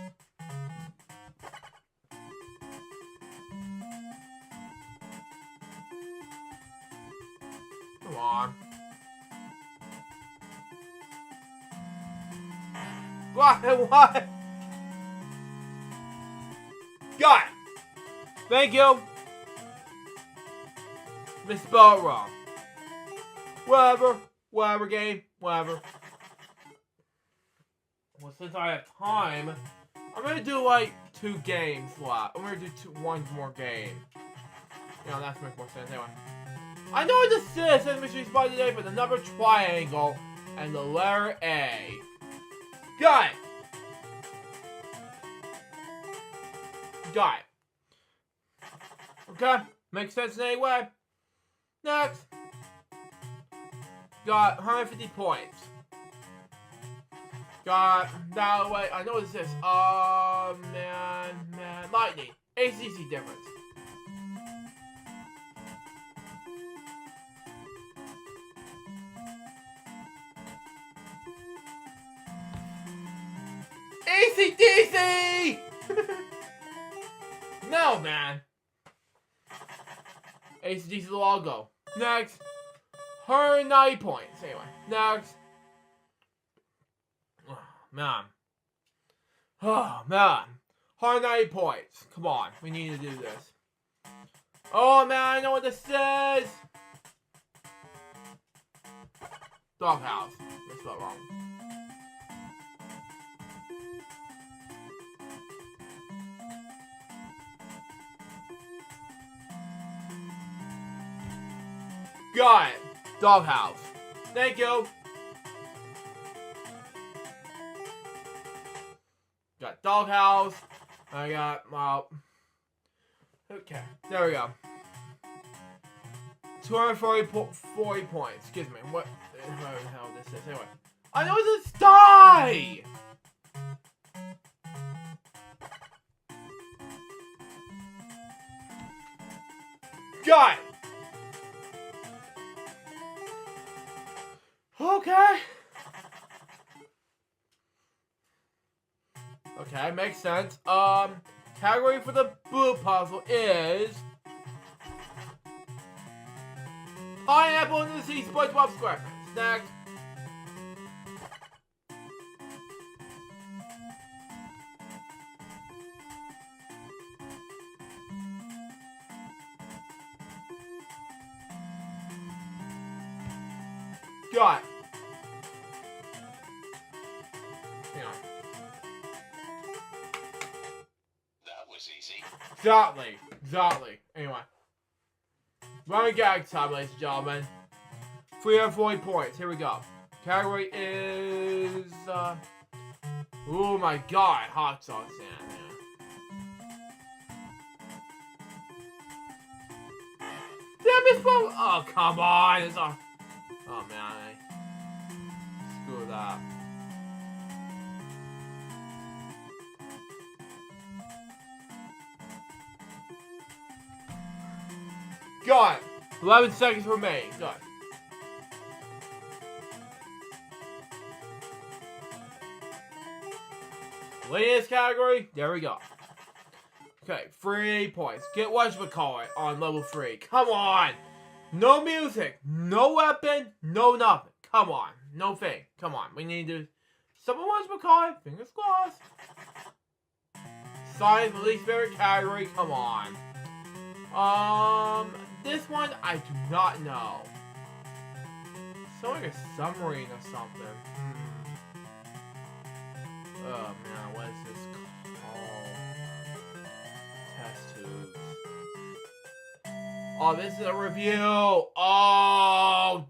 Come on. What? Got it. Thank you. Misspelled it wrong. Whatever game, whatever. Well, since I have time, I'm gonna do like 2 games left. I'm gonna do one more game. You know, that makes more sense anyway. I know this is a mystery spot today, but the number triangle and the letter A. Got it. Got it. Okay, makes sense in any way. Next. Got 150 points. Got that way. I know what this is. Man. Lightning. ACC difference. ACDC! No, man. ACDC logo. Next. 190 points. Anyway, next. Oh, man. 190 points. Come on, we need to do this. Oh, man, I know what this is. Doghouse. That's spelled wrong. Got it. Doghouse. Thank you. Got Doghouse. I got, well. Okay. There we go. 240 points. Excuse me. What the hell this is? Anyway. I know this die! Got it. Okay. Okay, makes sense. Category for the blue puzzle is Pineapple in the Sea SpongeBob SquarePants. Next. Got it. Hang on. That was easy. Exactly. Anyway. Running gag time, ladies and gentlemen. 340 points. Here we go. Category is oh my god, hot sauce Damn it, oh come on. It's a oh man, screw that. Got it. 11 seconds remain. Got it. Latest category. There we go. Okay, 3 points. Get whatchamacallit on level 3. Come on. No music. No weapon. No nothing. Come on. No thing. Come on. We need to... Someone whatchamacallit. Fingers crossed. Science, least favorite category. Come on. This one, I do not know. It's like a submarine or something. Oh man, what is this called? Test tubes. Oh, this is a review. Oh,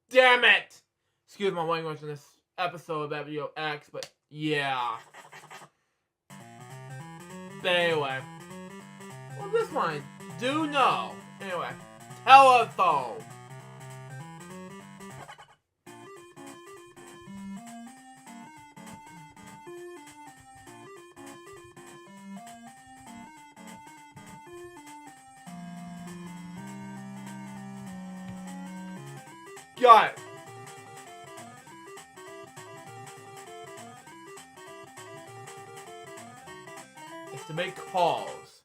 damn it. Excuse my language in this episode of FwL, but yeah. But anyway. Well, this one, do know. Anyway, telephone. Got it. It's to make calls.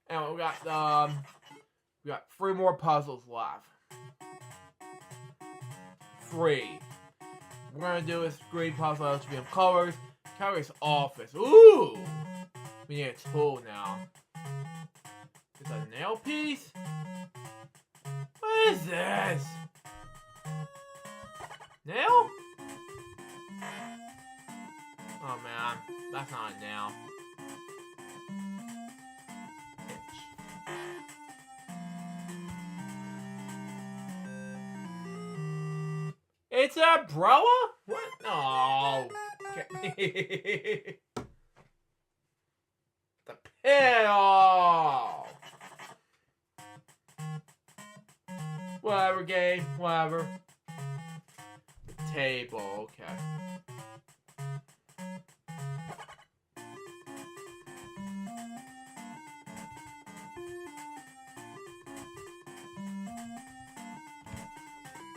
And we got 3 more puzzles left. 3. We're gonna do this green puzzle HBM colors. Carrie's office. Ooh! We need a tool now. It's a nail piece? What is this? Nail? Oh man, that's not a nail. It's an umbrella? What? No. Okay. The pin. Oh. Whatever, game. Whatever. The table. Okay.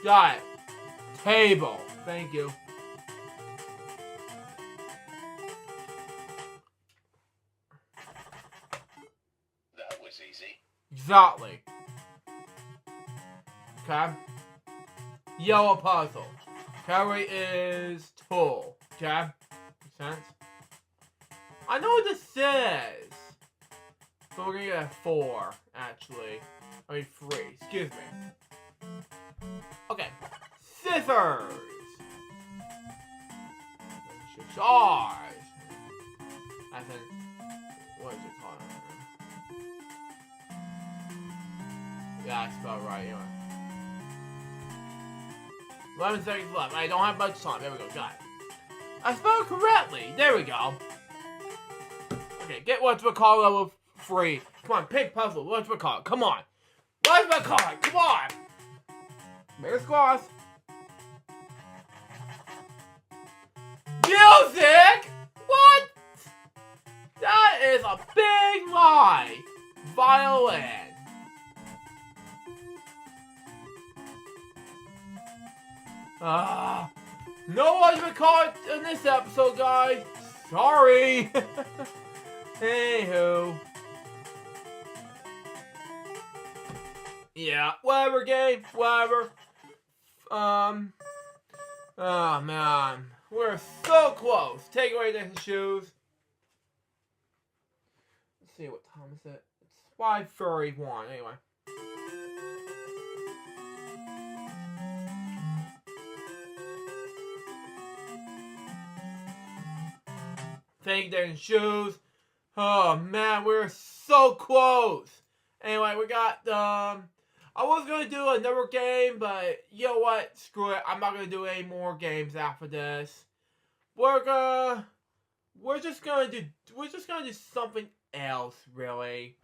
Got it. Table. Thank you. That was easy. Exactly. Okay. Yellow puzzle. Carrie is tool. Okay. Makes sense? I know what this is. But we're gonna get a 4, actually. I mean 3. Excuse me. Okay. Scissors! Scissors! As in, what is it called? Yeah, I spelled right, anyway. 11 seconds left. I don't have much time. There we go, got it. I spelled correctly. There we go. Okay, get what's we call level 3. Come on, pick puzzle. What's we call it? Come on. What's we call it? Come on. Make a cross. Music? What? That is a big lie. Violin. No one's been caught in this episode, guys. Sorry. Anywho. Yeah, whatever, game. Whatever. Oh, man. We're so close. Take away the shoes. Let's see, what time is it? It's 5:31, anyway. Take their shoes. Oh, man, we're so close. Anyway, we got, I was going to do another game, but you know what? Screw it. I'm not going to do any more games after this. We're just going to do something else, really.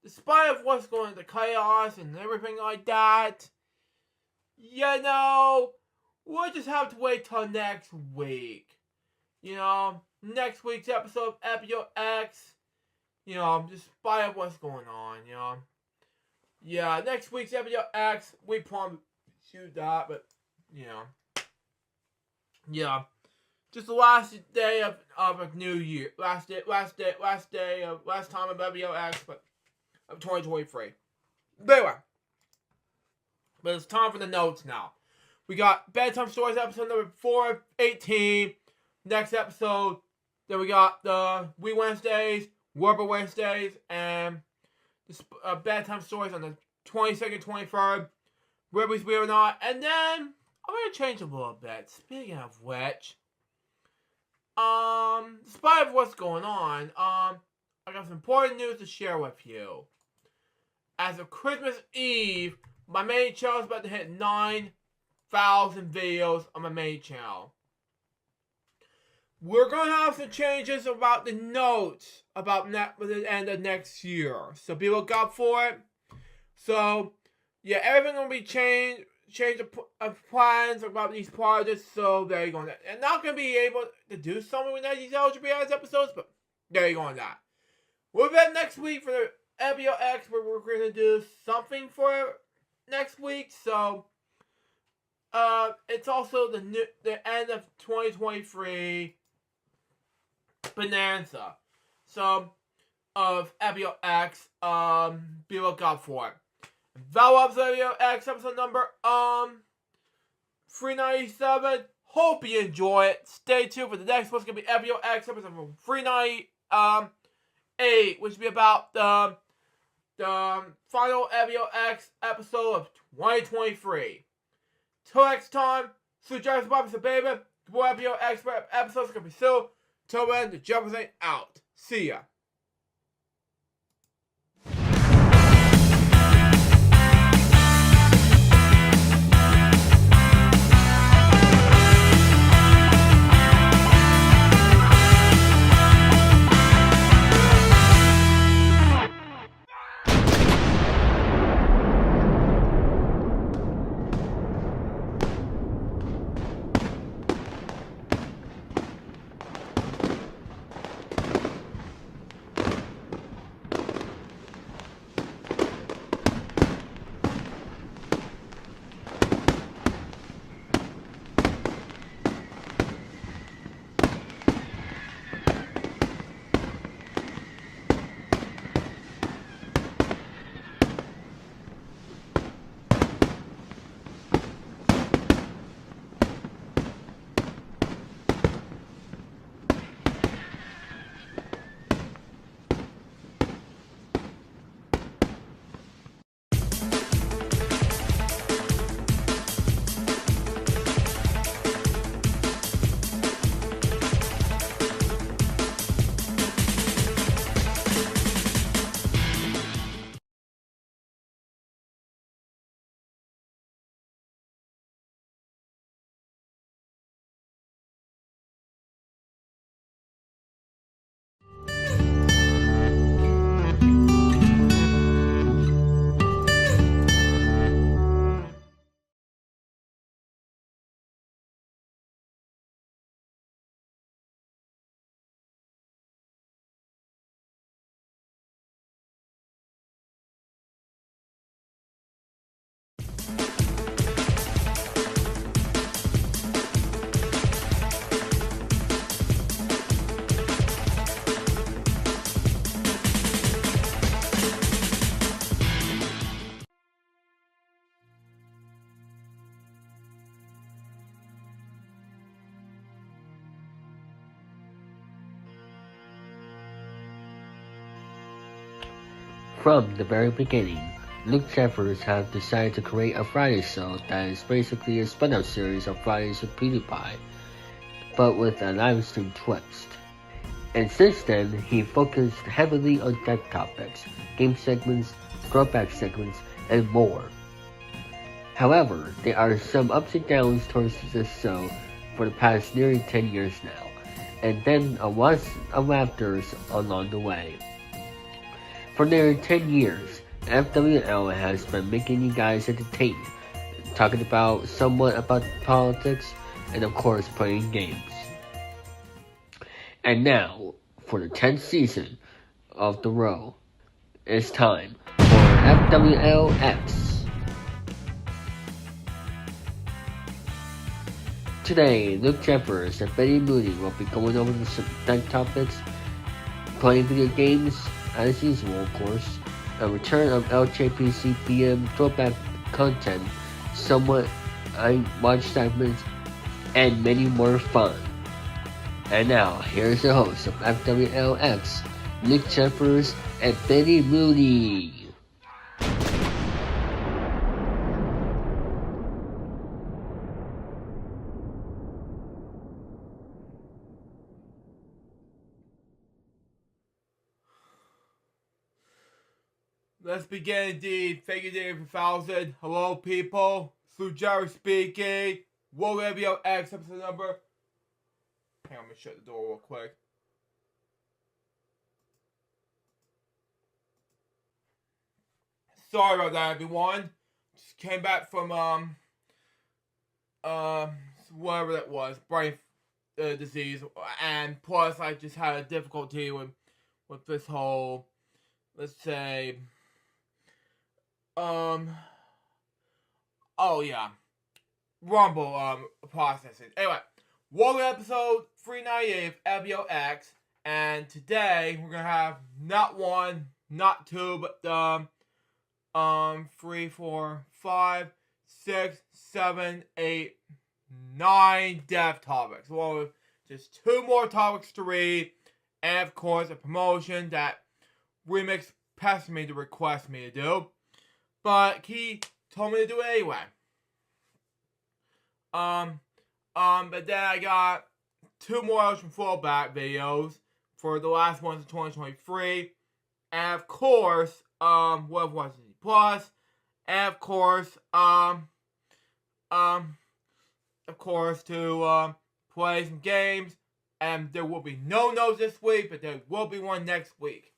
Despite of what's going on, the chaos and everything like that, you know, we'll just have to wait till next week. You know, next week's episode of FwL, you know, despite of what's going on, you know. Yeah, next week's FwL, we promise you that, but, you know. Yeah. Just the last day of a new year. Last time of FwL, but of 2023. But anyway. But it's time for the notes now. We got Bedtime Stories episode number 418. Next episode. Then we got the We Wednesdays, Warper Wednesdays, and Bedtime Stories on the 22nd, 23rd. Ripley's Weird or Not. And then I'm going to change a little bit. Speaking of which, despite of what's going on, I got some important news to share with you. As of Christmas Eve, my main channel is about to hit 9,000 videos on my main channel. We're going to have some changes about the notes about the end of next year. So be look out for it. So, yeah, everything going to be changed. Change of plans about these projects. So, there you go. I'm not going to be able to do something with these LGBTs episodes, but there you go on that. We'll be back next week for the FwL, where we're going to do something for next week. So, it's also the end of 2023 bonanza. So, of FwX, be look out for it. FwL FwX episode number, 397. Hope you enjoy it. Stay tuned for the next one. It's gonna be FwX episode 398, which will be about the final FwX episode of 2023. Till next time, so Jarvis Bobby baby. The boy FwX episodes are gonna be soon. Till then, the Jumpers ain't out. See ya. From the very beginning, Luke Jeffers had decided to create a Friday show that is basically a spin-off series of Fridays with PewDiePie, but with a live stream twist. And since then, he focused heavily on tech topics, game segments, throwback segments, and more. However, there are some ups and downs towards this show for the past nearly 10 years now, and then a lot of laughters along the way. For nearly 10 years, FwL has been making you guys entertained, talking somewhat about politics, and of course playing games. And now, for the 10th season of the row, it's time for FwLX. Today, Luke Jeffers and Betty Mooney will be going over some tech topics, playing video games, as usual of course, a return of LJPC BM throwback content, somewhat I watch segments, and many more fun. And now, here's the host of FwLX, Luke Jeffers and Betty Mooney. Let's begin indeed. Thank you, David, for 1,000. Hello, people. Sujaro speaking. FwLX episode number. Hang on, let me shut the door real quick. Sorry about that, everyone. Just came back from whatever that was, brain disease, and plus I just had a difficulty with this whole, let's say, oh yeah, Rumble processing. Anyway, welcome to episode 398 of FwL, and today we're gonna have not one, not two, but 3, 4, 5, 6, 7, 8, 9 dev topics. Along with just 2 more topics to read, and of course a promotion that Remix pestered me to request me to do, but he told me to do it anyway. But then I got 2 more Ocean Fallback videos for the last ones of 2023, and of course, what was it? Plus, and of course, to play some games, and there will be no notes this week, but there will be one next week.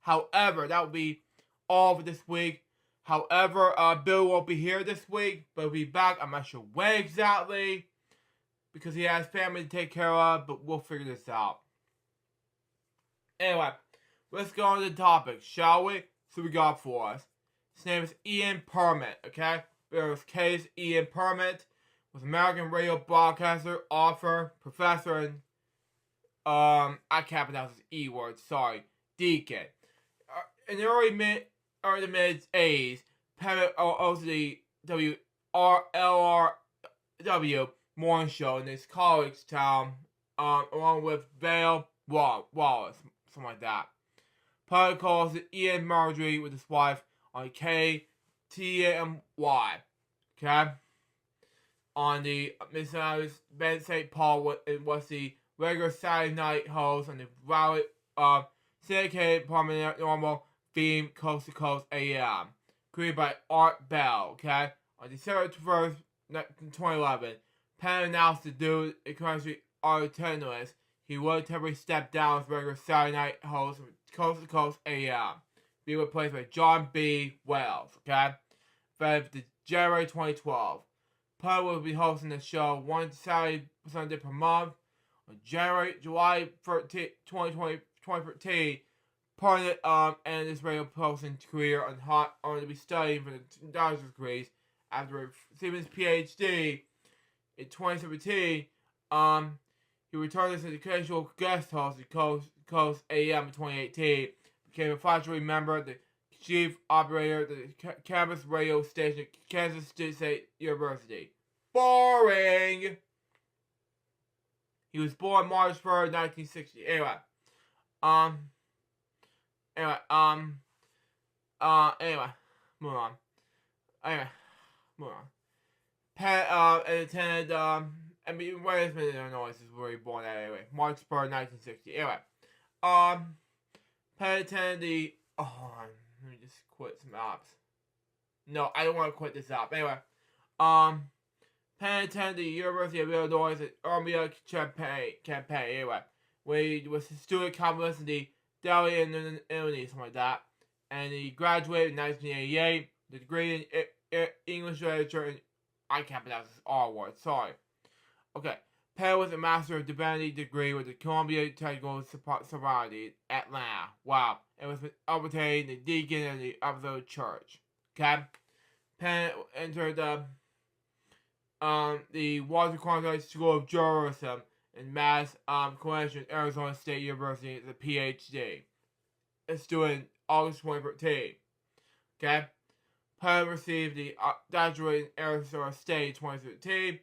However, that will be all for this week. However, Bill won't be here this week, but he'll be back. I'm not sure when exactly, because he has family to take care of, but we'll figure this out. Anyway, let's go on to the topic, shall we? So we got for us. His name is Ian Permit, okay? There's case Ian Permit, was American radio broadcaster, author, professor, and I can't pronounce this E word, sorry, deacon. In the early mid-80s, Permit hosted the WRLRW morning show in his college town, along with Vale Wallace, something like that. Permit calls it Ian Marjorie with his wife on KTMY, okay? On the Mississippi Ben St. Paul was the regular Saturday night host on the Valley syndicated paranormal theme Coast to Coast AM, created by Art Bell, okay? On December 1st, 2011, Penn announced to do a country alternative. He would temporarily step down as regular Saturday night host of Coast to Coast AM, being replaced by John B. Wells, okay? Effective January 2012. Penn will be hosting the show one Saturday Sunday per month. On July 13, 2013, Permit ended his radio posting career on to be studying for the doctor's degrees after receiving his PhD in 2017. He returned as an occasional guest host at Coast AM in 2018. Became a faculty member, the chief operator of the campus radio station at Kansas State University. Boring! He was born March 3rd, 1960. Anyway, move on. Penn attended, where is Illinois? This is where he was born at anyway. March 3rd, 1960. Anyway, Penn attended the, hold on, let me just quit some apps. No, I don't want to quit this app. Anyway, Penn attended the University of Illinois at Armia campaign. Anyway, where he was a student communist in the Delhi and Illinois, something like that. And he graduated in 1988, the degree in English literature, and I can't pronounce this R word, sorry. Okay, Penn was a Master of Divinity degree with the Columbia Technical Society, Atlanta. Wow. And was obtained the deacon of the Apostolic Church. Okay? Penn entered the Walter Cronkite School of Journalism in Mass Collection, Arizona State University as a PhD. A student August 2013. Okay? Penn received the doctorate in Arizona State in 2013.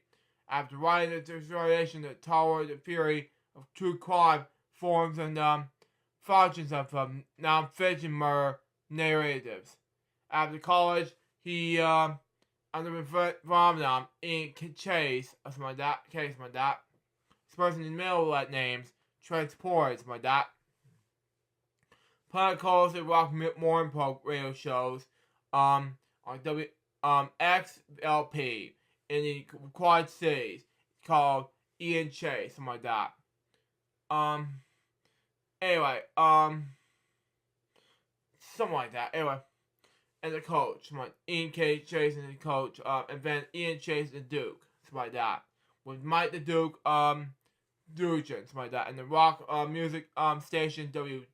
After writing the dissertation that towered the theory of true crime, forms and functions of non-fiction murder narratives. After college, he under Vietnam in Chase, something like that. This person in the middle of that names Transport, something like that. Penn calls it rock morning radio shows on XLP in the Quad Cities called Ian Chase, something like that. Anyway, something like that. Anyway, and the coach, like Ian K. Chase and the coach, and then Ian Chase and Duke, something like that. With Mike the Duke, Dujan, something like that, and the rock music station KDF,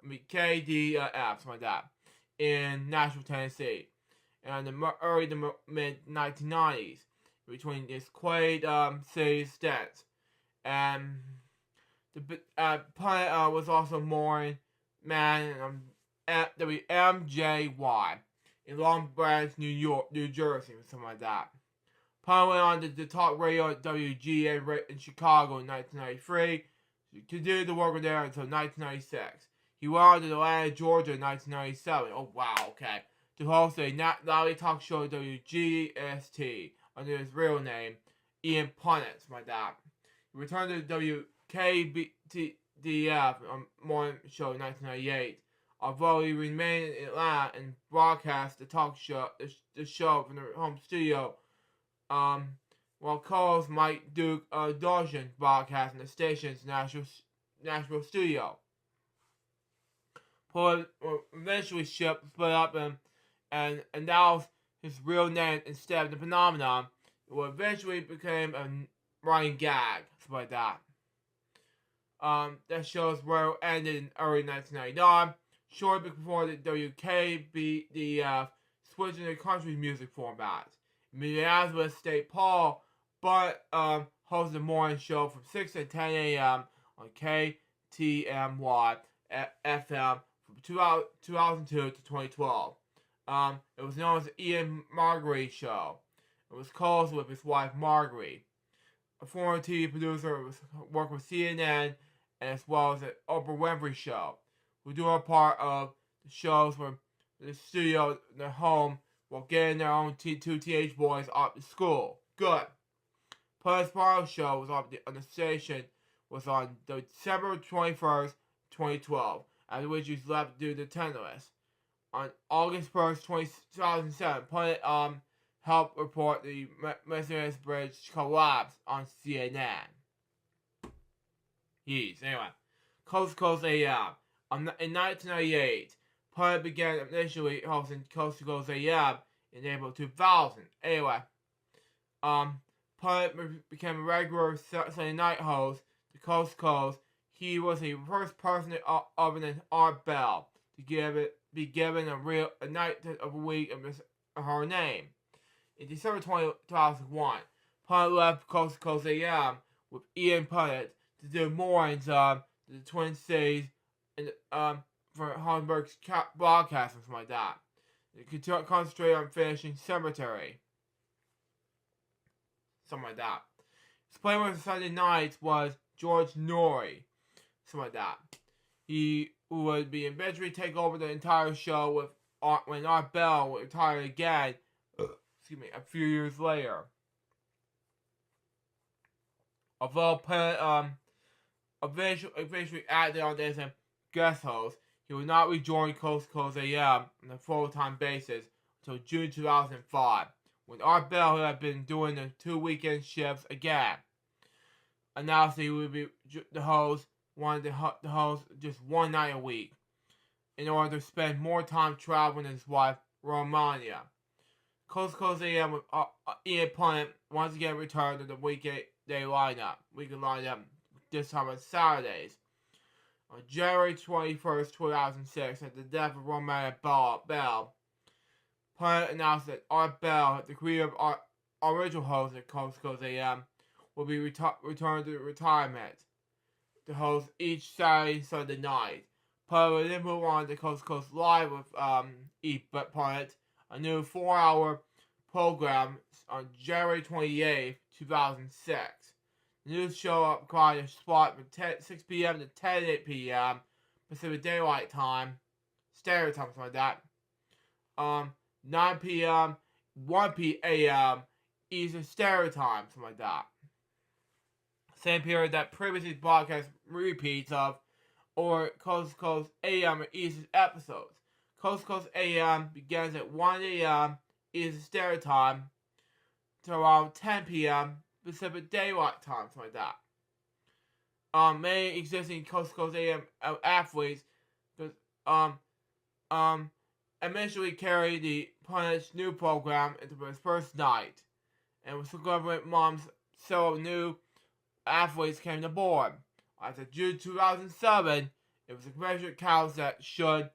something like that, in Nashville, Tennessee. And in the early to mid 1990s, between its Quaid city stats. And the Punnett was also born WMJY in Long Branch, New Jersey, or something like that. Punnett went on to talk radio at WGA in Chicago in 1993. To do the work there until 1996. He went on to Atlanta, Georgia in 1997. Oh, wow, okay. To host a nightly talk show at WGST under his real name, Ian Punnett, something like that. He returned to WKBTDF morning show in 1998. Although he remained in Atlanta and broadcast the show from the home studio, while co-host Mike Duke Dawson broadcasting the station's Nashville studio. Punnett eventually split up and announced his real name instead of the phenomenon. It will eventually became a running gag, something like that. That show's run ended in early 1999, shortly before the WKBDF switched into country music format. Minneapolis State Paul, but hosted the morning show from 6 to 10 a.m. on KTMY FM from 2002 to 2012. It was known as the Ian Marguerite Show. It was co-hosted with his wife Marguerite. A former TV producer worked with CNN as well as the Oprah Winfrey Show, who do a part of the shows from the studio in their home while getting their own two teenage boys off to school. Good. Punnett's final show was on the station was on December 21st, 2012, after which he left due to tenderness. On August 1st, 2007, Punnett helped report the Mississippi Bridge collapse on CNN. Yes, anyway. Coast to Coast AM. In 1998, Punnett began initially hosting Coast to Coast AM in April 2000. Anyway, Punnett became a regular Sunday night host to Coast to Coast. He was the first person other than Art Bell to be given a night of a week of her name. In December 2001, Punnett left Coast to Coast AM with Ian Punnett to do mornings the Twin Cities and for Holmberg's broadcast and something like that. They could concentrate on finishing Cemetery. Something like that. His plan with Sunday nights was George Norrie. Something like that. He would be eventually take over the entire show with when Art Bell would retire again. A few years later. Although Punnett eventually acted on this as guest host, he would not rejoin Coast to Coast AM on a full-time basis until June 2005, when Art Bell, who had been doing the 2 weekend shifts again, announced he would be the host, wanted to host just one night a week, in order to spend more time traveling with his wife, Romania. Coast to Coast AM with Ian Punnett once again returned to the weekend lineup, this time on Saturdays. On January 21st, 2006, at the death of Romania Bell, Punnett announced that Art Bell, the creator of original host at Coast to Coast AM, will be returned to retirement to host each Saturday and Sunday night. Punnett will then move on to Coast to Coast Live with Punnett, a new 4-hour program on January 28th, 2006. The new show required a spot from 6 p.m. to 10 p.m. Pacific Daylight Time, Standard Time, something like that. 9 p.m., 1 p.m. Eastern Standard Time, something like that. Same period that previously broadcast repeats of or Coast to Coast AM and Eastern episodes. Coast to Coast AM begins at 1 a.m. Eastern Standard Time to around 10 p.m. Pacific Daylight Time, something like that. Many existing Coast to Coast AM athletes eventually carried the Punnett's new program into his first night, and with government moms, several new athletes came to board. As of June 2007, it was a measured count that should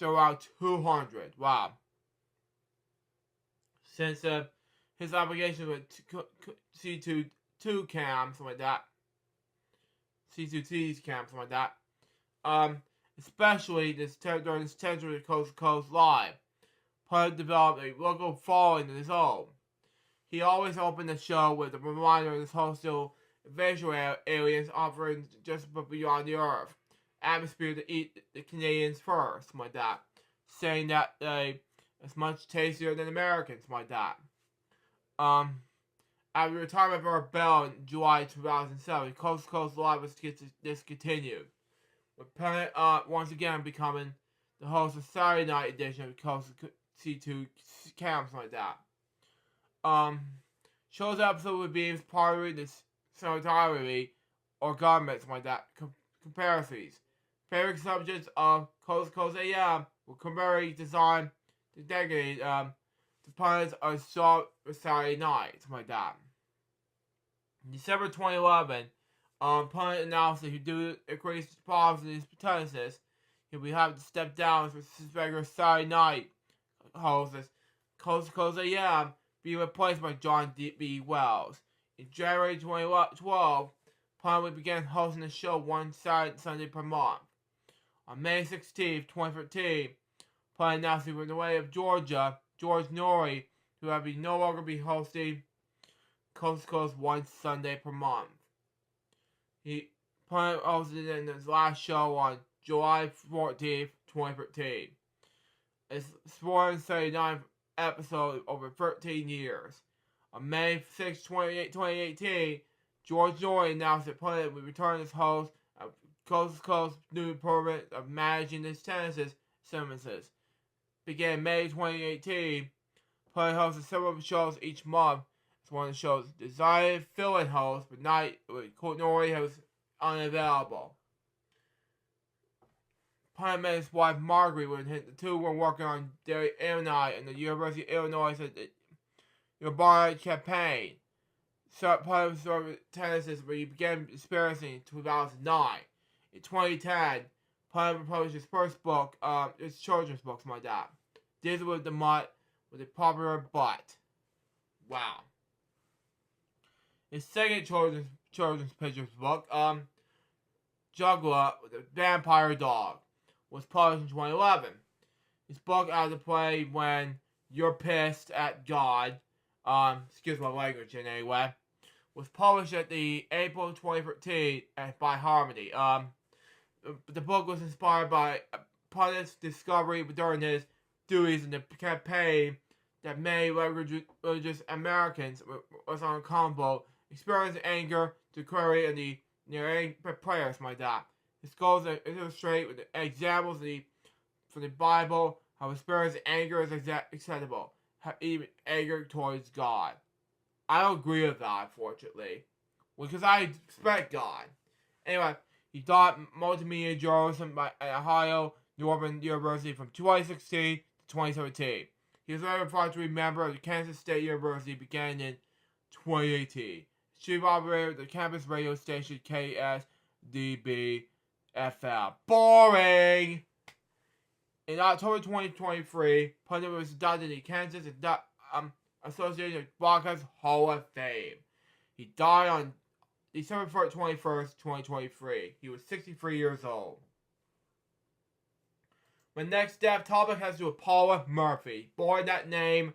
around 200. Wow. Since his obligations with C2 cam, something like that. C2T's cam, something like that. Especially during this territory Coast to Coast Live. Part of developing a local following of his own. He always opened the show with a reminder of his hostile invasion aliens operating just beyond the Earth. Atmosphere to eat the Canadians first, something like that. Saying that they is much tastier than Americans, something like that. After the retirement of our Bell in July 2007, Coast to Coast Live was discontinued, with Pennant once again becoming the host of Saturday night edition of Coast to C2 Cam, something like that. Show's episode would be part of this solidarity or government, something like that. Comparisons. Favorite subjects of Coast to Coast AM were commemorate design to decade. The planets are shot for Saturday night, something like that. In December 2011, Planet announced that due to increased problems in his tendencies, he would have to step down as his regular Saturday night host as Coast to Coast AM, being replaced by John B. Wells. In January 2012, Planet began hosting the show one Saturday and Sunday per month. On May 16, 2013, Planet announced he was in the way of George Norrie, who would no longer be hosting Coast to Coast one Sunday per month. He hosted in his last show on July 14, 2013. It's 479 episode over 13 years. On May 6, 2018, George Norrie announced that Planet would return as host of Coast to Coast new program of managing his tendencies. Began May 2018, Planet hosted several shows each month. It's one of the show's desired fill-in hosts, but not with Norrie was unavailable. Planet met his wife Margaret when the two were working on their Illinois and the University of Illinois Urbana campaign. Planet was tendencies where he began experiencing in 2009. In 2010, Planet published his first book, his children's book, something like that. This was the Mutt with a popular butt. Wow. His second children's pictures book, Juggler with a Vampire Dog, was published in 2011. His book out of play when you're pissed at God, excuse my language in any way, was published at the April 2013 by Harmony. The book was inspired by Planet's discovery during his duties in the campaign that many religious Americans was on a combo, experiencing anger, declaring, and the prayers, my that. His goals are illustrate with examples from the Bible how experiencing anger is acceptable, even anger towards God. I don't agree with that, unfortunately, because I respect God. Anyway, he taught multimedia journalism at Ohio Northern University from 2016 to 2017. He was a repository member of the Kansas State University beginning in 2018. Chief operator of the campus radio station KSDB-FL. Boring! In October 2023, Planet was inducted in the Kansas Association of Broadcast Hall of Fame. He died on December 21st, 2023. He was 63 years old. My next death topic has to do with Paula Murphy. Born that name,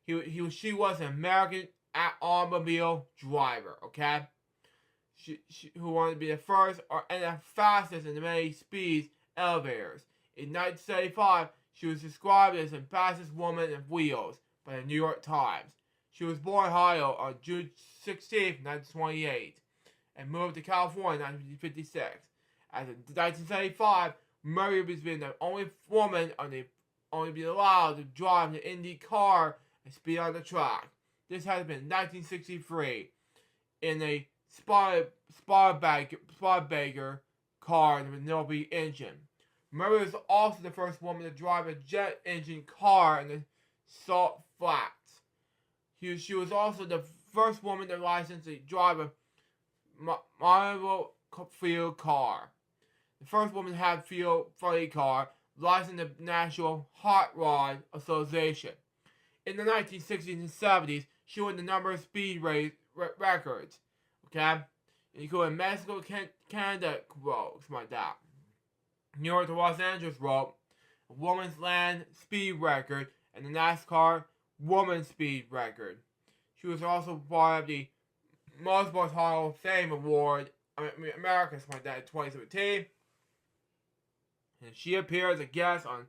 she was an American automobile driver, okay? She who wanted to be the first and the fastest in the many speeds elevators. In 1975, she was described as the fastest woman in wheels by the New York Times. She was born in Ohio on June 16, 1928, and moved to California in 1956. As of 1975, Murray was being the only woman only be allowed to drive an Indy car and speed on the track. This has been 1963 in a Sparbagger car with no V engine. Murray was also the first woman to drive a jet engine car in the Salt Flats. She was also the first woman to license to drive a manual field car. The first woman to have field funny car licensed the National Hot Rod Association. In the 1960s and 70s, she won the number of speed race records, okay? Including Mexico, Canada, something like that. New York to Los Angeles broke a woman's land speed record and the NASCAR woman's speed record. She was also part of the Motorsports Hall of Fame Award, America, something like that, in 2017. And she appeared as a guest on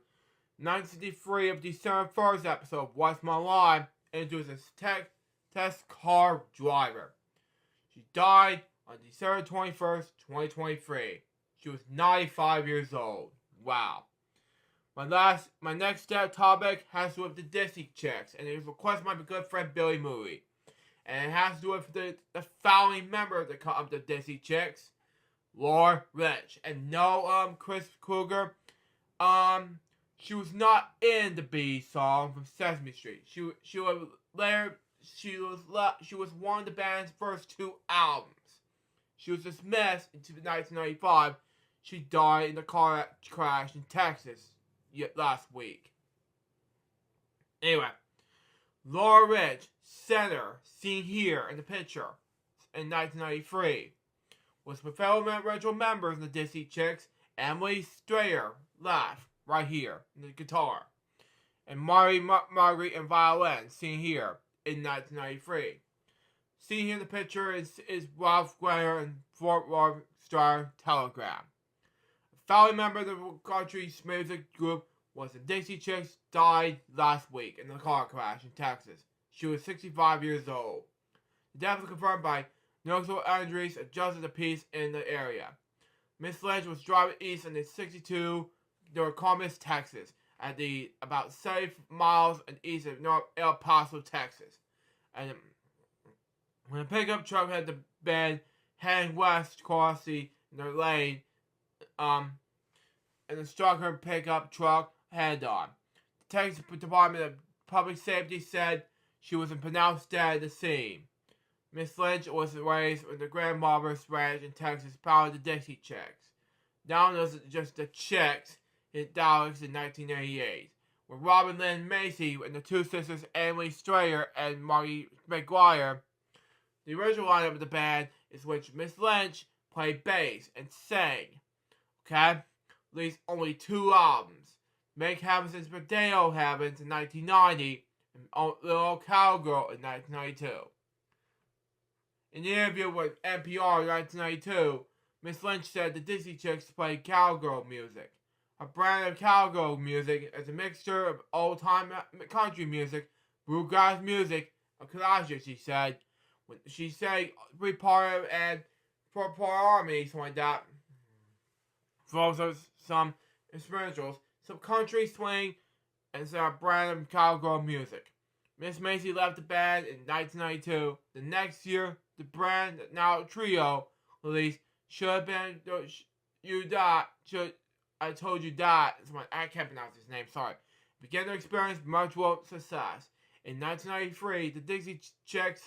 1963 of December 1st episode of What's My Line, and she was a test car driver. She died on December 21st, 2023. She was 95 years old. Wow. My next topic has to do with the Disney chicks, and it was requested by my good friend Billy Moody. And it has to do with the founding member of the Disney chicks, Laura Rich. And no, Chris Kruger, she was not in the Bee song from Sesame Street. She was one of the band's first 2 albums. She was dismissed in 1995. She died in a car crash in Texas last week. Anyway, Laura Rich, center, seen here in the picture, in 1993, was with fellow original members of the Disney Chicks, Emily Strayer, left, right here, in the guitar, and Marguerite and violin, seen here, in 1993. Seen here in the picture is Ralph Greiner and Fort Worth Star Telegram. A fellow member of the country music group was the Dixie Chicks, died last week in a car crash in Texas. She was 65 years old. The death was confirmed by noticeable injuries adjusted to peace in the area. Miss Lynch was driving east in the 62 near Columbus, Texas, at about 7 miles east of North El Paso, Texas. And when a pickup truck had the band heading west across the lane, and the struck her pickup truck head on. The Texas Department of Public Safety said she was pronounced dead at the scene. Miss Lynch was raised on the grandmother's ranch in Texas, powered the Dixie Chicks. Now known as just the Chicks in Dallas in 1988. With Robin Lynn Macy and the 2 sisters Emily Strayer and Margie McGuire. The original lineup of the band is which Miss Lynch played bass and sang. Okay? Released only 2 albums. Make Heavens and Potato Heavens in 1990 and Little Cowgirl in 1992. In an interview with NPR in 1992, Miss Lynch said the Disney Chicks played cowgirl music. A brand of cowgirl music is a mixture of old-time country music, bluegrass music, and collages, she said. When she sang 3-part and 4-part harmony, something like that. For also some instrumentals, some country swing, and some brand of cowgirl music. Miss Macy left the band in 1992. The next year, the brand, now trio, released Should Have Been You That, I Told You That. I can't pronounce his name, sorry. Began to experience mutual success. In 1993, the Dixie Chicks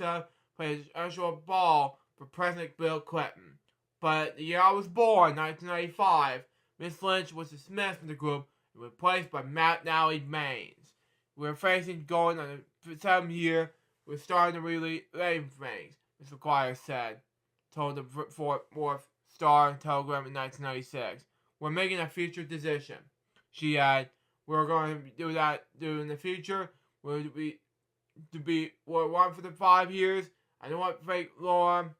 played an actual ball for President Bill Clinton. But the year I was born, 1995, Miss Lynch was dismissed from the group and replaced by Matt Nally Maines. We were facing going on the 7th year. We're starting to really lay things, Mr. McGuire said, told the Fort Worth Star Telegram in 1996. We're making a future decision. She had, we're going to do that in the future. We're one for the 5 years. I don't want fake Laura.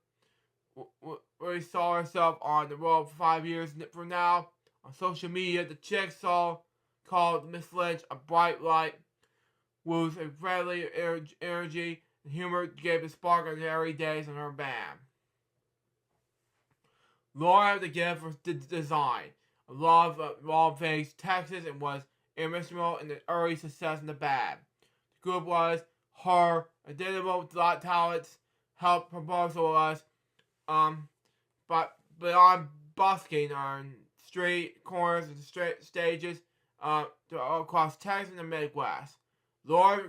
We saw herself on the road for 5 years from now. On social media, the Chicks called Miss Lynch a bright light, with a friendly energy and humor gave a spark on the early days in her band. Laura had the gift for design, a love of Long-Face, Texas, and was instrumental in the early success of the band. The group was her identical talents helped promote us, but beyond busking on street corners and stages across Texas and the Midwest. Laura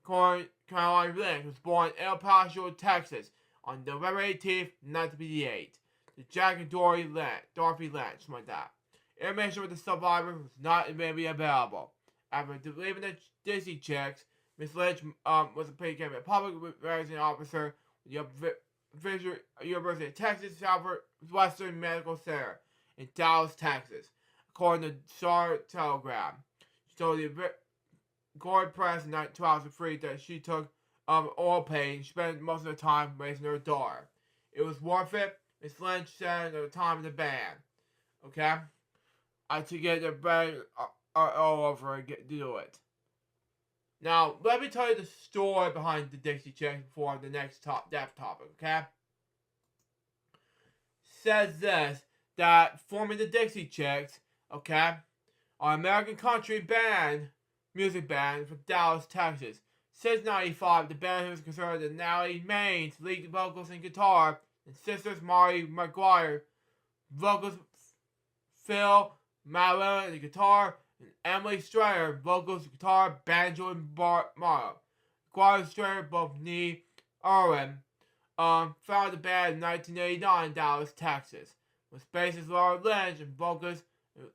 Caroline Lynch was born in El Paso, Texas, on November 18th, 1958. The Jack and Dorothy Lynch, something like that. Information with the survivor was not immediately available. After leaving the Disney Chicks, Miss Lynch was a paid candidate public relations officer with the University of Texas Southwestern Medical Center in Dallas, Texas, according to Star Telegram. She told the Gord Press in 2003 that she took oil pain and spent most of the time raising her daughter. It was worth it, Miss Lynch said at the time of the ban. Okay? I had to get the ban all over and do it. Now, let me tell you the story behind the Dixie Chicks before the next depth topic, okay? Says this, that forming the Dixie Chicks, okay, are an American country music band from Dallas, Texas. Since 1995, the band was considered the Natalie Main's lead vocals and guitar, and sisters Mari McGuire, vocals Phil Madeline and the guitar, and Emily Strayer, vocals, guitar, banjo, and Mara. McGuire and Strayer both knee Irwin founded the band in 1989 in Dallas, Texas, with bassist Laura Lynch and vocals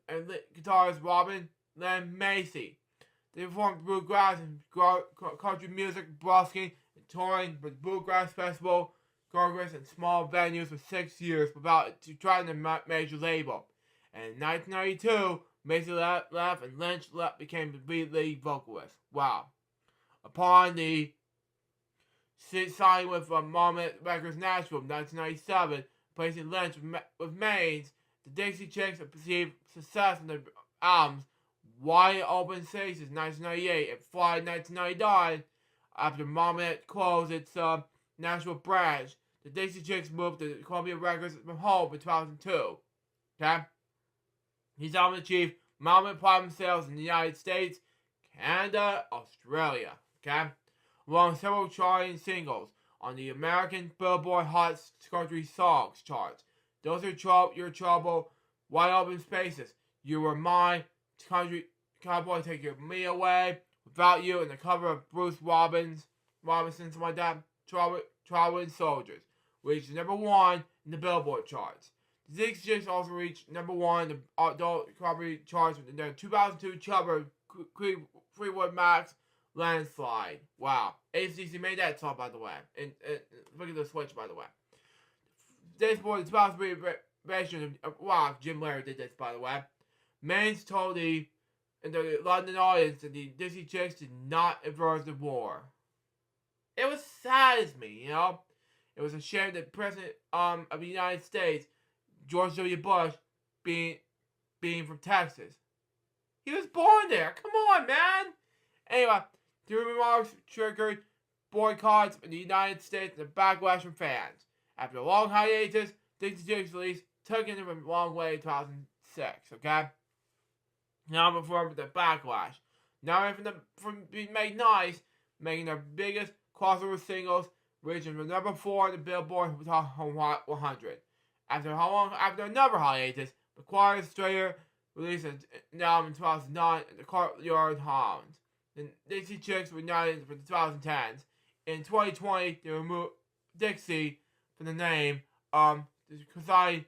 and guitarist Robin Len Macy. They performed bluegrass and country music, busking, and touring with Bluegrass Festival, congress, and small venues for 6 years without trying a major label. And in 1992, Macy left and Lynch became the lead vocalist. Wow. Upon the signing with Moment Records Nashville in 1997, placing Lynch with Maines, the Dixie Chicks have perceived success in their albums Wide Open Spaces 1998 and Fly 1999. After Moment closed its Nashville branch, the Dixie Chicks moved to Columbia Records from home in 2002. Okay? These albums achieved Moment platinum sales in the United States, Canada, Australia. Okay? Along with several charting singles on the American Billboard Hot Country Songs charts. Those Are Your Trouble, Wide Open Spaces, You Were Mine, Country Cowboy Take Me Away, Without You, and the cover of Bruce Robinson, something like that, Traveling Soldiers, reached number 1 in the Billboard charts. The Dixie Chicks also reached number 1 in the adult country charts with their 2002 cover Fleetwood Mac's Landslide. Wow. ACC made that song, by the way. And look at the switch, by the way. This was the 2003 version of Rock. Jim Larry did this, by the way. Maines told the London audience that the Dixie Chicks did not averse the war. It was sad as me, you know. It was a shame that President of the United States, George W. Bush, being from Texas. He was born there. Come on, man. Anyway, the remarks triggered boycotts in the United States and a backlash from fans. After a long hiatus, Dixie Chicks release took it from a long way in 2006, okay? Now before the backlash. Now from being made nice, making their biggest crossover singles, reaching number 4 in the Billboard Hot 100. After another hiatus, McGuire and Strayer released an album in 2009, The Courtyard Hounds. The Dixie Chicks were united for the 2010s. In 2020, they removed Dixie from the name, because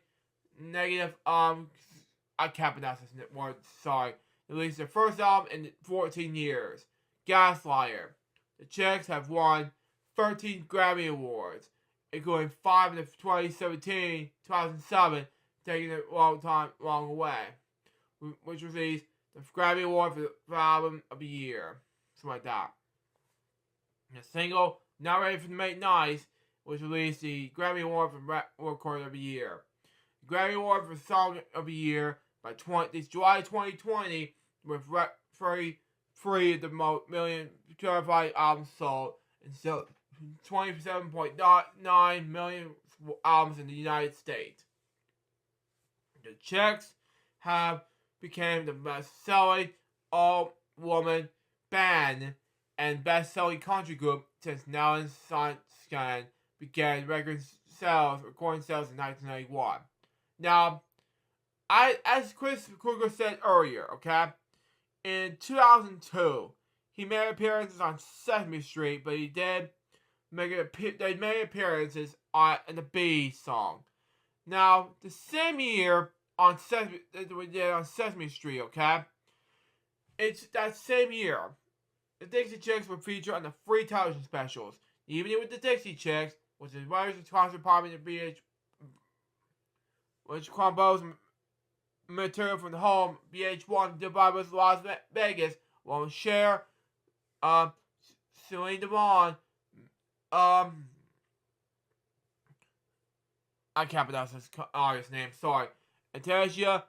negative, I can't pronounce this word, sorry. They released their first album in 14 years, Gaslighter. The Chicks have won 13 Grammy Awards, including 5 in the 2017, 2007, taking it a long way, which released the Grammy Award for Album of the Year, something like that. The single, Not Ready for the Make Nice, was released the Grammy Award for Record of the Year. The Grammy Award for Song of the Year by July 2020, with free of the million certified albums sold, and so 27.9 million albums in the United States. The Chicks have become the best-selling all-woman band and best-selling country group since Now and Sunshine began recording sales in 1991. Now, as Chris Kruger said earlier, okay, in 2002, he made appearances on Sesame Street, but they made appearances in the Bee song. Now, the same year on Sesame Street, okay, it's that same year, the Dixie Chicks were featured on the free television specials. The Evening with the Dixie Chicks, which is writers and concert department of BH, which combos material from the home VH1 divided with Las Vegas, while Cher, Celine Dion, I can't pronounce this artist's name, sorry. Anastasia,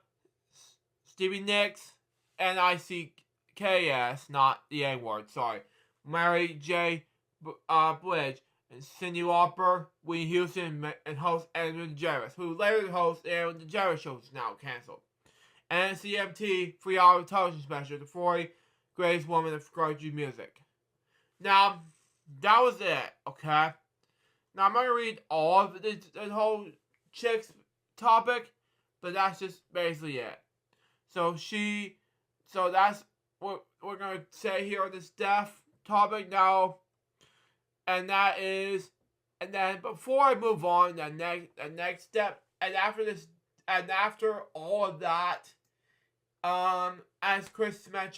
Stevie Nicks, Nicks, not the A word, sorry. Mary J. Blige, and Cyndi Lauper, Whitney Houston, and host Ellen DeGeneres, who later hosts the Ellen DeGeneres show is now canceled. And CMT 3-hour television special, The 40 Greatest Women of Country Music. Now, that was it, okay? Now, I'm not going to read all of the whole Chicks topic, but that's just basically it. So that's what we're going to say here on this death topic now. And then before I move on, the next step, and after all of that, as Chris Nick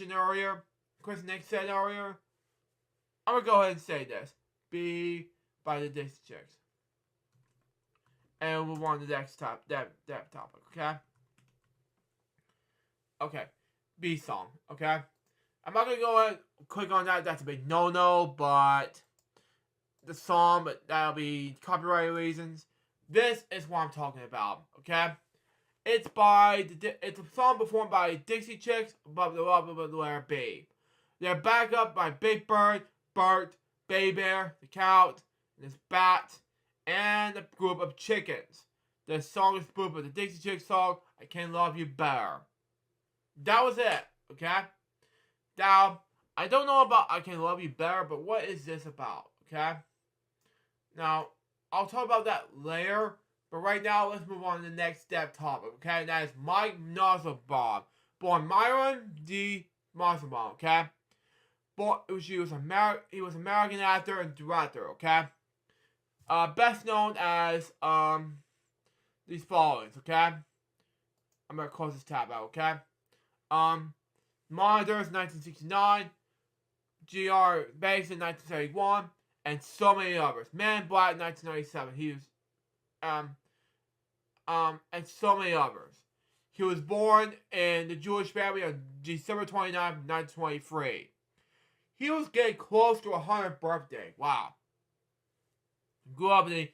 said earlier, I'm gonna go ahead and say this. Be by the Dixie Chicks. And we'll move on to the next topic, okay? Okay. B song, okay? I'm not gonna go and click on that, that's a big no-no, but the song, but that'll be copyright reasons. This is what I'm talking about, okay? It's a song performed by Dixie Chicks, above the letter B. They're backed up by Big Bird, Bert, Bay Bear, the Cow, this Bat, and a group of chickens. The song is spoofed with the Dixie Chicks song, I Can Love You Better. That was it, okay? Now, I don't know about I Can Love You Better, but what is this about, okay? Now, I'll talk about that later, but right now, let's move on to the next step topic, okay? And that is Mike Nussbaum, born Myron D. Nussbaum, okay? He was an American actor and director, okay? Best known as, these followings, okay? I'm gonna close this tab out, okay? Monitors, 1969, G.R. Banks in 1971, and so many others. Man in Black, 1997. He was, and so many others. He was born in the Jewish family on December 29, 1923. He was getting close to 100th birthday. Wow. Grew up in the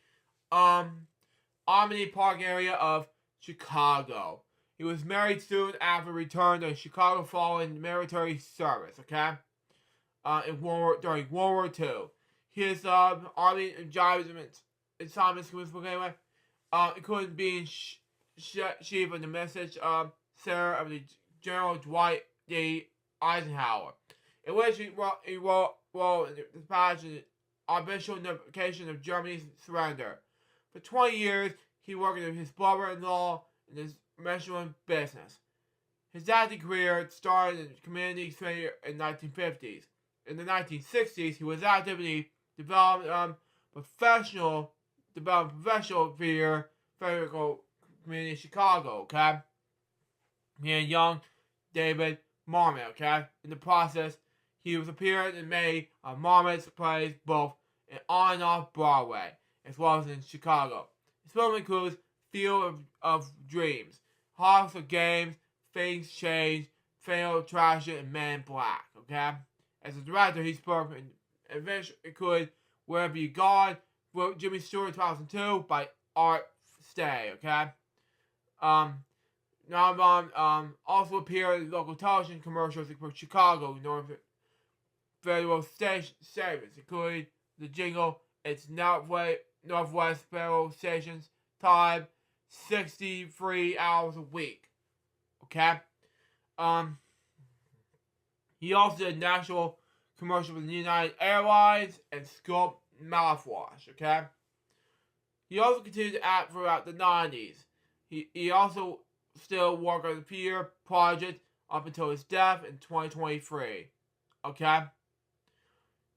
Omni Park area of Chicago. He was married soon after return to Chicago following military service, okay? During World War II. His army engagements in Thomas was anyway, including being chief of the message Sarah of the General Dwight D. Eisenhower, in which he wrote in the passage official notification of Germany's surrender. For 20 years, he worked with his brother-in-law in his restaurant business. His acting career started in community theater in the 1950s. In the 1960s, he was active in the professional theater community in Chicago, okay? He and young David Marmot, okay? In the process, he was appearing in many of Marmot's plays both on and off Broadway, as well as in Chicago. His film includes Field of Dreams, House of Games, Things Change, Fatal Attraction, and Man in Black, okay? As a director, he's perfect and eventually included Wherever You Gone, wrote Jimmy Stewart in 2002 by Art Stay, okay? Nussbaum also appeared in local television commercials for Chicago Federal stations, including the jingle, It's Northwest Federal Stations, time, 63 hours a week, okay? He also did national commercial with United Airlines and Scope Mouthwash, okay? He also continued to act throughout the 90s. He also still worked on the Peter Project up until his death in 2023, okay?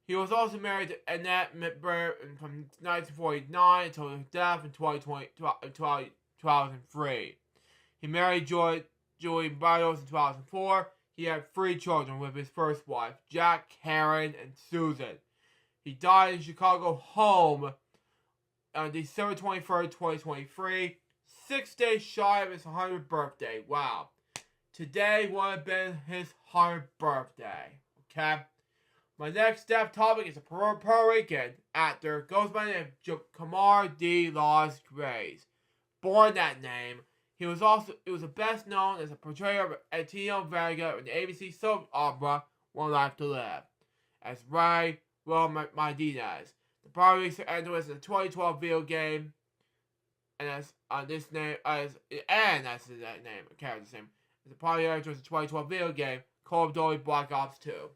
He was also married to Annette Mitberg from 1949 until his death in 2003. He married Julie Barrios in 2004. he had 3 children with his first wife, Jack, Karen, and Susan. He died in Chicago home on December 23rd, 2023, 6 days shy of his 100th birthday. Wow. Today would have been his 100th birthday. Okay? My next step topic is a Puerto Rican actor, goes by the name of Camar de los Reyes. Born that name, he was best known as a portrayer of Antonio Vega in the ABC soap opera One Life to Live as Ray Martinez. The Puerto Rican actor was in the 2012 video game, and that's his name, the character's name. The Puerto Rican actor was in the 2012 video game Call of Duty Black Ops 2.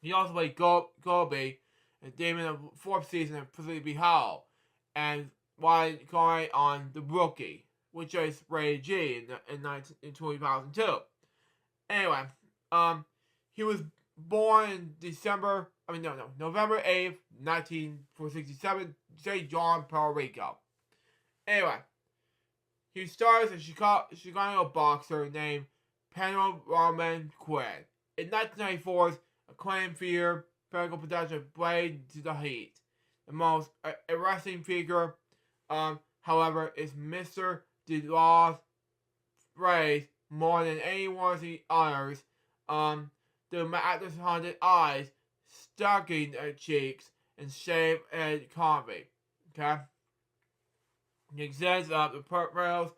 He also played Gobi and Damon in the 4th season of Sleepy Hollow, and while going on The Rookie, which is rated G in 2002. Anyway, he was born in November 8th, 1967, St. John, Puerto Rico. Anyway, he stars a Chicago boxer named Pedro Roman Quinn. In 1994's acclaimed feature medical production Blade to the Heat. The most arresting figure, however, is Mr. De Los Reyes. More than any one of the others, the actor's haunted eyes, stocking cheeks, and shaved head comedy. Okay? He examines the perpetrator's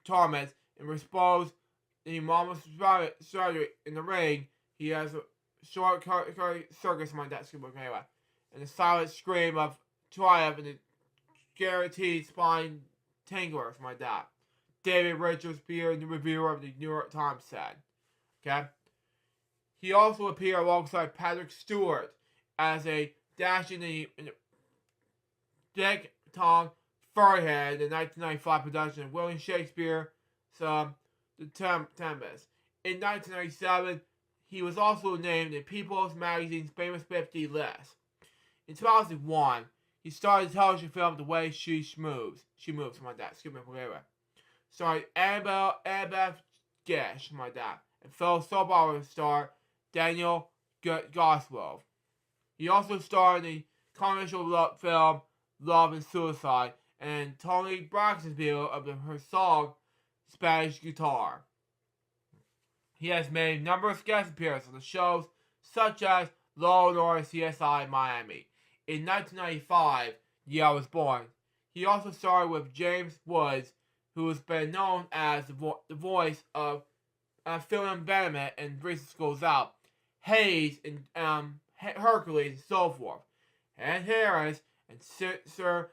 torments and responds to mama's surgery in the ring. He has a short circus on that book anyway, and a silent scream of triumph and a guaranteed spine tingler from my dad. David Richards appeared in the reviewer of the New York Times said. Okay? He also appeared alongside Patrick Stewart as a dashing Dick Tom Furhead in the 1995 production of William Shakespeare's The Tempest. In 1997, he was also named in People's Magazine's Famous 50 list. In 2001, he starred in the television film The Way She Moves. She Moves, something like that. Excuse me, whatever. Starred Annabeth Gish, something like that. And fellow soap opera star Daniel Goswell. He also starred in the commercial film Love and Suicide and Tony Braxton's video of her song Spanish Guitar. He has made numerous guest appearances on the shows such as Law & Order CSI Miami. In 1995, the year I was born, he also starred with James Woods, who has been known as the voice of Phil and Benjamin in Recent Schools Out, Hayes in Hercules, and so forth. And Harris and Sir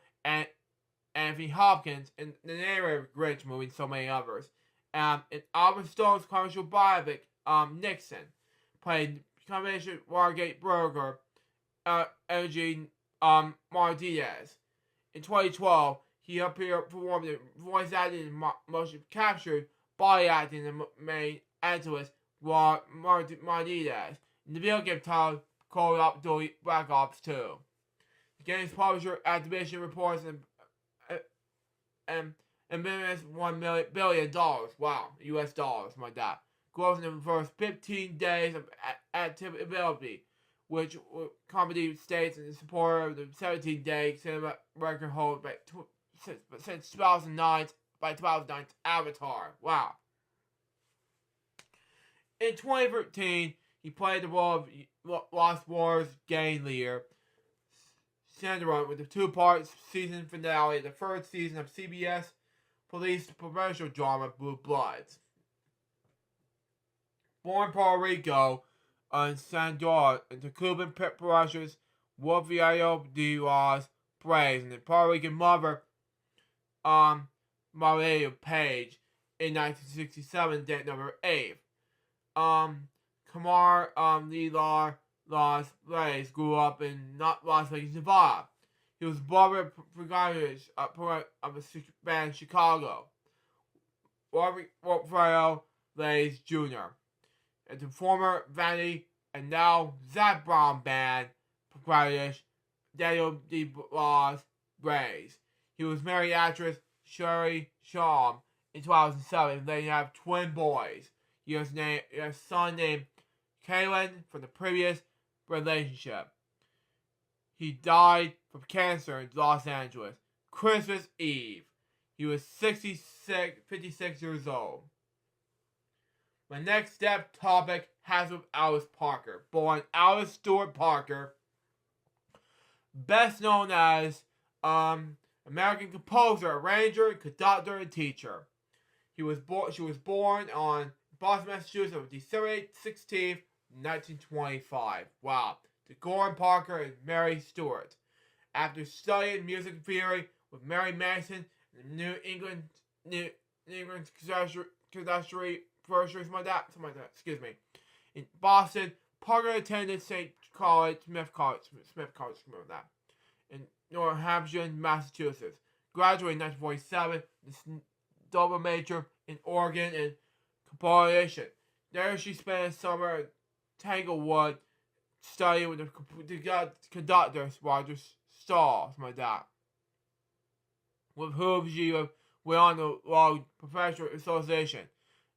Anthony Hopkins in the narrator of Grinch movie and so many others. In Albert Stone's commercial biopic, Nixon, played combination Watergate Burger, Eugene Martinez. In 2012, he performed the voice acting and motion captured body acting in the main antagonist Martinez in the video game titled Call of Duty Black Ops 2. The game's publisher Activision reports and $1 billion. Wow, US dollars, like that. Growth in the first 15 days of activity, which company states in support of the 17-day cinema record hold since 2009's Avatar. Wow. In 2013, he played the role of Lost Wars gang leader Sandra with the 2-part season finale of the 3rd season of CBS police commercial drama Blue Bloods. Born in Puerto Rico in San Jorge into Cuban Russia's Wolfio de los Reyes and the Puerto Rican mother Maria Page in 1967, date number 8. Camar de los Reyes grew up in Las Vegas, Nevada. He was born at of a band in Chicago. FwL Reyes Jr. and the former Vanity and now Zac Brown band proprietor Daniel de los Reyes. He was married to actress Sherry Shaw in 2007 and they have twin boys. He has a son named Kalen from the previous relationship. He died from cancer in Los Angeles. Christmas Eve. He was 56 years old. My next step topic has with Alice Parker, born Alice Stewart Parker, best known as American composer, arranger, conductor, and teacher. She was born on Boston, Massachusetts on December 16th, 1925. Wow. To Gordon Parker and Mary Stewart. After studying music theory with Mary Mason and New England Conservatory, something like that, in Boston, Parker attended Smith College, remember that, in New Hampshire, Massachusetts. Graduated in 1947, double major in organ and composition. There she spent a summer at Tanglewood studying with the conductor, Roger Stahl, something like that, with whom she went on the Law Professional Association.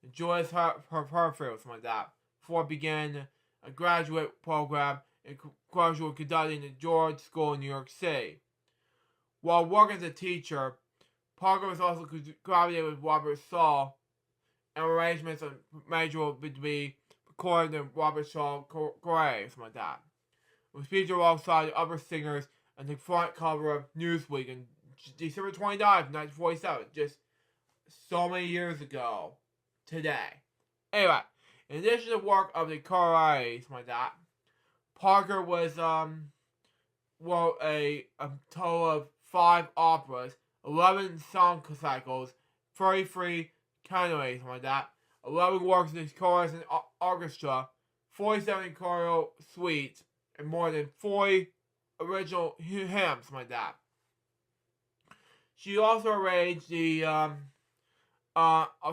Enjoys her field, something like that, before began a graduate program in graduate conducting at George School in New York City. While working as a teacher, Parker was also collaborating with Robert Shaw, and arrangements on major would be recorded in Robert Shaw Gray, something like that. It was featured alongside other singers on the front cover of Newsweek on December 29th, 1947, just so many years ago today. Anyway, in addition to work of the choir, something like that, Parker wrote a total of 5 operas, 11 song cycles, 33 cantatas, something like that, 11 works in his chorus and orchestra, 47 choral suites, and more than 40 original hymns, something like that. She also arranged the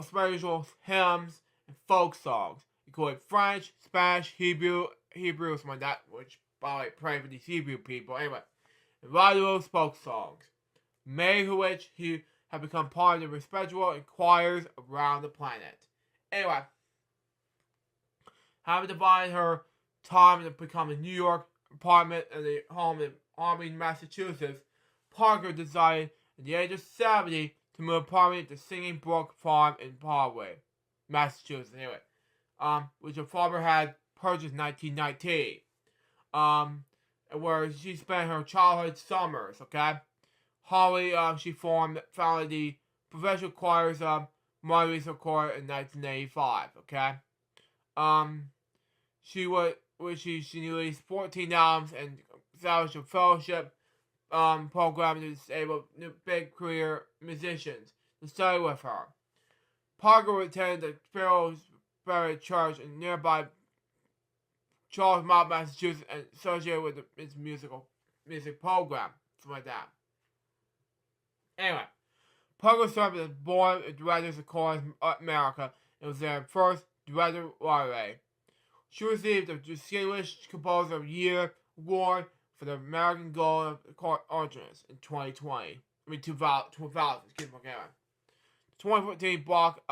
spiritual hymns and folk songs, including French, Spanish, Hebrew, something like that, which, by the way, pray for these Hebrew people. Anyway, and radio folk songs, many of which he have become part of the respectable and choirs around the planet. Anyway, having divided her time to become a New York apartment and a home in Albany, Massachusetts, Parker decided at the age of 70 to move apartment to Singing Brook Farm in Broadway, Massachusetts. Anyway, which her father had purchased in 1919. Where she spent her childhood summers. Okay, Holly, she founded the professional choirs of Margaret's Choir in 1985. Okay, she released 14 albums and established a fellowship program to disable big career musicians to study with her. Parker attended the Sparrow Church in nearby Charlestown, Massachusetts, and associated with its music program, something like that. Anyway, Parker served as Board of Directors of Chorus America and was their first director laureate. She received the Distinguished Composer of the Year award for the American Gold Archers in 2020. 2000, excuse me, okay. 2014 block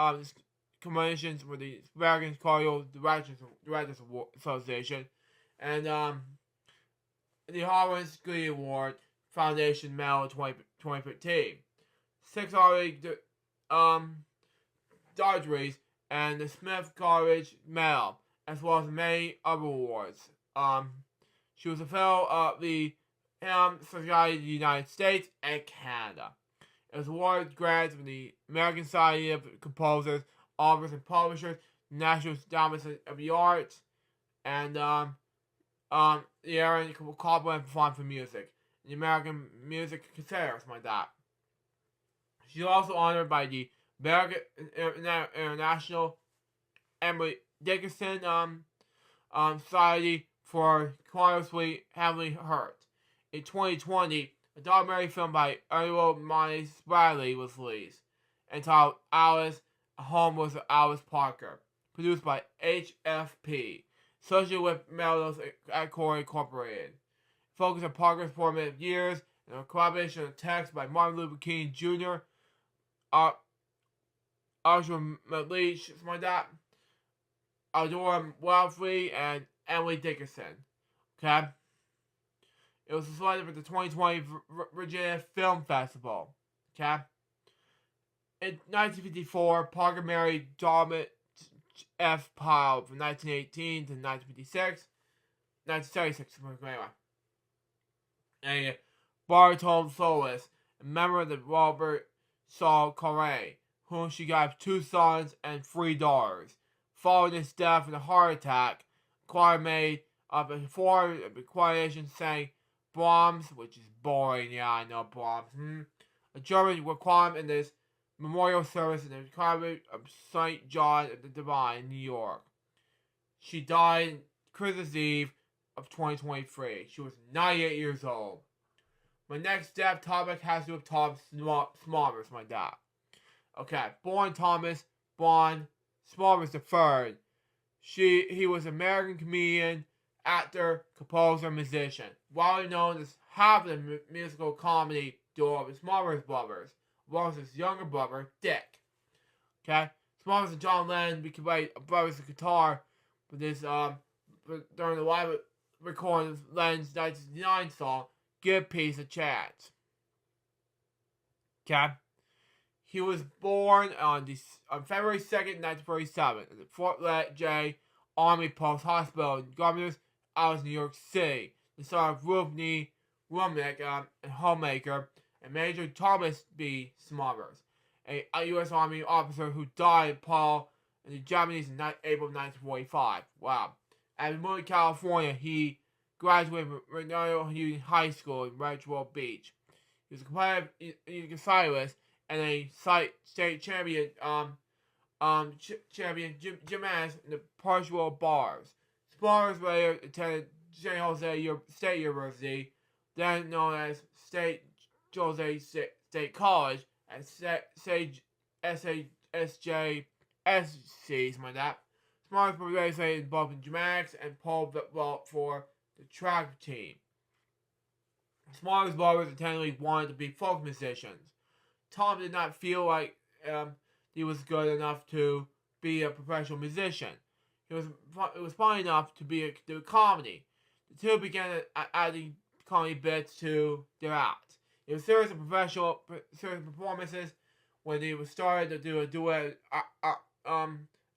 commissions with the American Choral Directors Association and the Harvard Glee Award Foundation Medal in 2015. 6 already doctorates and the Smith College Medal, as well as many other awards. She was a fellow of the Society of the United States and Canada. It was awarded grants from the American Society of Composers, Authors, and Publishers, National Endowment of the Arts, and the Aaron Copland Fund for Music, the American Music Conservator, something like that. She's also honored by the American International Emily Dickinson Society for Choir Suite Heavenly Hurt. In 2020, a documentary film by Errol Miles Bradley was released, entitled Alice, A Home with Alice Parker, produced by HFP, associated with Melrose at Corey Incorporated. Focused on Parker's formative years and a collaboration of text by Martin Luther King Jr., Arthur McLeish, something like that, Eudora Wellesley, and Emily Dickinson. Okay? It was selected for the 2020 Virginia Film Festival. Okay? In 1954, Parker married Dormant F. Pyle from 1918 to 1956. 1976, anyway. A baritone soloist, a member of the Robert Saul Corray, whom she gave 2 sons and 3 daughters. Following his death in a heart attack, choir made up a choiration sang Brahms, which is boring, yeah, I know Brahms. A German requiem in this memorial service in the convent of St. John of the Divine in New York. She died Christmas Eve of 2023. She was 98 years old. My next death topic has to do with Thomas Smollers, my dad. Okay, born Thomas Bond Smollers III. He was an American comedian, actor, composer, musician, widely known as half of the musical comedy duo of the Smollers Brothers, along with his younger brother, Dick. Okay? Smollers and John Lennon became brothers of guitar with this, during the live recording of Lennon's 1969 song, Give Peace a Chance. Okay? He was born on February 2nd, 1947, at the Fort J. Army Post Hospital in Governor's Island, New York City, the son of Rubney Rumnick, and homemaker, and Major Thomas B. Smollers, a U.S. Army officer who died in Pearl in the Japanese in April 1945. Wow. At Moody, California, he graduated from Renato Union High School in Redwood Beach. He was a competitive cyclist and a state champion gymnast in the partial bars. Smollers later attended San Jose State University, then known as State Jose State College, and SJSC, something like that. Smollers participated both in gymnastics and pole vault for the track team. Smollers' brothers intended wanted to be folk musicians. Tom did not feel like he was good enough to be a professional musician. It was fun enough to do comedy. The two began adding comedy bits to their act. It was series of professional performances when they started to do a duet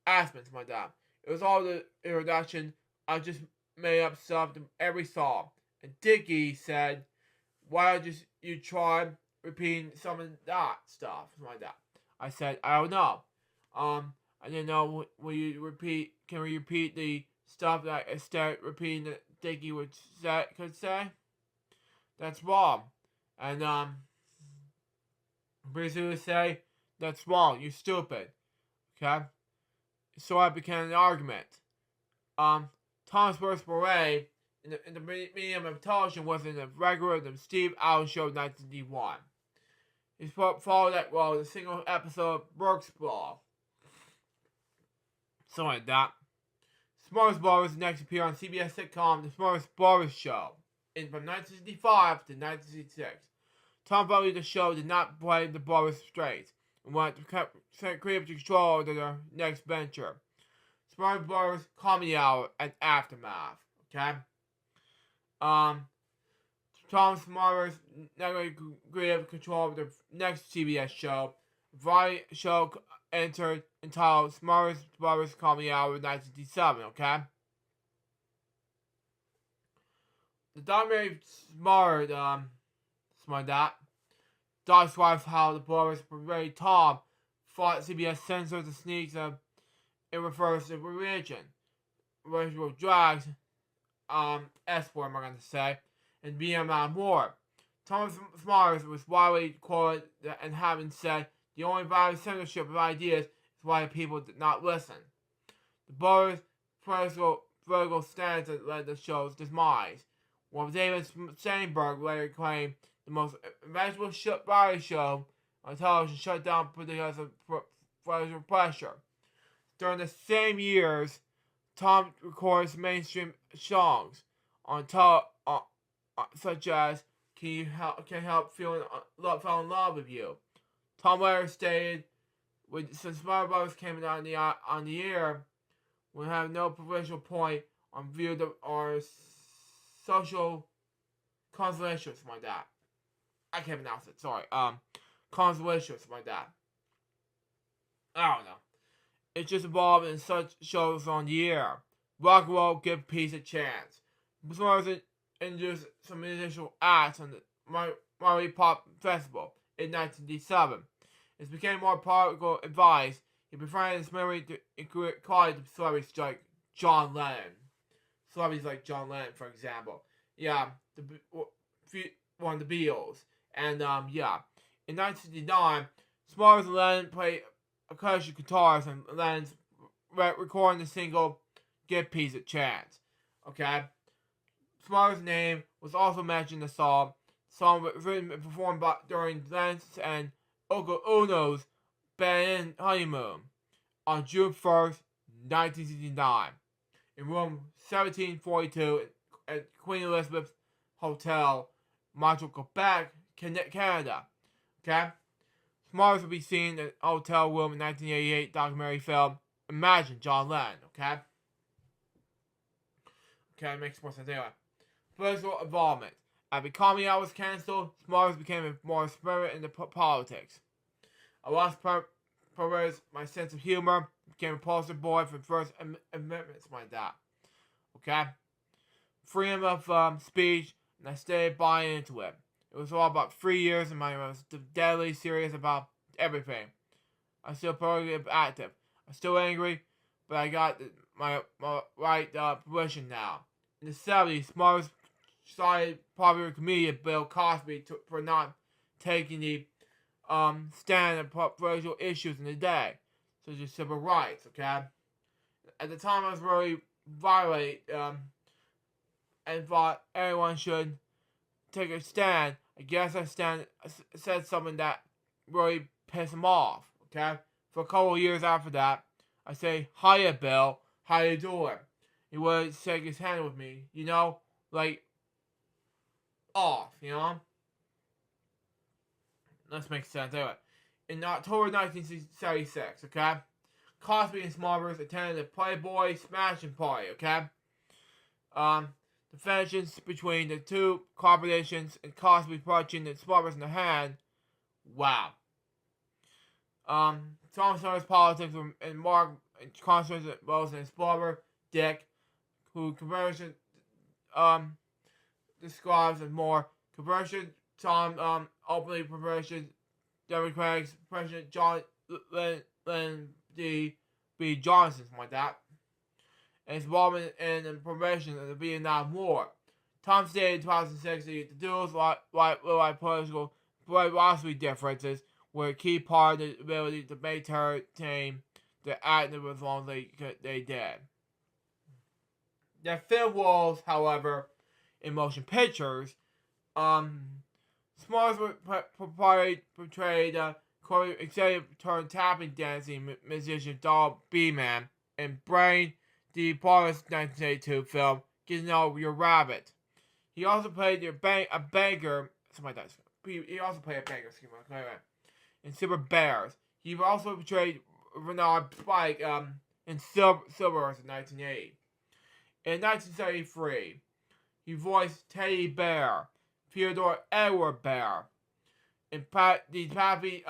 aspects like that. It was all the introduction. I just made up stuff to every song. And Dickie said, "Why don't you try repeating some of that stuff?" Something like that. I said, "I don't know. I didn't know. Will you repeat? Can we repeat the stuff that instead repeating that Dickie could say? That's wrong." And Breezy would say, "That's wrong. You're stupid." Okay. So I began an argument. Thomas Burst Beret in the medium of television was in the regular The Steve Allen Show of 1981. He followed that role in a single episode of Brooks Brawl. Something like that. Smollers Brothers next appeared on CBS sitcom The Smollers Brothers Show from 1965 to 1966. Tom believed the show did not play the brothers straight and wanted to create control over their next venture. Smollers Brothers Comedy Hour and Aftermath. Okay? Tom Smollers never creative control of the next CBS show. Variety show entered entitled Smollers Brothers Comedy Hour 1957, okay? The documentary Smollers, something like that, describes how the brothers portrayed Tom fought CBS censors the sneaks of it refers to religion, racial drugs, S-word, I'm going to say, and Vietnam War. Thomas Smollers was widely quoted and having said, "The only valid censorship of ideas is why people did not listen." The brothers' political stance that led to the show's demise. While David Steinberg later claimed the most eventful variety show on television shut down because of political pressure. During the same years, Tom records mainstream songs on such as "Can Help Fell in Love with You." Tom later stated, since Smollers Brothers came on the air, We have no provincial point on view of our social constellations, my dad. I can't pronounce it, sorry. Constellations, my dad. I don't know. It's just involved in such shows on the air. Rock and roll give peace a chance. Before I introduced some initial acts on the Maui Pop Festival in 1987. It became more political advice. He befriended his memory to include quality celebrities like John Lennon. Celebrities like John Lennon, for example. Yeah, one of the Beatles. And, yeah. In 1969, Smalls and Lennon played acoustic guitars and Lennon's recording the single Give Peace a Chance. Okay? Smalls' name was also mentioned in the song. The song was written and performed during Lennon's and Yoko Ono's band honeymoon on June 1st, 1969, in room 1742 at Queen Elizabeth Hotel, Montreal, Quebec, Canada. Okay? Smalls will be seen in a hotel room in 1988 documentary film Imagine John Lennon. Okay? Okay, it makes more sense anyway. Political involvement. After Comedy Hour was cancelled, Smalls became more spirit into politics. I lost my sense of humor, became a poster boy for the first amendments like that. Okay? Freedom of speech, and I stayed buying into it. It was all about 3 years, and I was deadly serious about everything. I'm still politically active. I'm still angry, but I got my right position now. In the 70s, Smalls cited popular comedian Bill Cosby for not taking the stand on racial issues in the day, such as civil rights, okay? At the time, I was really violent and thought everyone should take a stand. I guess I said something that really pissed him off, okay? For a couple of years after that, I say, "Hiya, Bill. How you doing?" He would shake his hand with me, you know, like, off, you know? This makes sense. Anyway, in October 1976, okay, Cosby and Smalls attended the Playboy Smashing Party, okay? The tensions between the two corporations and Cosby punching the Smalls in the hand. Wow. Tom Sawyer's politics and Mark concentrated both in Smalls, Dick, who conversion describes as more conversion. Tom openly promoted Democrats President John D. B. Johnson, something like that, and his involvement in the promotion of the Vietnam War. Tom stated in 2006 that the duels like political philosophy differences were a key part of the ability to maintain the active as long as they did. Their film roles, however, in motion pictures, Smalls portrayed executive turned tapping dancing musician Donald B-Man in Brain, the Paulus 1982 film Get to Know Your Rabbit. He also played a banker, something like that. He also played a banker, in Super Bears. He also portrayed Renard Spike in Silver in 1980. In 1973, he voiced Teddy Bear, Theodore Edward Bear, in the Pappy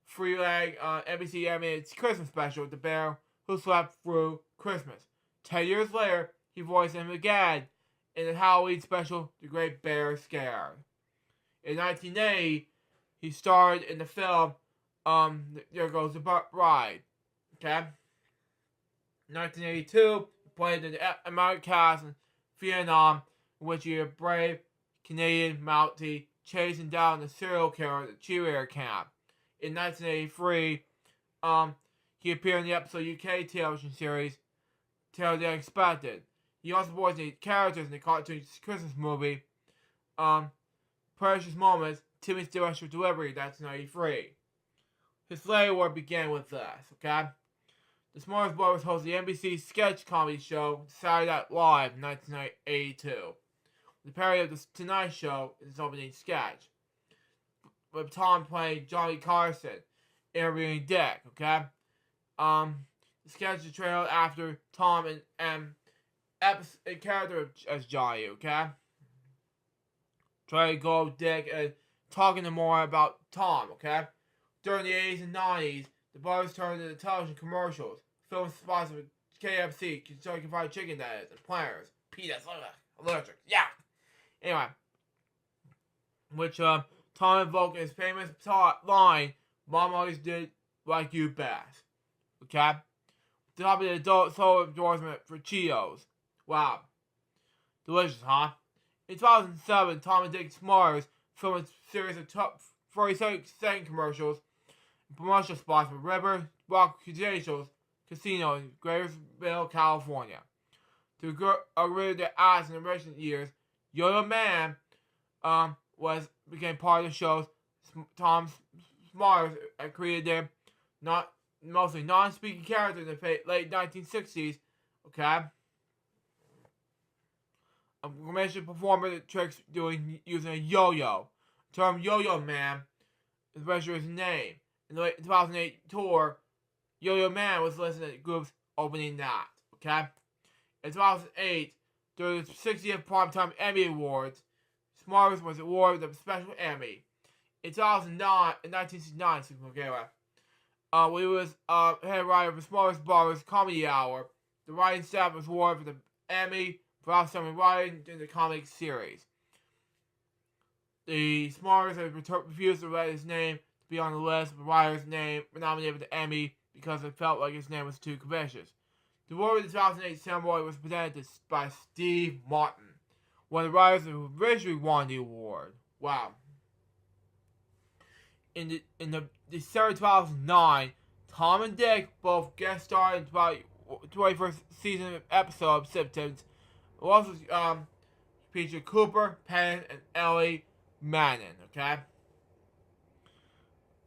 Free-Leg NBC animated Christmas special, The Bear Who Slept Through Christmas. 10 years later, he voiced him again in the Halloween special, The Great Bear Scare. In 1980, he starred in the film There Goes the Bride. Okay? In 1982, he played in the American cast in Vietnam, in which he was a brave Canadian Mountie chasing down the serial killer at the cheerleader camp. In 1983, he appeared in the episode UK television series Tale the Unexpected. He also voiced the characters in the cartoon Christmas movie Precious Moments, Timmy's Directional Delivery, 1993. His later work began with this, okay? The Smartest Brothers hosted the NBC sketch comedy show Saturday Night Live in 1982. The parody of The Tonight Show is his opening sketch, with Tom playing Johnny Carson, interviewing Dick, okay? sketch the trailer after Tom and a character as Johnny, okay? Try to go Dick and talking to more about Tom, okay? During the 80s and 90s, the brothers turned into television commercials, film spots with KFC, Kentucky Fried Chicken, that is, and Planters, peanuts, allergic, yeah. Anyway, which Tom invoked his famous line, "Mom always did like you best." Okay? The top of the adult soul endorsement for Cheetos. Wow. Delicious, huh? In 2007, Tom and Dick Smarters filmed a series of top 40-second commercials and promotional spots for River Rock Casino in Greyersville, California. To agree with their ads in the recent years, Yo-Yo Man became part of the shows. Tom Smarters created their mostly non-speaking characters in the late 1960s. Okay, a commercial performer that tricks using a yo-yo. The term Yo-Yo Man is registered his name. In the late 2008 tour, Yo-Yo Man was listed at the group's opening night. Okay, in 2008, during the 60th Primetime Emmy Awards, Smarters was awarded with a special Emmy. In 1969, when he was head writer for Smarters Brothers Comedy Hour, the writing staff was awarded for the Emmy for outstanding writing in the comic series. The Smarters had refused to let his name to be on the list of the writer's name nominated for the Emmy because it felt like his name was too covetous. The award of the 2008 ceremony was presented by Steve Martin, one of the writers who originally won the award. Wow. In the December 2009, Tom and Dick both guest starred in the 21st season episode of Simpsons. It also featured Cooper, Penn, and Ellie Manning. Okay,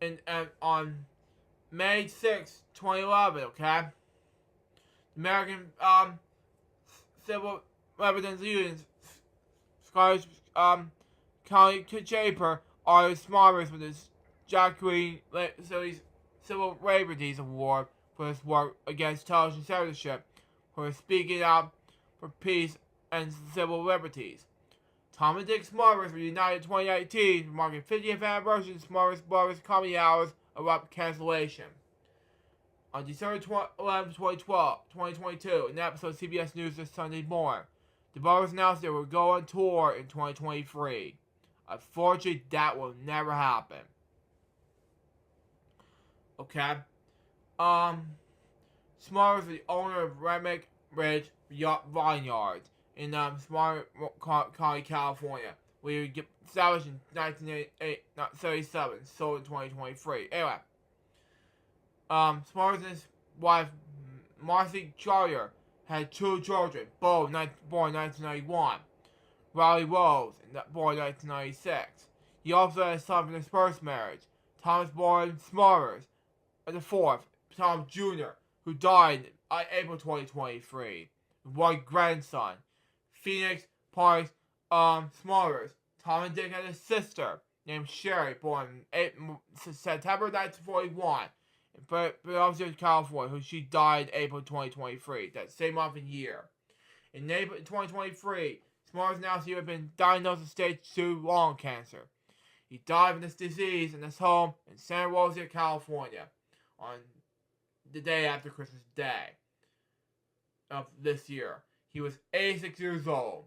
and on May 6, 2011, okay, the American Civil Liberties Union Scottish County Chamber honored Smarters with his Jack Green Civil Liberties Award for his work against television censorship, for speaking out for peace and civil liberties. Tom and Dick Smarters were united in 2019, marking 50th anniversary of Smarters Brothers Comedy Hours about cancellation. On December 11, 2022, in an episode of CBS News This Sunday Morning, the brothers announced they would go on tour in 2023. Unfortunately, that will never happen. Okay. Smarters is the owner of Remick Ridge Vineyards in Smart County, California, where he established in 1977, sold in 2023. Anyway, Smarters and his wife Marcy Charrier had two children, both born in 1991. Riley Rose, born in 1996. He also had a son from his first marriage, Thomas Boyd Smarters, and the fourth, Tom Jr., who died in April 2023. One grandson, Phoenix Parks Smarters. Tom and Dick had a sister named Sherry, born in September 1941 in Philadelphia, California, who she died in April 2023, that same month and year. In April 2023, Smarters announced he had been diagnosed with stage 2 lung cancer. He died of this disease in his home in Santa Rosa, California, on the day after Christmas Day of this year. He was 86 years old.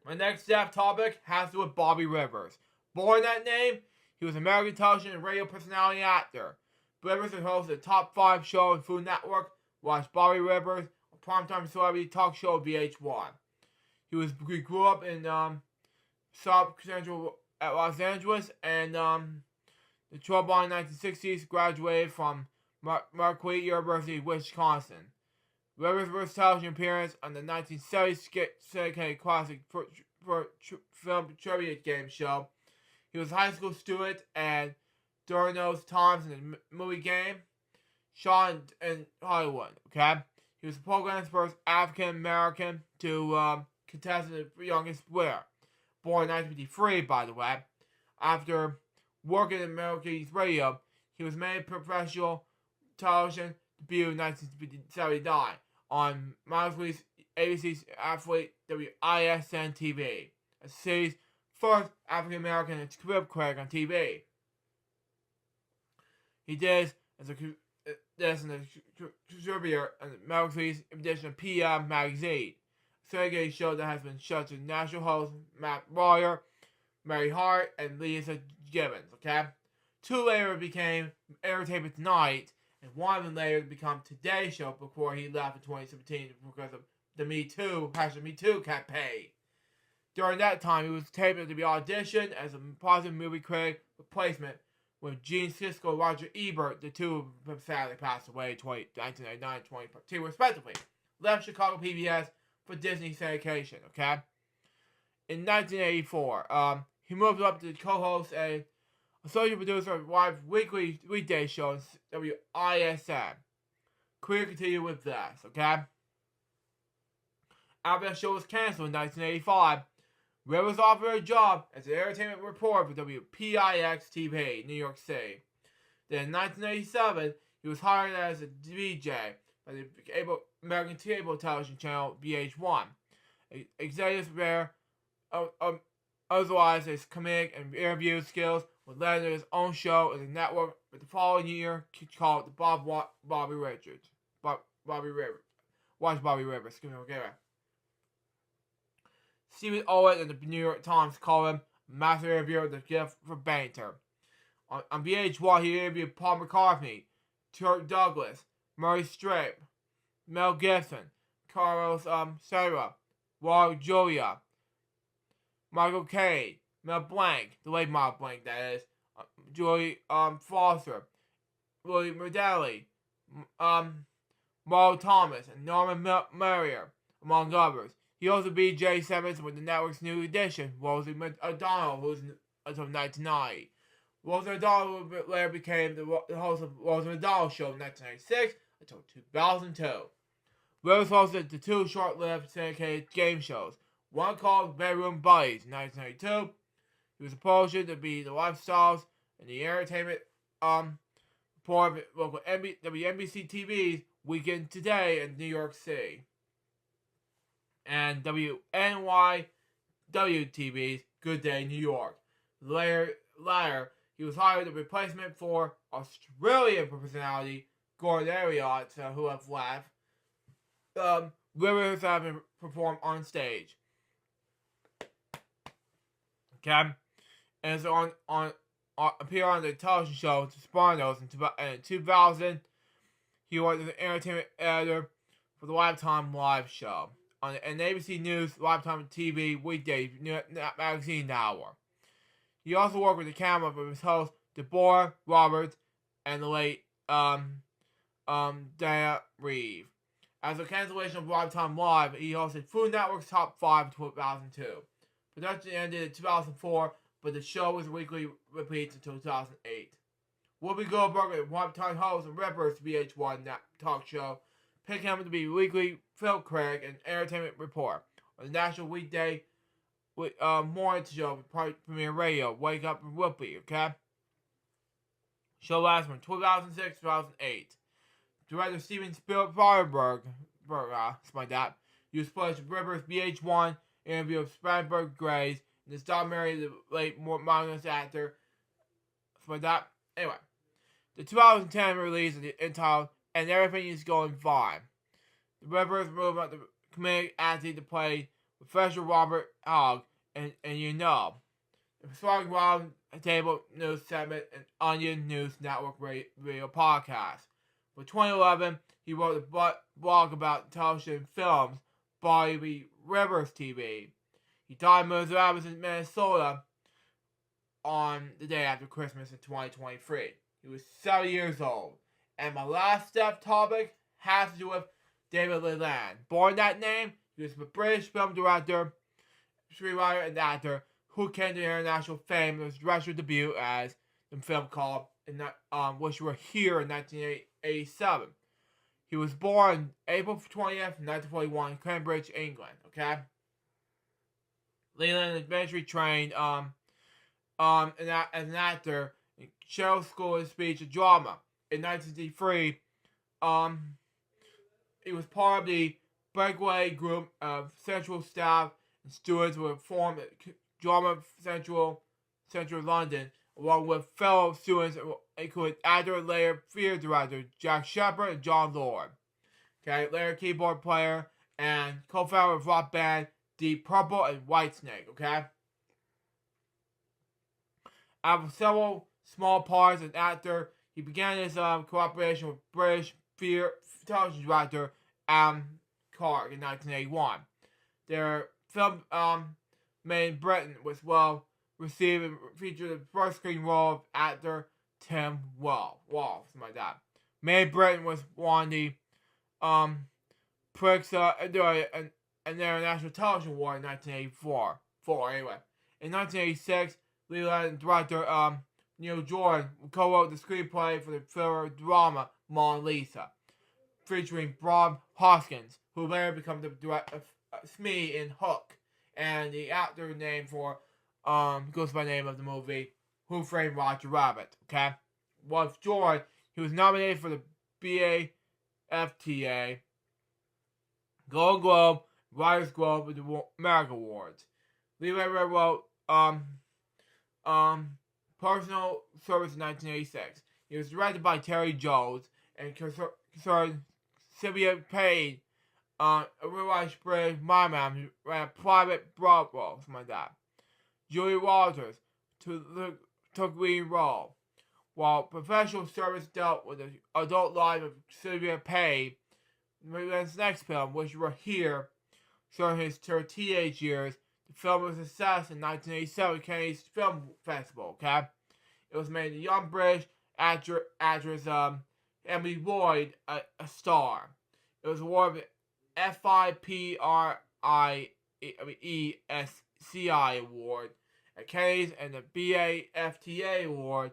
My next topic has to do with Bobby Rivers. Born that name, he was an American television and radio personality and actor. Rivers is host of the Top 5 show on Food Network. Watch Bobby Rivers, a primetime celebrity talk show VH1. He grew up in South Central Los Angeles and the Trouble in the 1960s, graduated from Marquette University, Wisconsin. Rivers' first television appearance on the 1970s syndicated classic film trivia game show. He was a high school student, and during those times in the movie game, shot in Hollywood. Okay, he was the program's first African American to contest the youngest winner. Born in 1953, by the way. After working in American radio, he was made professional television debuted in 1979 on Mousley's ABC's Affiliate WISN TV, a city's first African American script critic on TV. He did as a contributor on Mousley's edition of PM magazine, a segregated show that has been shown to national hosts Matt Royer, Mary Hart, and Lisa Gibbons. Okay, two later became Entertainment Tonight, and one of them later become Today Show before he left in 2017 because of the Me Too campaign. During that time, he was taped to be auditioned as a positive movie critic replacement with Gene Siskel and Roger Ebert. The two sadly passed away in 1999 and 2022 respectively. Left Chicago PBS for Disney syndication. Okay. In 1984, he moved up to co-host and associate producer of Live Weekly weekday show WISN. Career continued with this. Okay. After that show was canceled in 1985, Rivers offered a job as an entertainment reporter for WPIX TV, New York City. Then in 1987, he was hired as a DJ by the American cable television channel VH1. Executives there otherwise his comedic and interview skills would led to his own show in the network, but the following year he called it Bobby Rivers. Watch Bobby Rivers. Excuse me, okay. Stephen Owen and the New York Times call him master interviewer with the gift for banter. On VH1, he interviewed Paul McCartney, Kirk Douglas, Murray Streep, Mel Gibson, Carlos Serra, Raul Julia, Michael Caine, Mel Blanc, the late Mel Blanc, that is, Julie Foster, William Merdelli, Marl Thomas, and Norman Marrier, among others. He also beat Jay Simmons with the network's new edition, Rosie O'Donnell, who was until 1990. Rosie O'Donnell later became the host of Rosie O'Donnell Show in 1996 until 2002. Rivers hosted the two short-lived syndicated game shows, one called Bedroom Buddies in 1992. He was supposed to be the lifestyles and the entertainment report of local WNBC TV's Weekend Today in New York City, and WNYW TV's Good Day New York. Later, he was hired as a replacement for Australian personality Gordon Elliott, who have left. Rivers have been performed on stage. Okay, and so appeared on the television show The Sopranos in 2000. He was an entertainment editor for the Lifetime Live show on an ABC News Lifetime TV weekday magazine hour. He also worked with the camera for his host Deborah Roberts and the late Dana Reeve. As a cancellation of Lifetime Live, he hosted Food Network's Top 5 in 2002. Production ended in 2004, but the show was weekly repeats until 2008. Whoopi Goldberg, a one-time host and Rivers VH1 talk show, picked him to be weekly film critic and entertainment reporter on the national weekday morning show for premiere radio, Wake Up with Whoopi, okay? Show lasted from 2006 to 2008. Director Steven Spielberg, something like that, used footage of Rivers VH1 interview of Spanberg Grace and his documentary the late marvelous actor, something like that. Anyway, the 2010 release entitled And Everything Is Going Fine. The Rivers moved up the comedic acting to play Professor Robert Hogg and You Know, the Starting Round Table News segment and Onion News Network radio podcast. For 2011, he wrote a blog about television films, Bobby Rivers TV. He died in Missouri Rapids in Minnesota on the day after Christmas in 2023. He was 70 years old. And my last step topic has to do with David Leland. Born that name, he was a British film director, screenwriter, and actor who came to international fame with his director debut as the film called Wish You Were Here in 1987. He was born April 20th, 1941 in Cambridge, England, okay? Leland is eventually trained as an actor in Sheriff School of Speech and Drama. In 1963, he was part of the breakaway group of central staff and stewards who formed at Drama Central London, along with fellow students including actor, later theater director Jack Shepard and John Lord. Okay, later keyboard player and co-founder of rock band Deep Purple and Whitesnake. Okay, after several small parts as an actor, he began his cooperation with British television director Adam Clark in 1981. Their film made in Britain was well received and featured the first screen role of actor Tim Wall, something like that. Made in Britain was won the Prix and their National Television Award in 1984. Anyway, in 1986, Leland and director Neil Jordan co-wrote the screenplay for the thriller drama Mona Lisa, featuring Bob Hoskins, who later became the director of Smee in Hook, and the actor name for goes by the name of the movie Who Framed Roger Rabbit. Okay, with Jordan, he was nominated for the BAFTA, Golden Globe, Writers Globe, and the America Awards. Leland wrote Personal Service in 1986. He was directed by Terry Jones and concerned Sylvia Payne, a real-life British mime who ran a private brothel, something like that. Julie Walters took lead role, while Professional Service dealt with the adult life of Sylvia Payne. His next film, which we're here, showing his teenage years. The film was a success in 1987 Kennedy's Film Festival. Okay, it was made the young British actress Emily Lloyd a star. It was awarded the FIPRIESCI Award at Kennedy's and the BAFTA Award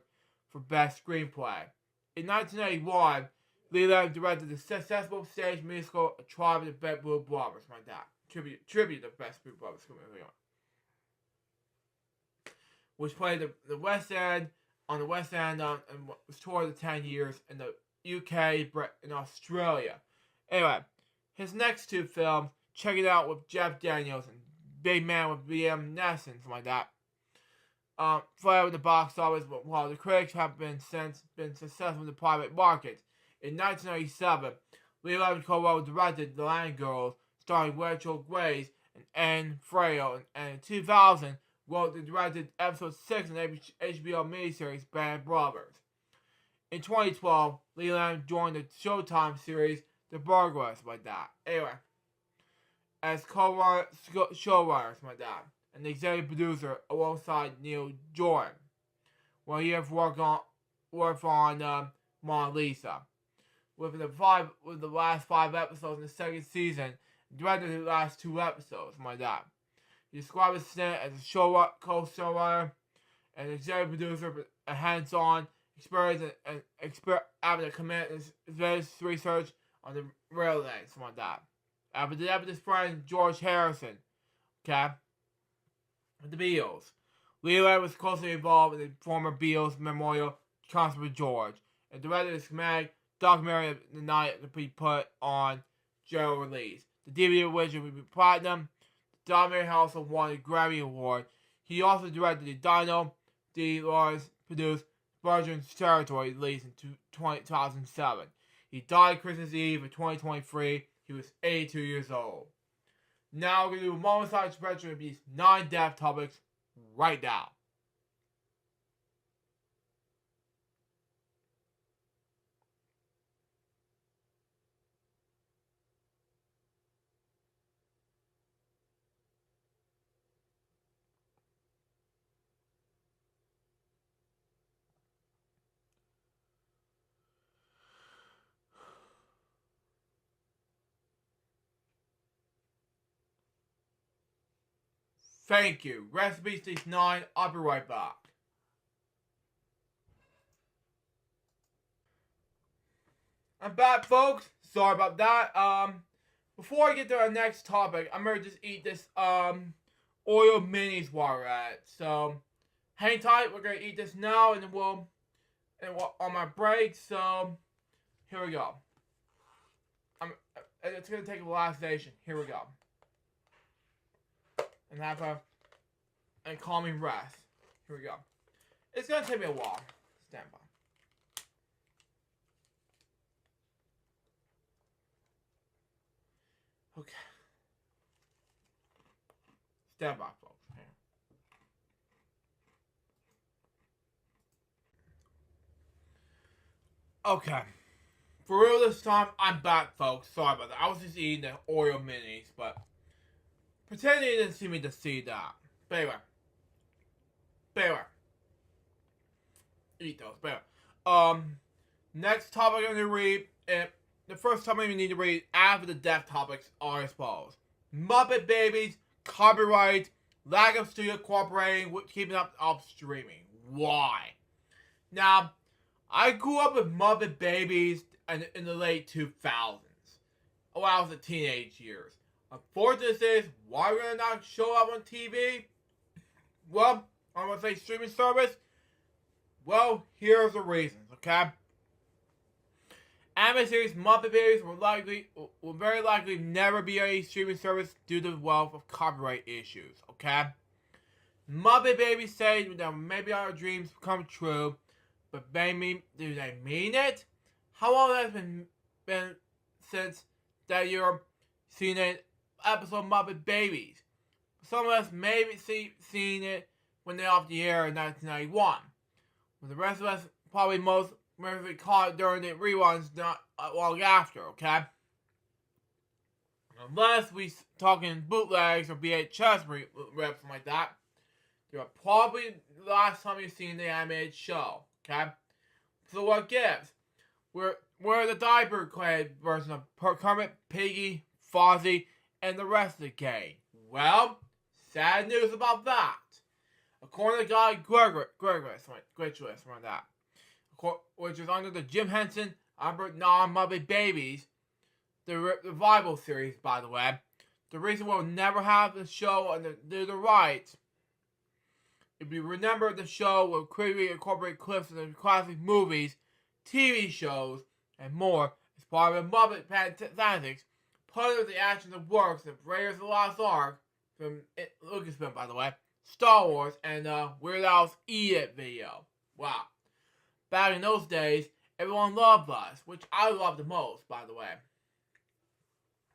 for Best Screenplay. In 1981, Leland directed the successful stage musical A Tribe of the Bed Blue Brothers, like that. Tribute to Best Blue Brothers, which played the West End on the West End and was toured the 10 years in the UK, Britain, and Australia. Anyway, his next two films, check it out with Jeff Daniels and Big Man with B.M. Nesson, something like that. Fled with the box office, but while the critics have since been successful in the private markets. In 1997, Leland co-wrote directed The Land Girls, starring Rachel Grace and Anne Frail, and in 2000, wrote and directed episode 6 in the HBO miniseries Band Brothers. In 2012, Leland joined the Showtime series The Burglars, like that. Anyway, as showrunner, like that, and the executive producer alongside Neil Jordan, where he has worked on Mona Lisa. With the last 5 episodes in the second season, directed the last 2 episodes, like that. He described his stint as a co-showrunner and executive producer, but a hands-on experience and having to commit his research on the rail lane, something like that. After the death of his friend George Harrison, okay, with the Beatles, Leland was closely involved in the former Beatles memorial concert with George, and directed a schematic documentary the night to be put on general release. The DVD of which would be platinum. The documentary also won a Grammy Award. He also directed the Dino De Laurentiis produced Virgin's Territory, released in 2007. He died Christmas Eve of 2023. He was 82 years old. Now we're going to do a moment-sized spreadsheet of these 9 death topics right now. Thank you. Recipes these 9. I'll be right back. I'm back, folks. Sorry about that. Before I get to our next topic, I'm gonna just eat this Oreo minis while we're at it. So hang tight. We're gonna eat this now, and then we'll on my break. So here we go. it's gonna take a relaxation. Here we go. And have a calming rest. Here we go. It's gonna take me a while. Stand by. Okay. Stand by, folks. Okay. For real this time, I'm back, folks. Sorry about that. I was just eating the Oreo minis, but pretend you didn't see me to see that. But anyway. Eat those. But anyway. Next topic I'm going to read, the first topic we need to read after the death topics are as follows. Muppet Babies, copyright, lack of studio cooperating with keeping up streaming. Why? Now, I grew up with Muppet Babies in the late 2000s. When I was in teenage years. Unfortunately, why would it not show up on TV? Well, I'm going to say streaming service. Well, here's the reasons, okay? Anime series Muppet Babies will very likely never be a streaming service due to the wealth of copyright issues, okay? Muppet Babies say that maybe our dreams come true, but maybe, do they mean it? How long has it been since that you're seeing an episode of Muppet Babies? Some of us maybe seen it when they're off the air in 1991. But the rest of us probably most caught it during the reruns not long after, okay? Unless we talking bootlegs or VHS rips like that, they're probably the last time you've seen the animated show, okay? So what gives? We're the diaper-clad version of Kermit, Piggy, Fozzie, and the rest of the gang. Well, sad news about that. According to Guy Gregorus, which is under the Jim Henson Non-Muppet Babies, the revival series, by the way. The reason we'll never have the show and the rights, if you remember, the show will quickly incorporate clips of the classic movies, TV shows, and more as part of the Muppet Fantastics, part of the action that works of Raiders of the Lost Ark, from Lucasfilm, by the way, Star Wars, and Weird Al's Eat It video. Wow. Back in those days, everyone loved us, which I love the most, by the way.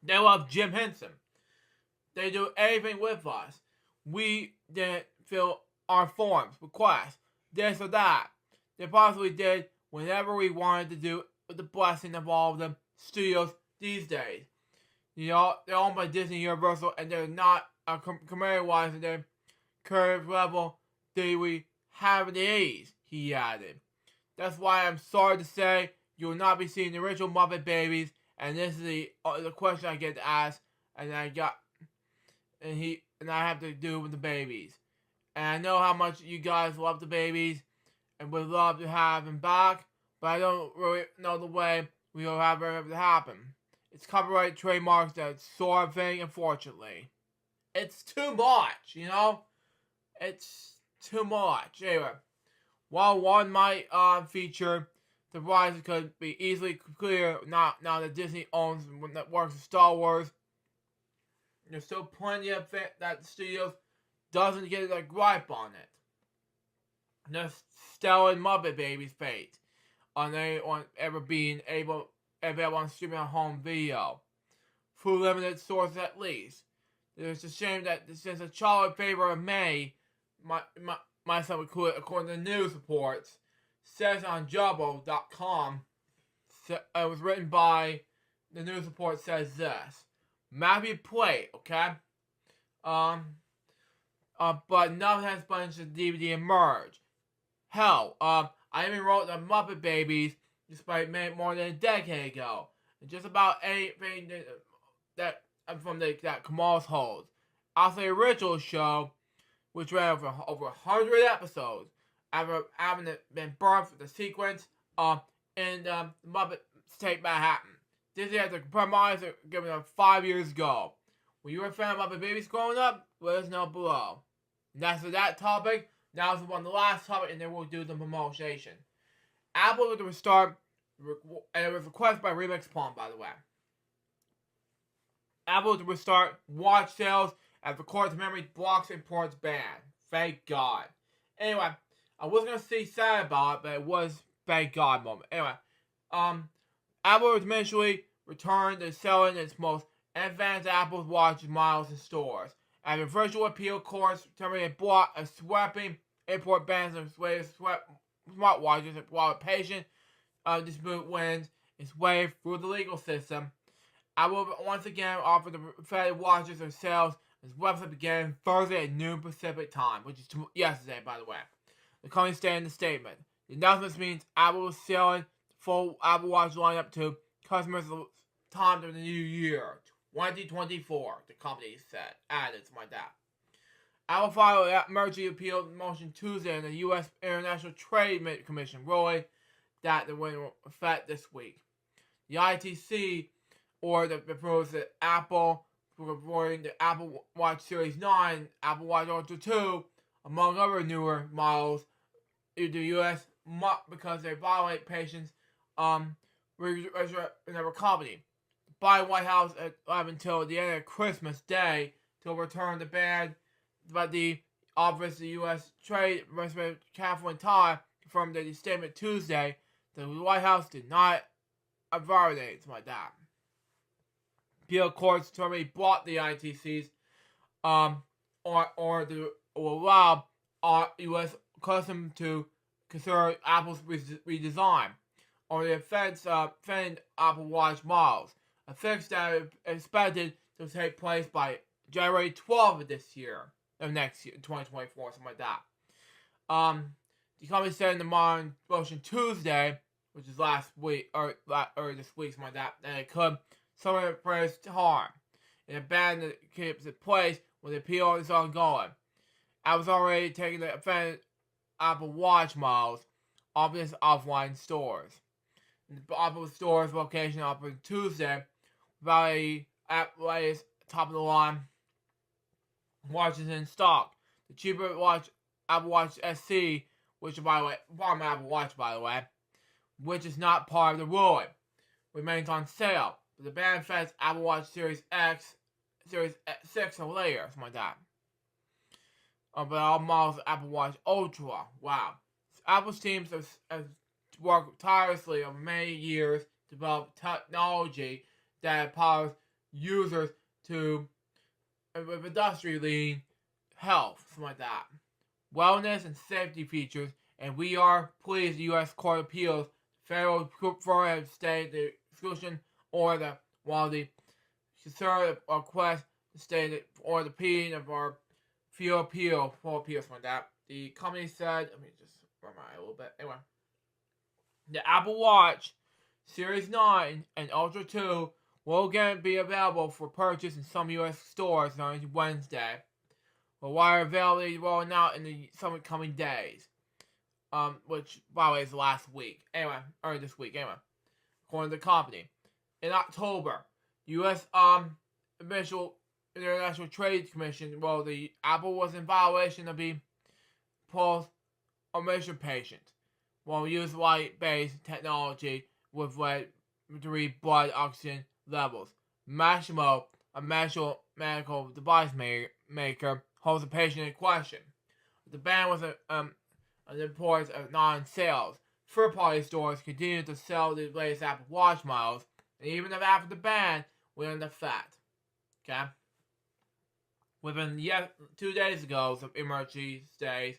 They love Jim Henson. They do everything with us. We didn't fill our forms, requests, this or that. They possibly did whenever we wanted to do with the blessing of all of the studios these days. You know, they're owned by Disney Universal, and they're not, commercial-wise, at their current level that we have in the 80s, he added. That's why I'm sorry to say you will not be seeing the original Muppet Babies, and this is the question I get to ask, and I have to do with the babies. And I know how much you guys love the babies, and would love to have them back, but I don't really know the way we will have it happen. It's copyright trademarks, that sort of thing, unfortunately. It's too much, you know? It's too much. Anyway, while one might feature, the rise could be easily clear now that Disney owns networks of Star Wars. There's still plenty of that the studios doesn't get a gripe on it. The Stellar Muppet Babies fate on anyone ever being available on streaming on home video. Through limited sources at least. It's a shame that since a child in favor of May, myself included, according to news reports, says on Jumbo.com, it was written by, the news report says this. Matthew played, okay? But nothing has bunch of DVD emerge. Hell, I even wrote the Muppet Babies despite more than a decade ago. And just about anything that Kamal's holds. Also, the original show, which ran over 100 episodes, after having been birthed with the sequence in Muppet Take Manhattan. Disney had to compromise it, given them 5 years ago. Were you a fan of Muppet Babies growing up? Let us know below. And that's for that topic. Now it's on the last topic, and then we'll do the promotion. Apple with the restart, and it was requested by Remix Palm, by the way. Apple to restart watch sales after court's memory blocks imports ban. Thank God. Anyway, I was gonna say sad about it, but it was thank God moment. Anyway, Apple eventually returned to selling its most advanced Apple Watch models in stores. After virtual appeal courts terminated block a sweeping import bans of smartwatches while a patient dispute wins its way through the legal system. Apple once again offered the fed watches for sales as website began Thursday at noon Pacific time, which is yesterday, by the way. The company stated in the statement. The announcement means Apple is selling the full Apple Watch lineup to customers time of the new year, 2024, the company said. Added something like that. Apple filed an emergency appeal motion Tuesday in the U.S. International Trade Commission, ruling that the win will affect this week. The ITC ordered the proposed that Apple reporting the Apple Watch Series 9, Apple Watch Ultra 2, among other newer models, in the U.S. because they violate patients' in their company. By White House until the end of Christmas Day to overturn the ban, but the Office of the U.S. Trade Representative Catherine Tai confirmed that the statement Tuesday that the White House did not validate something like that. Appeal courts terminally blocked the ITC's or allow U.S. custom to consider Apple's redesign or the offended Apple Watch models, a fix that is expected to take place by January 12th of this year, of next year, 2024, something like that. The company said in the motion Tuesday, which is last week, or this week, something like that it could suffer praise harm. And a ban that keeps in place when the appeal is ongoing. I was already taking the offended Apple Watch models off its offline stores. The Apple Store's location opened Tuesday without a latest top-of-the-line watches in stock. The cheaper watch, Apple Watch SC, which by the way, part of my Apple Watch by the way, which is not part of the ruling, remains on sale. But the ban affects Apple Watch Series X, Series 6 or later, something like that. But all models of Apple Watch Ultra. Wow. Apple's teams have worked tirelessly over many years to develop technology that empowers users to with industry-leading health, something like that, wellness and safety features, and we are pleased the U.S. Court of Appeals federal court have stated the exclusion or the while the conservative request stated or the opinion of our full appeal, something like that. The company said, let me just remind a little bit. Anyway, the Apple Watch Series 9 and Ultra 2 will again be available for purchase in some U.S. stores on Wednesday, but while availability rolling out in the some coming days, which by the way is last week. Anyway, or this week. Anyway, according to the company, in October, U.S. International Trade Commission, well, the Apple was in violation of the pulse omission patient, while used light-based technology with blood oxygen levels. Masimo, a medical device maker, holds the patient in question. The ban was an report of non-sales. Third-party stores continue to sell the latest Apple Watch models, and even after the ban went into effect. Okay? Within 2 days ago of emergency stays,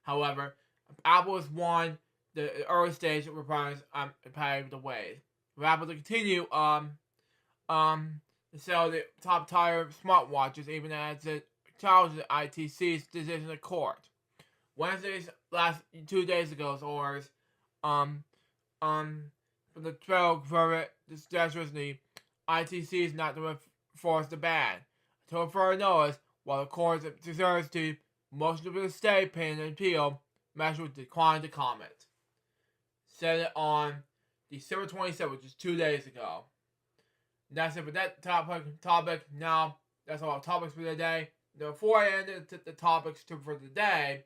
however, Apple has won the early stage requirements paved the way. For Apple to continue to sell the top-tier smartwatches even as it challenges ITC's decision in court. Wednesday's last 2 days ago's orders from the federal government discussions the ITC is not to enforce the ban. Until further notice, while the court deserves to motion to the state pending an appeal, Measure declined to comment. Said it on December 27th, which is 2 days ago. And that's it for that topic. Now, that's all our topics for today. Now, before I end the topics for today,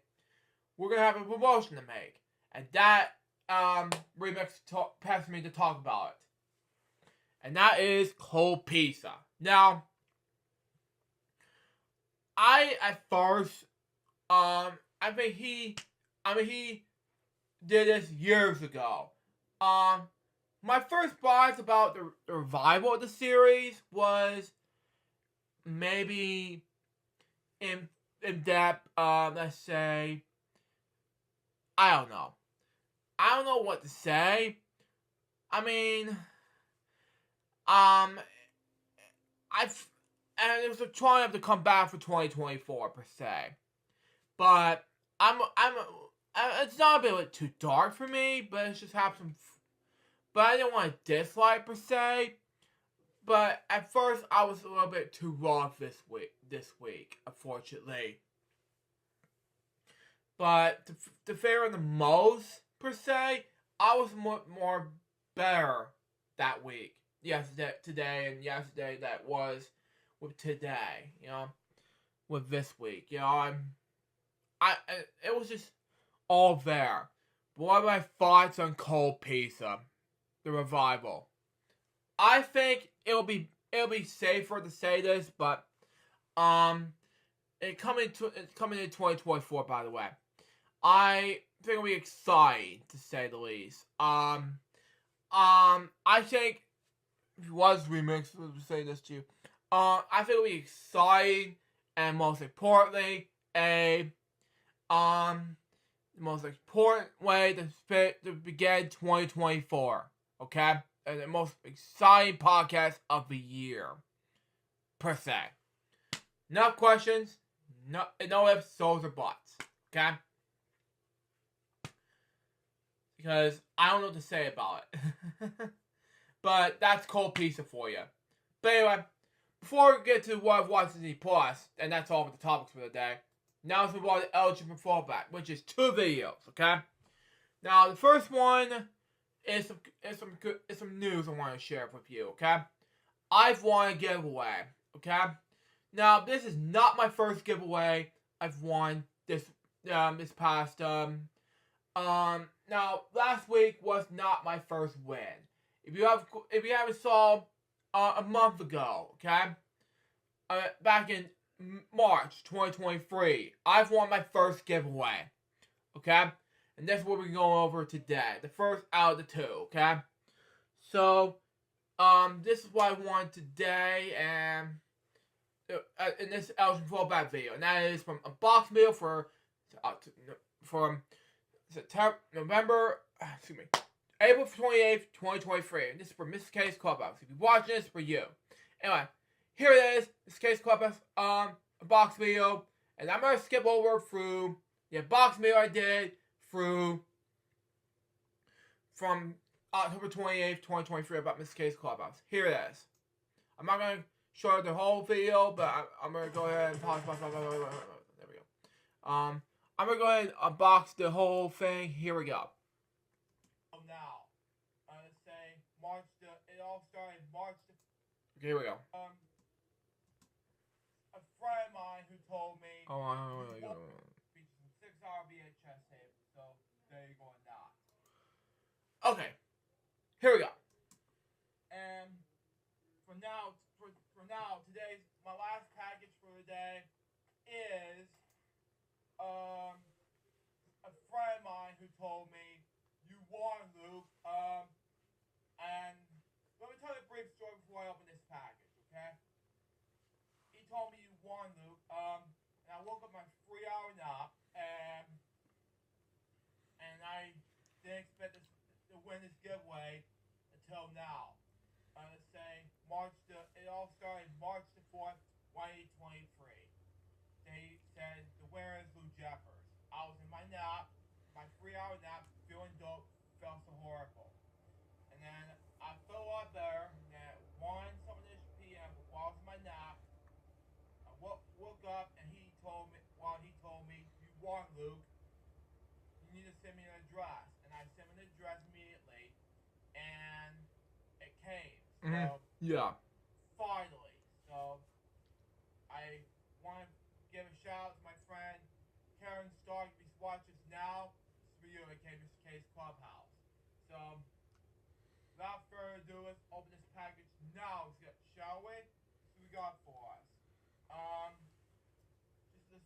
we're going to have a promotion to make. And that remix passed me to talk about it. And that is cold pizza. Now, at first, I think he did this years ago. My first thoughts about the revival of the series was maybe in depth. Let's say, I don't know. I don't know what to say. I mean, I've and it was a triumph to come back for 2024 per se, but it's not a bit too dark for me, but it's just have some. But I didn't want to dislike per se. But at first, I was a little bit too rough this week, unfortunately. But to fare the most per se, I was more better that week. Today and yesterday that was with today. With this week. It was just all there. But what are my thoughts on Cold Pizza, the revival? I think it'll be safer to say this, but it's coming in 2024. By the way, I think it'll be exciting to say the least. I think if it was remixed, I'll say this to you. I think it'll be exciting, and most importantly, the most important way to begin 2024. Okay. And the most exciting podcast of the year, per se. No questions, no ifs, souls, or buts, okay? Because I don't know what to say about it. But that's Cold Pizza for you. But anyway, before we get to what I've watched Disney Plus, and that's all with the topics for the day, now let's move on to eligible fallback, which is 2 videos, okay? Now, the first one is some news I want to share with you, okay? I've won a giveaway, okay? Now, this is not my first giveaway I've won this past now last week was not my first win. If you haven't saw a month ago, okay? Back in March 2023, I've won my first giveaway, okay? And that's what we're going over today. The first out of the two, okay? So, this is what I won today, and in this eligible fallback video, and that is from a box meal from April 28th, 2023. And this is for Mrs. K's Clubhouse. If you're watching this, for you. Anyway, here it is. Mrs. K's Clubhouse, a box video, and I'm gonna skip over through the box meal I did from October 28th, 2023 about Mrs. K's Clubhouse. Here it is. I'm not going to show the whole video, but I'm going to go ahead and pause. There we go. I'm going to go ahead and unbox the whole thing. Here we go. Now, let's say it all started March the... Okay, here we go. A friend of mine who told me... features some 6-hour VHS tape, so there you go on that. Okay, here we go. And for now, today's my last package for the day is a friend of mine who told me you won, Luke. And let me tell you a brief story before I open this package, okay? He told me you won, Luke. And I woke up my 3-hour nap, and I didn't expect to win this giveaway until now. Let's say it all started March the 4th, 2023. They said the winner is Lou Jeffers. I was in my nap, my 3-hour nap, feeling dope, felt so horrible. And then I fell out there at 1-something-ish p.m. while I was in my nap. I woke up and he told me, you won, Luke. You need to send me an address. And I sent him an address immediately, and it came. So, yeah. Finally. So, I want to give a shout out to my friend Karen Stark. If you watch this now, this video that came to K's Clubhouse. So, without further ado, let's open this package now, shall we? What we got for us?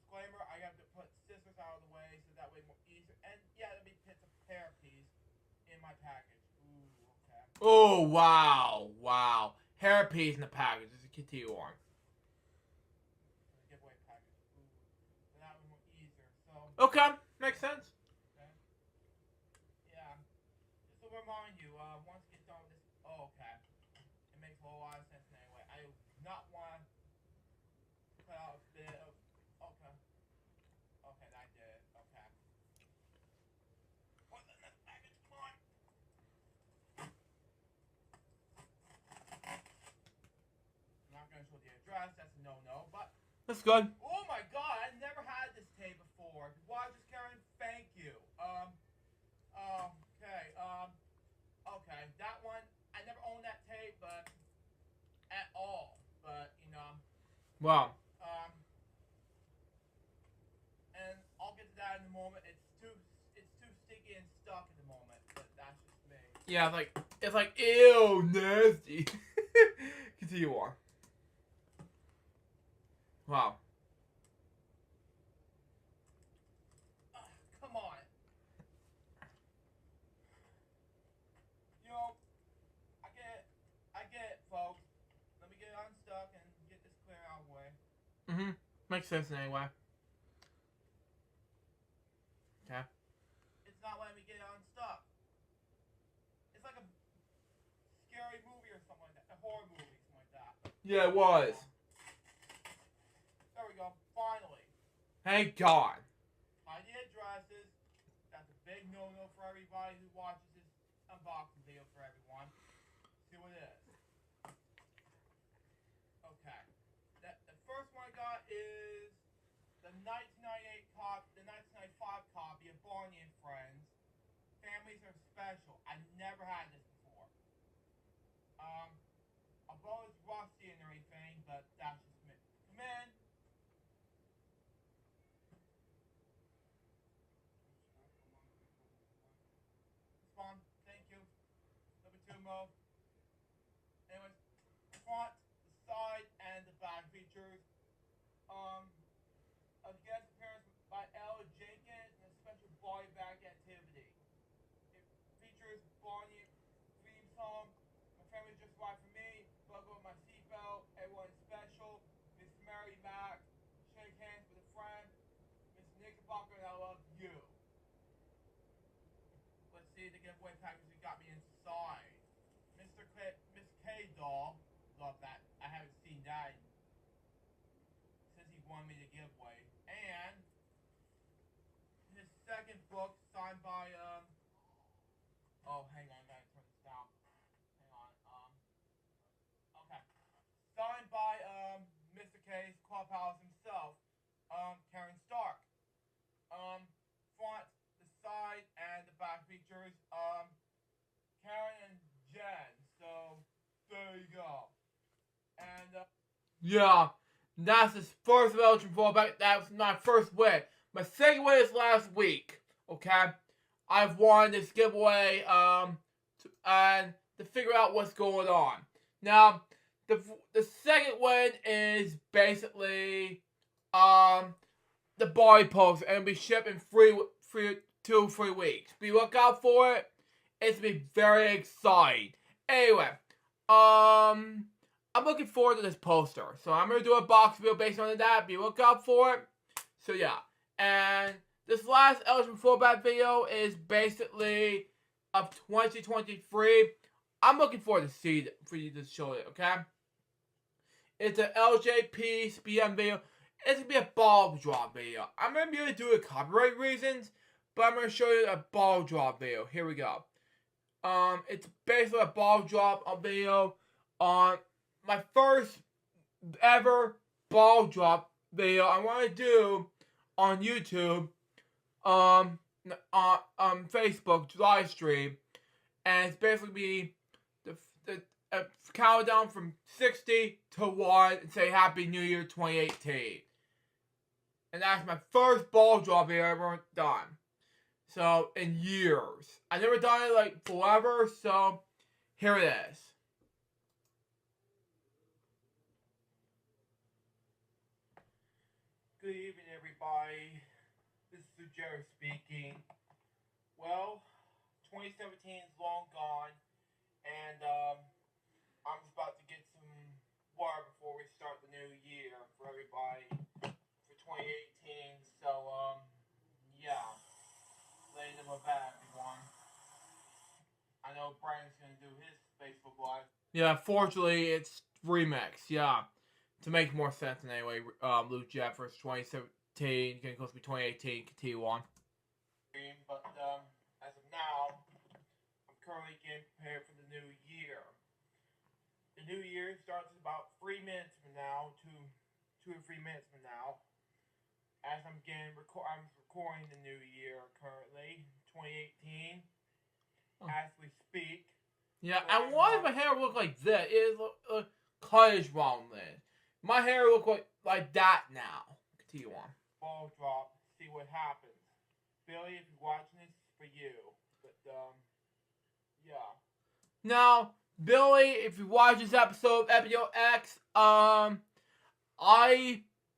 disclaimer, I have to put scissors out of the way so that way more easier. And yeah, let me put some hair piece in my package. Ooh, okay. Oh, wow. Wow. Hair piece in the package. This is continue on. Giveaway package. Ooh. So that way more easier. So. Okay. Makes sense. Okay. Yeah. Just to remind you, once you get done with this. Oh, okay. It makes a whole lot of sense anyway. I do not want to put out a bit of. Okay. Okay, that did it. Okay. What's in this package? Come on. I'm not going to show the address. That's a no-no, but. That's good. Oh my god, I never had this tape before. Watchers Karen, thank you. Okay, okay, that one, I never owned that tape, but, at all, but, you know. Wow. And I'll get to that in a moment. It's too sticky and stuck in the moment, but that's just me. Yeah, it's like, ew, nasty. Continue on. Wow. Come on. You know, I get it, folks. Let me get it unstuck and get this clear out of the way. Mm-hmm. Makes sense anyway. Okay. It's not letting me get it unstuck. It's like a scary movie or something like that. A horror movie, something like that. Yeah, it was. There we go. Finally. Thank God. Hide the addresses. That's a big no-no for everybody who watches this unboxing video for everyone. See what it is. Okay. The first one I got is the 1995 copy of Barney and Friends. Families Are Special. I never had this before. Although it's rusty and everything, but that's just me. Come in. Spawn, thank you. Number 2 mode. Anyways, front, the side, and the back features. A guest appearance by L. Jenkins and a special body bag activity. It features Barney theme song. My family just right for me. Buckle up my seatbelt. Everyone's special. Miss Mary Mac. Shake hands with a friend. Miss Knickerbocker, and I love you. Let's see the giveaway package that got me inside. Miss K doll. Love that. I haven't seen that since he wanted me to give away. And his second book signed by oh, hang on, I gotta turn this down. Hang on. Okay. Signed by Mr. K's Clubhouse himself, Karen Stark. Front, the side, and the back features Karen and Jen. So there you go. And yeah, that's his first Belgian fallback. That was my first win. My second win is last week. Okay, I've won this giveaway and to figure out what's going on. Now, the second win is basically the body poster and it'll be shipped in 2-3 weeks. Be look out for it. It's gonna be very exciting. Anyway, I'm looking forward to this poster. So I'm going to do a box video based on that. Be look out for it. So yeah. And this last eligible fallback video is basically of 2023. I'm looking forward to see it for you to show it, okay? It's an LJP SPM video. It's going to be a ball drop video. I'm going to be able to do it copyright reasons, but I'm going to show you a ball drop video. Here we go. It's basically a ball drop video on my first ever ball drop video I want to do on YouTube, on Facebook live stream, and it's basically be the countdown from 60 to 1 and say Happy New Year 2018. And that's my first ball drop video I've ever done. So, in years. I've never done it like forever, so here it is. Good evening, everybody. everybody. This is Jerry speaking. Well, 2017 is long gone, and I'm just about to get some water before we start the new year for everybody for 2018. So, yeah. Laying in my bag, everyone. I know Brian's gonna do his Facebook Live. Yeah, fortunately, it's remix. Yeah. To make more sense anyway, Luke Jeffers 2017, getting close to 2018, continue on. But as of now, I'm currently getting prepared for the new year. The new year starts about 3 minutes from now, 2 or 3 minutes from now. As I'm recording the new year currently, 2018, as we speak. Yeah, and why does my hair look like this? It is cottage wrong then. My hair look like that now. Continue on. Ball drop. See what happens. Billy, if you're watching this, it's for you. But yeah. Now, Billy, if you watch this episode of Episode X,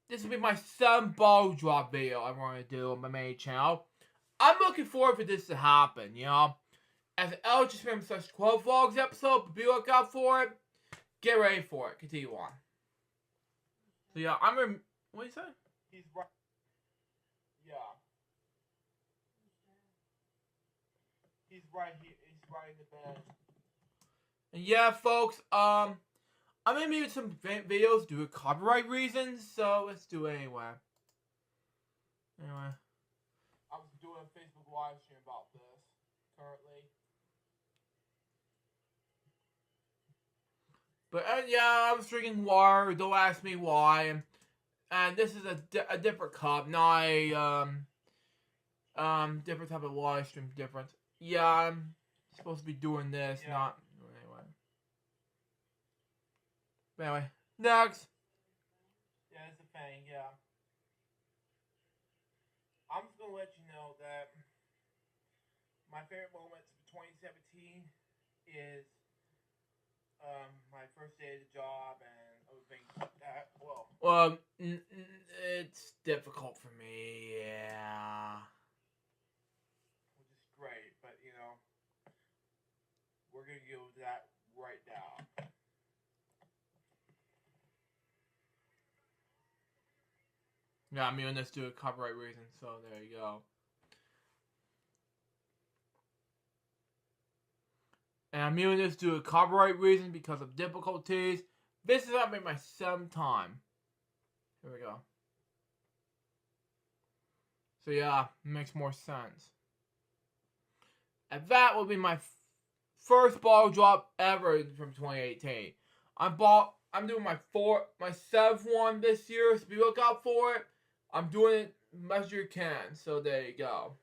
this will be my 7th ball drop video I'm going to do on my main channel. I'm looking forward for this to happen, you know. As an LG Spam / 12 vlogs episode, be looking out for it. Get ready for it. Continue on. So yeah, what do you say? He's right. Yeah. He's right here. He's right in the bed. And yeah, folks, I'm gonna make some videos due to copyright reasons, so let's do it anyway. I was doing a Facebook live stream about this currently. But yeah, I was drinking water. Don't ask me why. And this is a different cup, not a different type of live stream. Different. Yeah, I'm supposed to be doing this, not anyway. But anyway, next. Yeah, it's a thing. Yeah. I'm just gonna let you know that my favorite moments of 2017 is my first day of the job and other things like that. Well, it's difficult for me, yeah. Which is great, but you know, we're gonna go with that right now. Yeah, I'm doing this due to copyright reasons, so there you go. And I'm doing this due to copyright reasons because of difficulties. This is happening my 7th time. Here we go. So yeah, makes more sense. And that will be my first ball drop ever from 2018. I'm doing my 7th one this year, so be look out for it. I'm doing it as much as you can, so there you go.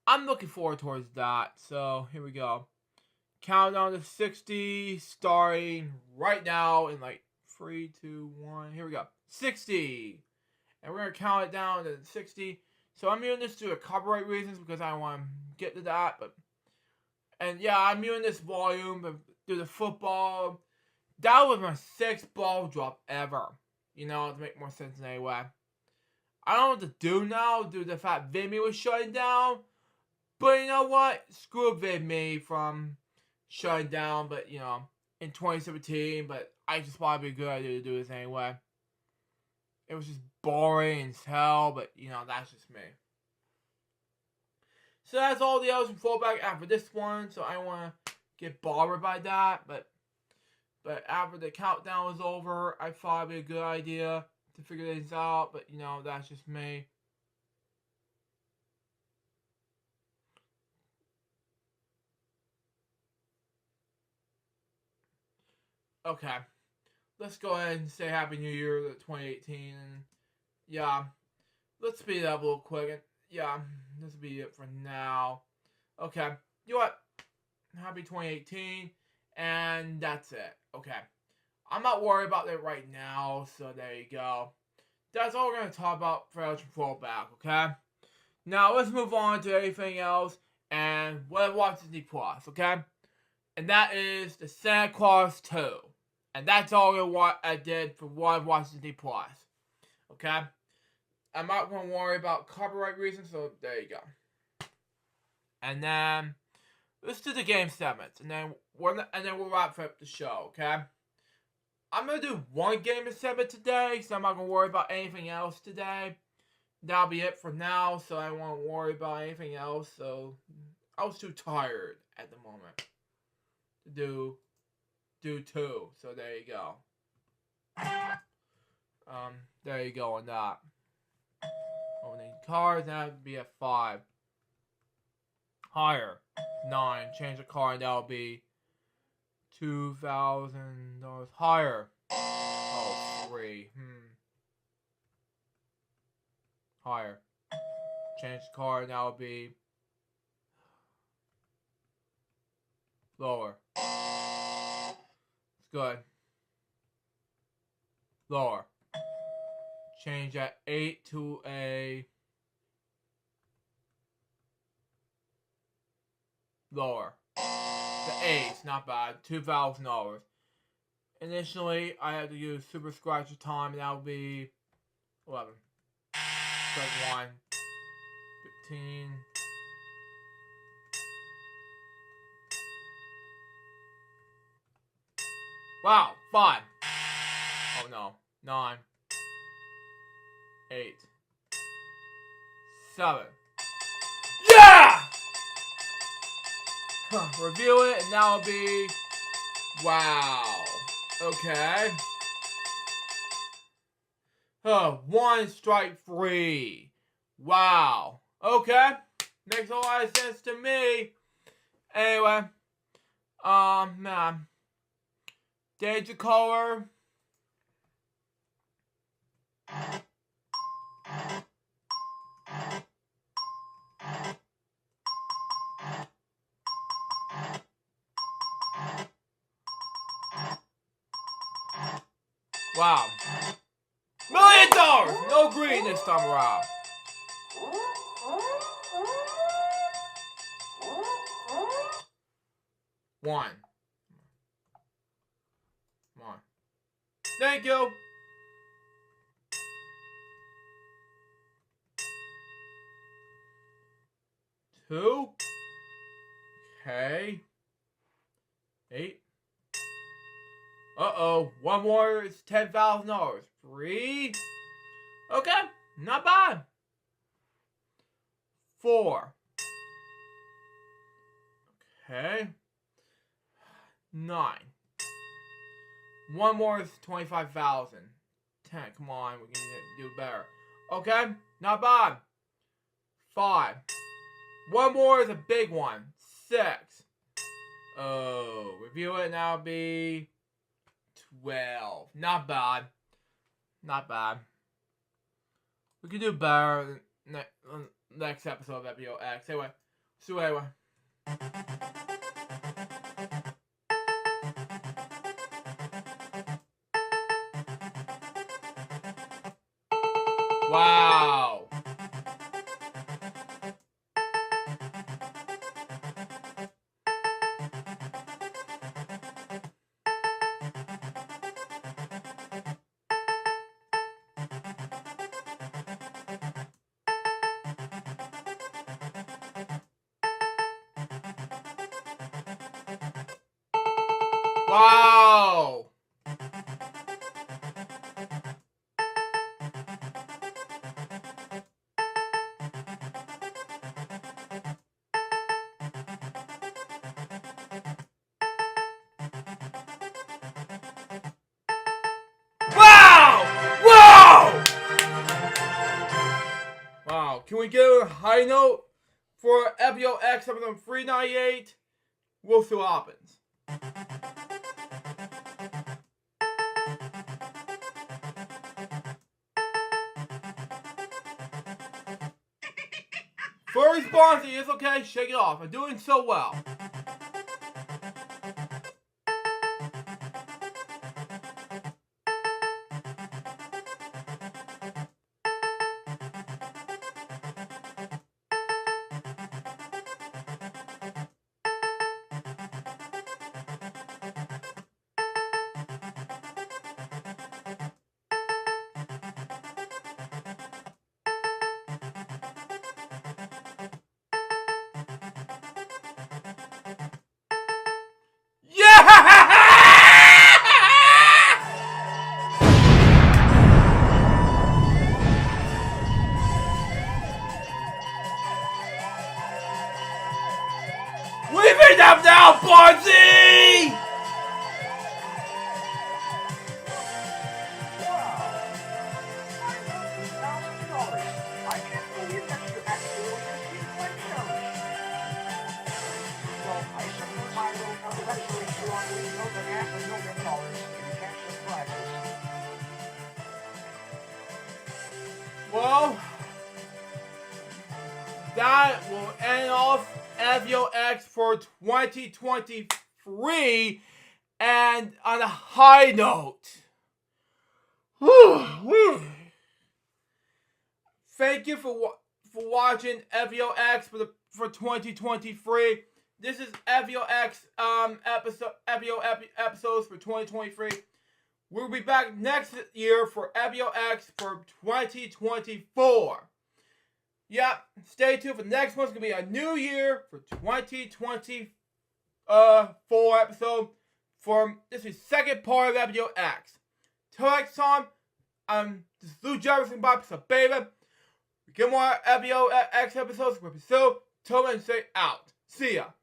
I'm looking forward towards that, so here we go. Countdown to 60, starting right now in like 3, 2, 1. Here we go. 60! And we're going to count it down to 60. So I'm doing this due to copyright reasons because I want to get to that. And yeah, I'm doing this volume due to football. That was my 6th ball drop ever. You know, to make more sense anyway. I don't know what to do now due to the fact Vimeo was shutting down. But you know what? Screw Vimeo from shutting down, but you know, in 2017, but I just thought it'd be a good idea to do this anyway. It was just boring as hell, but you know, that's just me. So that's all the others from fallback after this one, so I don't want to get bothered by that, but after the countdown was over, I thought it'd be a good idea to figure things out, but you know, that's just me. Okay, let's go ahead and say Happy New Year to 2018. Yeah, let's speed it up a little quick. Yeah, this will be it for now. Okay, you know what? Happy 2018, and that's it. Okay, I'm not worried about that right now, so there you go. That's all we're going to talk about for fallback, okay? Now, let's move on to anything else, and what I watched Disney Plus, okay? And that is the Santa Claus 2. And that's all I did for what I watched Disney Plus. Okay? I'm not going to worry about copyright reasons, so there you go. And then let's do the game segments, and then we'll wrap up the show. Okay. I'm gonna do one game segment today, so I'm not gonna worry about anything else today. That'll be it for now, so I won't worry about anything else. So I was too tired at the moment to do two. So there you go. There you go on that. Opening cards, that would be at 5. Higher, 9. Change the card, that'll be $2,000. Higher. Oh, 3. Higher. Change the card, that'll be lower. It's good. Lower. Change that 8 to a lower. The 8, not bad. $2,000. Initially, I had to use Super Scratcher time, and that would be 11. 1. 15. Wow, 5. Oh no. 9. 8. 7. Yeah! Review it, and now it'll be... Wow. Okay. 1 strike free. Wow. Okay. Makes a lot of sense to me. Anyway. Man. Change the color. Wow. $1 million! No green this time around. One. Thank you. Two. Okay. 8. Uh-oh. One more is $10,000. 3. Okay. Not bad. 4. Okay. 9. One more is 25,000. 10. Come on. We can do better. Okay. Not bad. 5. One more is a big one. 6. Oh. Review it, now be 12. Not bad. Not bad. We can do better next episode of FwX. Anyway. So anyway. Wow. Wow. Wow! Wow! Wow. Can we get a high note for FwX episode 398? We'll see what happens. Furry Sponsy, it's okay, shake it off. I'm doing so well. Leave it up now, Barney! $500,000. I can't believe that you actually received my challenge. Well, I suppose I will congratulate you on winning over $500,000 in cash and prizes. Well, that will end off FwX for 2023. And on a high note, thank you for watching FwX for 2023. This is FwX episodes for 2023. We'll be back next year for FwX for 2024. Yep, stay tuned for the next one. It's going to be a new year for 2024 episode. This is the second part of FwX. Till next time, this is Lou Jefferson by Baby. We get more FwX episodes for episode. Till then, say out. See ya.